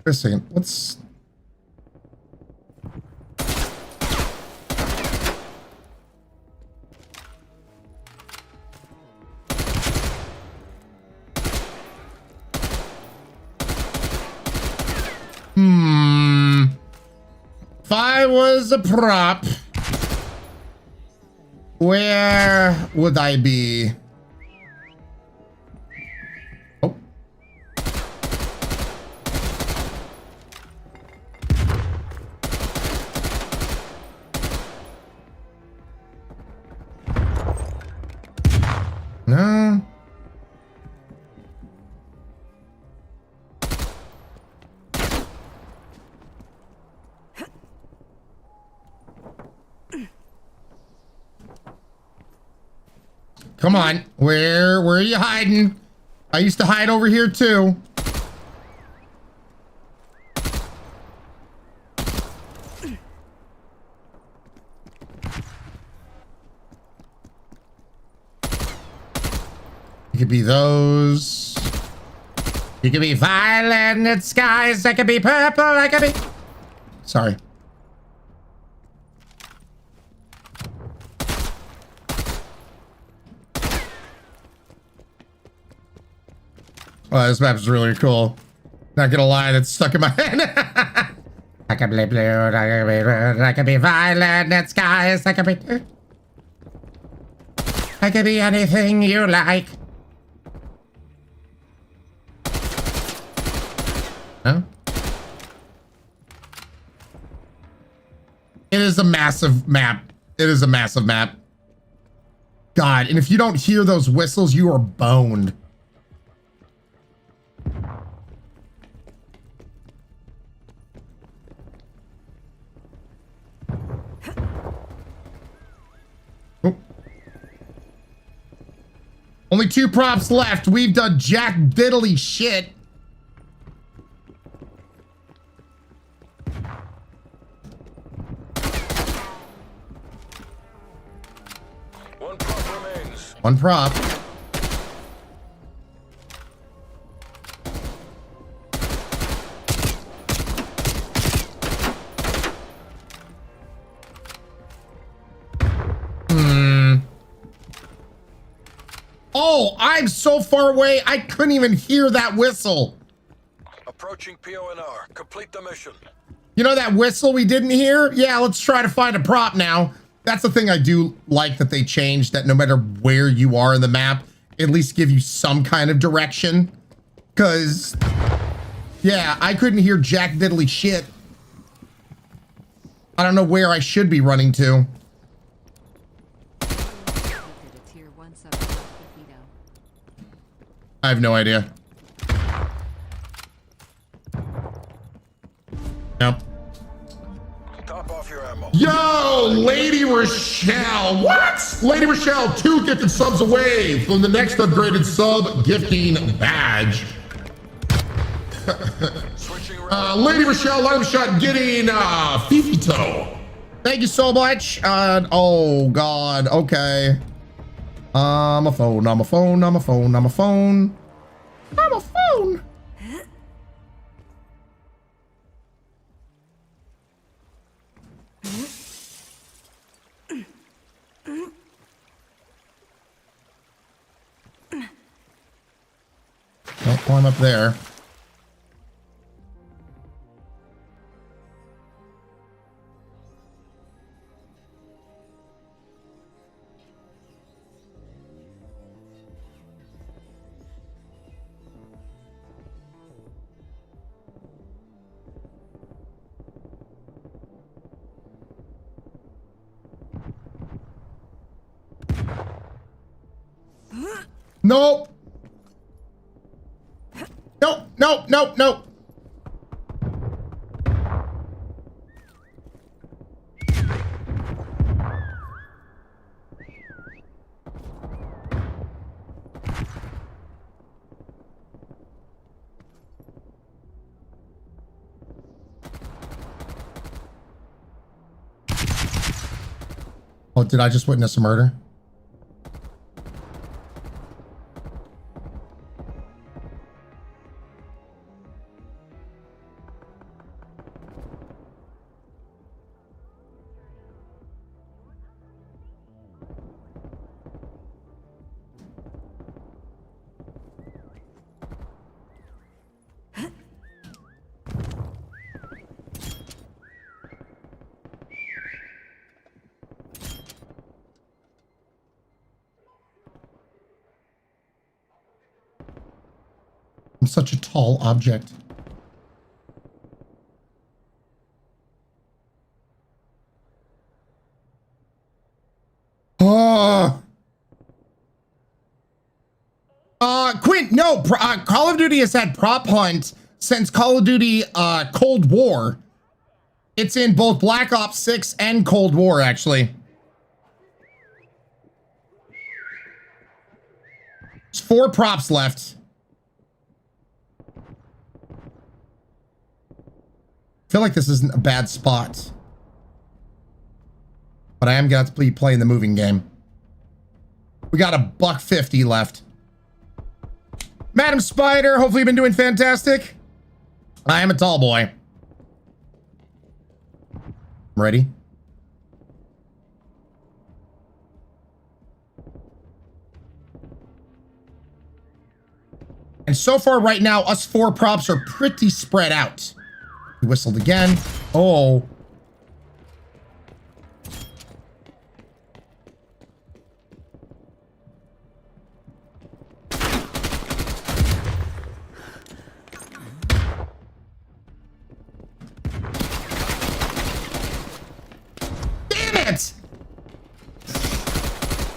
a second. What's... If I was a prop, where would I be? Oh. Come on. Where are you hiding? I used to hide over here too. It could be those. It could be violet skies. That could be purple. That could be. Sorry. Oh, this map is really cool. Not gonna lie, that's stuck in my head. I could be blue, I could be red, I could be violet skies, I could be... I could be anything you like. No? It is a massive map. It is a massive map. God, and if you don't hear those whistles, you are boned. Only 2 props left. We've done jack diddly shit. One prop remains. One prop. Oh, I'm so far away, I couldn't even hear that whistle. Approaching PONR. Complete the mission. You know that whistle we didn't hear? Yeah, let's try to find a prop now. That's the thing I do like that they changed, that no matter where you are in the map, at least give you some kind of direction. Because, yeah, I couldn't hear jack diddly shit. I don't know where I should be running to. I have no idea. Yep. Top off your ammo. Yo, Lady Rochelle. What? Lady Rochelle, 2 gifted subs away from the next upgraded sub gifting badge. Lady Rochelle, light shot getting Fifito. Thank you so much. Oh God. Okay. I'm a phone. I'm a phone. I'm a phone. I'm a phone. I'm a phone. Don't climb up there. Nope. Nope, nope, nope, nope. Oh, did I just witness a murder? I'm such a tall object. Quint, no, Call of Duty has had prop hunt since Call of Duty Cold War. It's in both Black Ops 6 and Cold War, actually. It's 4 props left. I feel like this isn't a bad spot. But I am going to be playing the moving game. We got $1.50 left. Madam Spider, hopefully you've been doing fantastic. I am a tall boy. Ready? And so far right now, us 4 props are pretty spread out. He whistled again. Oh.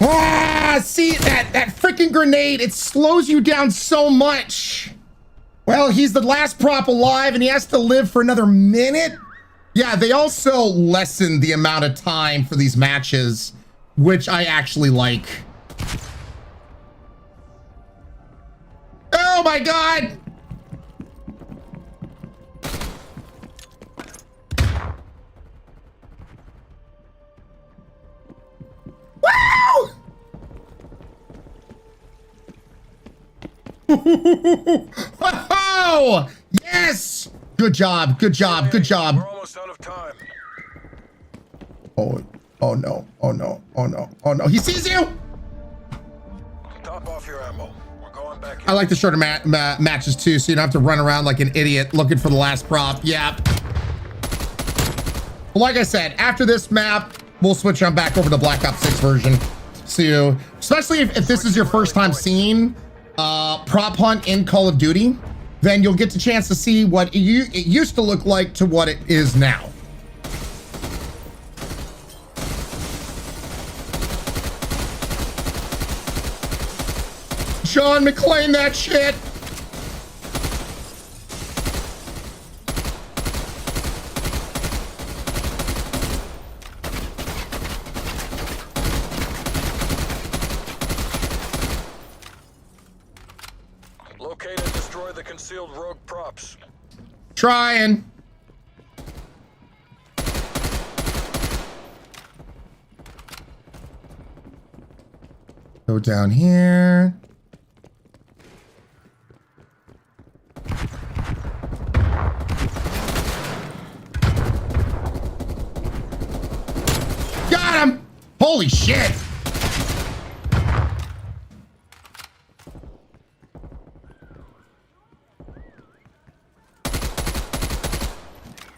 Ah, see that freaking grenade, it slows you down so much. Well, he's the last prop alive and he has to live for another minute. Yeah, they also lessen the amount of time for these matches, which I actually like. Oh my God. Wow! Oh, yes! Good job, good job, good job. We're almost out of time. Oh no, oh no, oh no, oh no. He sees you! Top off your ammo. We're going back in. I like the shorter matches too, so you don't have to run around like an idiot looking for the last prop. Yeah. Well, like I said, after this map, we'll switch on back over to Black Ops 6 version. See you. Especially if this is your first time seeing prop hunt in Call of Duty, then you'll get the chance to see what it used to look like to what it is now. John McClane, that shit. Locate and destroy the concealed rogue props. Trying. Go down here. Got him! Holy shit!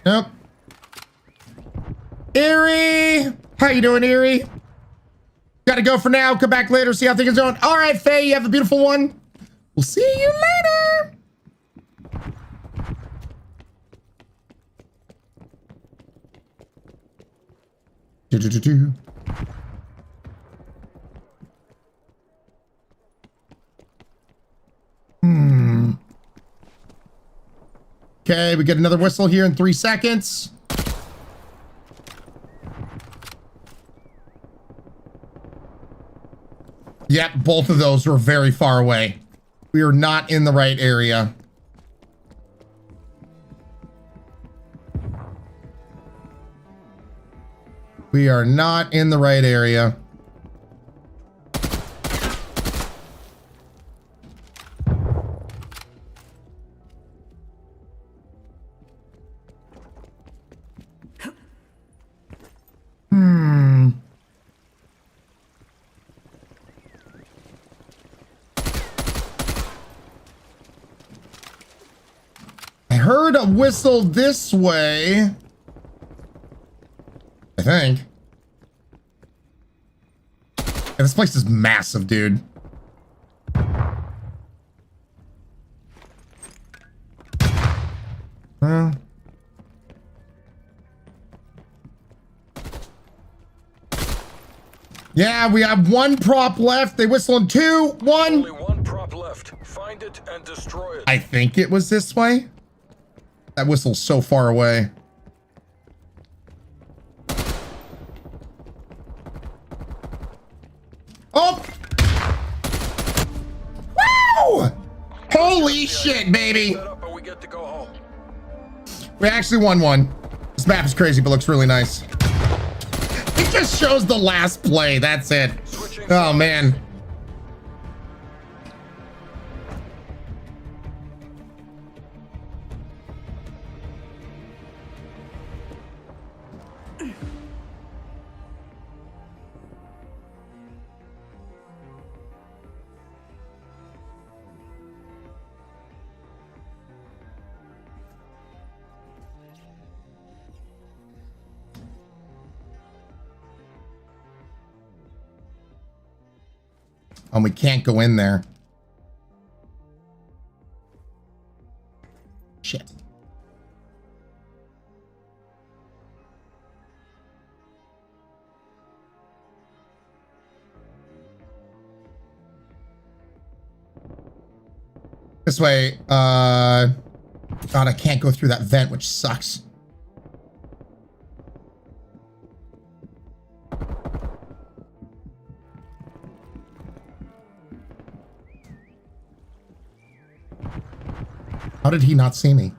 Nope. Erie! How you doing, Erie? Gotta go for now. Come back later, see how things are going. All right, Faye, you have a beautiful one. We'll see you later. Do-do-do-do. Okay, we get another whistle here in 3 seconds. Yep, both of those were very far away. We are not in the right area. We are not in the right area. I heard a whistle this way. I think. Yeah, this place is massive, dude. Yeah, we have 1 prop left. They whistle in 2, 1. Only 1 prop left. Find it and destroy it. I think it was this way. That whistle's so far away. Oh! Woo! Holy shit, baby! We actually won one. This map is crazy, but looks really nice. It just shows the last play. That's it. Oh, man. And we can't go in there. Shit. This way, God, I can't go through that vent, which sucks. How did he not see me?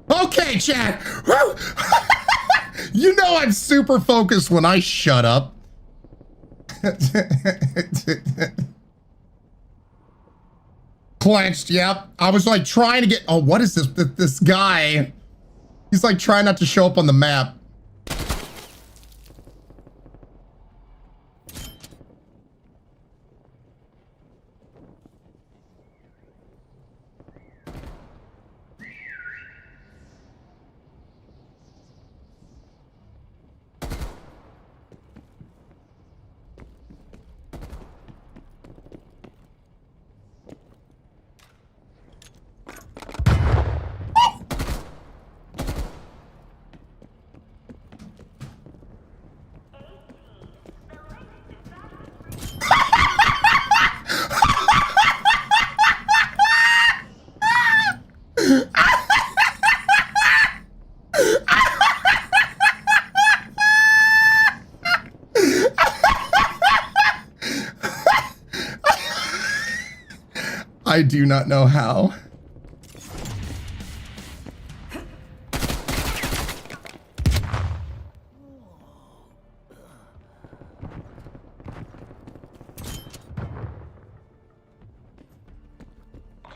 Okay, chat. You know I'm super focused when I shut up. Clenched, yep. I was like trying to get, oh, what is this? This guy, he's like trying not to show up on the map. I do not know how.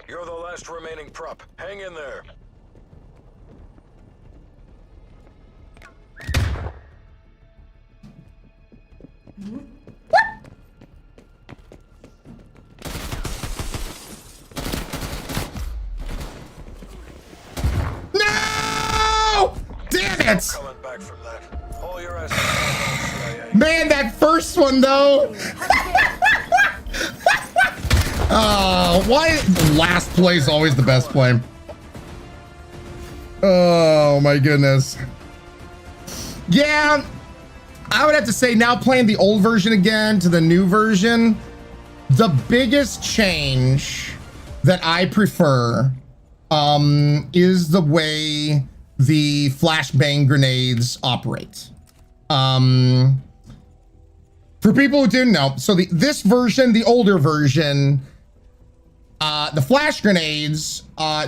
You're the last remaining prop. Hang in there. No! Damn it! Man, that first one though. Oh, why last play is always the best play? Oh my goodness. Yeah, I would have to say now playing the old version again to the new version, the biggest change that I prefer is the way the flashbang grenades operate. For people who didn't know, so this version, the older version, the flash grenades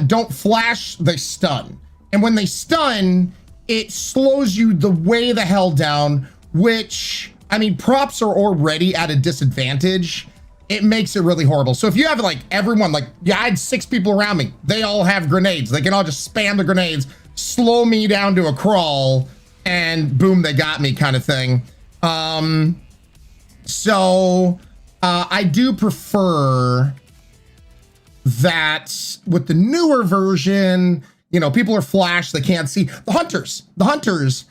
don't flash, they stun. And when they stun, it slows you the way the hell down, which, I mean, props are already at a disadvantage. It makes it really horrible. So if you have like everyone, like, yeah, I had 6 people around me, they all have grenades. They can all just spam the grenades, slow me down to a crawl, and boom, they got me kind of thing. So I do prefer that with the newer version, You know, people are flash, they can't see. The hunters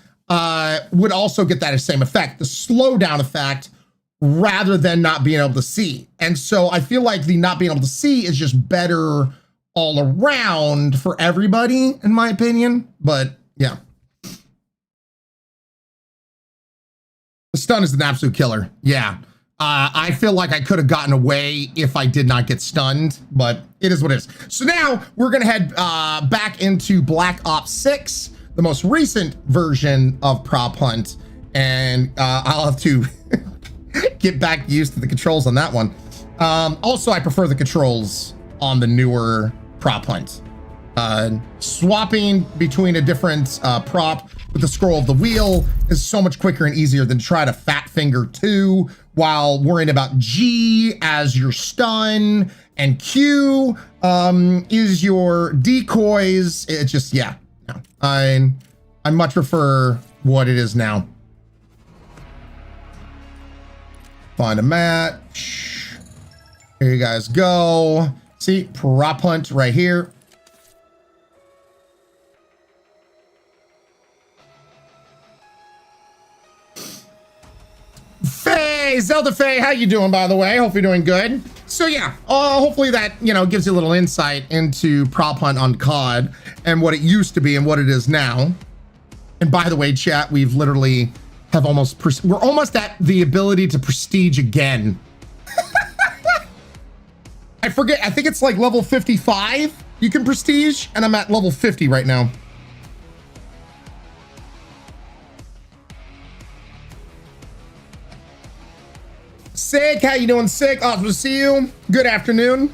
would also get that same effect, the slowdown effect, rather than not being able to see. And so I feel like the not being able to see is just better all around for everybody, in my opinion. But yeah. The stun is an absolute killer. Yeah. I feel like I could have gotten away if I did not get stunned, but it is what it is. So now we're going to head back into Black Ops 6, the most recent version of Prop Hunt. And I'll have to get back used to the controls on that one. Also, I prefer the controls on the newer Prop Hunt. Swapping between a different prop with the scroll of the wheel is so much quicker and easier than try to fat finger 2 while worrying about G as your stun and Q is your decoys. It's just, yeah, no. I much prefer what it is now. Find a match. Here you guys go. See, Prop Hunt right here. Faye, Zelda Faye, how you doing, by the way? Hope you're doing good. So yeah, hopefully that, you know, gives you a little insight into Prop Hunt on COD and what it used to be and what it is now. And by the way, chat, we've literally have we're almost at the ability to prestige again. I forget, I think it's like level 55 you can prestige, and I'm at level 50 right now. Sick, how you doing, Sick? Awesome to see you. Good afternoon.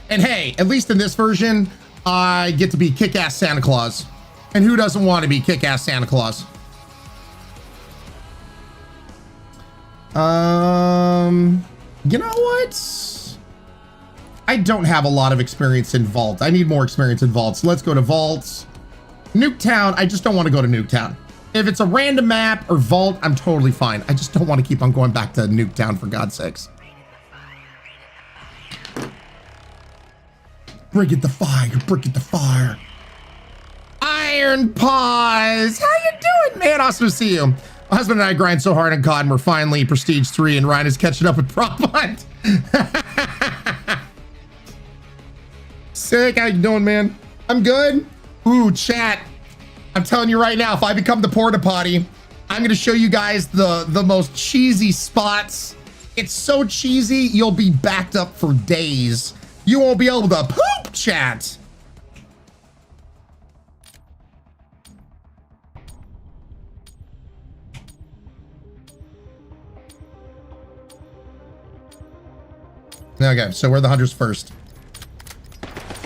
And hey, at least in this version, I get to be kick-ass Santa Claus. And who doesn't want to be kick-ass Santa Claus? You know what? I don't have a lot of experience in Vault. I need more experience in Vault. So let's go to Vault. Nuketown, I just don't want to go to Nuketown. If it's a random map or Vault, I'm totally fine. I just don't want to keep on going back to Nuketown, for God's sakes. Bring it the fire, bring it the fire. Iron Paws, how you doing, man? Awesome to see you. My husband and I grind so hard on COD, and we're finally Prestige 3, and Ryan is catching up with Prop Hunt. Sick, how you doing, man? I'm good. Ooh, chat. I'm telling you right now, if I become the porta potty, I'm gonna show you guys the most cheesy spots. It's so cheesy, you'll be backed up for days. You won't be able to poop, chat. Okay, so we're the hunters first.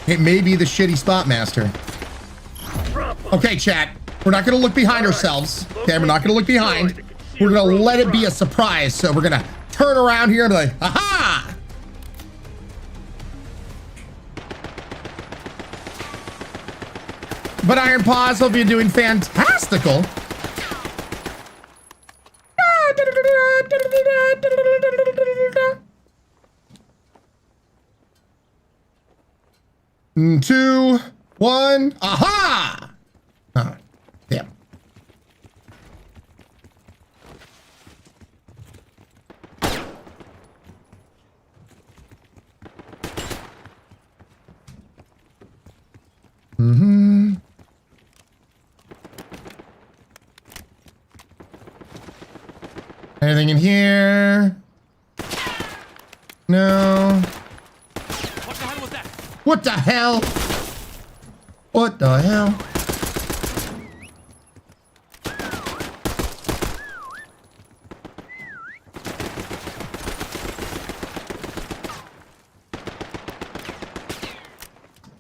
It may be the shitty spot master. Okay, chat. We're not gonna look behind ourselves. Okay, we're not gonna look behind. We're gonna let it be a surprise. So we're gonna turn around here and be like, aha! But Iron Paws, hope you're doing fantastical. Two, one, aha! Oh, damn. Mm-hmm. Anything in here? No. What the hell was that? What the hell? What the hell?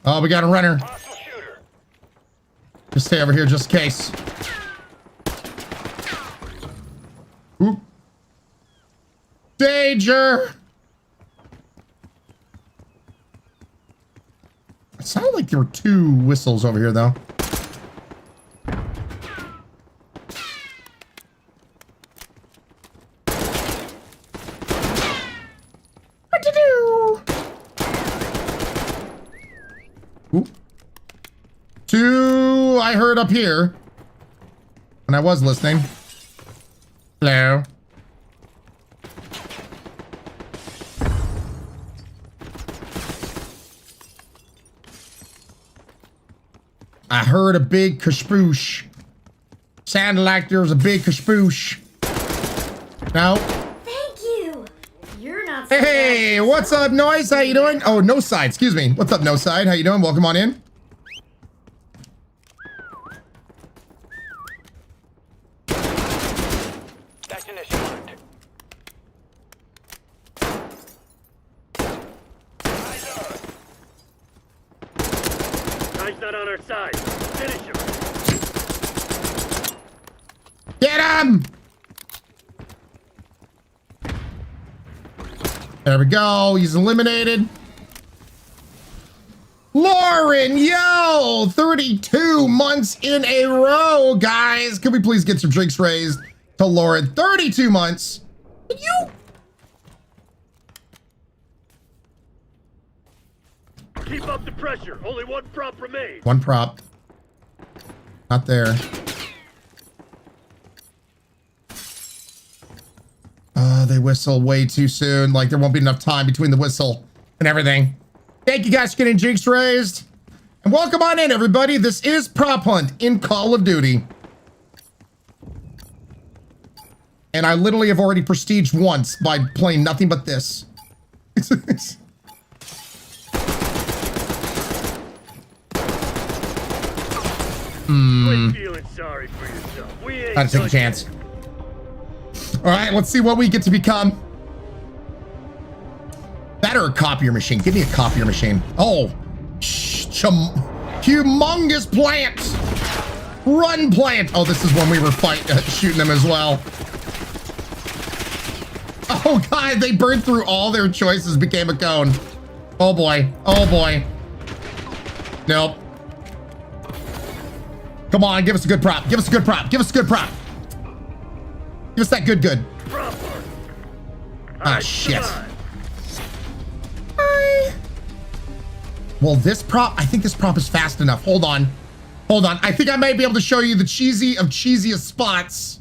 Oh, we got a runner. Just stay over here just in case. Oop. Danger! It sounded like there were two whistles over here, though. I heard up here. And I was listening. Hello. I heard a big kashpoosh. Sounded like there was a big kashpoosh. No. Thank you. You're not so Hey, bad. what's up, Noise? How you doing? Oh, No Side, excuse me. What's up, No Side? How you doing? Welcome on in. Guy's not on our side. Finish him. Get him! There we go. He's eliminated. Lauren, yo! 32 months in a row, guys. Can we please get some drinks raised to Lauren? 32 months. You. Keep up the pressure. Only one prop remains. One prop. Not there. They whistle way too soon. Like, there won't be enough time between the whistle and everything. Thank you guys for getting drinks raised. And welcome on in, everybody. This is Prop Hunt in Call of Duty. And I literally have already prestiged once by playing nothing but this. Quit feeling sorry for yourself. We ain't Gotta take a done chance. All right, let's see what we get to become. That or a copier machine. Give me a copier machine. Oh, humongous plant. Run plant. Oh, this is when we were shooting them as well. Oh God, they burned through all their choices, became a cone. Oh boy, oh boy. Nope. Come on, give us a good prop. Give us a good prop. Give us a good prop. Give us that good. Ah, shit. Hi. Well, this prop, I think this prop is fast enough. Hold on. Hold on. I think I might be able to show you the cheesy of cheesiest spots.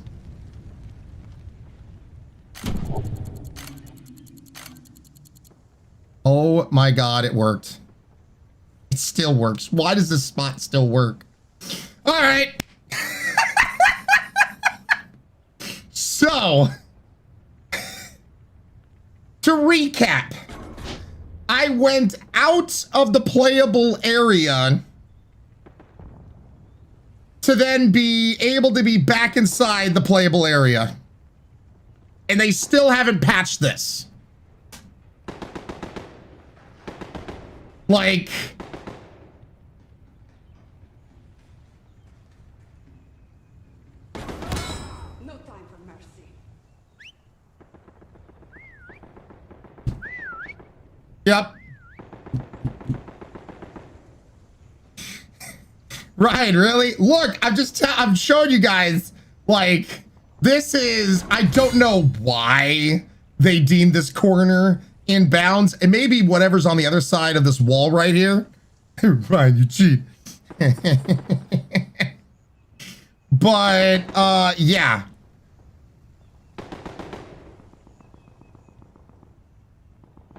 Oh my God, it worked. It still works. Why does this spot still work? All right. So, to recap, I went out of the playable area to then be able to be back inside the playable area. And they still haven't patched this. Like... Yep. Ryan, really? Look, I'm showing you guys, like, this is, I don't know why they deemed this corner in bounds. And maybe whatever's on the other side of this wall right here. Ryan, you cheat. But, yeah.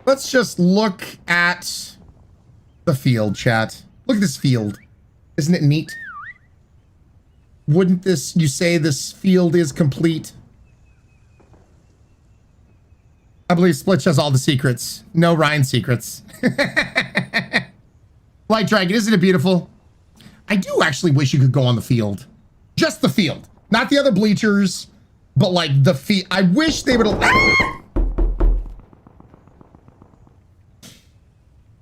Let's just look at the field, chat. Look at this field. Isn't it neat? Wouldn't you say this field is complete? I believe Splitch has all the secrets. No Ryan secrets. Light Dragon, isn't it beautiful? I do actually wish you could go on the field. Just the field. Not the other bleachers, but like the field. I wish they would allow...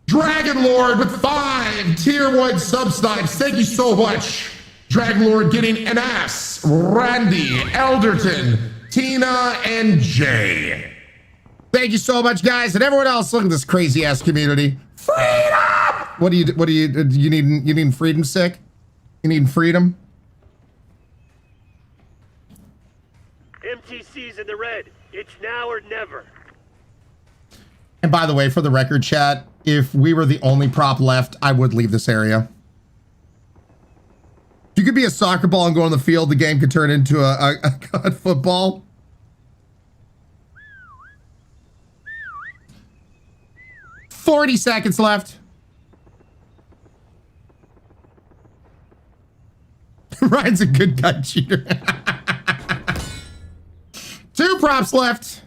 Dragon Lord with 5 tier 1 sub-snipes. Thank you so much. Dragon Lord getting an ass. Randy, Elderton, Tina, and Jay. Thank you so much, guys. And everyone else, look at this crazy ass community. Freedom! You need freedom sick? You need freedom? MTC's in the red. It's now or never. And by the way, for the record, chat, if we were the only prop left, I would leave this area. If you be a soccer ball and go on the field. The game could turn into a God football. "40 seconds left." Ryan's a good gun cheater. 2 props left.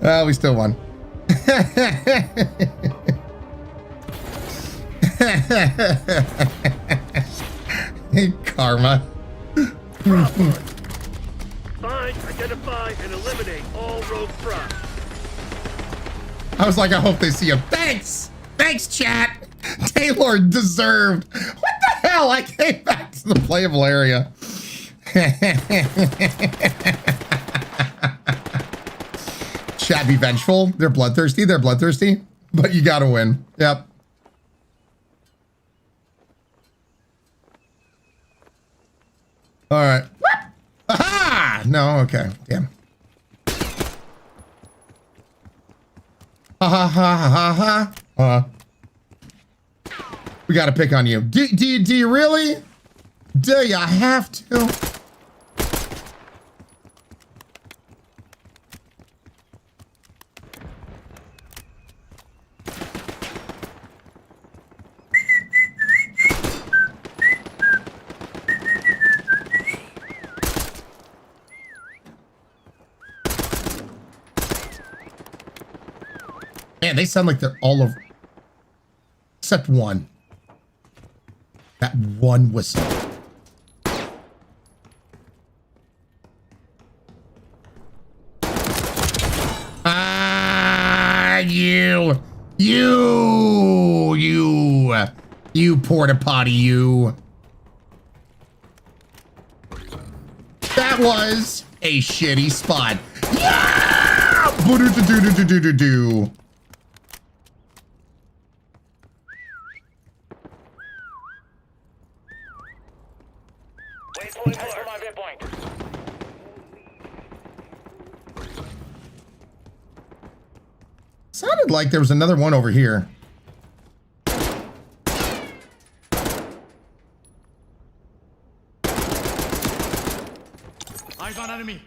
Well, we still won. Karma. Find, identify, and eliminate all rogue props. I was like, I hope they see him. Thanks! Thanks, chat! Taylor deserved. What the hell? I came back to the playable area. Chat, be vengeful. They're bloodthirsty. They're bloodthirsty. But you gotta win. Yep. All right. Aha! No, okay. Damn. Ha ha ha ha ha. We gotta pick on you. Do you really? Do you have to? Man, they sound like they're all over. Except one. That one whistle. Ah, you porta potty, you. That was a shitty spot. Yeah! Boo-doo-doo-doo-doo-doo-doo. Sounded like there was another one over here. Eyes on enemy.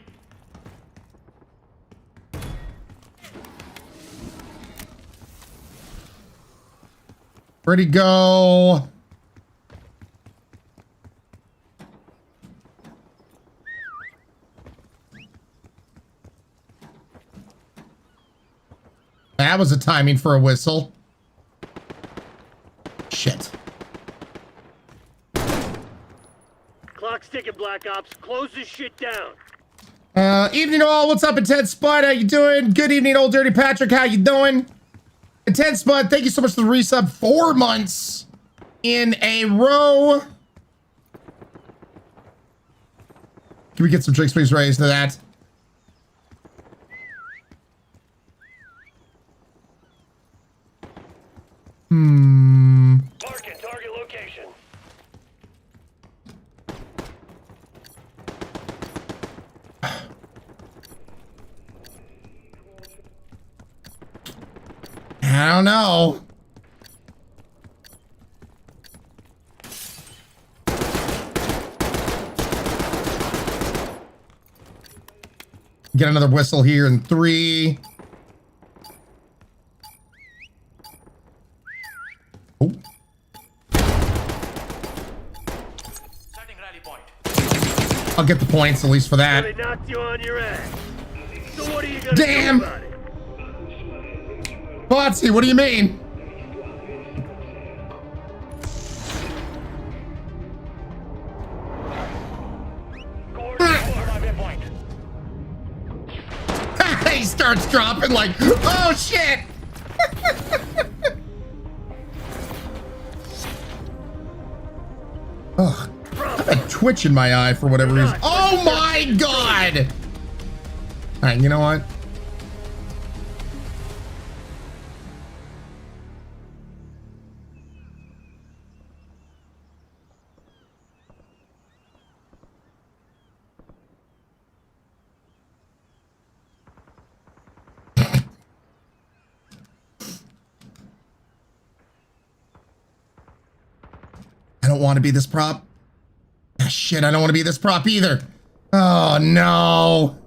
Where'd he go? That was a timing for a whistle. Shit. Clock's ticking, Black Ops. Close this shit down. Evening all. What's up, Intense Spud? How you doing? Good evening, Old Dirty Patrick. How you doing? Intense Spud, thank you so much for the resub. 4 months in a row. Can we get some drinks, please, raised to that? Marking target location. I don't know. Get another whistle here in 3. Oh. I'll get the points at least for that. They knocked you on your ass. So what are you gonna Damn! do about it? Botsy, what do you mean? He starts dropping like, oh shit! Ugh. I have a twitch in my eye for whatever reason. Oh my god! Alright, you know what? I don't want to be this prop. Ah, shit, I don't want to be this prop either. Oh, no.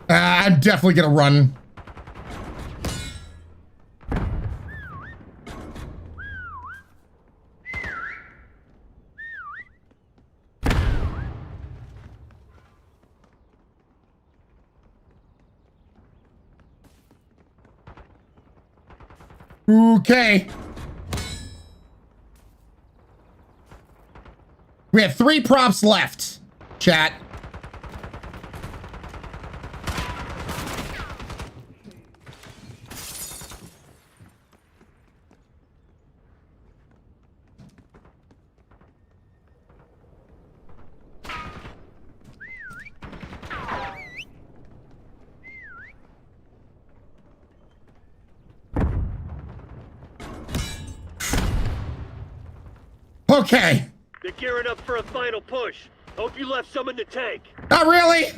I'm definitely gonna run. Okay. We have 3 props left, chat. Okay. They're gearing up for a final push. Hope you left some in the tank. Not really.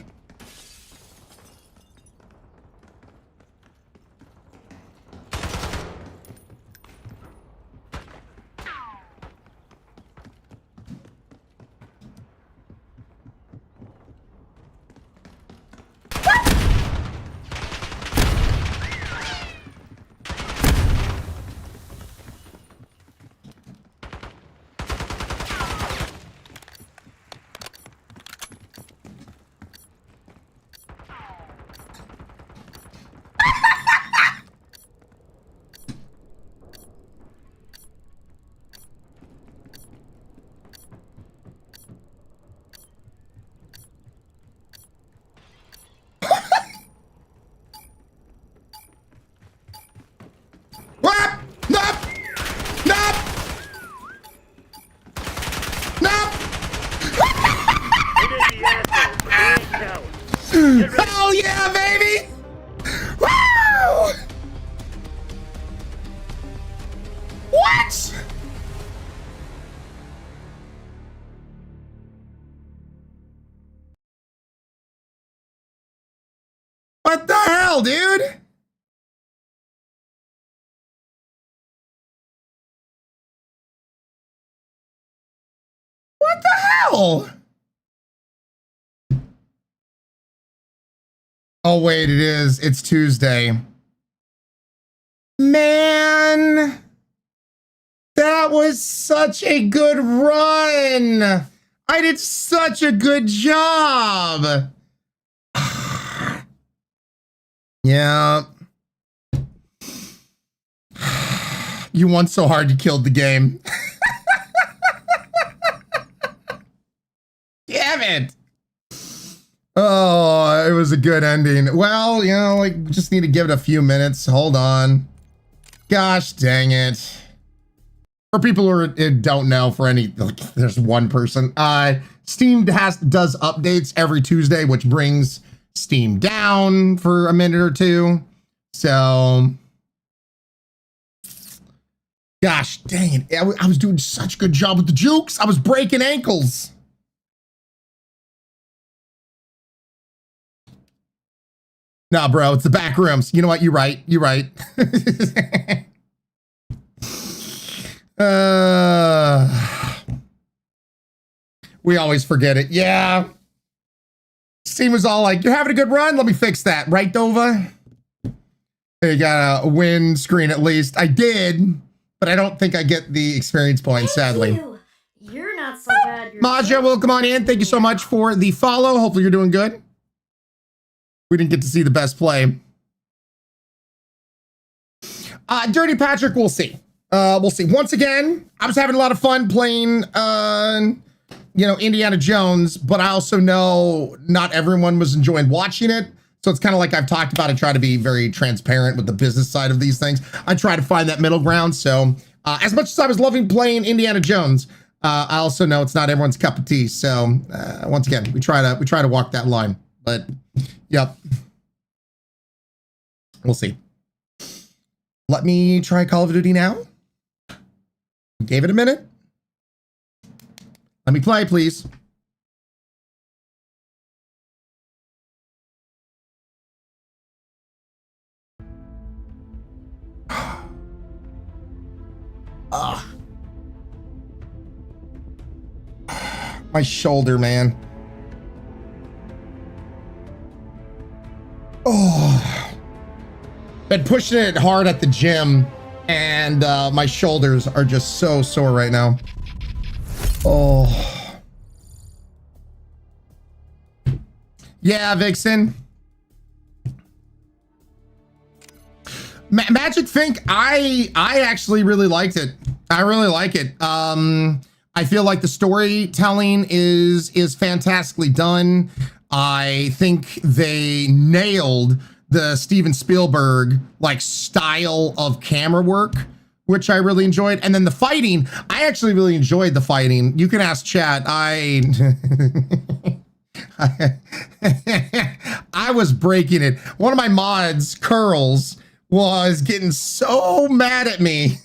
Hell yeah, baby! Woo! What? What the hell, dude? What the hell? Oh, wait, it is. It's Tuesday. Man, that was such a good run. I did such a good job. Yeah. You won so hard you killed the game. Damn it. Oh, it was a good ending. Well, you know, like, just need to give it a few minutes. Hold on. Gosh dang it. For people who don't know, for any, like, there's one person. Steam does updates every Tuesday, which brings Steam down for a minute or two. So, Gosh dang it. I was doing such a good job with the jukes. I was breaking ankles. Nah, bro, it's the back rooms. You know what? You're right. You're right. We always forget it. Yeah. Steve was all like, you're having a good run? Let me fix that. Right, Dova? You got a win screen at least. I did, but I don't think I get the experience points, sadly. You're not so bad. Maja, welcome on in. Thank you so much for the follow. Hopefully you're doing good. We didn't get to see the best play. Dirty Patrick, we'll see. We'll see. Once again, I was having a lot of fun playing, Indiana Jones, but I also know not everyone was enjoying watching it. So it's kind of like I've talked about. I try to be very transparent with the business side of these things. I try to find that middle ground. So as much as I was loving playing Indiana Jones, I also know it's not everyone's cup of tea. So once again, we try to walk that line. But yep, we'll see. Let me try Call of Duty now. Gave it a minute. Let me play, please. My shoulder, man. Oh, been pushing it hard at the gym, and my shoulders are just so sore right now. Oh, yeah, Vixen. Magic Think, I actually really liked it. I really like it. I feel like the storytelling is fantastically done. I think they nailed the Steven Spielberg like style of camera work, which I really enjoyed. And then the fighting, I actually really enjoyed the fighting. You can ask chat. I was breaking it. One of my mods, Curls, was getting so mad at me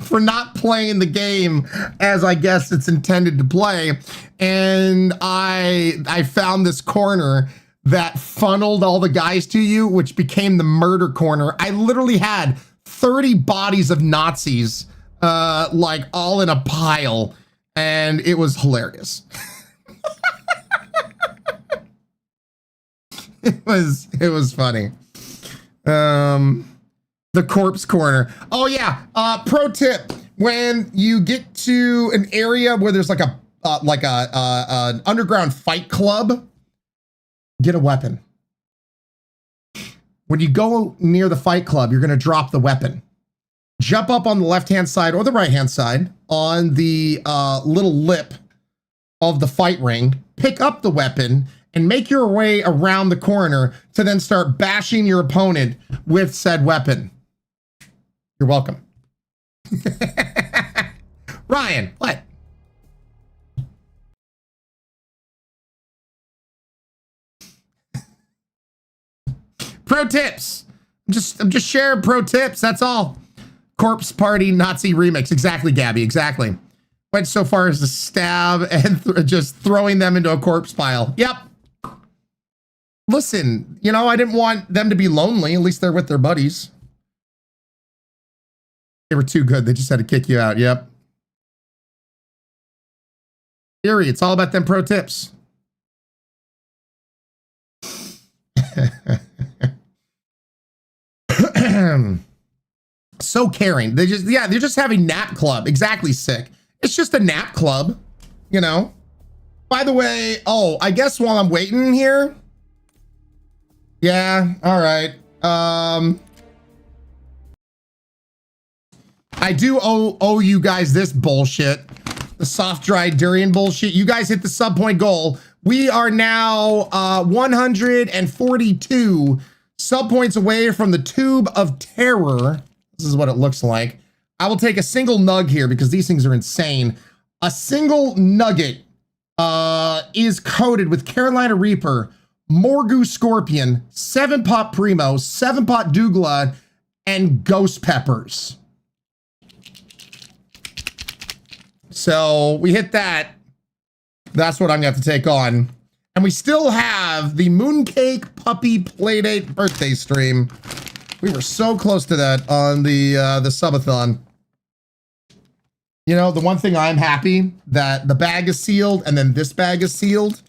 for not playing the game as I guess it's intended to play. And I found this corner that funneled all the guys to you, which became the murder corner. I literally had 30 bodies of Nazis, like all in a pile, and it was hilarious. It was funny. The corpse corner. Oh yeah. Pro tip: when you get to an area where there's like an underground fight club, get a weapon. When you go near the fight club, you're gonna drop the weapon. Jump up on the left-hand side or the right-hand side on the little lip of the fight ring, pick up the weapon, and make your way around the corner to then start bashing your opponent with said weapon. You're welcome. Ryan, what? Pro tips. I'm just sharing pro tips. That's all. Corpse Party Nazi remix. Exactly, Gabby. Exactly. Went so far as to stab and just throwing them into a corpse pile. Yep. Listen, I didn't want them to be lonely. At least they're with their buddies. They were too good. They just had to kick you out. Yep. Theory. It's all about them pro tips. So caring. They're just having nap club. Exactly, sick. It's just a nap club, By the way, I guess while I'm waiting here. Yeah, all right. I do owe you guys this bullshit. The soft-dried durian bullshit. You guys hit the sub point goal. We are now 142 sub points away from the Tube of Terror. This is what it looks like. I will take a single nug here because these things are insane. A single nugget is coated with Carolina Reaper, Morgu Scorpion, 7-Pot Primo, 7-Pot Douglas, and Ghost Peppers. So we hit that. That's what I'm going to have to take on. And we still have the Mooncake Puppy Playdate birthday stream. We were so close to that on the subathon. You know, the one thing I'm happy that the bag is sealed and then this bag is sealed.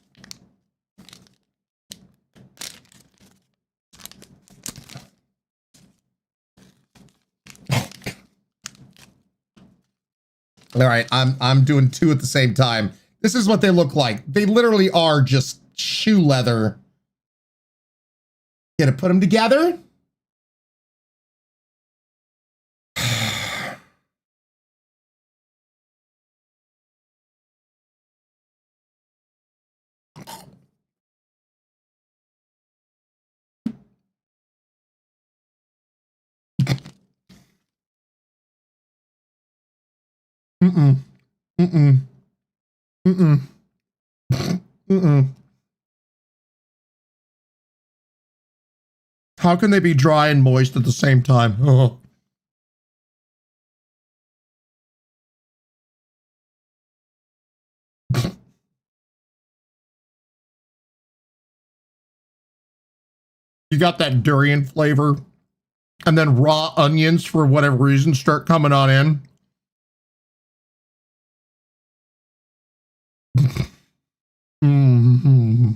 All right, I'm doing two at the same time. This is what they look like. They literally are just shoe leather. Gonna put them together. Mm-mm. Mm-mm. Mm-mm. Mm-mm. How can they be dry and moist at the same time? Oh. You got that durian flavor, and then raw onions, for whatever reason, start coming on in. Mm-hmm.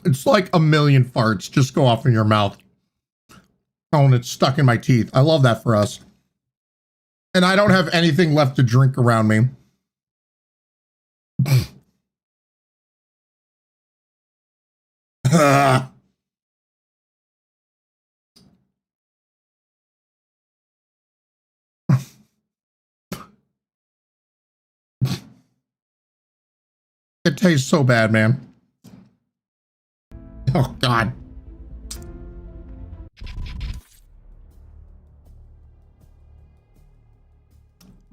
It's like a million farts just go off in your mouth. Oh, and it's stuck in my teeth. I love that for us. And I don't have anything left to drink around me. It tastes so bad, man. Oh, God.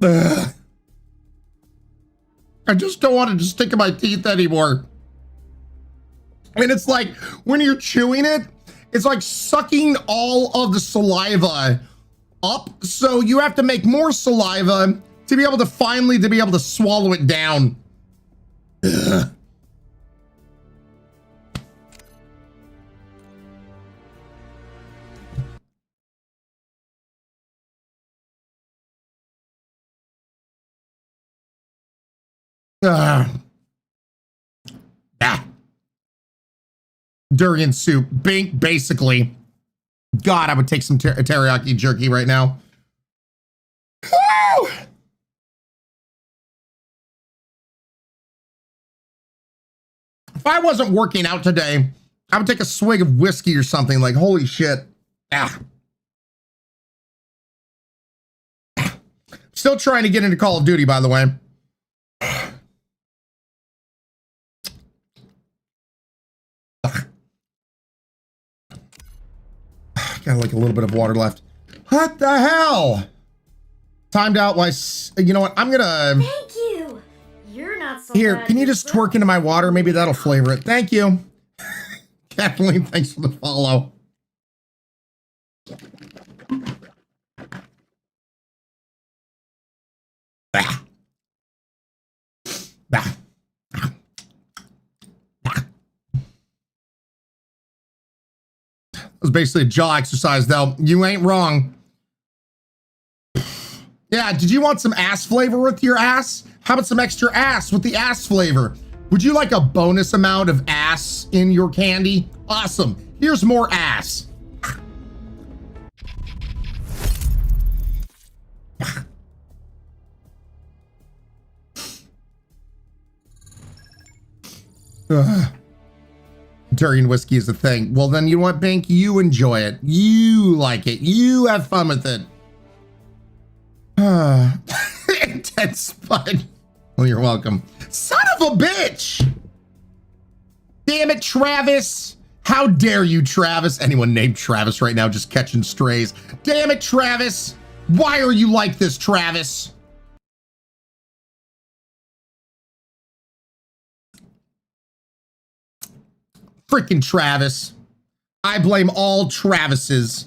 Ugh. I just don't want it to stick in my teeth anymore. I mean, it's like when you're chewing it, it's like sucking all of the saliva up. So you have to make more saliva to be able to finally be able to swallow it down. Ugh. Durian soup, basically. God, I would take some teriyaki jerky right now. Woo! If I wasn't working out today, I would take a swig of whiskey or something. Like, holy shit. Still trying to get into Call of Duty, by the way. Got like a little bit of water left. What the hell? Timed out. Why? You know what? I'm gonna. Thank you. You're not so Here, bad can you just twerk into my water? Maybe that'll flavor it. Thank you. Kathleen, thanks for the follow. Bah. Bah. It was basically a jaw exercise, though. You ain't wrong. Yeah, did you want some ass flavor with your ass? How about some extra ass with the ass flavor? Would you like a bonus amount of ass in your candy? Awesome. Here's more ass. Durian whiskey is a thing. Well, then you know what, Bink? You enjoy it. You like it. You have fun with it. Intense Spud. Well, you're welcome. Son of a bitch! Damn it, Travis! How dare you, Travis? Anyone named Travis right now just catching strays. Damn it, Travis! Why are you like this, Travis? Freaking Travis. I blame all Travises.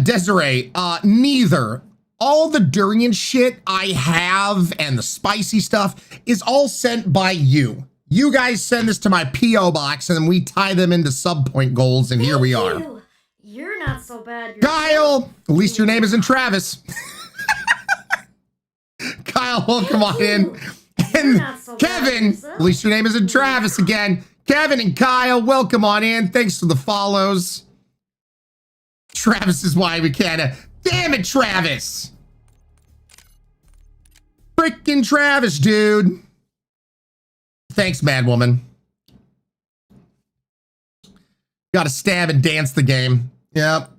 Desiree, neither. All the durian shit I have and the spicy stuff is all sent by you. You guys send this to my P.O. box and then we tie them into subpoint goals and here we are. You're not so bad. Kyle, at least your name isn't Travis. Kyle, welcome on in. And Kevin, at least your name isn't Travis again. Kevin and Kyle, welcome on in. Thanks for the follows. Travis is why we can't. Damn it, Travis. Freaking Travis, dude. Thanks, Mad Woman. Gotta stab and dance the game. Yep.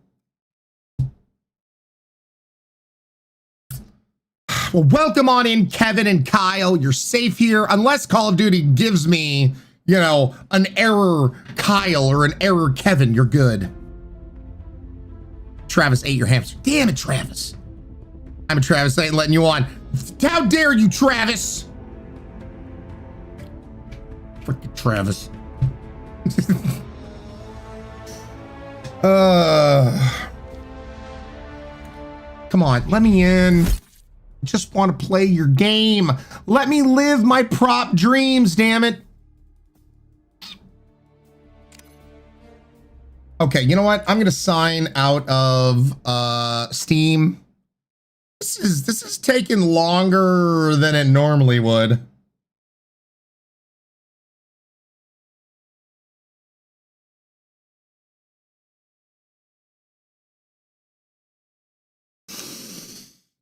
Well, welcome on in, Kevin and Kyle. You're safe here, unless Call of Duty gives me, you know, an error Kyle or an error Kevin. You're good. Travis ate your hamster. Damn it, Travis. I'm a Travis. I ain't letting you on. How dare you, Travis? Freaking Travis. Come on, let me in. Just want to play your game. Let me live my prop dreams, damn it. Okay, you know what? I'm gonna sign out of Steam. This is taking longer than it normally would.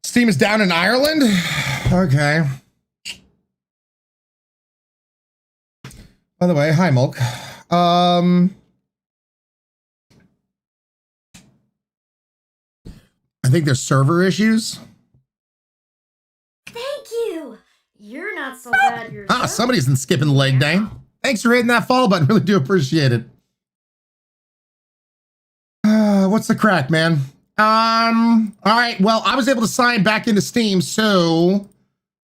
Steam is down in Ireland? Okay. By the way, hi Mulk. I think there's server issues. Thank you. You're not so bad yourself. Ah, somebody's been skipping leg day. Thanks for hitting that follow button. Really do appreciate it. What's the crack, man? All right. Well, I was able to sign back into Steam, so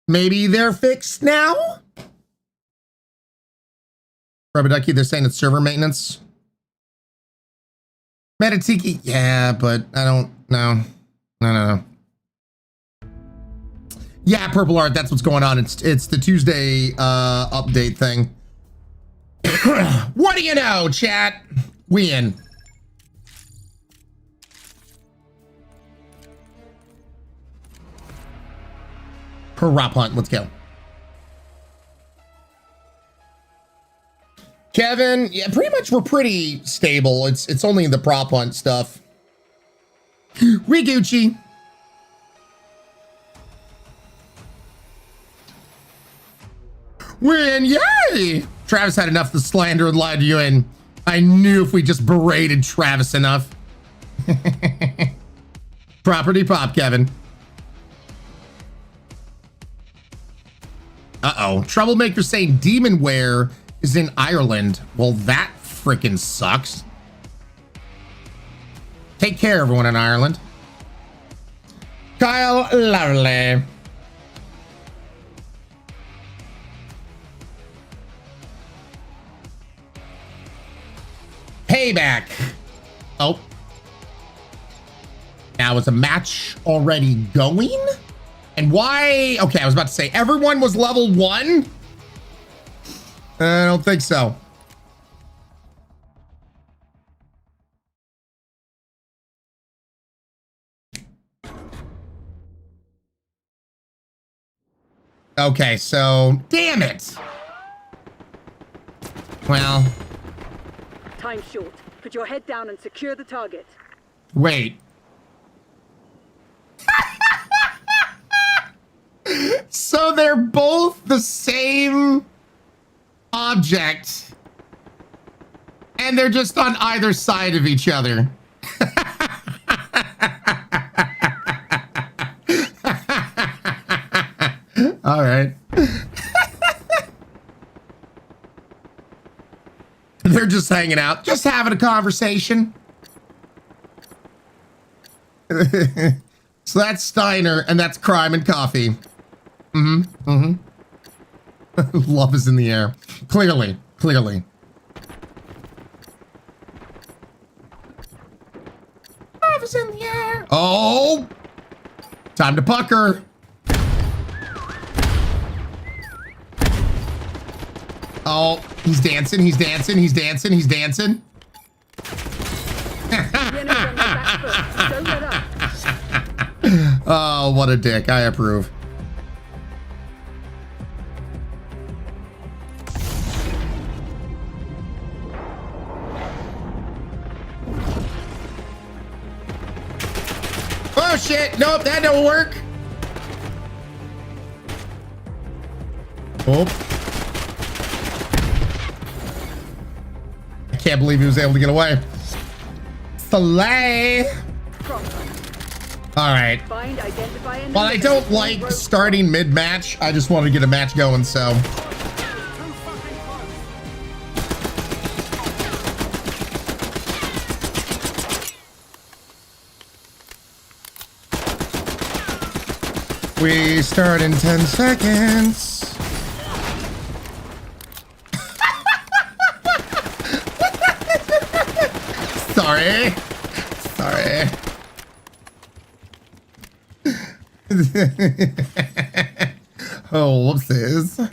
maybe they're fixed now. Rubberducky, they're saying it's server maintenance. Metatiki, yeah, but I don't know. No. Yeah, Purple Art, that's what's going on. It's the Tuesday update thing. What do you know, chat? We in. Per Rop Hunt, let's go. Kevin, yeah, pretty much we're pretty stable. It's only the prop hunt stuff. We Gucci. Win, yay! Travis had enough to slander and lie to you, and I knew if we just berated Travis enough. Property pop, Kevin. Uh-oh. Troublemaker saying Demonware is in Ireland. Well, that freaking sucks. Take care, everyone in Ireland. Kyle, lovely. Payback. Oh. Now, is a match already going? And why? Okay, I was about to say, everyone was level 1? I don't think so. Okay, so damn it. Well, time short. Put your head down and secure the target. Wait. So they're both the same object, and they're just on either side of each other. All right. They're just hanging out, just having a conversation. So that's Steiner, and that's Crime and Coffee. Love is in the air. Clearly. Love is in the air. Oh! Time to pucker. Oh, he's dancing. Oh, what a dick. I approve. Oh shit, nope, that don't work. Oh. I can't believe he was able to get away. Filet. All right. Well, I don't like starting mid-match. I just wanted to get a match going, so. We start in 10 seconds. Sorry. Oh, whoopsies.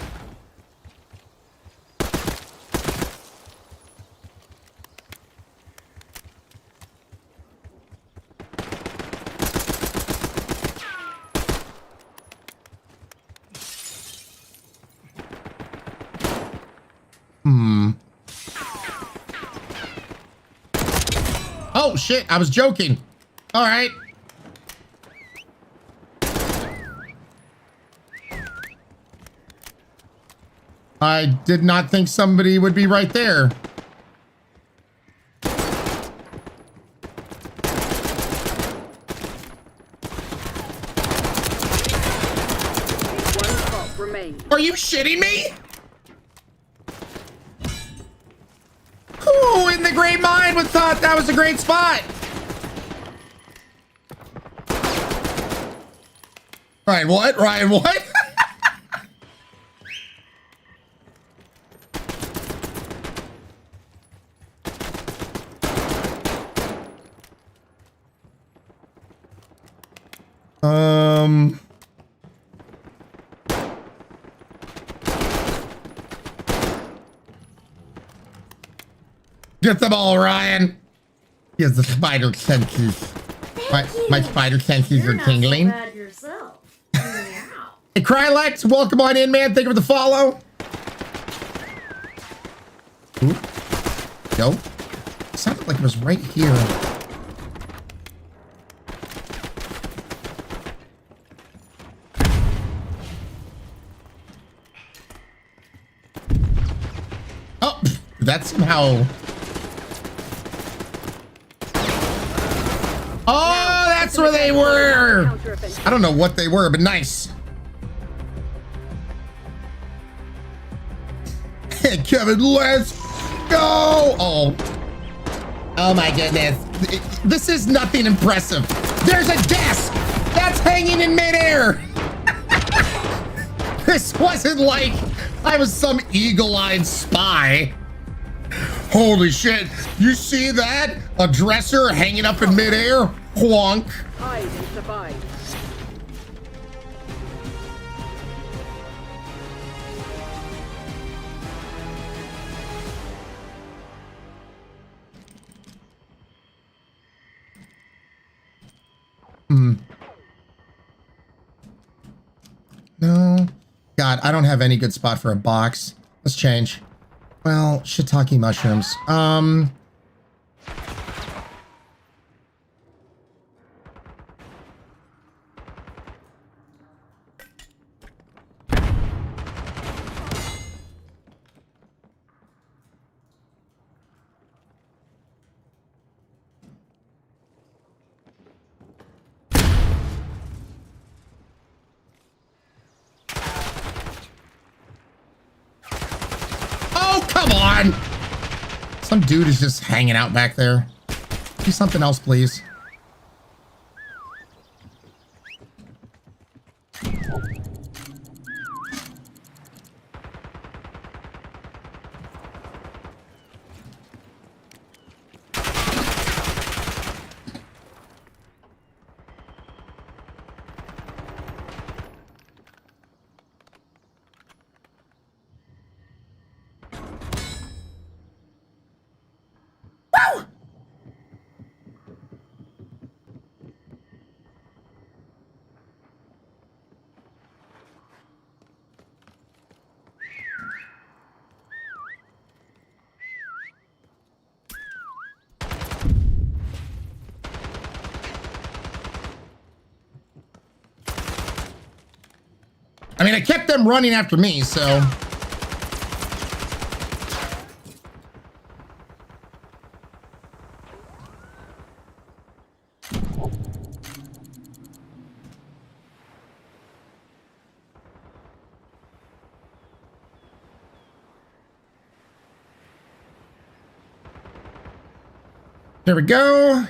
Oh shit, I was joking. All right. I did not think somebody would be right there. Are you shitting me? Who in the great mind would thought that was a great spot? Ryan, what? Ryan, what? Get the ball, Ryan. He has the spider senses. My spider senses are tingling. Not so bad yourself. Hey, Krylex, welcome on in, man. Thank you for the follow. Ooh. Yo. It sounded like it was right here. Oh, that's somehow... Oh, that's where they were. I don't know what they were, but nice. Hey, Kevin, let's go. Oh. Oh my goodness. This is nothing impressive. There's a desk that's hanging in midair. This wasn't like I was some eagle-eyed spy. Holy shit. You see that? A dresser hanging up in midair? Honk. Hide and survive. No. God, I don't have any good spot for a box. Let's change. Well, shiitake mushrooms. on! Some dude is just hanging out back there. Do something else, please. I mean, I kept them running after me, so... There we go.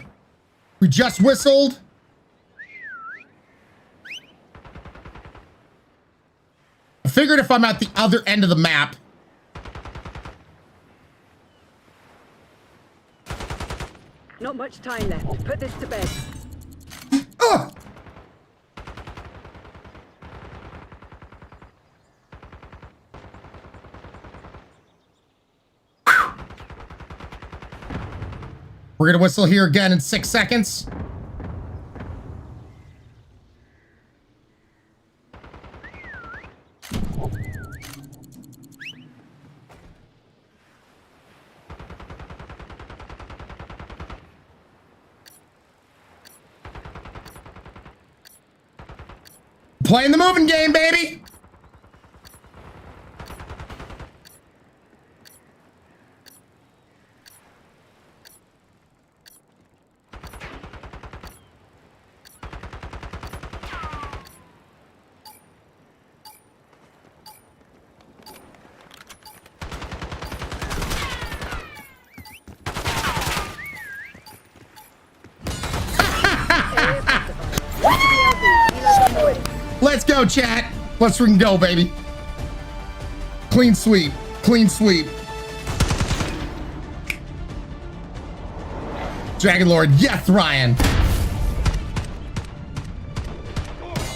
We just whistled. I figured if I'm at the other end of the map. Not much time left. Put this to bed. Oh! We're gonna whistle here again in 6 seconds. Playing the moving game, baby. Let's go, chat. Let's freaking go, baby. Clean sweep. Clean sweep. Dragon Lord. Yes, Ryan.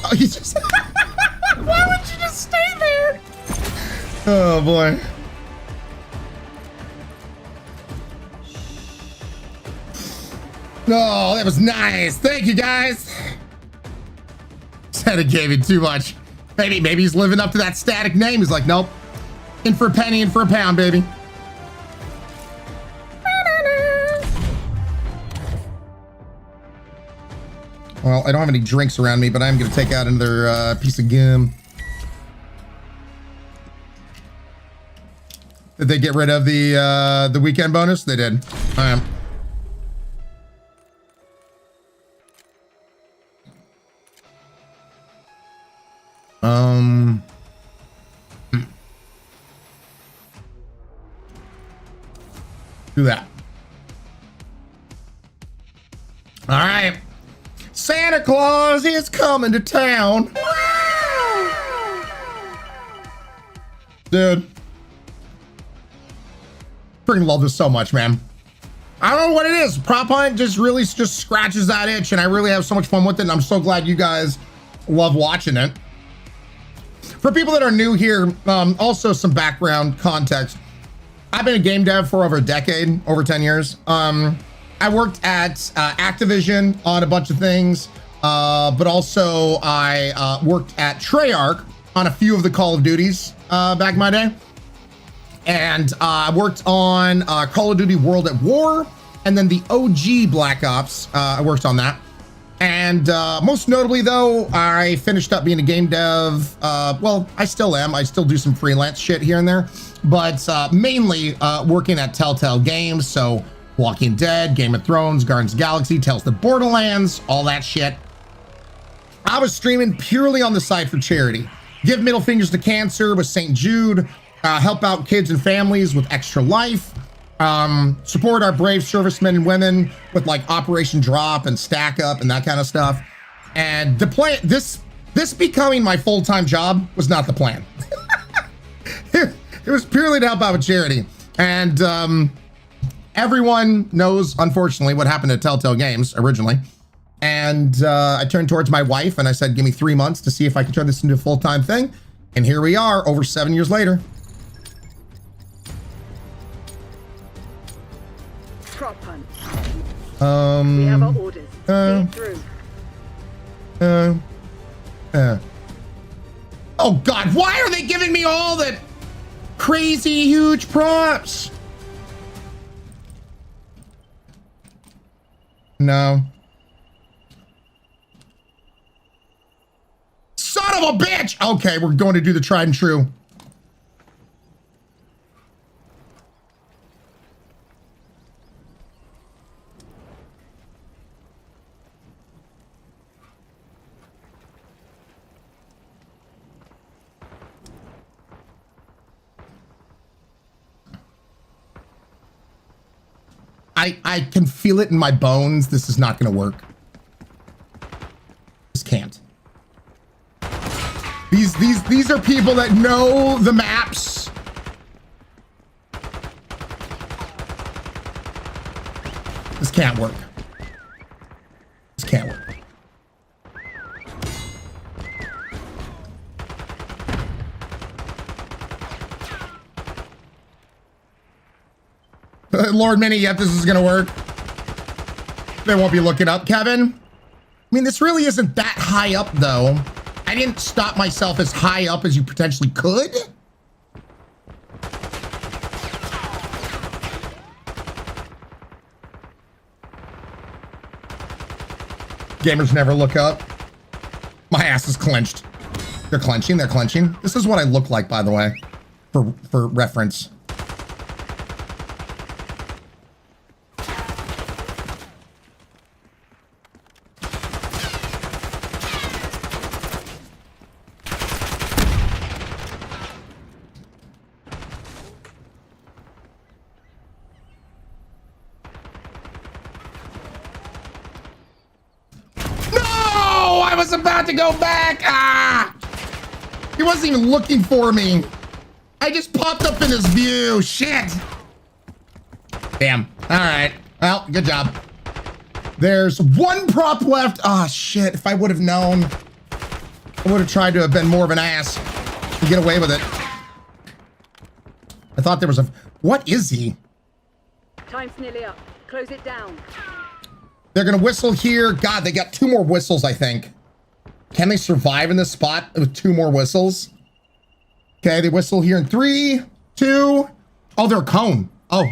Oh, you just... Why would you just stay there? Oh, boy. Oh, that was nice. Thank you, guys. Static gave me too much. Maybe he's living up to that Static name. He's like, nope. In for a penny, in for a pound, baby. Well, I don't have any drinks around me, but I'm going to take out another piece of gum. Did they get rid of the weekend bonus? They did. All right. Do that. All right. Santa Claus is coming to town. Dude. Freaking love this so much, man. I don't know what it is. Prop Hunt just really just scratches that itch, and I really have so much fun with it, and I'm so glad you guys love watching it. For people that are new here, also some background context. I've been a game dev for over a decade, over 10 years. I worked at Activision on a bunch of things, but also I worked at Treyarch on a few of the Call of Duties back in my day. And I worked on Call of Duty World at War, and then the OG Black Ops, I worked on that. And most notably, though, I finished up being a game dev. Well, I still am. I still do some freelance shit here and there, but mainly working at Telltale Games. So Walking Dead, Game of Thrones, Guardians of the Galaxy, From The Borderlands, all that shit. I was streaming purely on the side for charity. Give middle fingers to cancer with St. Jude. help out kids and families with Extra Life, support our brave servicemen and women with like Operation Drop and Stack Up and that kind of stuff. And the plan, this becoming my full-time job was not the plan. It was purely to help out with charity. And everyone knows, unfortunately, what happened to Telltale Games originally. And I turned towards my wife and I said, give me 3 months to see if I can turn this into a full-time thing. And here we are, over 7 years later. Prop hunt. We have our orders. See through. Oh God, why are they giving me all the crazy huge props? No. Son of a bitch! Okay, we're going to do the tried and true. I can feel it in my bones. This is not going to work. This can't. These are people that know the maps. This can't work. This can't work. Lord Mini, yep, this is gonna work. They won't be looking up, Kevin. I mean, this really isn't that high up, though. I didn't stop myself as high up as you potentially could. Gamers never look up. My ass is clenched. They're clenching, they're clenching. This is what I look like, by the way, for reference. About to go back. Ah! He wasn't even looking for me. I just popped up in his view. Shit. Damn. All right. Well, good job. There's one prop left. Ah, shit. If I would have known, I would have tried to have been more of an ass to get away with it. I thought there was a... What is he? Time's nearly up. Close it down. They're going to whistle here. God, they got 2 more whistles, I think. Can they survive in this spot with 2 more whistles? Okay, they whistle here in 3, 2. Oh, they're a cone. Oh.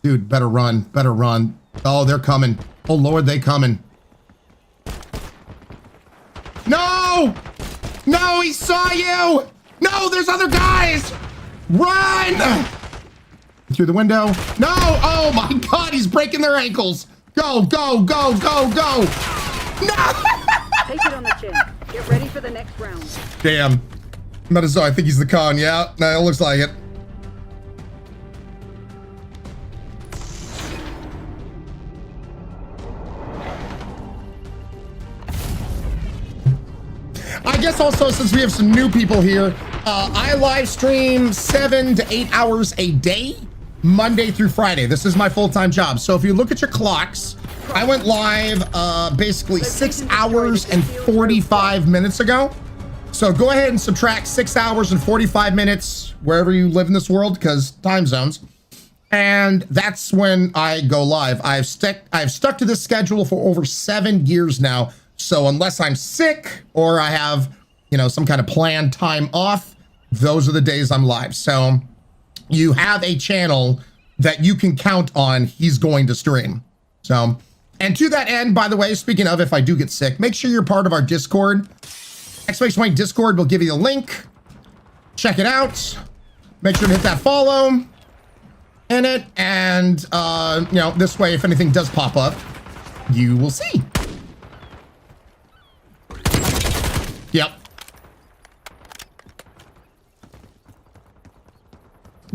Dude, better run. Better run. Oh, they're coming. Oh, Lord, they coming. No! No, he saw you! No, there's other guys! Run! Through the window. No! Oh, my God, he's breaking their ankles. Go, go, go, go, go! No! Take it on the chin. Get ready for the next round. Damn. Metazo, I think he's the con. Yeah, no, it looks like it. I guess also, since we have some new people here, I live stream 7 to 8 hours a day, Monday through Friday. This is my full-time job. So if you look at your clocks, I went live basically 6 hours and 45 minutes ago. So go ahead and subtract 6 hours and 45 minutes wherever you live in this world, because time zones. And that's when I go live. I've stuck to this schedule for over 7 years now. So unless I'm sick or I have, you know, some kind of planned time off, those are the days I'm live. So you have a channel that you can count on he's going to stream. So... And to that end, by the way, speaking of, if I do get sick, make sure you're part of our Discord. !Discord will give you a link. Check it out. Make sure to hit that follow in it. And, you know, this way, if anything does pop up, you will see. Yep.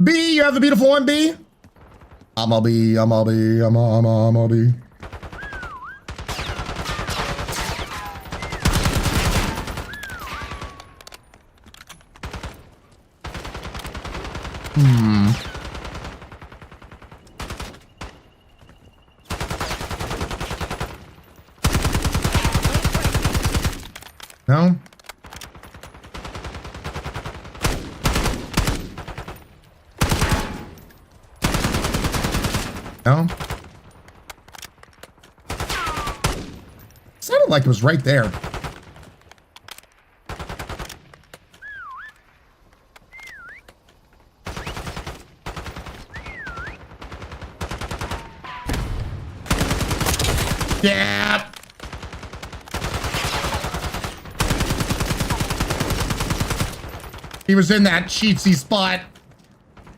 B, you have a beautiful one, B? I'm a B. No? No? Sounded like it was right there. Yeah. He was in that cheatsy spot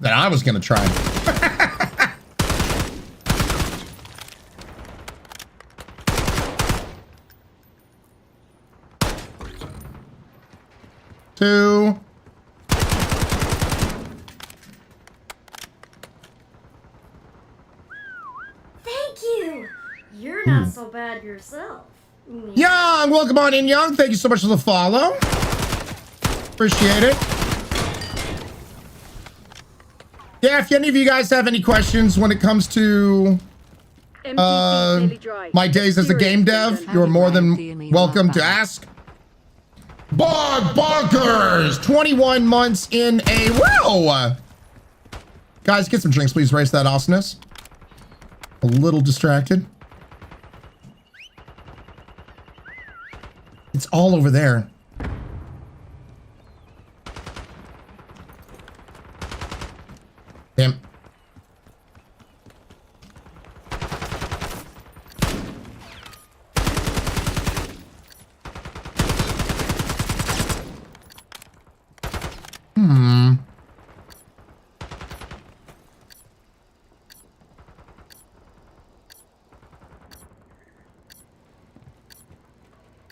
that I was gonna try. Two. Thank you. You're not so bad yourself. Young, welcome on in, Young. Thank you so much for the follow. Appreciate it. Yeah, if any of you guys have any questions when it comes to my days as a game dev, you're more than welcome to ask. Bonkers! 21 months in a row! Guys, get some drinks, please. Raise that awesomeness. A little distracted. It's all over there. Damn.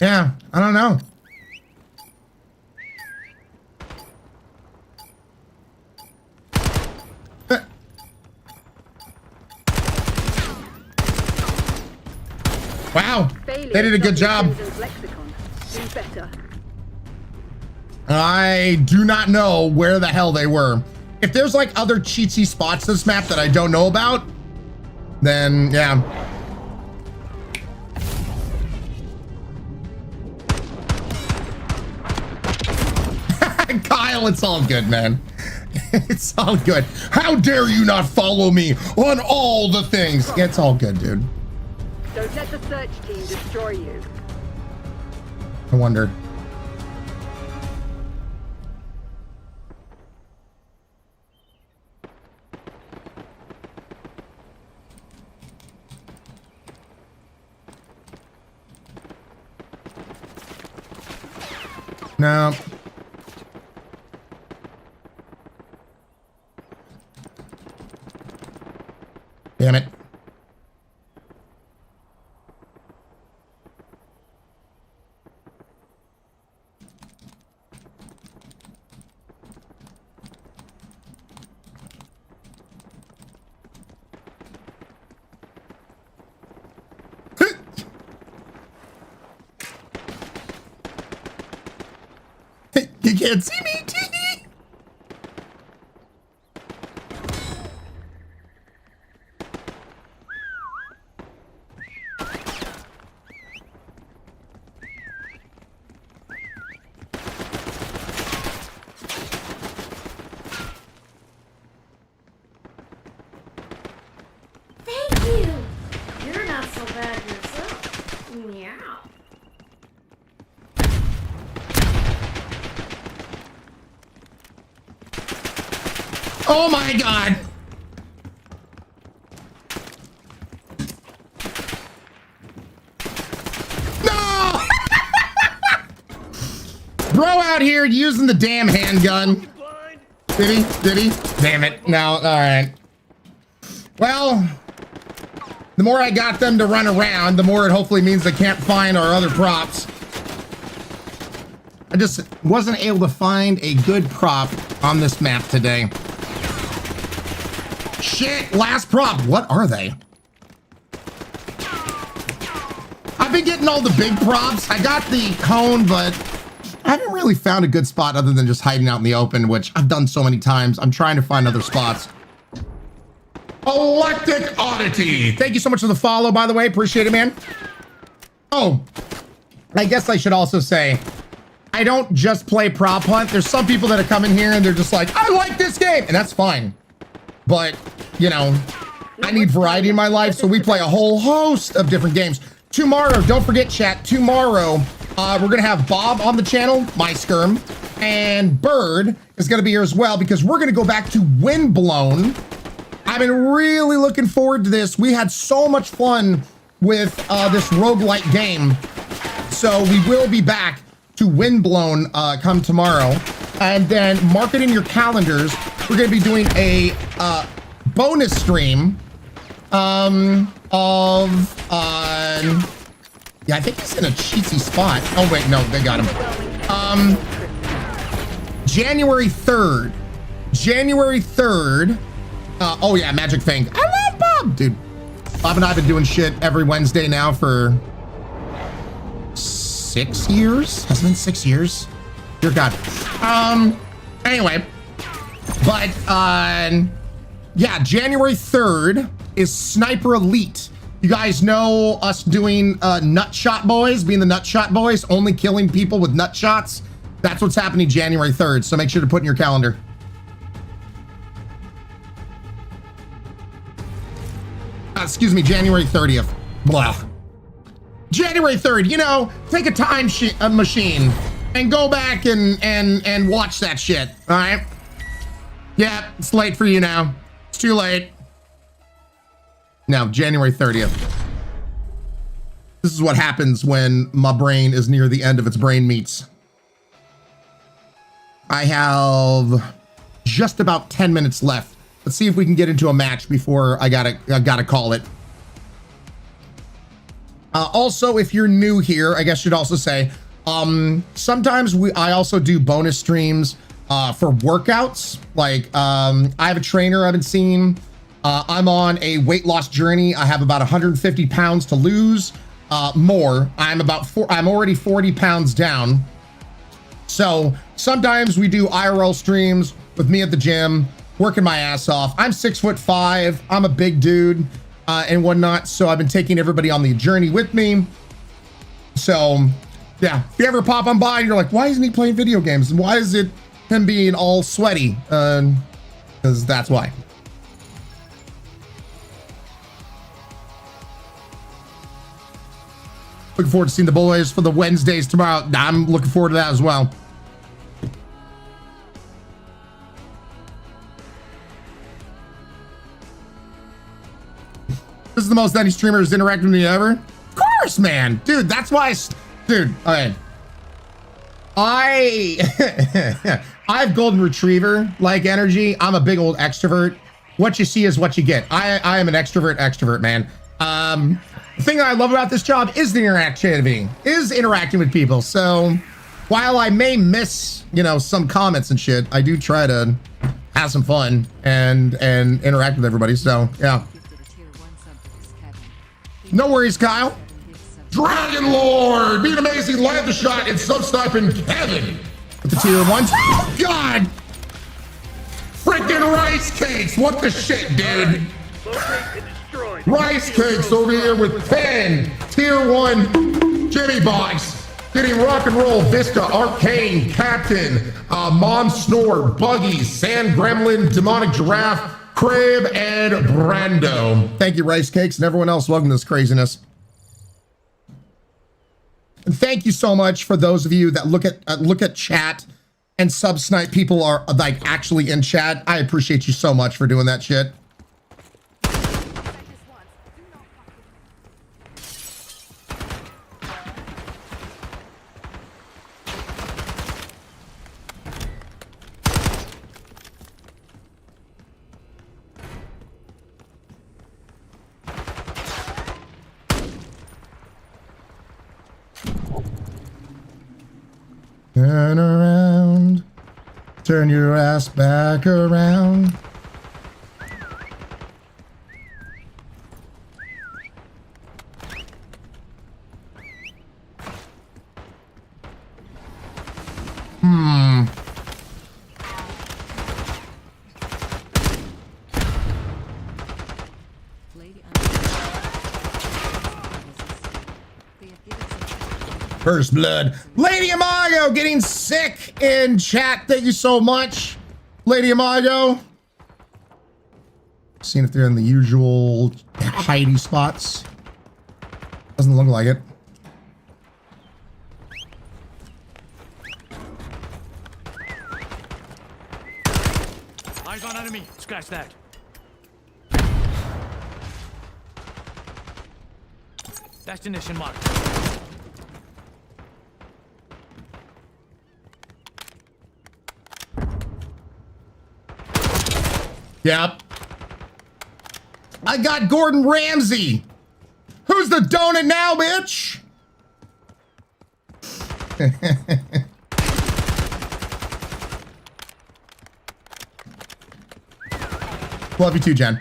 Yeah, I don't know. Wow, they did a good job. I do not know where the hell they were. If there's like other cheatsy spots this map that I don't know about, then yeah. Kyle, it's all good, man. It's all good. How dare you not follow me on all the things? It's all good, dude. Don't let the search team destroy you. I wonder. No. Damn it. You can't see me, Tee. Thank you. You're not so bad yourself. Meow. Oh my God. No! Bro out here using the damn handgun. Did he? Damn it. No, all right. Well, the more I got them to run around, the more it hopefully means they can't find our other props. I just wasn't able to find a good prop on this map today. shit. Last prop. What are they? I've been getting all the big props. I got the cone, but I haven't really found a good spot other than just hiding out in the open, which I've done so many times. I'm trying to find other spots. Electric Oddity. Thank you so much for the follow, by the way. Appreciate it, man. Oh, I guess I should also say, I don't just play prop hunt. There's some people that come in here and they're just like, I like this game. And that's fine. But, you know, I need variety in my life. So we play a whole host of different games. Tomorrow, don't forget, chat, tomorrow, we're going to have Bob on the channel, my skirm, and Bird is going to be here as well because we're going to go back to Windblown. I've been really looking forward to this. We had so much fun with this roguelike game. So we will be back to Windblown come tomorrow. And then mark it in your calendars. We're going to be doing a bonus stream yeah, I think he's in a cheesy spot. Oh, wait, no, they got him. January 3rd. January 3rd. Oh, yeah, Magic Fang. I love Bob. Dude, Bob and I have been doing shit every Wednesday now for 6 years. Has it been 6 years? Dear God. Anyway, but, yeah, January 3rd is Sniper Elite. You guys know us doing Nutshot Boys, being the Nutshot Boys, only killing people with nut shots. That's what's happening January 3rd, so make sure to put in your calendar. Excuse me, January 30th. Blah. January 3rd, you know, take a time machine and go back and watch that shit, all right? Yeah, it's late for you now. It's too late. No, January 30th. This is what happens when my brain is near the end of its brain meats. I have just about 10 minutes left. Let's see if we can get into a match before I gotta call it. Also, if you're new here, I guess I should also say, sometimes I also do bonus streams for workouts. Like, I have a trainer I've been seeing. I'm on a weight loss journey. I have about 150 pounds to lose, more. I'm already 40 pounds down. So sometimes we do IRL streams with me at the gym, working my ass off. I'm 6'5". I'm a big dude, and whatnot. So I've been taking everybody on the journey with me. So yeah, if you ever pop on by and you're like, why isn't he playing video games? And why is it him being all sweaty? Because that's why. Looking forward to seeing the boys for the Wednesdays tomorrow. I'm looking forward to that as well. This is the most any streamer has interacted with me ever. Of course, man. Dude, that's why dude, okay. I have golden retriever like energy. I'm a big old extrovert. What you see is what you get. I am an extrovert, man. The thing that I love about this job is the interactivity, is interacting with people. So while I may miss, you know, some comments and shit, I do try to have some fun and interact with everybody. So yeah. No worries, Kyle. Dragon Lord, be an amazing land shot and sub-sniping Kevin with the tier 1s. Oh, God! Freaking rice cakes! What the shit, dude? Rice cakes over here with 10 tier 1 Jimmy Box. Getting rock and roll, Vista, Arcane, Captain, Mom Snore, Buggy, Sand Gremlin, Demonic Giraffe, Crib, and Brando. Thank you, Rice Cakes, and everyone else. Welcome to this craziness. And thank you so much for those of you that look at chat and sub-snipe people are like actually in chat. I appreciate you so much for doing that shit. Turn around, turn your ass back around. First blood. Lady Amago getting sick in chat. Thank you so much, Lady Amago. Seeing if they're in the usual hidey spots. Doesn't look like it. Eyes on enemy. Scratch that. Destination marked. Yep. I got Gordon Ramsay. Who's the donut now, bitch? Love you too, Jen.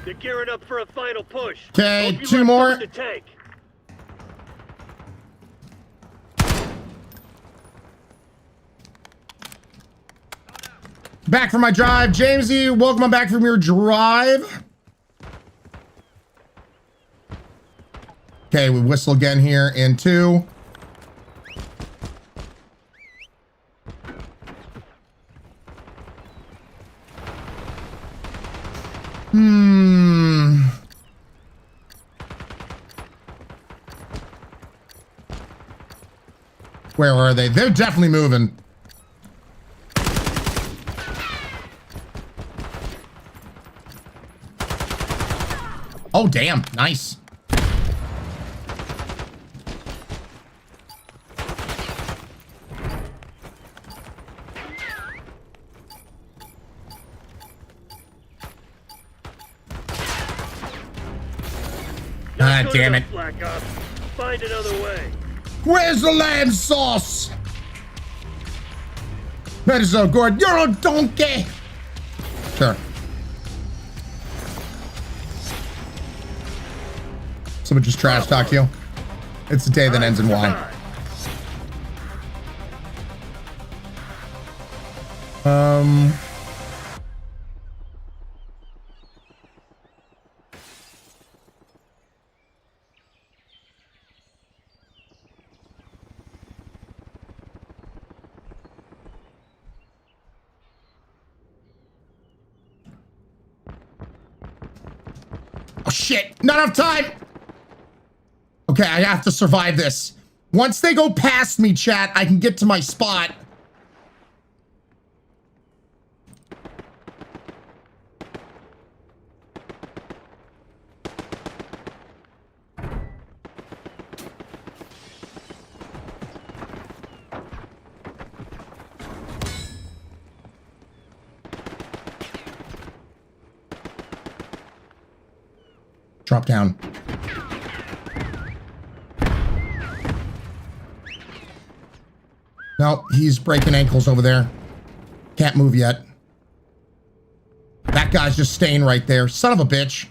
They're gearing up for a final push. Okay, two more. The tank. Back from my drive. Jamesy, welcome on back from your drive. Okay, we whistle again here in 2. Where are they? They're definitely moving. Oh, damn. Nice. Ah, damn it. Find another way. Where's the lamb sauce? That is so good. You're a donkey. Sure. Someone just trash talk you. It's the day that ends in Y. Oh shit, not enough time. Okay, I have to survive this. Once they go past me, chat, I can get to my spot. Drop down. No, he's breaking ankles over there. Can't move yet. That guy's just staying right there. Son of a bitch.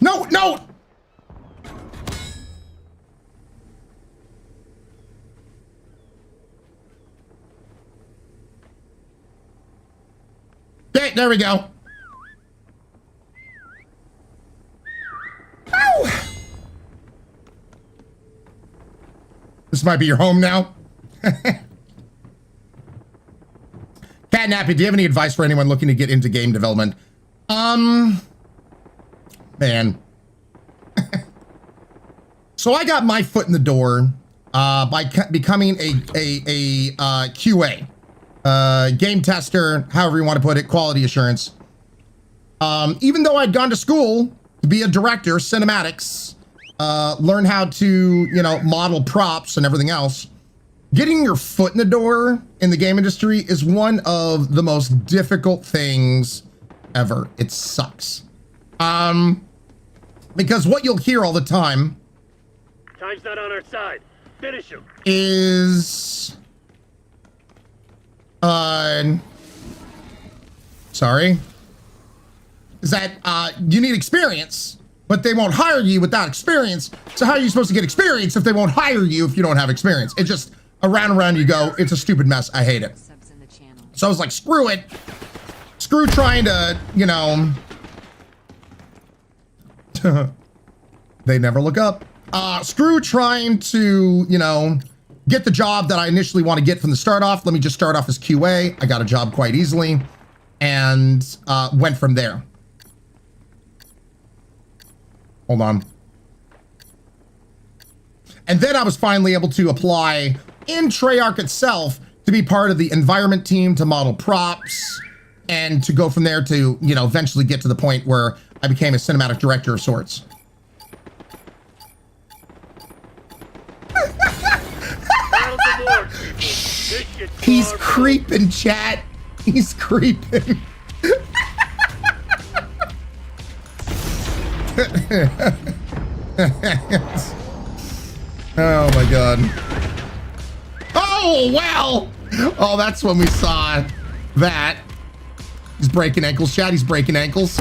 No, no! Okay, there we go. Ow! This might be your home now. Catnappy, do you have any advice for anyone looking to get into game development? Man. So I got my foot in the door by becoming a QA. Game tester, however you want to put it, quality assurance. Even though I'd gone to school to be a director, cinematics, learn how to, you know, model props and everything else, getting your foot in the door in the game industry is one of the most difficult things ever. It sucks. Because what you'll hear all the time Time's not on our side. Finish him. is sorry, is that you need experience, but they won't hire you without experience. So how are you supposed to get experience if they won't hire you if you don't have experience? It just around and around you go. It's a stupid mess. I hate it. So I was like, screw it. Screw trying to, you know. They never look up. Screw trying to, you know, get the job that I initially want to get from the start off. Let me just start off as QA. I got a job quite easily and went from there. Hold on. And then I was finally able to apply in Treyarch itself to be part of the environment team to model props and to go from there to, you know, eventually get to the point where I became a cinematic director of sorts. He's creeping, chat. He's creeping. Oh my god. Oh, well. Oh, that's when we saw that. He's breaking ankles, chat. He's breaking ankles.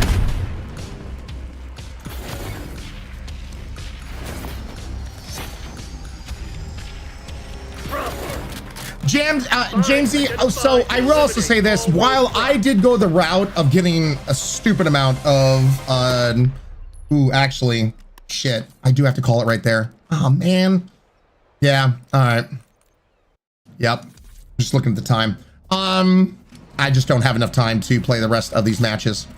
Jamesy, so I will also say this, while I did go the route of getting a stupid amount of, ooh, actually, shit, I do have to call it right there. Oh, man. Yeah, all right. Yep, just looking at the time. I just don't have enough time to play the rest of these matches.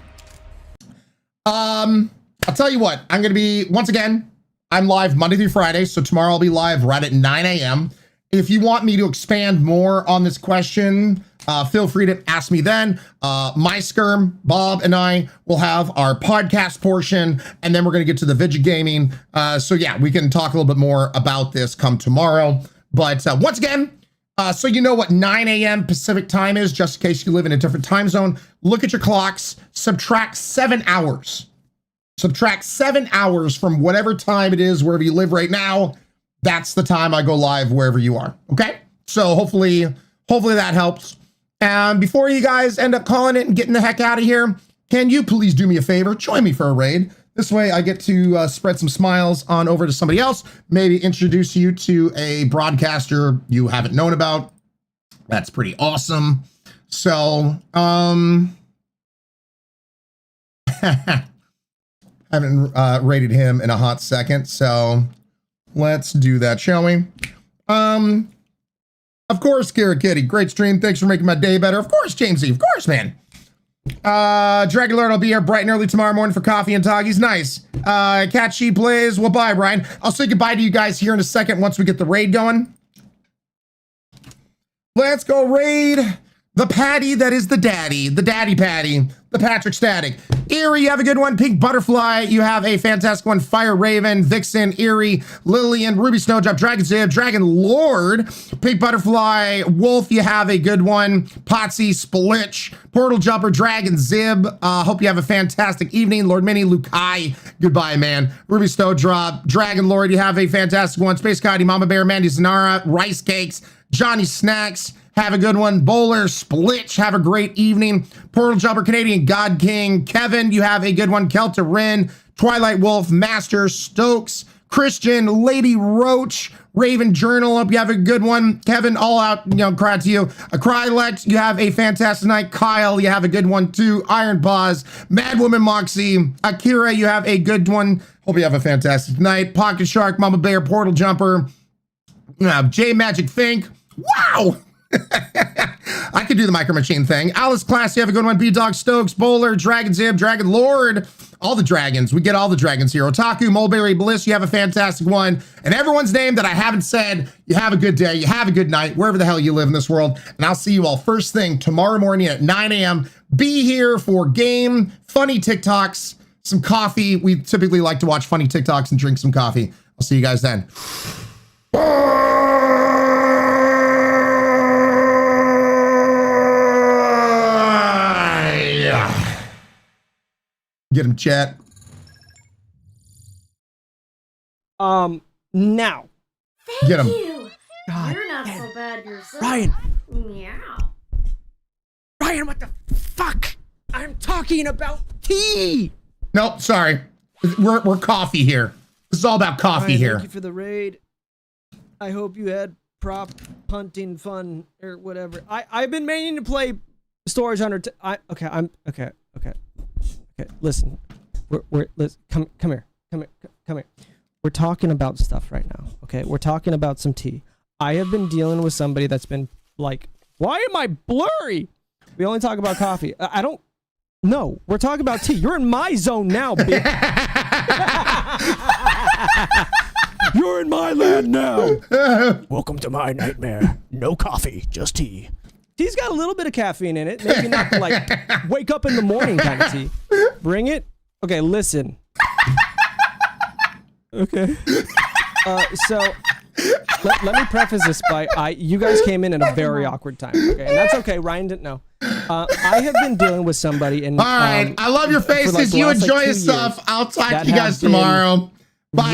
I'll tell you what, I'm gonna be, once again, I'm live Monday through Friday, so tomorrow I'll be live right at 9 a.m. If you want me to expand more on this question, feel free to ask me then. My Skirm, Bob, and I will have our podcast portion, and then we're going to get to the video gaming. So yeah, we can talk a little bit more about this come tomorrow. But once again, so you know what 9 a.m. Pacific time is, just in case you live in a different time zone, look at your clocks, subtract 7 hours. Subtract 7 hours from whatever time it is, wherever you live right now. That's the time I go live wherever you are. Okay. So hopefully that helps. And before you guys end up calling it and getting the heck out of here, can you please do me a favor? Join me for a raid. This way I get to spread some smiles on over to somebody else, maybe introduce you to a broadcaster you haven't known about. That's pretty awesome. So, haven't rated him in a hot second. So let's do that, shall we? Of course, Garrett Kitty. Great stream. Thanks for making my day better. Of course, Jamesy. Of course, man. Dragon Lord will be here bright and early tomorrow morning for coffee and toggies. Nice. Cat She plays. Well, bye, Brian. I'll say goodbye to you guys here in a second once we get the raid going. Let's go raid the Patty that is the daddy Patty, the Patrick Static. Eerie, you have a good one. Pink Butterfly, you have a fantastic one. Fire Raven, Vixen, Eerie, Lillian, Ruby Snowdrop, Dragon Zib, Dragon Lord, Pink Butterfly, Wolf, you have a good one. Potsy, Splitch, Portal Jumper, Dragon Zib. Hope you have a fantastic evening. Lord Mini, Lukai, goodbye, man. Ruby Snowdrop, Dragon Lord, you have a fantastic one. Space Coyote, Mama Bear, Mandy Zanara, Rice Cakes, Johnny Snacks, have a good one. Bowler, Splitch, have a great evening. Portal Jumper, Canadian God King, Kevin, you have a good one. Kelta Rin, Twilight Wolf, Master, Stokes, Christian, Lady Roach, Raven Journal, hope you have a good one. Kevin, all out, cry to you. A Krylect, you have a fantastic night. Kyle, you have a good one too. Iron Paws, Madwoman Moxie, Akira, you have a good one. Hope you have a fantastic night. Pocket Shark, Mama Bear, Portal Jumper, J Magic Fink. Wow! I could do the Micro Machine thing. Alice Class, you have a good one. B-Dog Stokes, Bowler, Dragon Zib, Dragon Lord. All the dragons. We get all the dragons here. Otaku, Mulberry Bliss, you have a fantastic one. And everyone's name that I haven't said, you have a good day, you have a good night, wherever the hell you live in this world. And I'll see you all first thing tomorrow morning at 9 a.m. Be here for game, funny TikToks, some coffee. We typically like to watch funny TikToks and drink some coffee. I'll see you guys then. Get him, chat. Now. Get him. You. God, You're not so bad yourself. Ryan. Meow. Ryan, what the fuck? I'm talking about tea. Nope, sorry. We're coffee here. This is all about coffee Ryan, here. Thank you for the raid. I hope you had prop hunting fun or whatever. I've been meaning to play Storage Hunter. Okay. Listen, listen. Come here. We're talking about stuff right now. Okay, we're talking about some tea. I have been dealing with somebody that's been like, why am I blurry? We only talk about coffee. I don't. No, we're talking about tea. You're in my zone now, bitch. You're in my land now. Welcome to my nightmare. No coffee, just tea. Tea's got a little bit of caffeine in it. Maybe not like wake up in the morning kind of tea. Bring it. Okay, listen. Okay. So let me preface this by you guys came in at a very awkward time. Okay, and that's okay. Ryan didn't know. I have been dealing with somebody, and all right, I love your faces. Like you enjoy like yourself. I'll talk to you guys tomorrow.